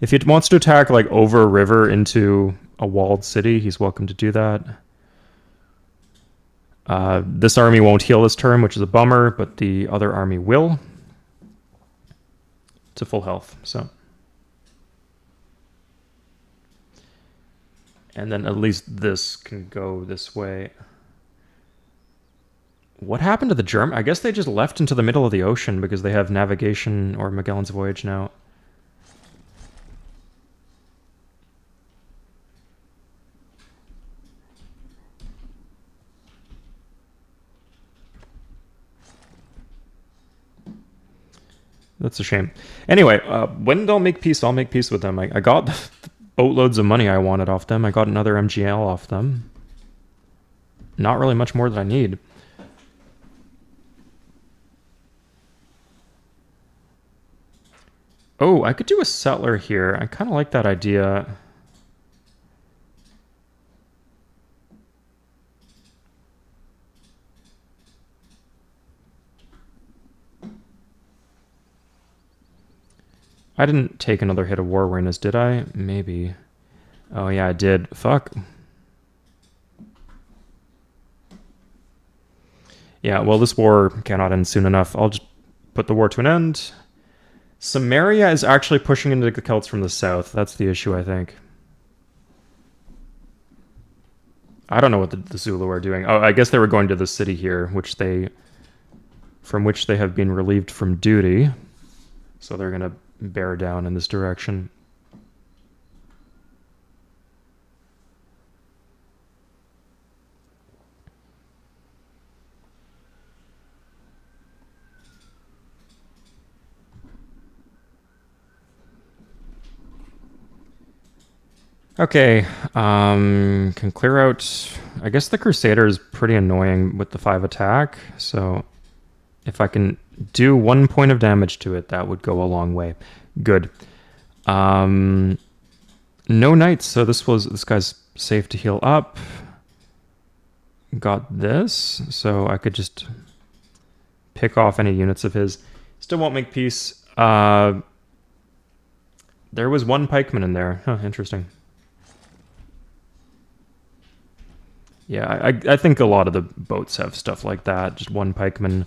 If he wants to attack like over a river into a walled city, he's welcome to do that. This army won't heal this turn, which is a bummer, but the other army will. To full health, so... And then at least this can go this way. What happened to the German? I guess they just left into the middle of the ocean because they have navigation or Magellan's Voyage now. That's a shame. Anyway, when they'll make peace, I'll make peace with them. I got the boatloads of money I wanted off them. I got another MGL off them. Not really much more than I need. Oh, I could do a settler here. I kind of like that idea. I didn't take another hit of war awareness, did I? Maybe. Oh yeah, I did. Fuck. Yeah, well, this war cannot end soon enough. I'll just put the war to an end. Samaria is actually pushing into the Celts from the south. That's the issue, I think. I don't know what the Zulu are doing. Oh, I guess they were going to the city here, from which they have been relieved from duty. So they're going to bear down in this direction. Okay, can clear out... I guess the Crusader is pretty annoying with the 5 attack, so if I can do 1 point of damage to it, that would go a long way. Good. No knights, so this guy's safe to heal up. Got this, so I could just pick off any units of his. Still won't make peace. There was 1 pikeman in there. Huh, interesting. Yeah, I think a lot of the boats have stuff like that. Just 1 pikeman,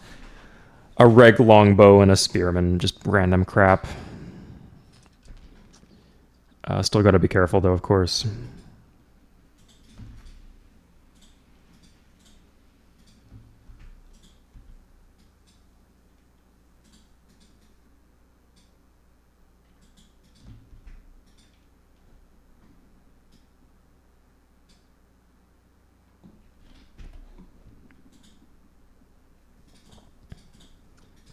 a reg longbow, and a spearman. Just random crap. Still got to be careful, though, of course.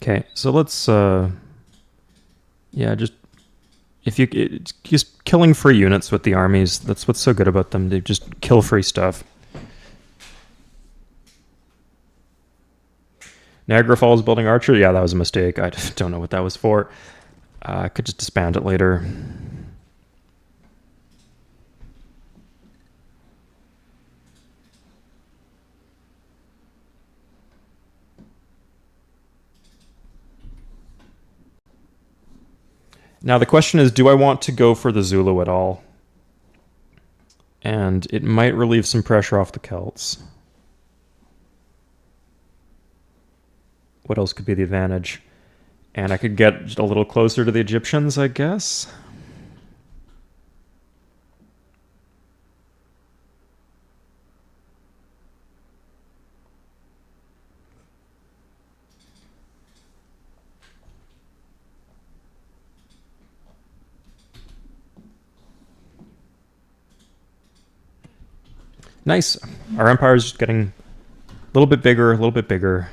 Okay, so let's, yeah, just killing free units with the armies. That's what's so good about them. They just kill free stuff. Niagara Falls building archer. Yeah, that was a mistake. I don't know what that was for. I could just disband it later. Now the question is, do I want to go for the Zulu at all? And it might relieve some pressure off the Celts. What else could be the advantage? And I could get a little closer to the Egyptians, I guess. Nice. Our empire is just getting a little bit bigger, a little bit bigger.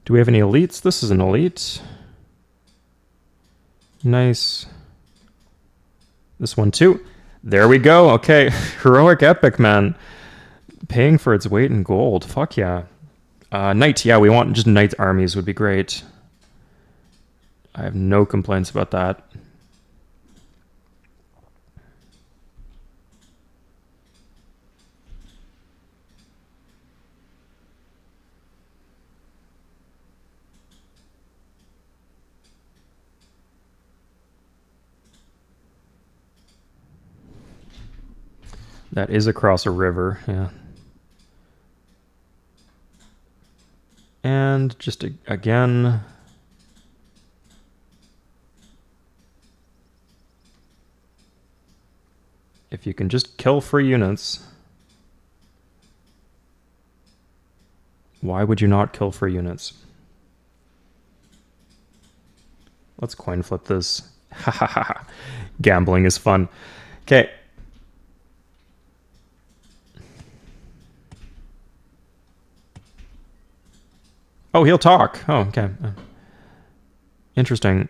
Do we have any elites? This is an elite. Nice. This one too. There we go. Okay. Heroic epic, man. Paying for its weight in gold. Fuck yeah. Knight. Yeah, we want just knight armies would be great. I have no complaints about that. That is across a river, yeah. And just again... if you can just kill free units... why would you not kill free units? Let's coin flip this. Ha ha ha. Gambling is fun. Okay. Oh, he'll talk. Oh, okay. Interesting.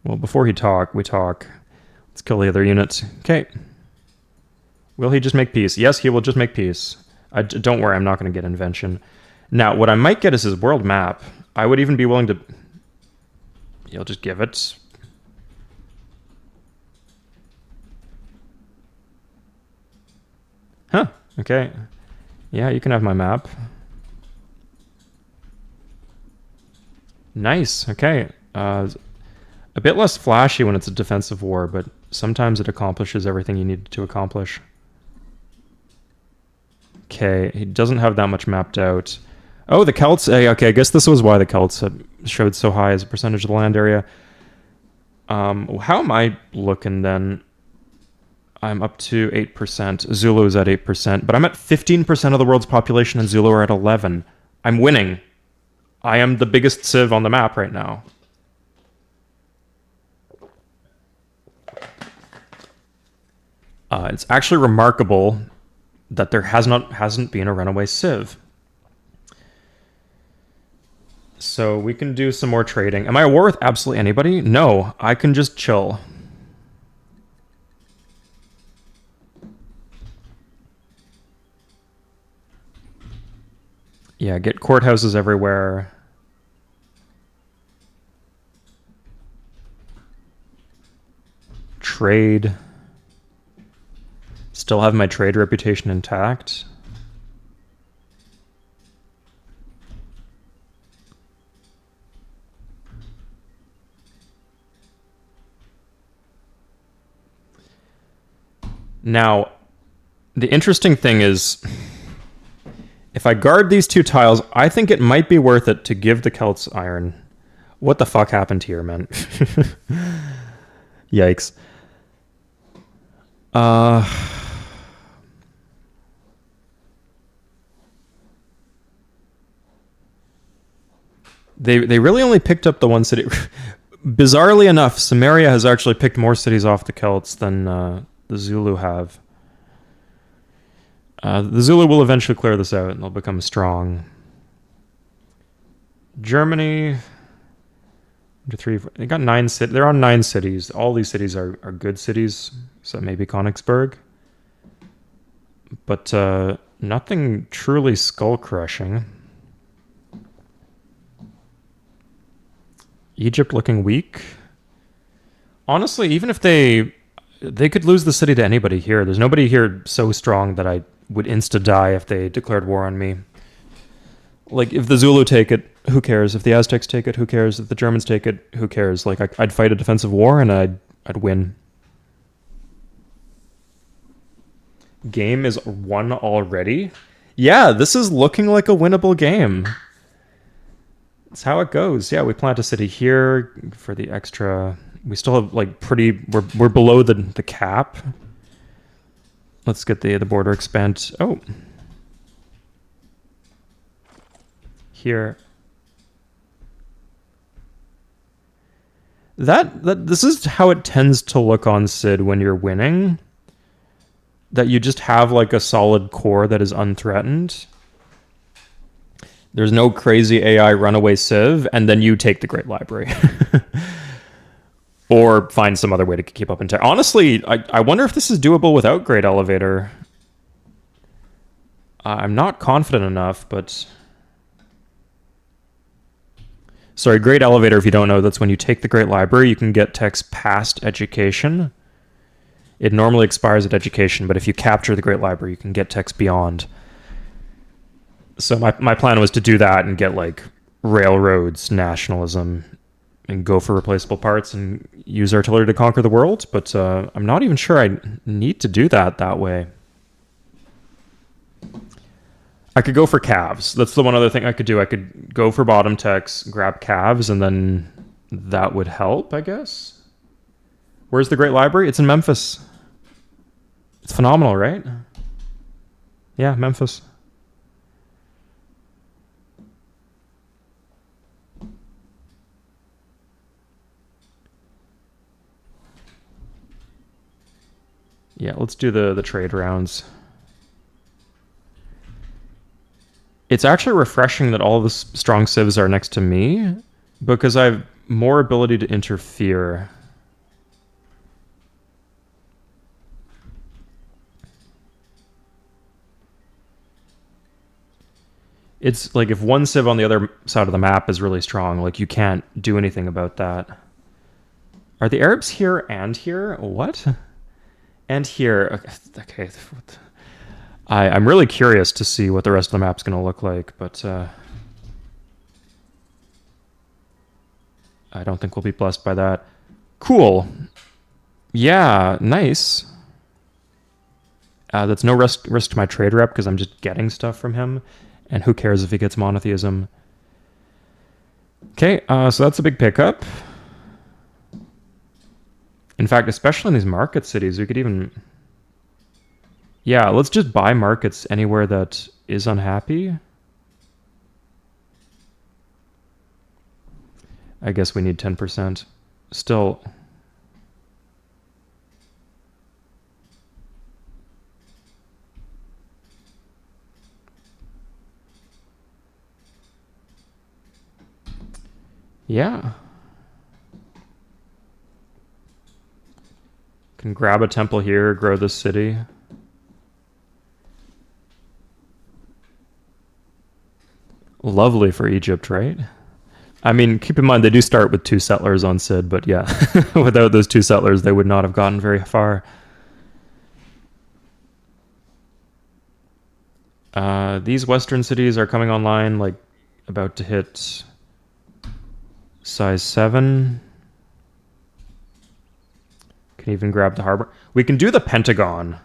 Well, before we talk. Let's kill the other units. Okay. Will he just make peace? Yes, he will just make peace. Don't worry, I'm not going to get invention. Now, what I might get is his world map. I would even be willing to... he'll just give it... huh, okay. Yeah, you can have my map. Nice. Okay. A bit less flashy when it's a defensive war, but sometimes it accomplishes everything you need to accomplish. Okay, he doesn't have that much mapped out. Oh, the Celts. Okay, I guess this was why the Celts showed so high as a percentage of the land area. How am I looking then? I'm up to 8%. Zulu is at 8%, but I'm at 15% of the world's population, and Zulu are at 11. I'm winning. I am the biggest civ on the map right now. It's actually remarkable that there hasn't been a runaway civ. So we can do some more trading. Am I at war with absolutely anybody? No, I can just chill. Yeah, get courthouses everywhere. Trade. Still have my trade reputation intact. Now, the interesting thing is, if I guard these two tiles, I think it might be worth it to give the Celts iron. What the fuck happened here, man? Yikes. They really only picked up the one city. Bizarrely enough, Samaria has actually picked more cities off the Celts than the Zulu have. The Zulu will eventually clear this out and they'll become strong. Germany, they got 9 cities. They're on 9 cities. All these cities are good cities, so maybe Königsberg. But nothing truly skull-crushing. Egypt looking weak. Honestly, even if they could lose the city to anybody here. There's nobody here so strong that I would insta-die if they declared war on me. Like, if the Zulu take it, who cares? If the Aztecs take it, who cares? If the Germans take it, who cares? Like, I'd fight a defensive war and I'd win. Game is won already? Yeah, this is looking like a winnable game. That's how it goes. Yeah, we plant a city here for the extra. We still have like we're below the cap. Let's get the border expand. Oh, here. This is how it tends to look on Sid when you're winning. That you just have like a solid core that is unthreatened. There's no crazy AI runaway civ, and then you take the Great Library. Or find some other way to keep up in tech. Honestly, I wonder if this is doable without Great Elevator. I'm not confident enough, but... Sorry, Great Elevator, if you don't know, that's when you take the Great Library, you can get techs past education. It normally expires at education, but if you capture the Great Library, you can get techs beyond. So my plan was to do that and get like railroads, nationalism, and go for replaceable parts and use artillery to conquer the world. But I'm not even sure I need to do that way. I could go for calves. That's the one other thing I could do. I could go for bottom techs, grab calves, and then that would help, I guess. Where's the Great Library? It's in Memphis. It's phenomenal, right? Yeah, Memphis. Yeah, let's do the trade rounds. It's actually refreshing that all the strong civs are next to me because I have more ability to interfere. It's like if one civ on the other side of the map is really strong, like you can't do anything about that. Are the Arabs here and here? What? And here. Okay. I'm really curious to see what the rest of the map's going to look like, but... I don't think we'll be blessed by that. Cool. Yeah, nice. That's no risk to my trade rep because I'm just getting stuff from him. And who cares if he gets monotheism? Okay, so that's a big pickup. In fact, especially in these market cities, we could even... Yeah, let's just buy markets anywhere that is unhappy. I guess we need 10%. Still... Yeah. Can grab a temple here, grow this city. Lovely for Egypt, right? I mean, keep in mind, they do start with 2 settlers on Sid, but yeah, without those 2 settlers, they would not have gotten very far. These western cities are coming online, like, about to hit size 7. Can even grab the harbor. We can do the Pentagon.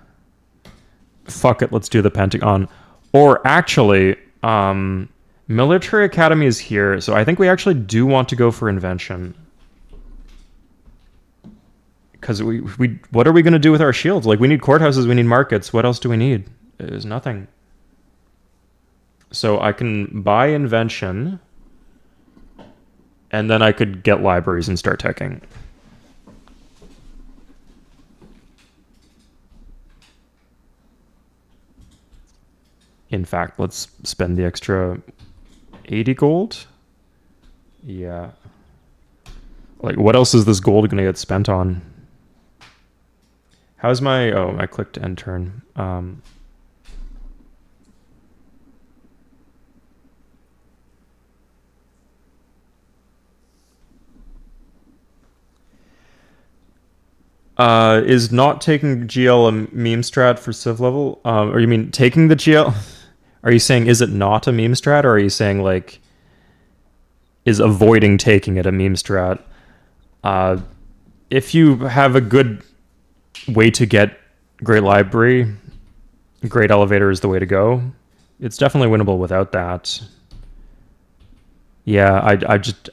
Fuck it, let's do the Pentagon. Or actually, Military Academy is here, so I think we actually do want to go for invention. Because what are we going to do with our shields? Like, we need courthouses, we need markets. What else do we need? There's nothing. So I can buy invention, and then I could get libraries and start teching. In fact, let's spend the extra 80 gold. Yeah. Like, what else is this gold going to get spent on? How's my... Oh, I clicked end turn. Is not taking GL a meme strat for Civ level? Or you mean taking the GL... Are you saying, is it not a meme strat, or are you saying, like, is avoiding taking it a meme strat? If you have a good way to get great library, great elevator is the way to go. It's definitely winnable without that. Yeah, I just...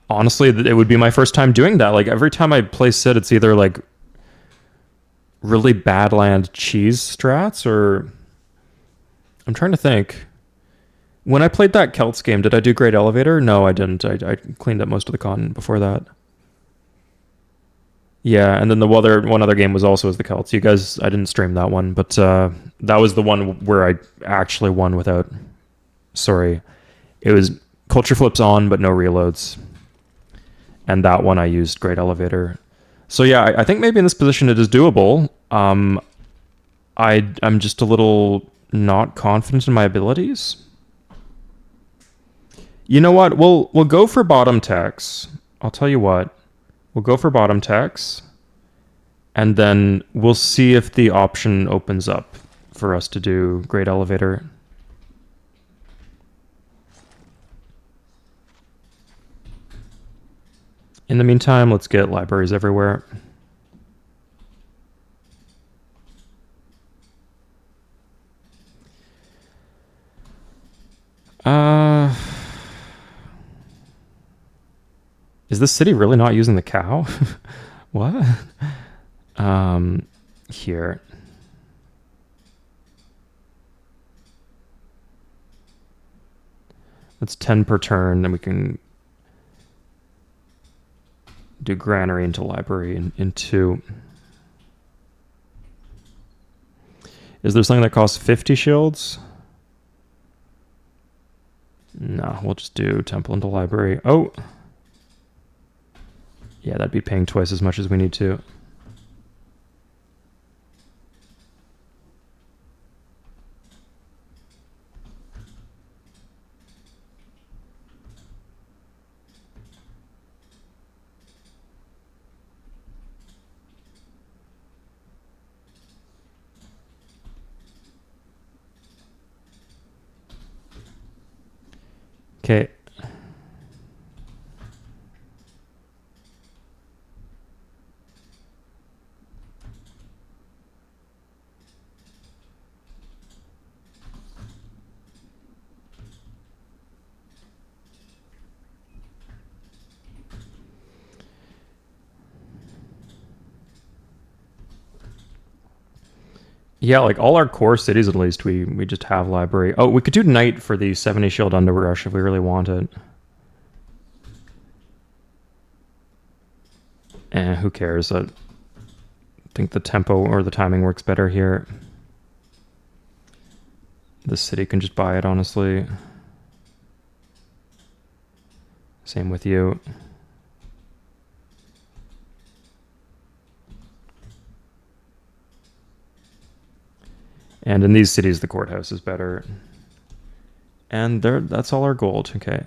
Honestly, it would be my first time doing that. Like, every time I play Sid, it's either, like, really bad land cheese strats, or... I'm trying to think. When I played that Celts game, did I do Great Elevator? No, I didn't. I cleaned up most of the con before that. Yeah, and then the one other game was also as the Celts. You guys, I didn't stream that one, but that was the one where I actually won without... Sorry. It was Culture Flips on, but no reloads. And that one I used Great Elevator. So yeah, I think maybe in this position it is doable. I'm just a little... not confident in my abilities. You know what? We'll go for bottom techs. I'll tell you what. We'll go for bottom techs, and then we'll see if the option opens up for us to do Great Elevator. In the meantime, let's get libraries everywhere. Is this city really not using the cow? What? Here. That's 10 per turn, then we can do granary into library in 2. Is there something that costs 50 shields? No, we'll just do temple into library. Oh! Yeah, that'd be paying twice as much as we need to. Okay. Yeah, like all our core cities, at least, we just have library. Oh, we could do knight for the 70 shield underrush if we really want it. Who cares? I think the tempo or the timing works better here. The city can just buy it, honestly. Same with you. And in these cities, the courthouse is better. And that's all our gold, okay.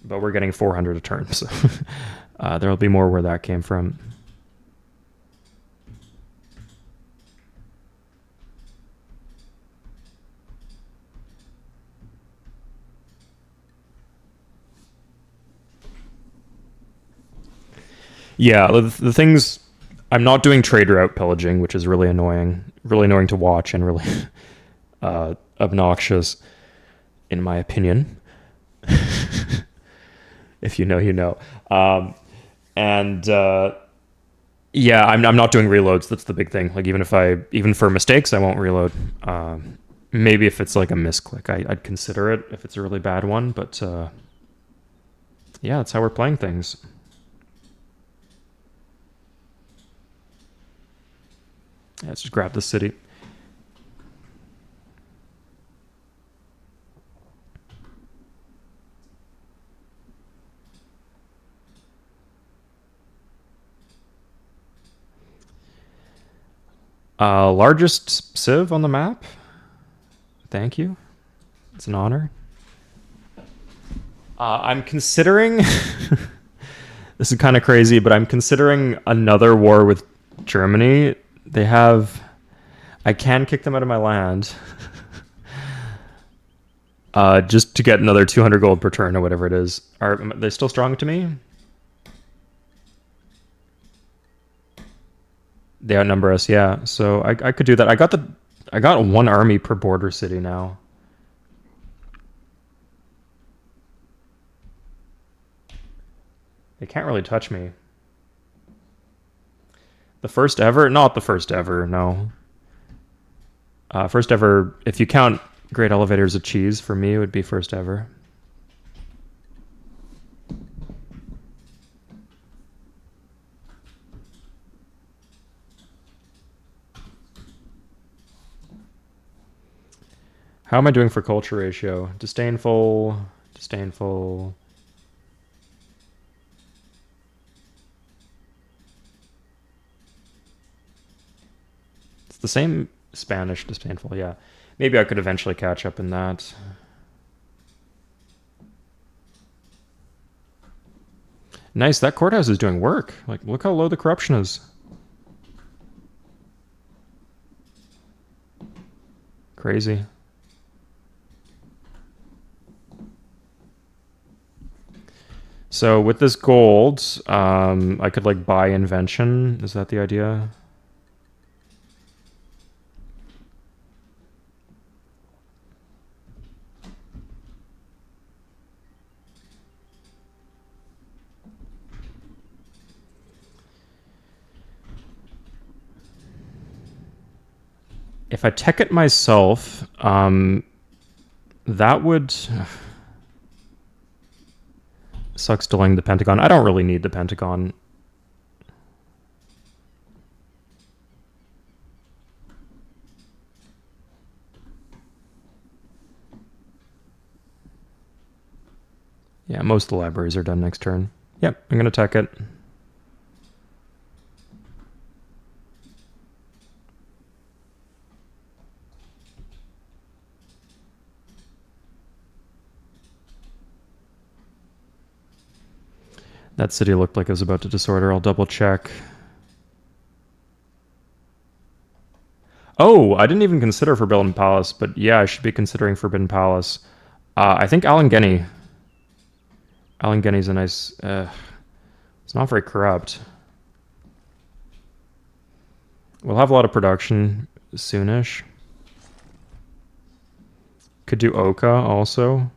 But we're getting 400 a turn, so there'll be more where that came from. Yeah, the things... I'm not doing trade route pillaging, which is really annoying. Really annoying to watch and really obnoxious, in my opinion. If you know, you know. Yeah, I'm not doing reloads. That's the big thing. Like even for mistakes, I won't reload. Maybe if it's like a misclick, I'd consider it if it's a really bad one. But yeah, that's how we're playing things. Yeah, let's just grab the city. Largest civ on the map. Thank you. It's an honor. I'm considering... This is kind of crazy, but I'm considering another war with Germany. They have... I can kick them out of my land. Just to get another 200 gold per turn or whatever it is. Are they still strong to me? They outnumber us, yeah. So I could do that. I got one army per border city now. They can't really touch me. The first ever? Not the first ever, no. First ever, if you count Great Elevators of Cheese, for me, it would be first ever. How am I doing for culture ratio? Disdainful, disdainful. It's the same Spanish disdainful, yeah. Maybe I could eventually catch up in that. Nice, that courthouse is doing work. Like, look how low the corruption is. Crazy. So with this gold, I could like buy invention. Is that the idea? If I tech it myself, that would... Sucks delaying the Pentagon. I don't really need the Pentagon. Yeah, most of the libraries are done next turn. Yep, I'm going to tech it. That city looked like it was about to disorder. I'll double check. Oh, I didn't even consider Forbidden Palace, but yeah, I should be considering Forbidden Palace. I think Alangeni. Alangeni's a nice... it's not very corrupt. We'll have a lot of production soonish. Could do Oka also.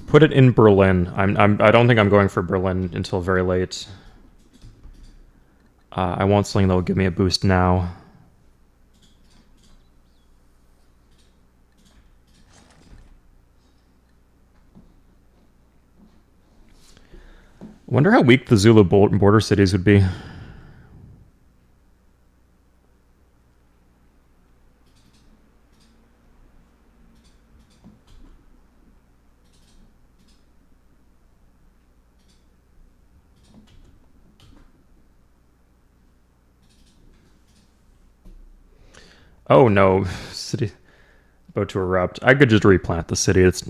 Put it in Berlin. I don't think I'm going for Berlin until very late. I want something that will give me a boost now. I wonder how weak the Zulu border cities would be. Oh no, city about to erupt. I could just replant the city. It's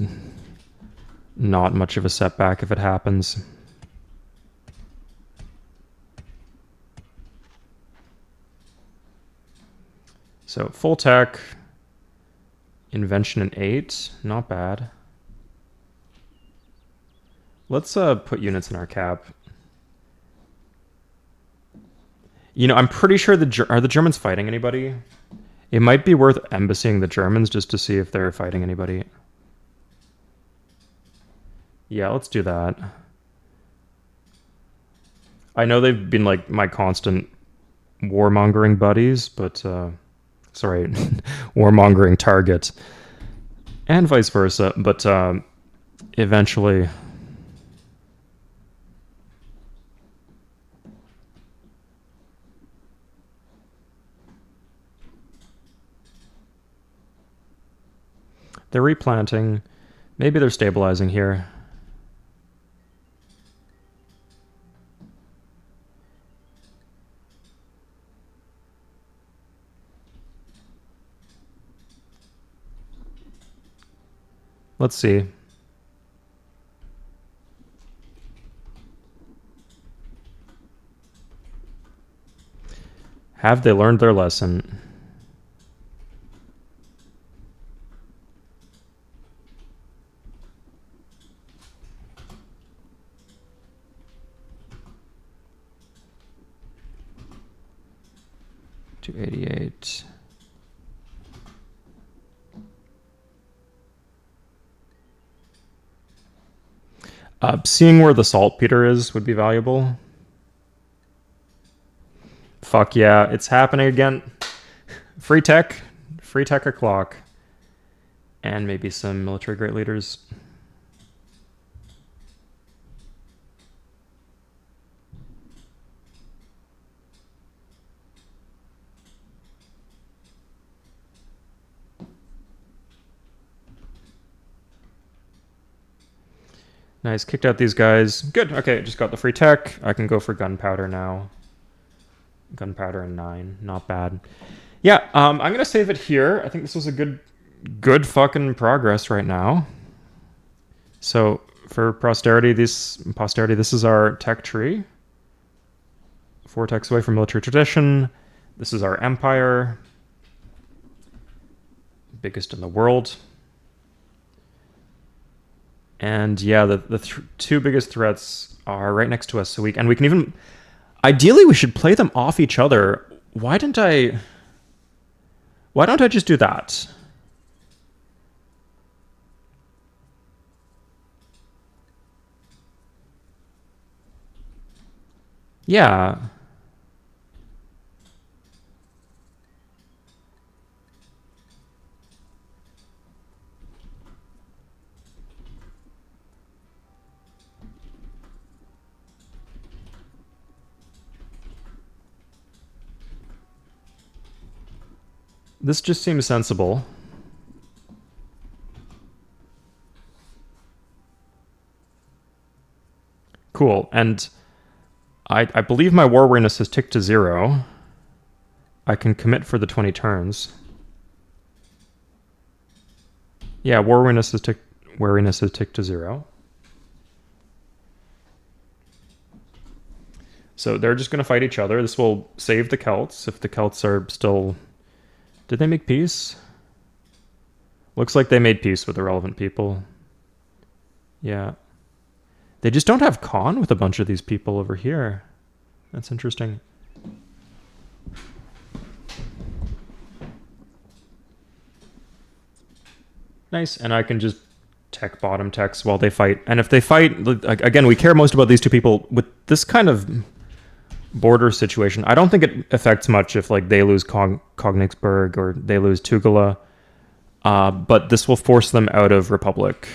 not much of a setback if it happens. So full tech, invention in 8, not bad. Let's put units in our cap. You know, I'm pretty sure are the Germans fighting anybody? It might be worth embassying the Germans just to see if they're fighting anybody. Yeah, let's do that. I know they've been like my constant warmongering buddies, but sorry, warmongering target, and vice versa. But eventually, they're replanting. Maybe they're stabilizing here. Let's see. Have they learned their lesson? $288. Seeing where the saltpeter is would be valuable. Fuck yeah, it's happening again. Free tech o'clock. And maybe some military great leaders. Nice, kicked out these guys. Good, okay, just got the free tech. I can go for gunpowder now. Gunpowder and 9, not bad. Yeah, I'm gonna save it here. I think this was a good fucking progress right now. So for posterity, this is our tech tree. 4 techs away from military tradition. This is our empire. Biggest in the world. And yeah, the 2 biggest threats are right next to us. So we can even, ideally we should play them off each other. Why don't I just do that? Yeah. This just seems sensible. Cool, and I believe my war weariness has ticked to 0. I can commit for the 20 turns. Yeah, war weariness has ticked to 0. So they're just going to fight each other. This will save the Celts if the Celts are still... Did they make peace? Looks like they made peace with the relevant people. Yeah. They just don't have con with a bunch of these people over here. That's interesting. Nice, and I can just tech bottom techs while they fight. And if they fight, again, we care most about these two people. With this kind of border situation, I don't think it affects much if like they lose Königsberg or they lose Tugela. But this will force them out of Republic.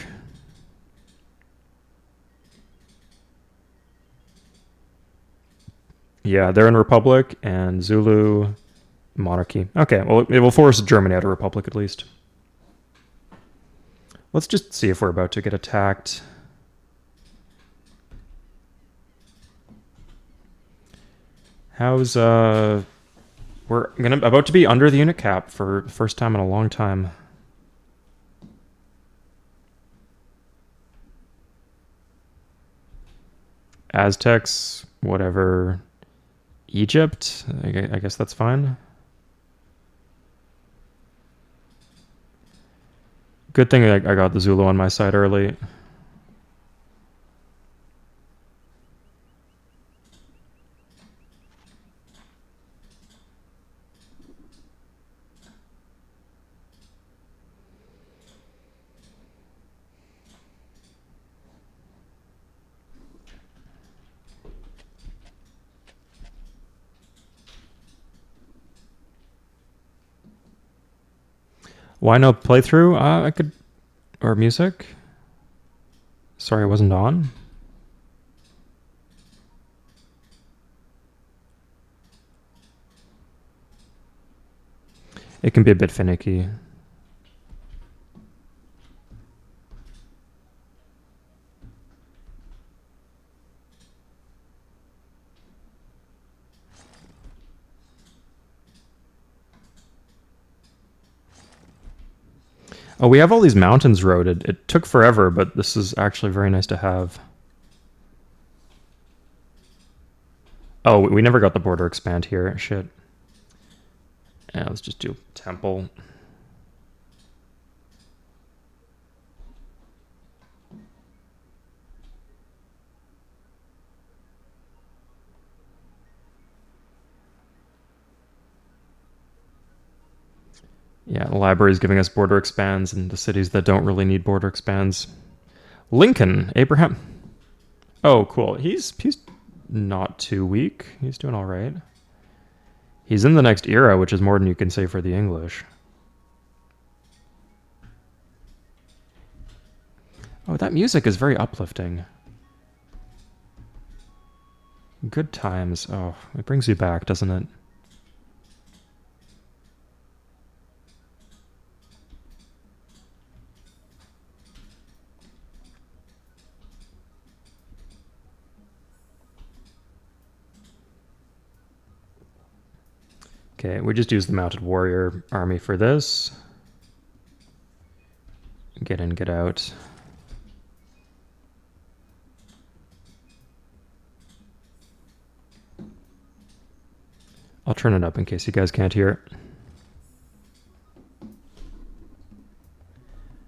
Yeah, they're in Republic, and Zulu, monarchy. Okay, well, it will force Germany out of Republic at least. Let's just see if we're about to get attacked. How's, we're about to be under the unit cap for the first time in a long time. Aztecs, whatever. Egypt, I guess that's fine. Good thing I got the Zulu on my side early. Why no playthrough? I could... Or music? Sorry, I wasn't on. It can be a bit finicky. Oh, we have all these mountains roaded. It took forever, but this is actually very nice to have. Oh, we never got the border expand here. Shit. Yeah, let's just do temple. Yeah, the library is giving us border expands in the cities that don't really need border expands. Lincoln, Abraham. Oh, cool. He's not too weak. He's doing all right. He's in the next era, which is more than you can say for the English. Oh, that music is very uplifting. Good times. Oh, it brings you back, doesn't it? Okay, we just use the mounted warrior army for this. Get in, get out. I'll turn it up in case you guys can't hear it.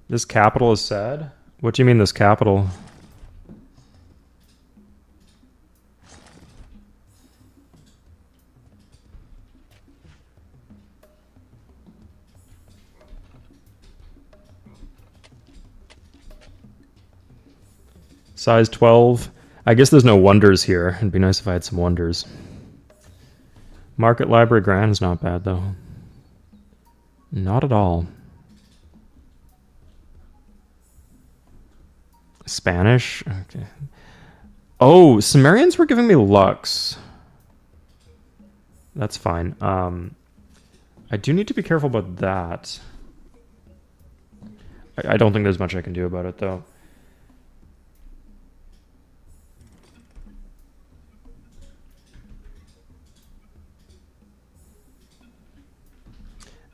This capital is sad? What do you mean this capital? Size 12. I guess there's no wonders here. It'd be nice if I had some wonders. Market Library Grand is not bad, though. Not at all. Spanish? Okay. Oh, Sumerians were giving me Lux. That's fine. I do need to be careful about that. I don't think there's much I can do about it, though.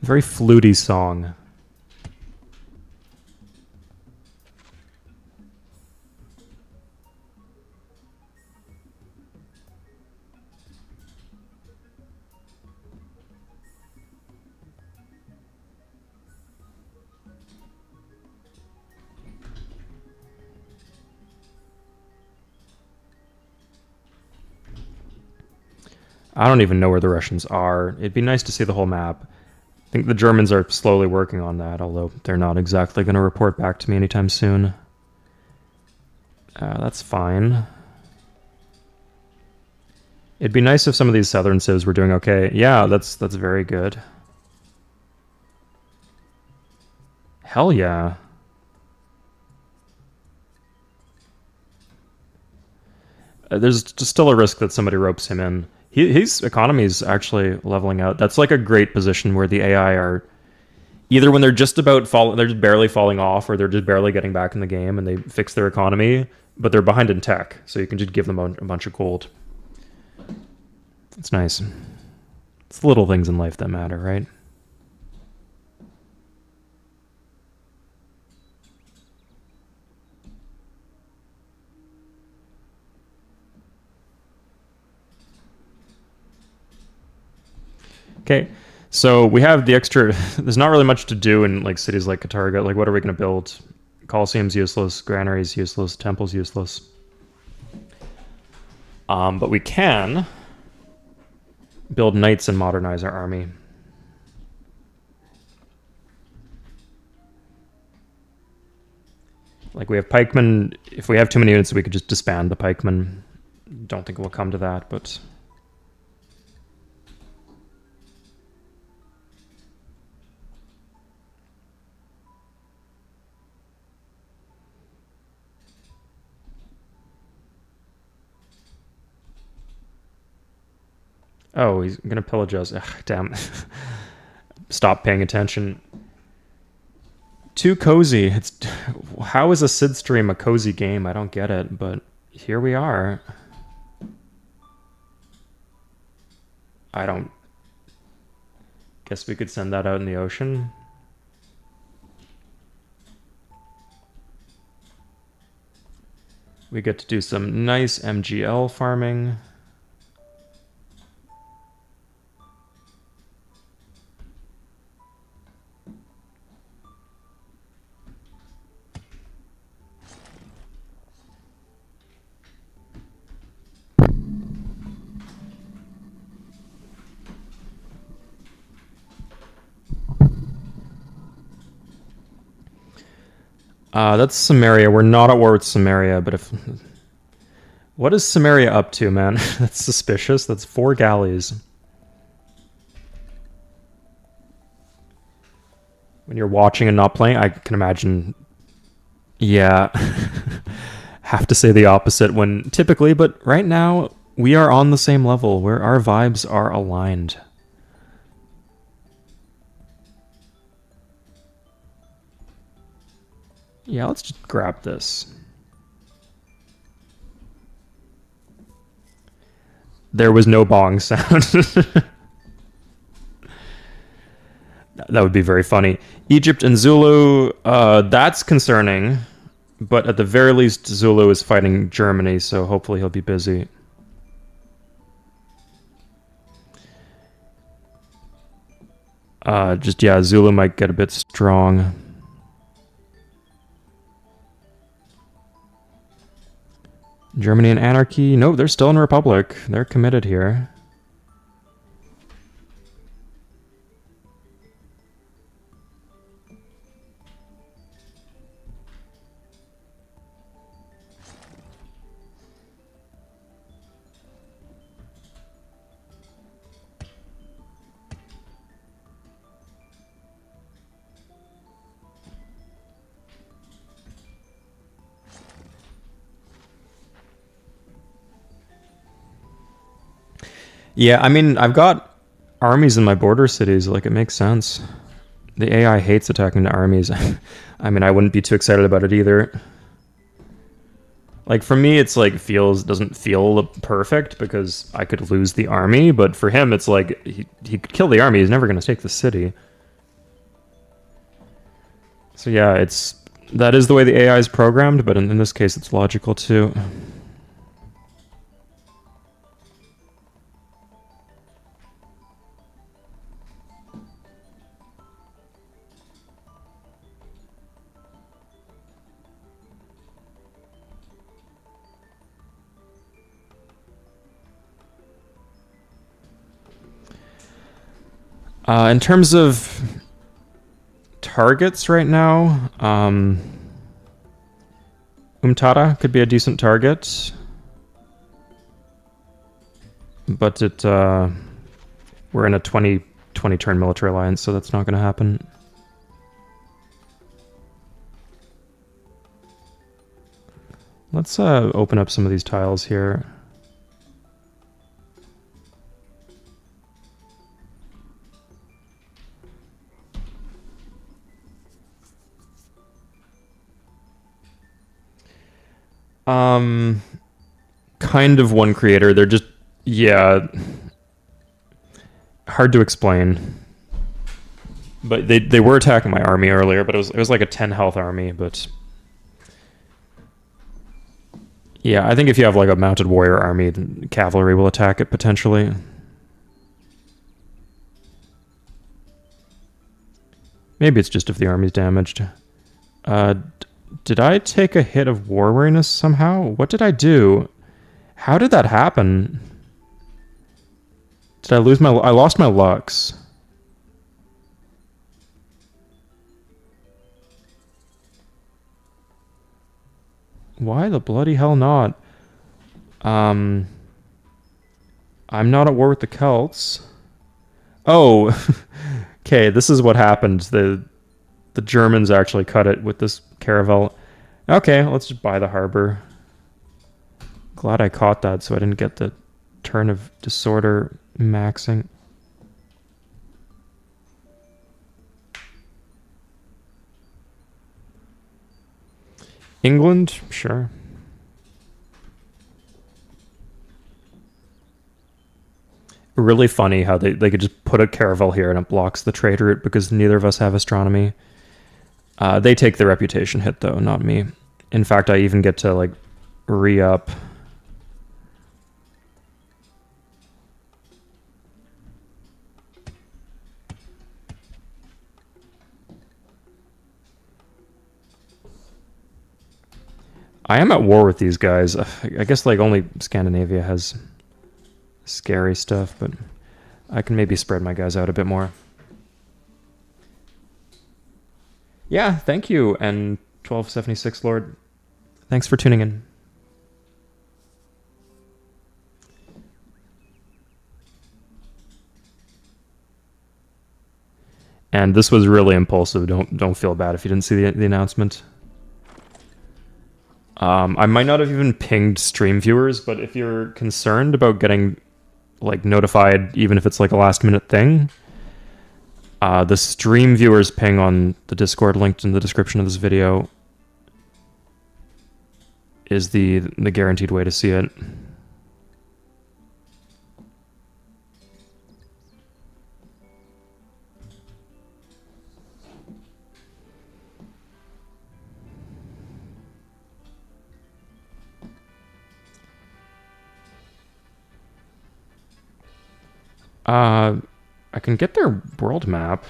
Very fluty song. I don't even know where the Russians are. It'd be nice to see the whole map. think the Germans are slowly working on that, although they're not exactly going to report back to me anytime soon. That's fine. It'd be nice if some of these southern civs were doing okay. Yeah, that's very good. Hell yeah. There's just still a risk that somebody ropes him in. His economy is actually leveling out. That's like a great position where the AI are either when they're just they're just barely falling off, or they're just barely getting back in the game and they fix their economy, but they're behind in tech, so you can just give them a bunch of gold. It's nice. It's the little things in life that matter, right? Okay, so we have the extra. There's not really much to do in like cities like Katarga. Like, what are we going to build? Colosseum's useless. Granary's useless. Temple's useless. But we can build knights and modernize our army. Like, we have pikemen. If we have too many units, we could just disband the pikemen. Don't think it will come to that, but... Oh, he's gonna pillage us. Ugh, damn. Stop paying attention. Too cozy. It's how is a Sid stream a cozy game? I don't get it, but here we are. I don't... Guess we could send that out in the ocean. We get to do some nice MGL farming. That's Samaria. We're not at war with Samaria, but if... What is Samaria up to, man? That's suspicious. That's 4 galleys. When you're watching and not playing, I can imagine... Yeah. Have to say the opposite when typically, but right now, we are on the same level where our vibes are aligned. Yeah, let's just grab this. There was no bong sound. That would be very funny. Egypt and Zulu, that's concerning. But at the very least, Zulu is fighting Germany, so hopefully he'll be busy. Yeah, Zulu might get a bit strong. Germany and anarchy? No, they're still in Republic. They're committed here. Yeah, I mean, I've got armies in my border cities. Like, it makes sense. The AI hates attacking the armies. I mean, I wouldn't be too excited about it either. Like, for me, it's like doesn't feel perfect because I could lose the army, but for him, it's like he could kill the army. He's never going to take the city. So yeah, that is the way the AI is programmed, but in this case, it's logical too. In terms of targets right now, Umtara could be a decent target. But we're in a 20 turn military alliance, so that's not going to happen. Let's open up some of these tiles here. Kind of one creator. They're just, yeah, hard to explain. But they were attacking my army earlier, but it was like a 10 health army, but yeah, I think if you have like a mounted warrior army, then cavalry will attack it potentially. Maybe it's just if the army's damaged. Did I take a hit of war weariness somehow? What did I do? How did that happen? Did I lose my... I lost my Lux. Why the bloody hell not? I'm not at war with the Celts. Oh, okay, this is what happened. The Germans actually cut it with this caravel. Okay, let's just buy the harbor. Glad I caught that so I didn't get the turn of disorder maxing. England? Sure. Really funny how they could just put a caravel here and it blocks the trade route because neither of us have astronomy. They take the reputation hit though, not me. In fact, I even get to like re-up. I am at war with these guys. I guess like only Scandinavia has scary stuff, but I can maybe spread my guys out a bit more. Yeah, thank you, and 1276 Lord. Thanks for tuning in. And this was really impulsive. Don't feel bad if you didn't see the announcement. I might not have even pinged stream viewers, but if you're concerned about getting like notified, even if it's like a last minute thing, the stream viewers ping on the Discord linked in the description of this video is the guaranteed way to see it. I can get their world map.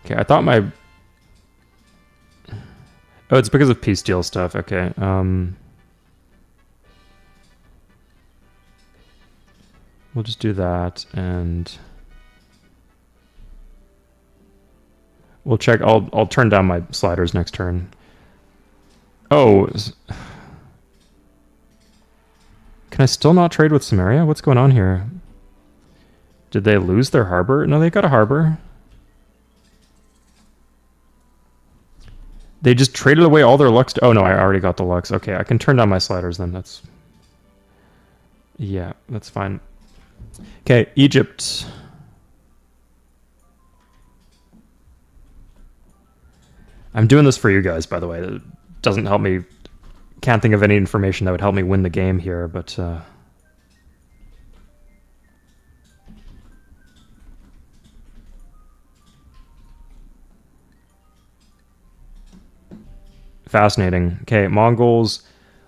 Okay, I thought my... Oh, it's because of peace deal stuff. Okay, we'll just do that, and we'll check. I'll turn down my sliders next turn. Oh, can I still not trade with Samaria? What's going on here? Did they lose their harbor? No, they got a harbor. They just traded away all their Lux. Oh no, I already got the Lux. Okay, I can turn down my sliders then. That's... yeah, that's fine. Okay, Egypt. I'm doing this for you guys, by the way. It doesn't help me. Can't think of any information that would help me win the game here, but... fascinating. Okay, Mongols.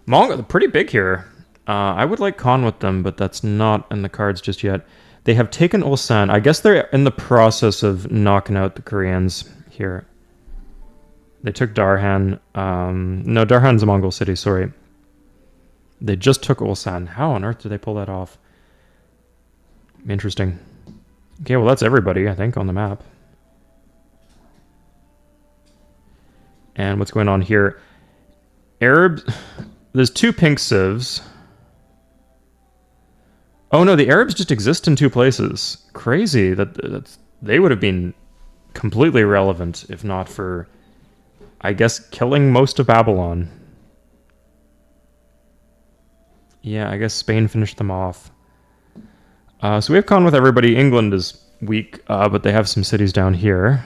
They're pretty big here. I would like Khan with them, but that's not in the cards just yet. They have taken Ulsan. I guess they're in the process of knocking out the Koreans here. They took Darhan. No, Darhan's a Mongol city, sorry. They just took Ulsan. How on earth did they pull that off? Interesting. Okay, well, that's everybody, I think, on the map. And what's going on here? Arabs... There's 2 pink civs. Oh no, the Arabs just exist in 2 places. Crazy. That's they would have been completely irrelevant if not for, I guess, killing most of Babylon. Yeah, I guess Spain finished them off. So we have Khan with everybody. England is weak, but they have some cities down here.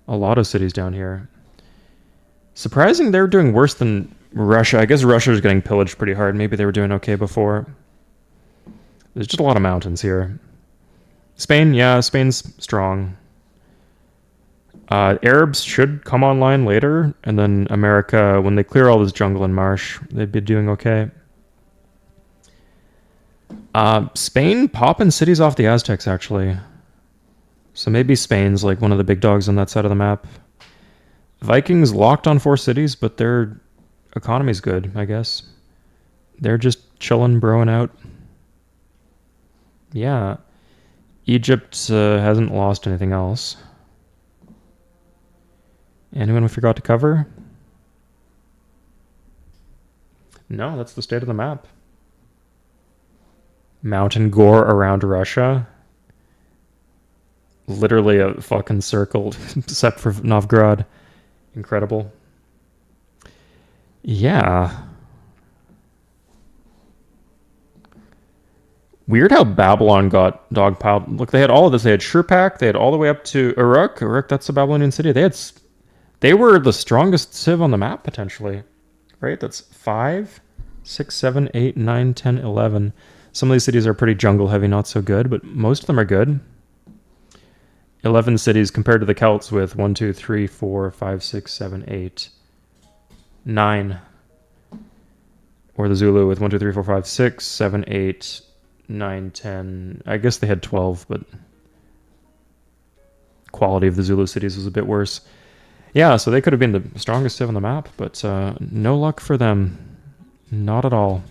A lot of cities down here. Surprising they're doing worse than Russia. I guess Russia's getting pillaged pretty hard. Maybe they were doing okay before. There's just a lot of mountains here. Spain, yeah, Spain's strong. Arabs should come online later, and then America, when they clear all this jungle and marsh, they'd be doing okay. Spain popping cities off the Aztecs, actually. So maybe Spain's like one of the big dogs on that side of the map. Vikings locked on 4 cities, but their economy's good, I guess. They're just chilling, broing out. Yeah. Egypt hasn't lost anything else. Anyone we forgot to cover? No, that's the state of the map. Mountain gore around Russia. Literally a fucking circle, except for Novgorod. Incredible. Yeah. Weird how Babylon got dogpiled. Look, they had all of this. They had Shurpak. They had all the way up to Uruk. Uruk, that's the Babylonian city. They were the strongest civ on the map, potentially. Right? That's 5, 6, 7, 8, 9, 10, 11. Some of these cities are pretty jungle heavy, not so good, but most of them are good. 11 cities compared to the Celts with 1, 2, 3, 4, 5, 6, 7, 8, 9. Or the Zulu with 1, 2, 3, 4, 5, 6, 7, 8, 9, 10. I guess they had 12, but quality of the Zulu cities was a bit worse. Yeah, so they could have been the strongest civ on the map, but no luck for them. Not at all.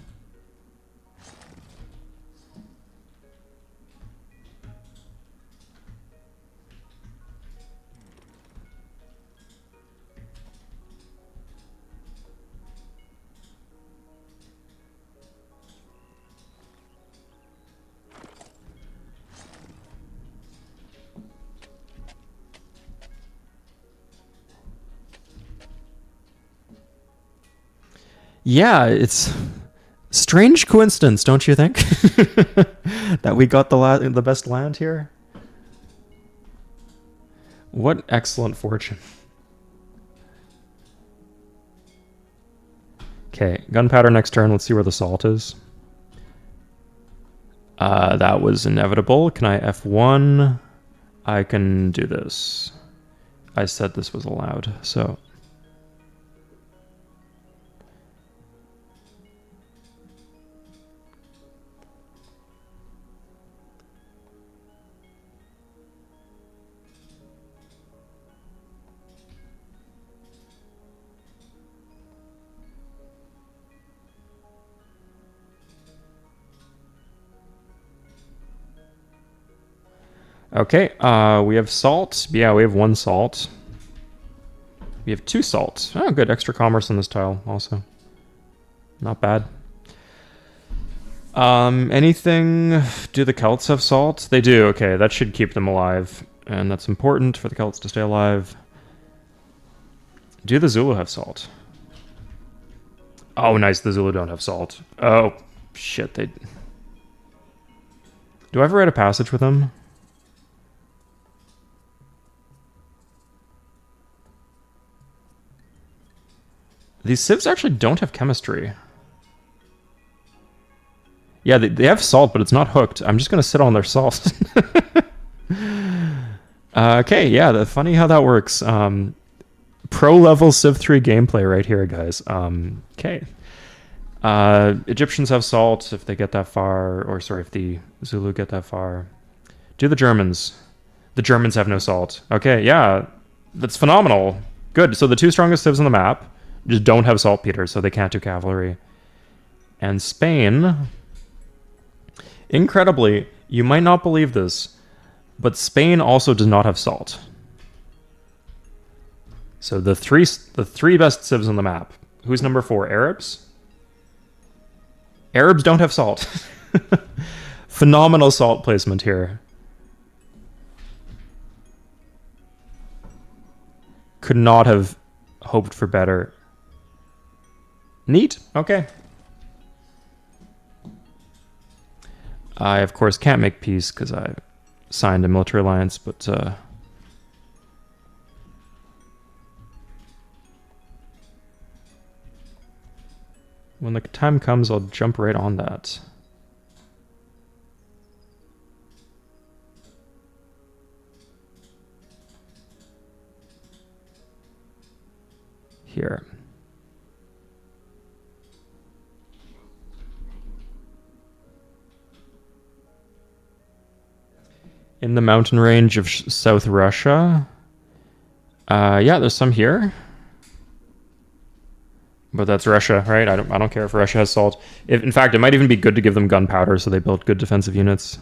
Yeah, it's strange coincidence, don't you think? That we got the best land here. What excellent fortune. Okay, gunpowder next turn. Let's see where the salt is. That was inevitable. Can I F1? I can do this. I said this was allowed, so... Okay, we have salt. Yeah, we have 1 salt. We have 2 salts. Oh, good. Extra commerce on this tile also. Not bad. Anything... Do the Celts have salt? They do. Okay, that should keep them alive. And that's important for the Celts to stay alive. Do the Zulu have salt? Oh, nice. The Zulu don't have salt. Oh, shit. They... Do I ever write a passage with them? These civs actually don't have chemistry. Yeah, they have salt, but it's not hooked. I'm just going to sit on their salt. Okay, yeah, funny how that works. Pro-level Civ 3 gameplay right here, guys. Okay. Egyptians have salt if they get that far, or sorry, if the Zulu get that far. Do the Germans? The Germans have no salt. Okay, yeah, that's phenomenal. Good. So the two strongest civs on the map just don't have saltpeter, so they can't do cavalry. And Spain, incredibly, you might not believe this, but Spain also does not have salt. So the three best civs on the map. Who's number 4? Arabs? Arabs don't have salt. Phenomenal salt placement here. Could not have hoped for better. Neat. Okay. I, of course, can't make peace because I signed a military alliance, but... when the time comes, I'll jump right on that. Here. In the mountain range of South Russia. Yeah, there's some here. But that's Russia, right? I don't care if Russia has salt. In fact, it might even be good to give them gunpowder so they build good defensive units.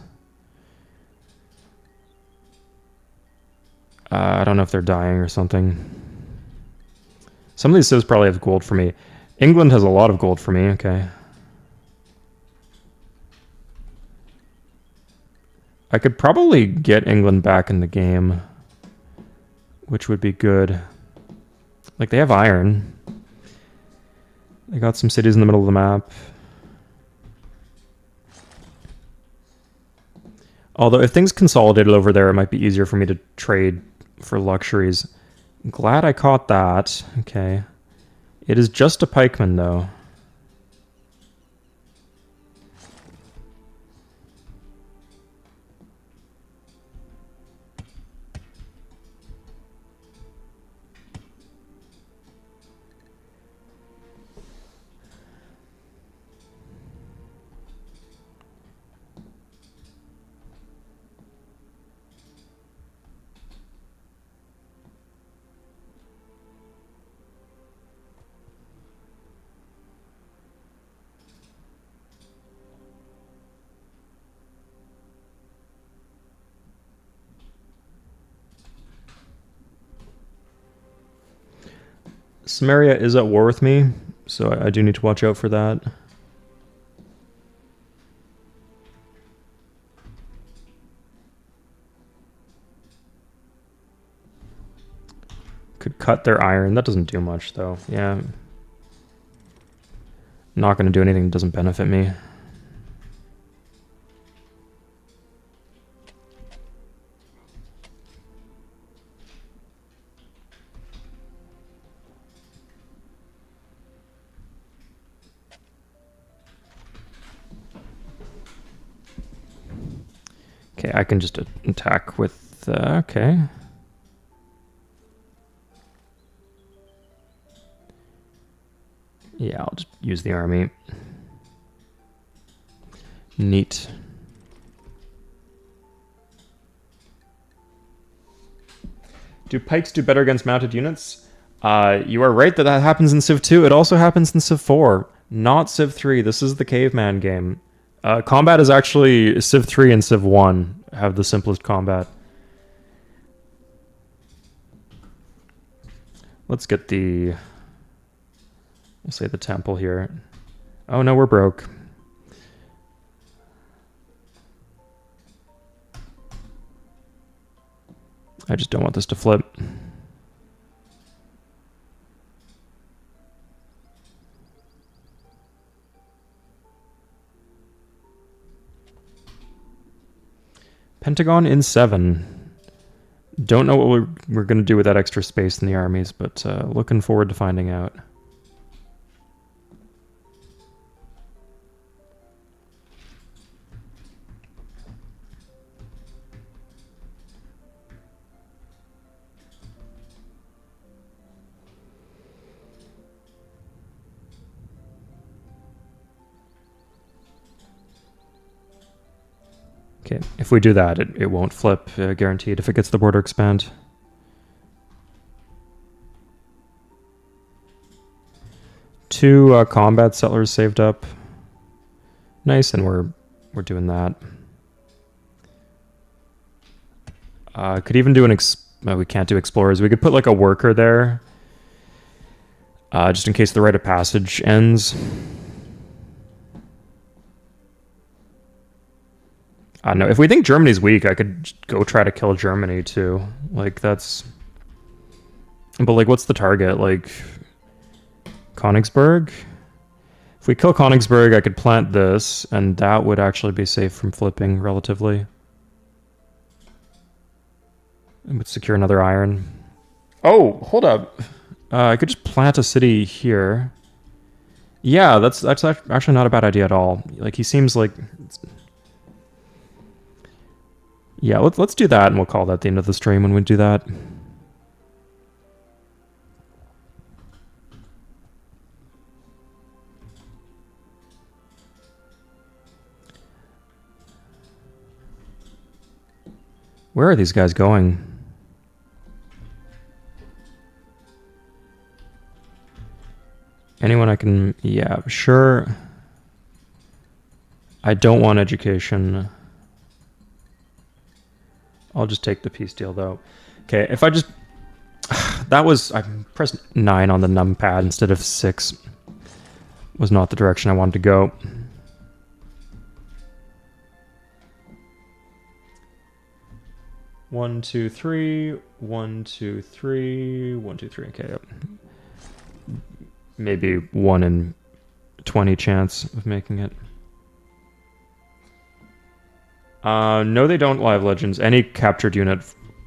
I don't know if they're dying or something. Some of these civs probably have gold for me. England has a lot of gold for me, okay. I could probably get England back in the game, which would be good. Like, they have iron. They got some cities in the middle of the map. Although if things consolidated over there, it might be easier for me to trade for luxuries. Glad I caught that. Okay. It is just a pikeman, though. Samaria is at war with me, so I do need to watch out for that. Could cut their iron. That doesn't do much, though. Yeah. Not going to do anything that doesn't benefit me. Okay, I can just attack with... okay. Yeah, I'll just use the army. Neat. Do pikes do better against mounted units? You are right that that happens in Civ 2. It also happens in Civ 4, not Civ 3. This is the caveman game. Combat is actually Civ 3 and Civ 1 have the simplest combat. Let's get the... we'll say the temple here. Oh no, we're broke. I just don't want this to flip. Pentagon in 7. Don't know what we're going to do with that extra space in the armies, but looking forward to finding out. Okay, if we do that, it won't flip, guaranteed, if it gets the border expand. Two combat settlers saved up. Nice, and we're doing that. Could even do an we can't do explorers. We could put like a worker there, just in case the rite of passage ends. No, if we think Germany's weak, I could go try to kill Germany too. Like that's, but like, what's the target? Like Königsberg. If we kill Königsberg, I could plant this, and that would actually be safe from flipping relatively. It would secure another iron. Oh, hold up. I could just plant a city here. Yeah, that's actually not a bad idea at all. Like, he seems like... Yeah, let's do that, and we'll call that the end of the stream when we do that. Where are these guys going? Anyone I can... Yeah, sure. I don't want education. I'll just take the peace deal, though. Okay, if I just... That was... I pressed 9 on the numpad instead of 6. Was not the direction I wanted to go. One, two, three. 1, 2, 3. 1, 2, 3. Okay, yep. Maybe 1 in 20 chance of making it. No, they don't live legends. Any captured unit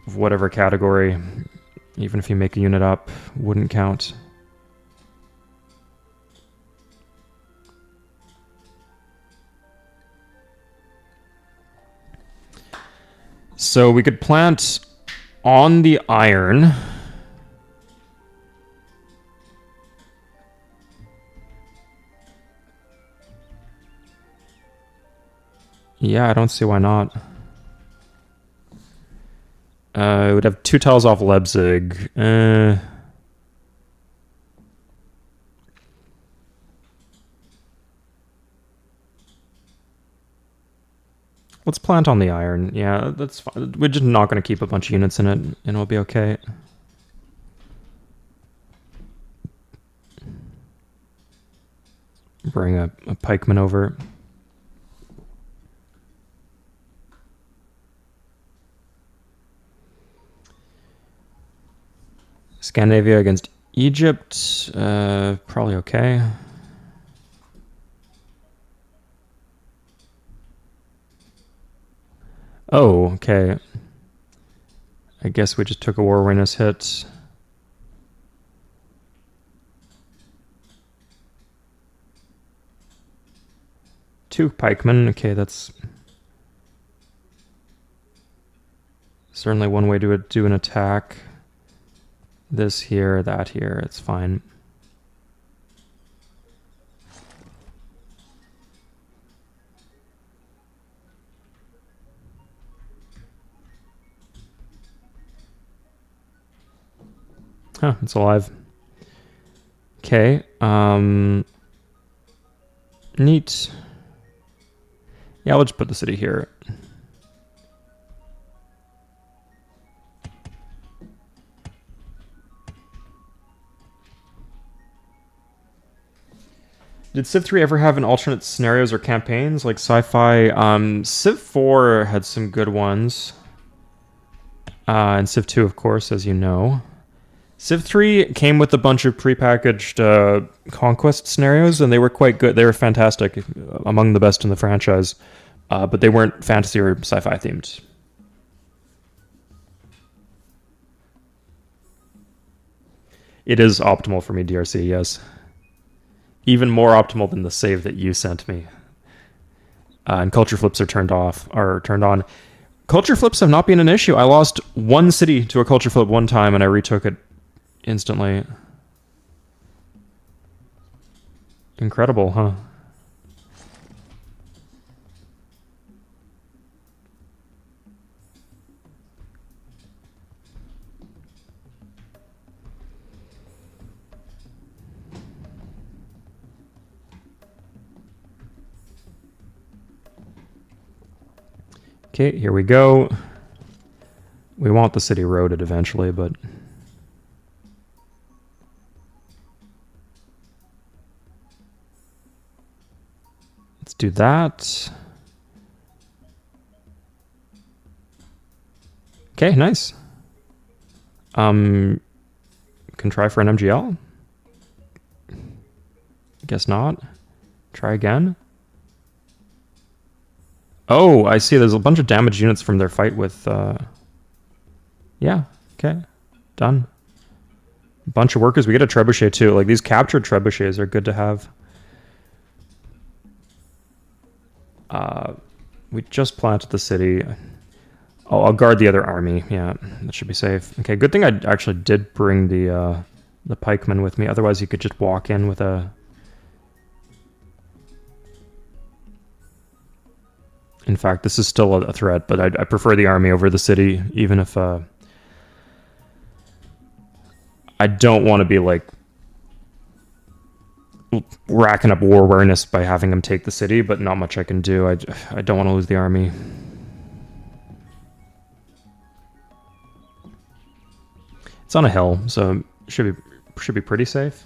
of whatever category, even if you make a unit up, wouldn't count. So we could plant on the iron. Yeah, I don't see why not. It would have 2 tiles off Leipzig. Let's plant on the iron. Yeah, that's fine. We're just not going to keep a bunch of units in it, and it'll be okay. Bring a pikeman over. Scandinavia against Egypt, probably okay. Oh, okay. I guess we just took a war weariness hit. Two pikemen, okay, that's certainly one way to do an attack. This here, that here, it's fine. Huh, it's alive. Okay, neat. Yeah, let's put the city here. Did Civ 3 ever have an alternate scenarios or campaigns like sci-fi? Civ 4 had some good ones. And Civ 2, of course, as you know. Civ 3 came with a bunch of prepackaged conquest scenarios, and they were quite good. They were fantastic, among the best in the franchise. But they weren't fantasy or sci-fi themed. It is optimal for me, DRC, yes. Even more optimal than the save that you sent me. And culture flips are turned on. Culture flips have not been an issue. I lost one city to a culture flip one time, and I retook it instantly. Incredible, huh? Okay, here we go. We want the city roaded eventually, but... let's do that. Okay, nice. Can try for an MGL? Guess not. Try again. Oh, I see. There's a bunch of damage units from their fight with... yeah, okay. Done. A bunch of workers. We get a trebuchet too. Like, these captured trebuchets are good to have. We just planted the city. Oh, I'll guard the other army. Yeah, that should be safe. Okay, good thing I actually did bring the pikemen with me. Otherwise, you could just walk in with a... In fact, this is still a threat, but I prefer the army over the city, even if I don't want to be, like, racking up war awareness by having them take the city, but not much I can do. I don't want to lose the army. It's on a hill, so should be pretty safe.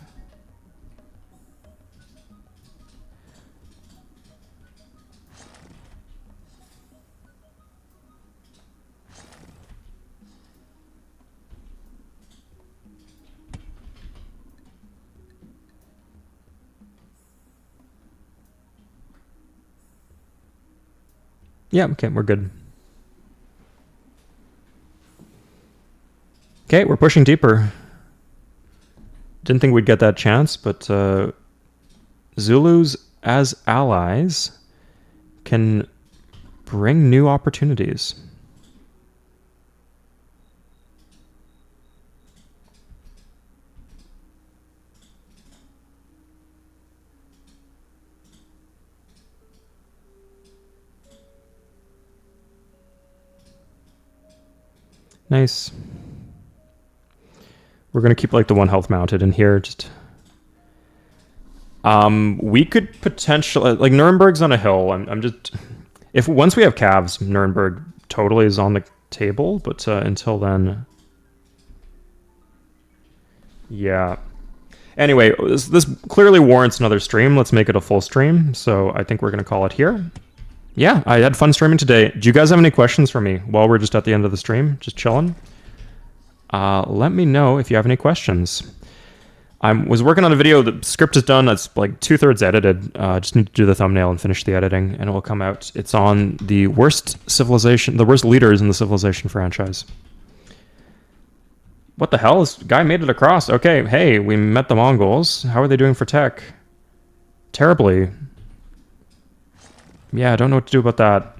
Yeah, okay, we're good. Okay, we're pushing deeper. Didn't think we'd get that chance, but Zulus as allies can bring new opportunities. Nice. We're going to keep, like, the one health mounted in here. Just we could potentially... like, Nuremberg's on a hill. I'm just... if once we have calves, Nuremberg totally is on the table. But until then... yeah. Anyway, this clearly warrants another stream. Let's make it a full stream. So I think we're going to call it here. Yeah, I had fun streaming today. Do you guys have any questions for me while we're just at the end of the stream? Just chilling? Let me know if you have any questions. I was working on a video. The script is done. It's like 2/3 edited. Just need to do the thumbnail and finish the editing, and it will come out. It's on the worst civilization, the worst leaders in the Civilization franchise. What the hell? This guy made it across. Okay, hey, we met the Mongols. How are they doing for tech? Terribly. Yeah, I don't know what to do about that.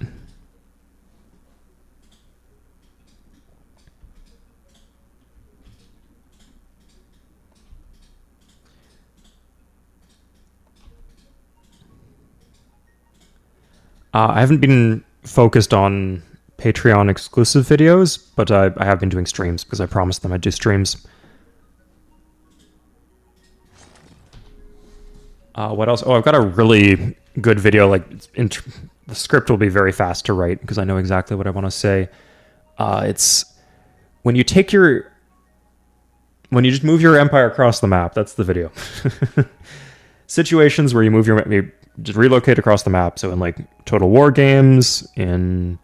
I haven't been focused on Patreon exclusive videos, but I have been doing streams because I promised them I'd do streams. What else? Oh, I've got a really good video. Like, the script will be very fast to write because I know exactly what I want to say. It's when you take when you just move your empire across the map. That's the video. Situations where you you just relocate across the map. So in, like, Total War games, in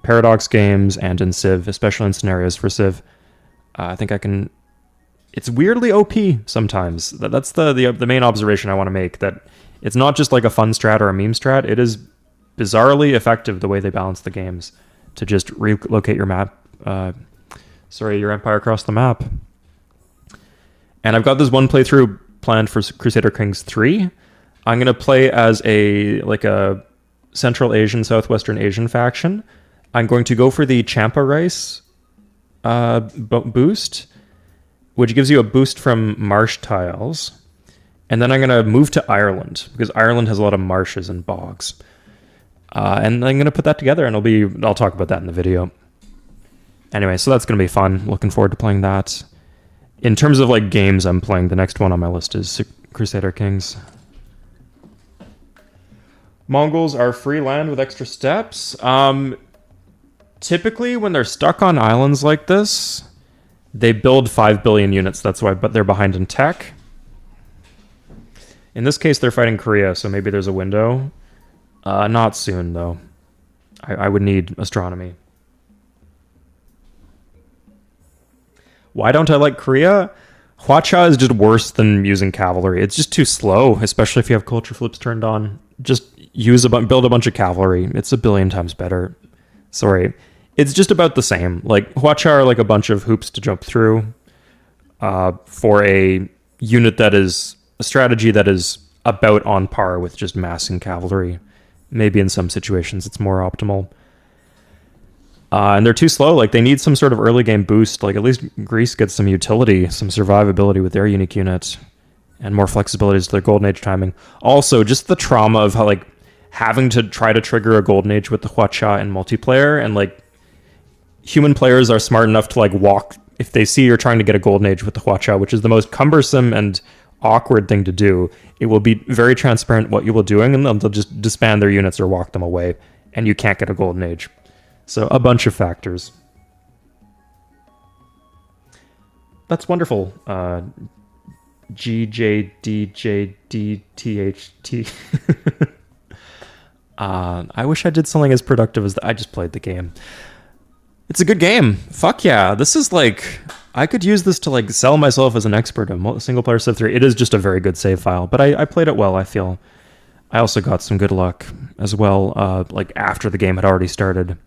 Paradox games, and in Civ, especially in scenarios for Civ, I think I can. It's weirdly OP sometimes. That's the main observation I want to make, that it's not just like a fun strat or a meme strat. It is bizarrely effective the way they balance the games to just relocate your your empire across the map. And I've got this one playthrough planned for Crusader Kings 3. I'm going to play as a Central Asian, Southwestern Asian faction. I'm going to go for the Champa Rice boost, which gives you a boost from marsh tiles. And then I'm going to move to Ireland, because Ireland has a lot of marshes and bogs. And I'm going to put that together, and I'll talk about that in the video. Anyway, so that's going to be fun. Looking forward to playing that. In terms of, like, games I'm playing, the next one on my list is Crusader Kings. Mongols are free land with extra steps. Typically, when they're stuck on islands like this, they build 5 billion units. That's why, but they're behind in tech. In this case, they're fighting Korea, so maybe there's a window. Not soon, though. I would need astronomy. Why don't I like Korea? Hwacha is just worse than using cavalry. It's just too slow, especially if you have culture flips turned on. Just build a bunch of cavalry. It's a billion times better. Sorry. It's just about the same. Like, Hwacha are like a bunch of hoops to jump through for a unit that is a strategy that is about on par with just massing cavalry. Maybe in some situations it's more optimal. And they're too slow. Like, they need some sort of early game boost. Like, at least Greece gets some utility, some survivability with their unique units, and more flexibility to their Golden Age timing. Also, just the trauma of how, like, having to try to trigger a Golden Age with the Hwacha in multiplayer, and, like, human players are smart enough to, like, walk... If they see you're trying to get a Golden Age with the Hwacha, which is the most cumbersome and awkward thing to do, it will be very transparent what you will doing, and they'll just disband their units or walk them away, and you can't get a Golden Age. So a bunch of factors. That's wonderful. GJDJDTHT. I wish I did something as productive as that. I just played the game. It's a good game. Fuck yeah. This is like... I could use this to like sell myself as an expert in single player Civ 3. It is just a very good save file, but I played it well, I feel. I also got some good luck as well, like after the game had already started.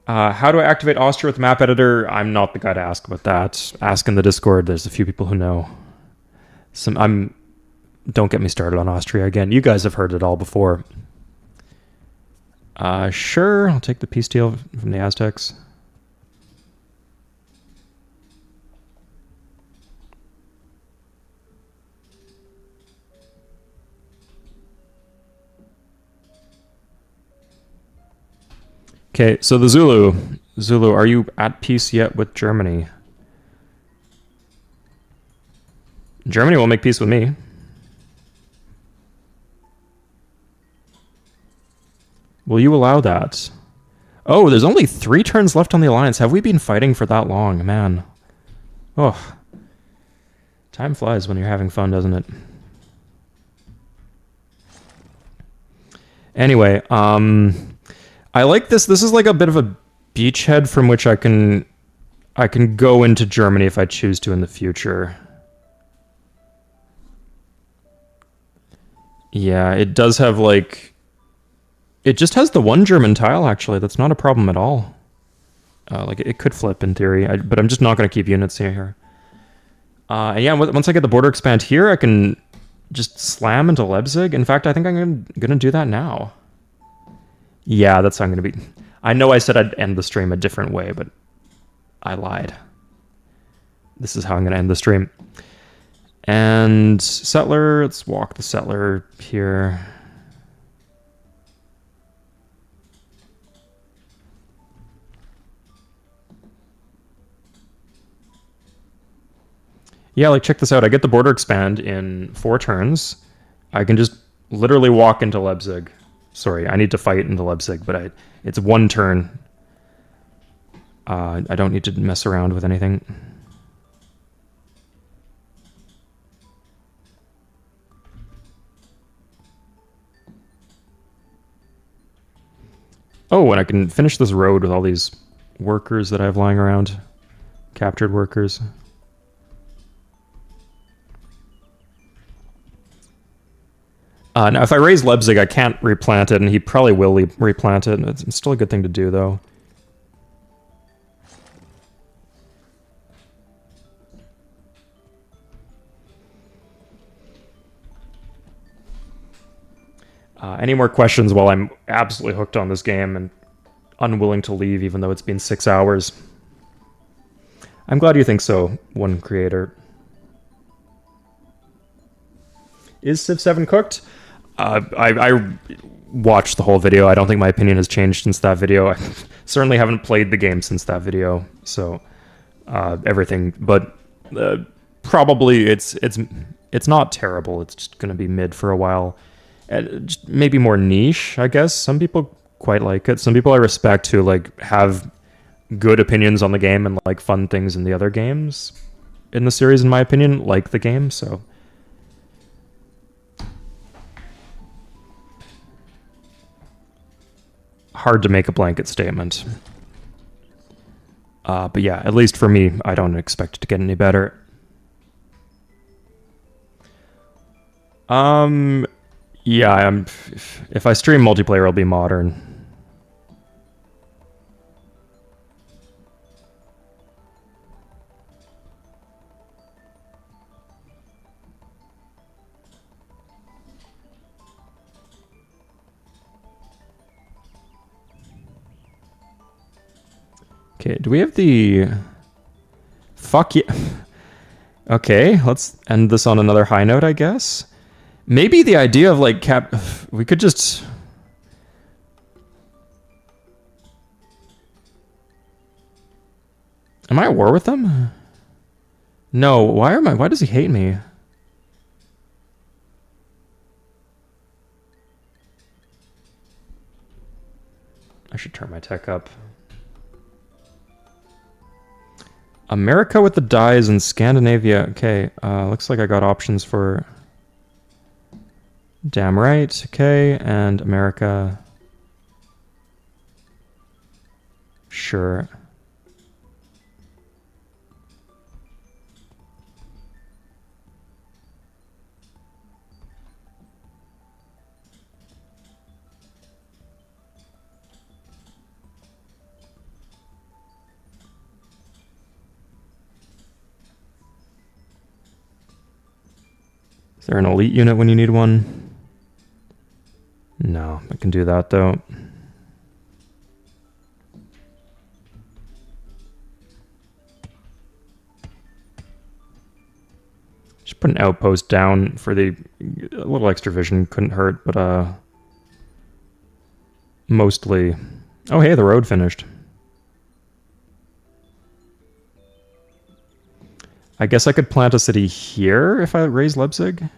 How do I activate Austria with map editor? I'm not the guy to ask about that. Ask in the Discord. There's a few people who know. Don't get me started on Austria again. You guys have heard it all before. Sure. I'll take the peace deal from the Aztecs. Okay, so the Zulu. Zulu, are you at peace yet with Germany? Germany will make peace with me. Will you allow that? Oh, there's only 3 turns left on the alliance. Have we been fighting for that long? Man. Oh. Time flies when you're having fun, doesn't it? Anyway, I like this. This is like a bit of a beachhead from which I can go into Germany if I choose to in the future. Yeah, it does have like... It just has the one German tile, actually. That's not a problem at all. Like, it could flip in theory, but I'm just not going to keep units here. And yeah, once I get the border expand here, I can just slam into Leipzig. In fact, I think I'm going to do that now. Yeah, that's how I'm going to be... I know I said I'd end the stream a different way, but I lied. This is how I'm going to end the stream. And settler, let's walk the settler here. Yeah, like, check this out. I get the border expand in 4 turns. I can just literally walk into Leipzig. Sorry, I need to fight into Leipzig, but it's 1 turn. I don't need to mess around with anything. Oh, and I can finish this road with all these workers that I have lying around. Captured workers. Now, if I raise Leipzig, I can't replant it, and he probably will replant it. It's still a good thing to do, though. Any more questions while I'm absolutely hooked on this game and unwilling to leave, even though it's been 6 hours? I'm glad you think so, one creator. Is Civ 7 cooked? I watched the whole video. I don't think my opinion has changed since that video. I certainly haven't played the game since that video, so everything. But probably it's not terrible. It's just going to be mid for a while. maybe more niche, I guess. Some people quite like it. Some people I respect who like have good opinions on the game and like fun things in the other games in the series, in my opinion, like the game. So hard to make a blanket statement. But yeah, at least for me, I don't expect it to get any better. Yeah, if I stream multiplayer, it'll be modern. Okay, do we have the... Fuck yeah. Okay, let's end this on another high note, I guess. Maybe the idea of like we could just... Am I at war with them? No, why does he hate me? I should turn my tech up. America with the dies and Scandinavia. Okay, looks like I got options for... Damn right, okay, and America. Sure. Is there an elite unit when you need one? No, I can do that though. Just put an outpost down for a little extra vision couldn't hurt, but mostly... Oh hey, the road finished. I guess I could plant a city here if I raise Leipzig.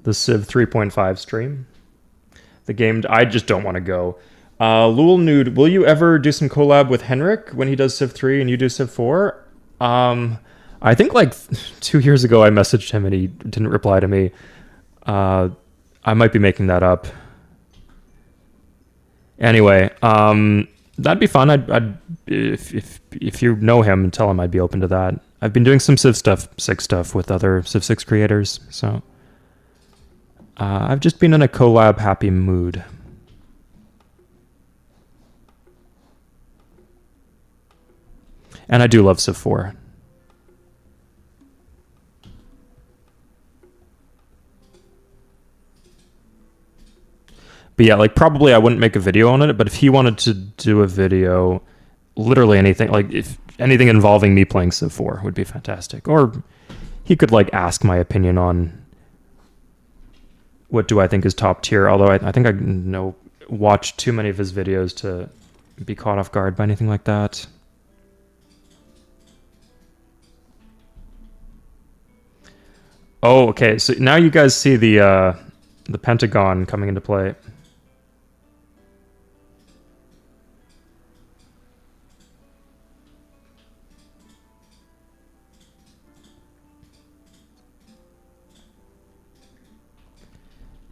The Civ 3.5 stream. The game, I just don't want to go. Lul Nude, will you ever do some collab with Henrik when he does Civ 3 and you do Civ 4? I think like 2 years ago I messaged him and he didn't reply to me. I might be making that up. Anyway, that'd be fun. If you know him and tell him, I'd be open to that. I've been doing some Civ 6 stuff with other Civ 6 creators, so I've just been in a collab happy mood. And I do love Civ 4. But yeah, like probably I wouldn't make a video on it, but if he wanted to do a video, literally anything, like if anything involving me playing Civ 4 would be fantastic. Or he could like ask my opinion on what do I think is top tier, although I think I watch too many of his videos to be caught off guard by anything like that. Oh, okay, so now you guys see the Pentagon coming into play.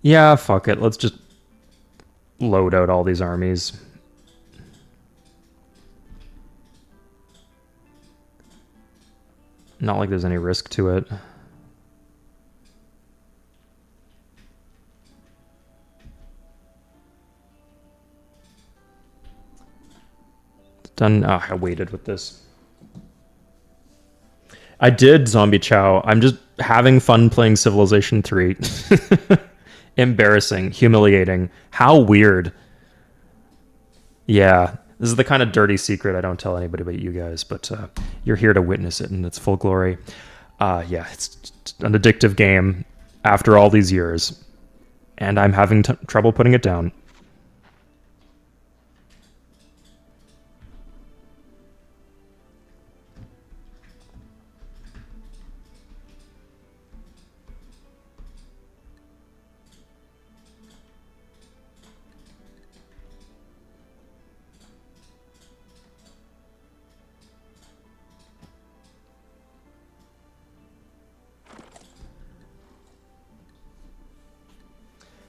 Yeah, fuck it. Let's just load out all these armies. Not like there's any risk to it. Done. Oh, I waited with this. I did Zombie Chow. I'm just having fun playing Civilization 3. Embarrassing, humiliating. How weird. Yeah, this is the kind of dirty secret I don't tell anybody but you guys, but you're here to witness it in its full glory. Yeah, it's an addictive game. after all these years. And I'm having trouble putting it down.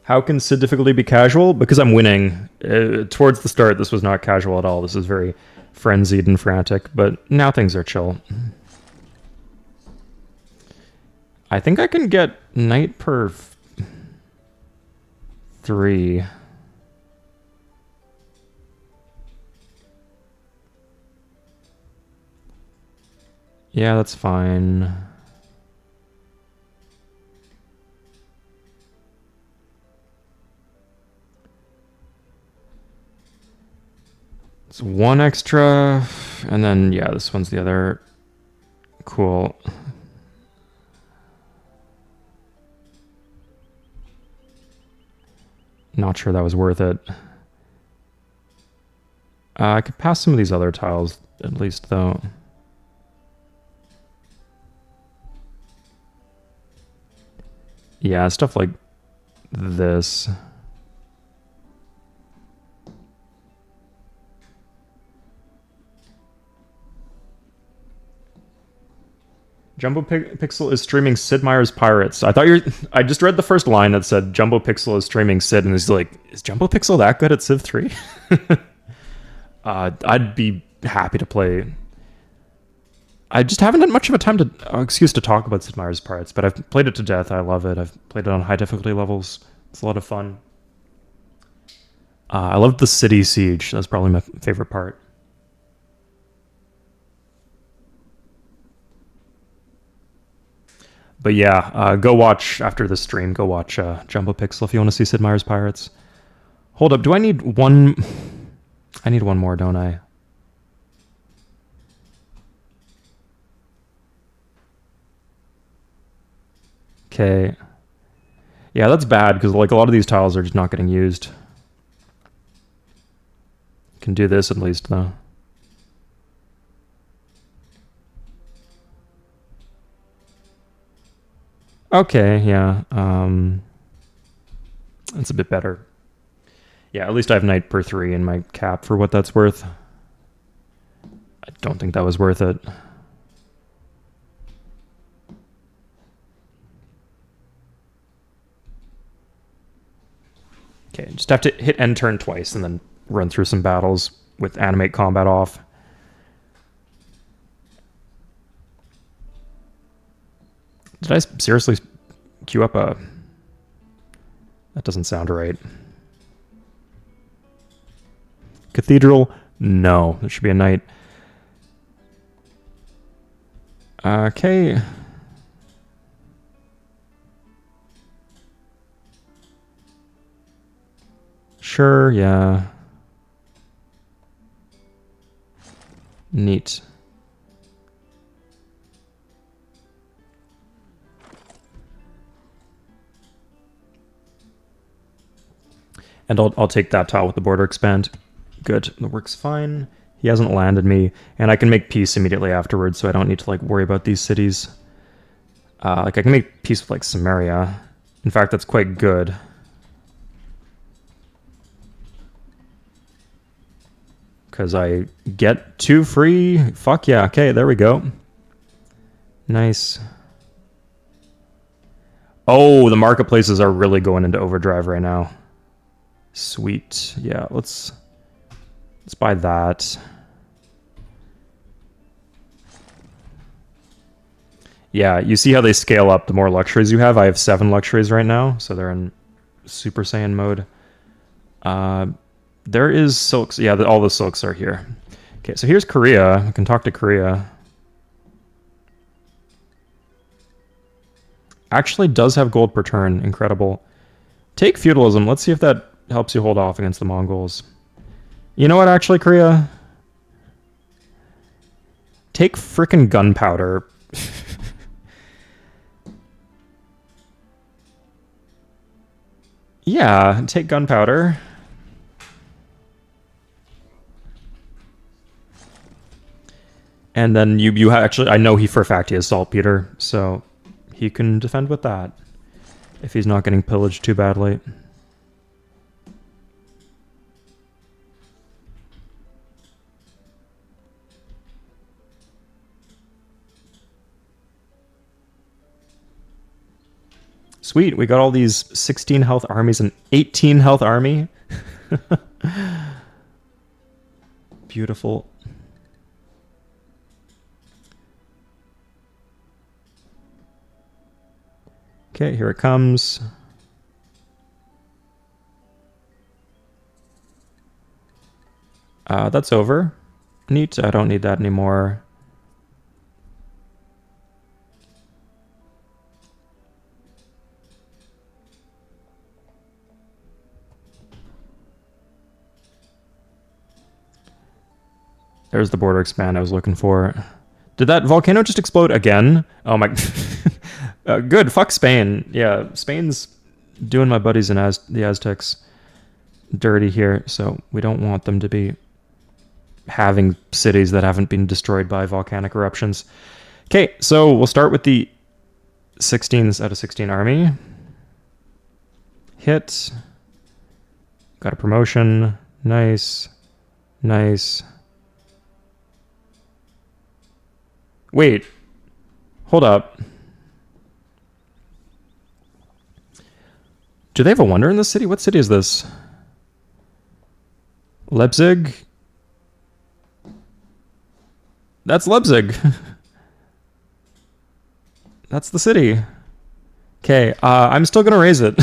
How can Sid difficulty be casual? Because I'm winning. Towards the start, this was not casual at all. This is very frenzied and frantic, but now things are chill. I think I can get knight per 3. Yeah, that's fine. It's 1 extra, and then, yeah, this one's the other. Cool. Not sure that was worth it. I could pass some of these other tiles, at least, though. Yeah, stuff like this. Jumbo Pixel is streaming Sid Meier's Pirates. I just read the first line that said Jumbo Pixel is streaming Sid, and he's like, is Jumbo Pixel that good at Civ 3? I'd be happy to play. I just haven't had much of a time to excuse to talk about Sid Meier's Pirates, but I've played it to death. I love it. I've played it on high difficulty levels. It's a lot of fun. I loved the city siege. That's probably my favorite part. But yeah, go watch, after the stream, go watch Jumbo Pixel if you want to see Sid Meier's Pirates. Hold up, do I need one? I need one more, don't I? Okay. Yeah, that's bad, because like a lot of these tiles are just not getting used. Can do this at least, though. Okay, yeah. That's a bit better. Yeah, at least I have knight per 3 in my cap for what that's worth. I don't think that was worth it. Okay, just have to hit end turn twice and then run through some battles with animate combat off. Did I seriously queue up a... That doesn't sound right. Cathedral? No, there should be a knight. Okay. Sure, yeah. Neat. And I'll take that tile with the border expand. Good, that works fine. He hasn't landed me, and I can make peace immediately afterwards, so I don't need to like worry about these cities. Like I can make peace with like Samaria. In fact, that's quite good. Because I get 2 free. Fuck yeah, okay, there we go. Nice. Oh, the marketplaces are really going into overdrive right now. Sweet. Yeah, let's buy that. Yeah, you see how they scale up the more luxuries you have. I have 7 luxuries right now, so they're in Super Saiyan mode. There is silks. Yeah, all the silks are here. Okay, so here's Korea. I can talk to Korea. Actually does have gold per turn. Incredible. Take feudalism. Let's see if that helps you hold off against the Mongols. You know what, actually, Korea? Take frickin' gunpowder. Yeah, take gunpowder. And then you actually, I know he for a fact he has saltpeter, so he can defend with that if he's not getting pillaged too badly. Sweet, we got all these 16 health armies and 18 health army. Beautiful. Okay, here it comes. That's over. Neat, I don't need that anymore. There's the border expand I was looking for. Did that volcano just explode again? Oh my... good, fuck Spain. Yeah, Spain's doing my buddies in the Aztecs dirty here, so we don't want them to be having cities that haven't been destroyed by volcanic eruptions. Okay, so we'll start with the 16s out of 16 army. Hit. Got a promotion. Nice. Nice. Wait. Hold up. Do they have a wonder in this city? What city is this? Leipzig? That's Leipzig. That's the city. Okay, I'm still gonna raise it.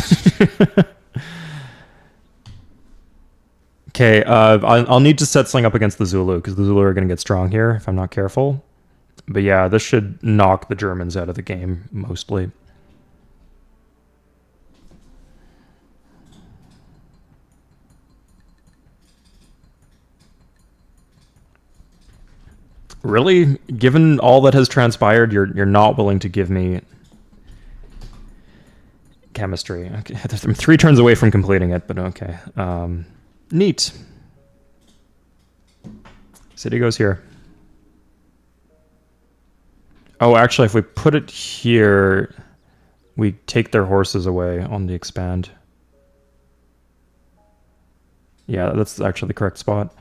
Okay, I'll need to set something up against the Zulu, because the Zulu are gonna get strong here if I'm not careful. But yeah, this should knock the Germans out of the game, mostly. Really? Given all that has transpired, you're not willing to give me chemistry. Okay, I'm 3 turns away from completing it, but okay. Neat. City goes here. Oh, actually, if we put it here, we take their horses away on the expand. Yeah, that's actually the correct spot.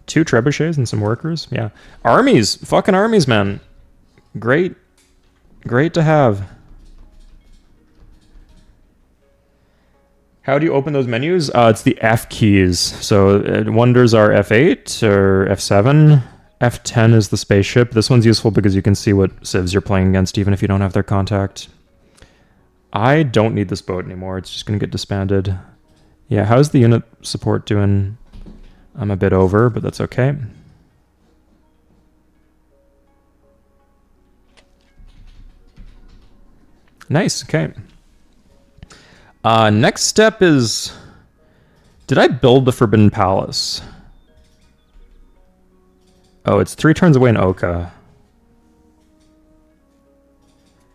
2 trebuchets and some workers. Yeah. Armies. Fucking armies, man. Great. Great to have. How do you open those menus? It's the F keys. So wonders are F8 or F7. F10 is the spaceship. This one's useful because you can see what civs you're playing against even if you don't have their contact. I don't need this boat anymore. It's just going to get disbanded. Yeah, how's the unit support doing? I'm a bit over, but that's okay. Nice, okay. Next step is... Did I build the Forbidden Palace? Oh, it's 3 turns away in Oka.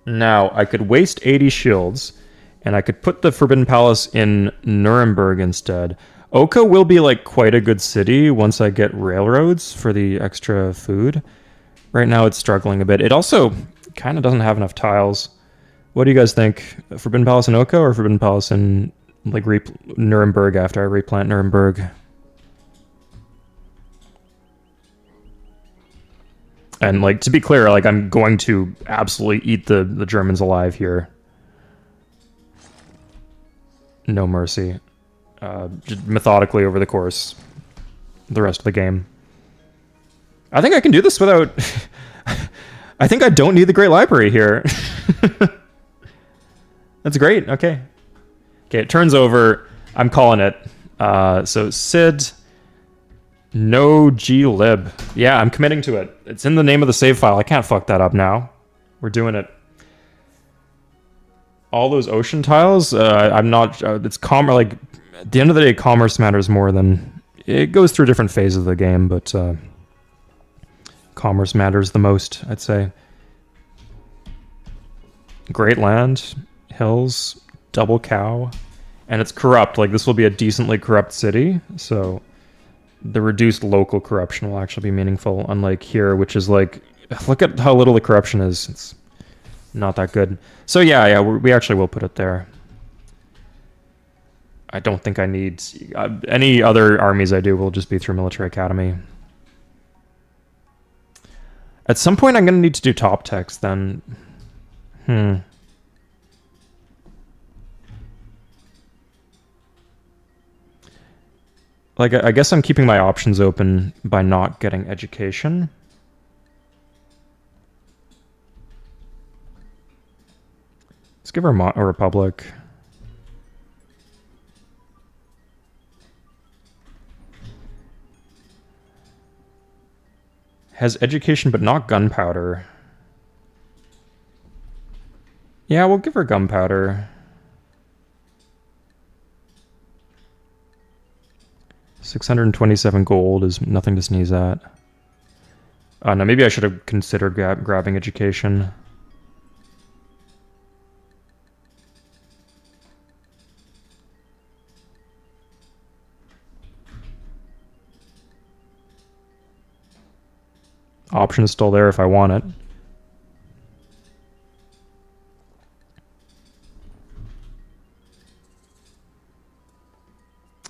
Now, I could waste 80 shields, and I could put the Forbidden Palace in Nuremberg instead. Oka will be like quite a good city once I get railroads for the extra food. Right now it's struggling a bit. It also kind of doesn't have enough tiles. What do you guys think? Forbidden Palace in Oka or Forbidden Palace in like Nuremberg after I replant Nuremberg? And like to be clear, like I'm going to absolutely eat the Germans alive here. No mercy. Just methodically over the course, the rest of the game. I think I can do this without... I think I don't need the Great Library here. That's great, okay. Okay, it turns over. I'm calling it. So Sid, no glib. Yeah, I'm committing to it. It's in the name of the save file. I can't fuck that up now. We're doing it. All those ocean tiles, I'm not... it's like... At the end of the day, commerce matters more than... It goes through different phases of the game, but commerce matters the most, I'd say. Great land, hills, double cow, and it's corrupt. Like, this will be a decently corrupt city, so the reduced local corruption will actually be meaningful, unlike here, which is like, look at how little the corruption is. It's not that good. So yeah, we actually will put it there. I don't think I need... any other armies I do will just be through military academy. At some point, I'm going to need to do top text, then. Like, I guess I'm keeping my options open by not getting education. Let's give her a republic. Has education, but not gunpowder. Yeah, we'll give her gunpowder. 627 gold is nothing to sneeze at. No, maybe I should have considered grabbing education. Option is still there if I want it.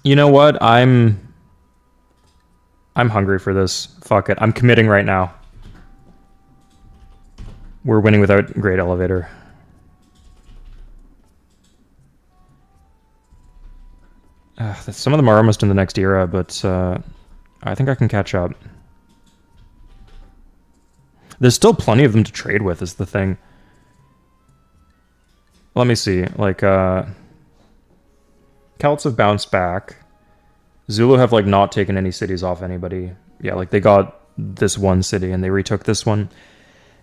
You know what? I'm hungry for this. Fuck it. I'm committing right now. We're winning without great elevator. Some of them are almost in the next era, but I think I can catch up. There's still plenty of them to trade with, is the thing. Let me see. Like, Celts have bounced back. Zulu have, like, not taken any cities off anybody. Yeah, like, they got this one city, and they retook this one.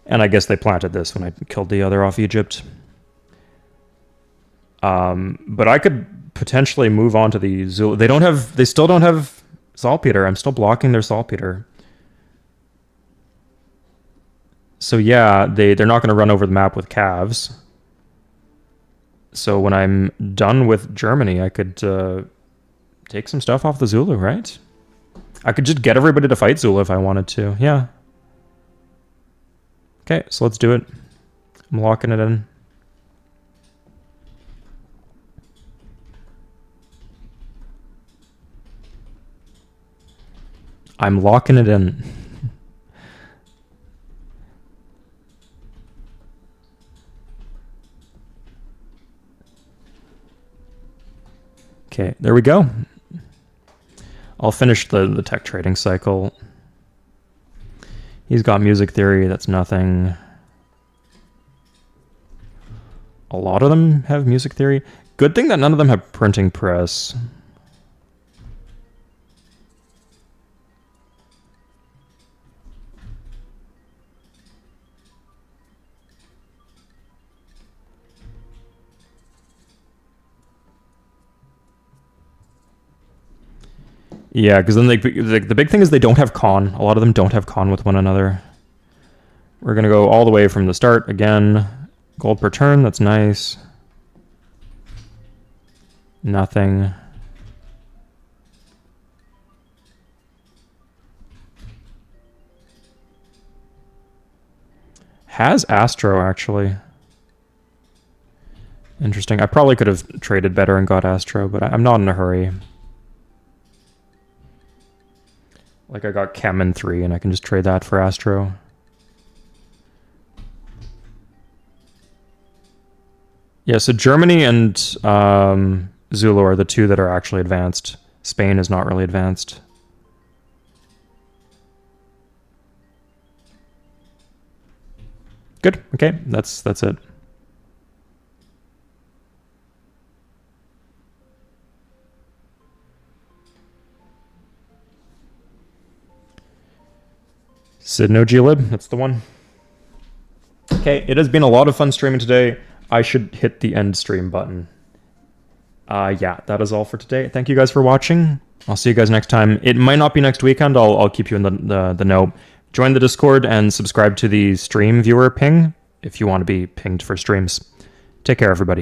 And I guess they planted this when I killed the other off Egypt. But I could potentially move on to the Zulu. They still don't have saltpeter. I'm still blocking their saltpeter. So yeah, they're not going to run over the map with calves. So when I'm done with Germany, I could take some stuff off the Zulu, right? I could just get everybody to fight Zulu if I wanted to. Yeah. Okay, so let's do it. I'm locking it in. I'm locking it in. Okay, there we go. I'll finish the tech trading cycle. He's got music theory, that's nothing. A lot of them have music theory. Good thing that none of them have printing press. Yeah, because then the big thing is they don't have con. A lot of them don't have con with one another. We're going to go all the way from the start again. Gold per turn, that's nice. Nothing. Has Astro, actually. Interesting. I probably could have traded better and got Astro, but I'm not in a hurry. Like, I got Chem in 3, and I can just trade that for Astro. Yeah, so Germany and Zulu are the two that are actually advanced. Spain is not really advanced. Good. Okay, that's it. Sidno glib, that's the one. Okay, it has been a lot of fun streaming today. I should hit the end stream button. Yeah, that is all for today. Thank you guys for watching. I'll see you guys next time. It might not be next weekend. I'll keep you in the know. Join the Discord and subscribe to the stream viewer ping if you want to be pinged for streams. Take care, everybody.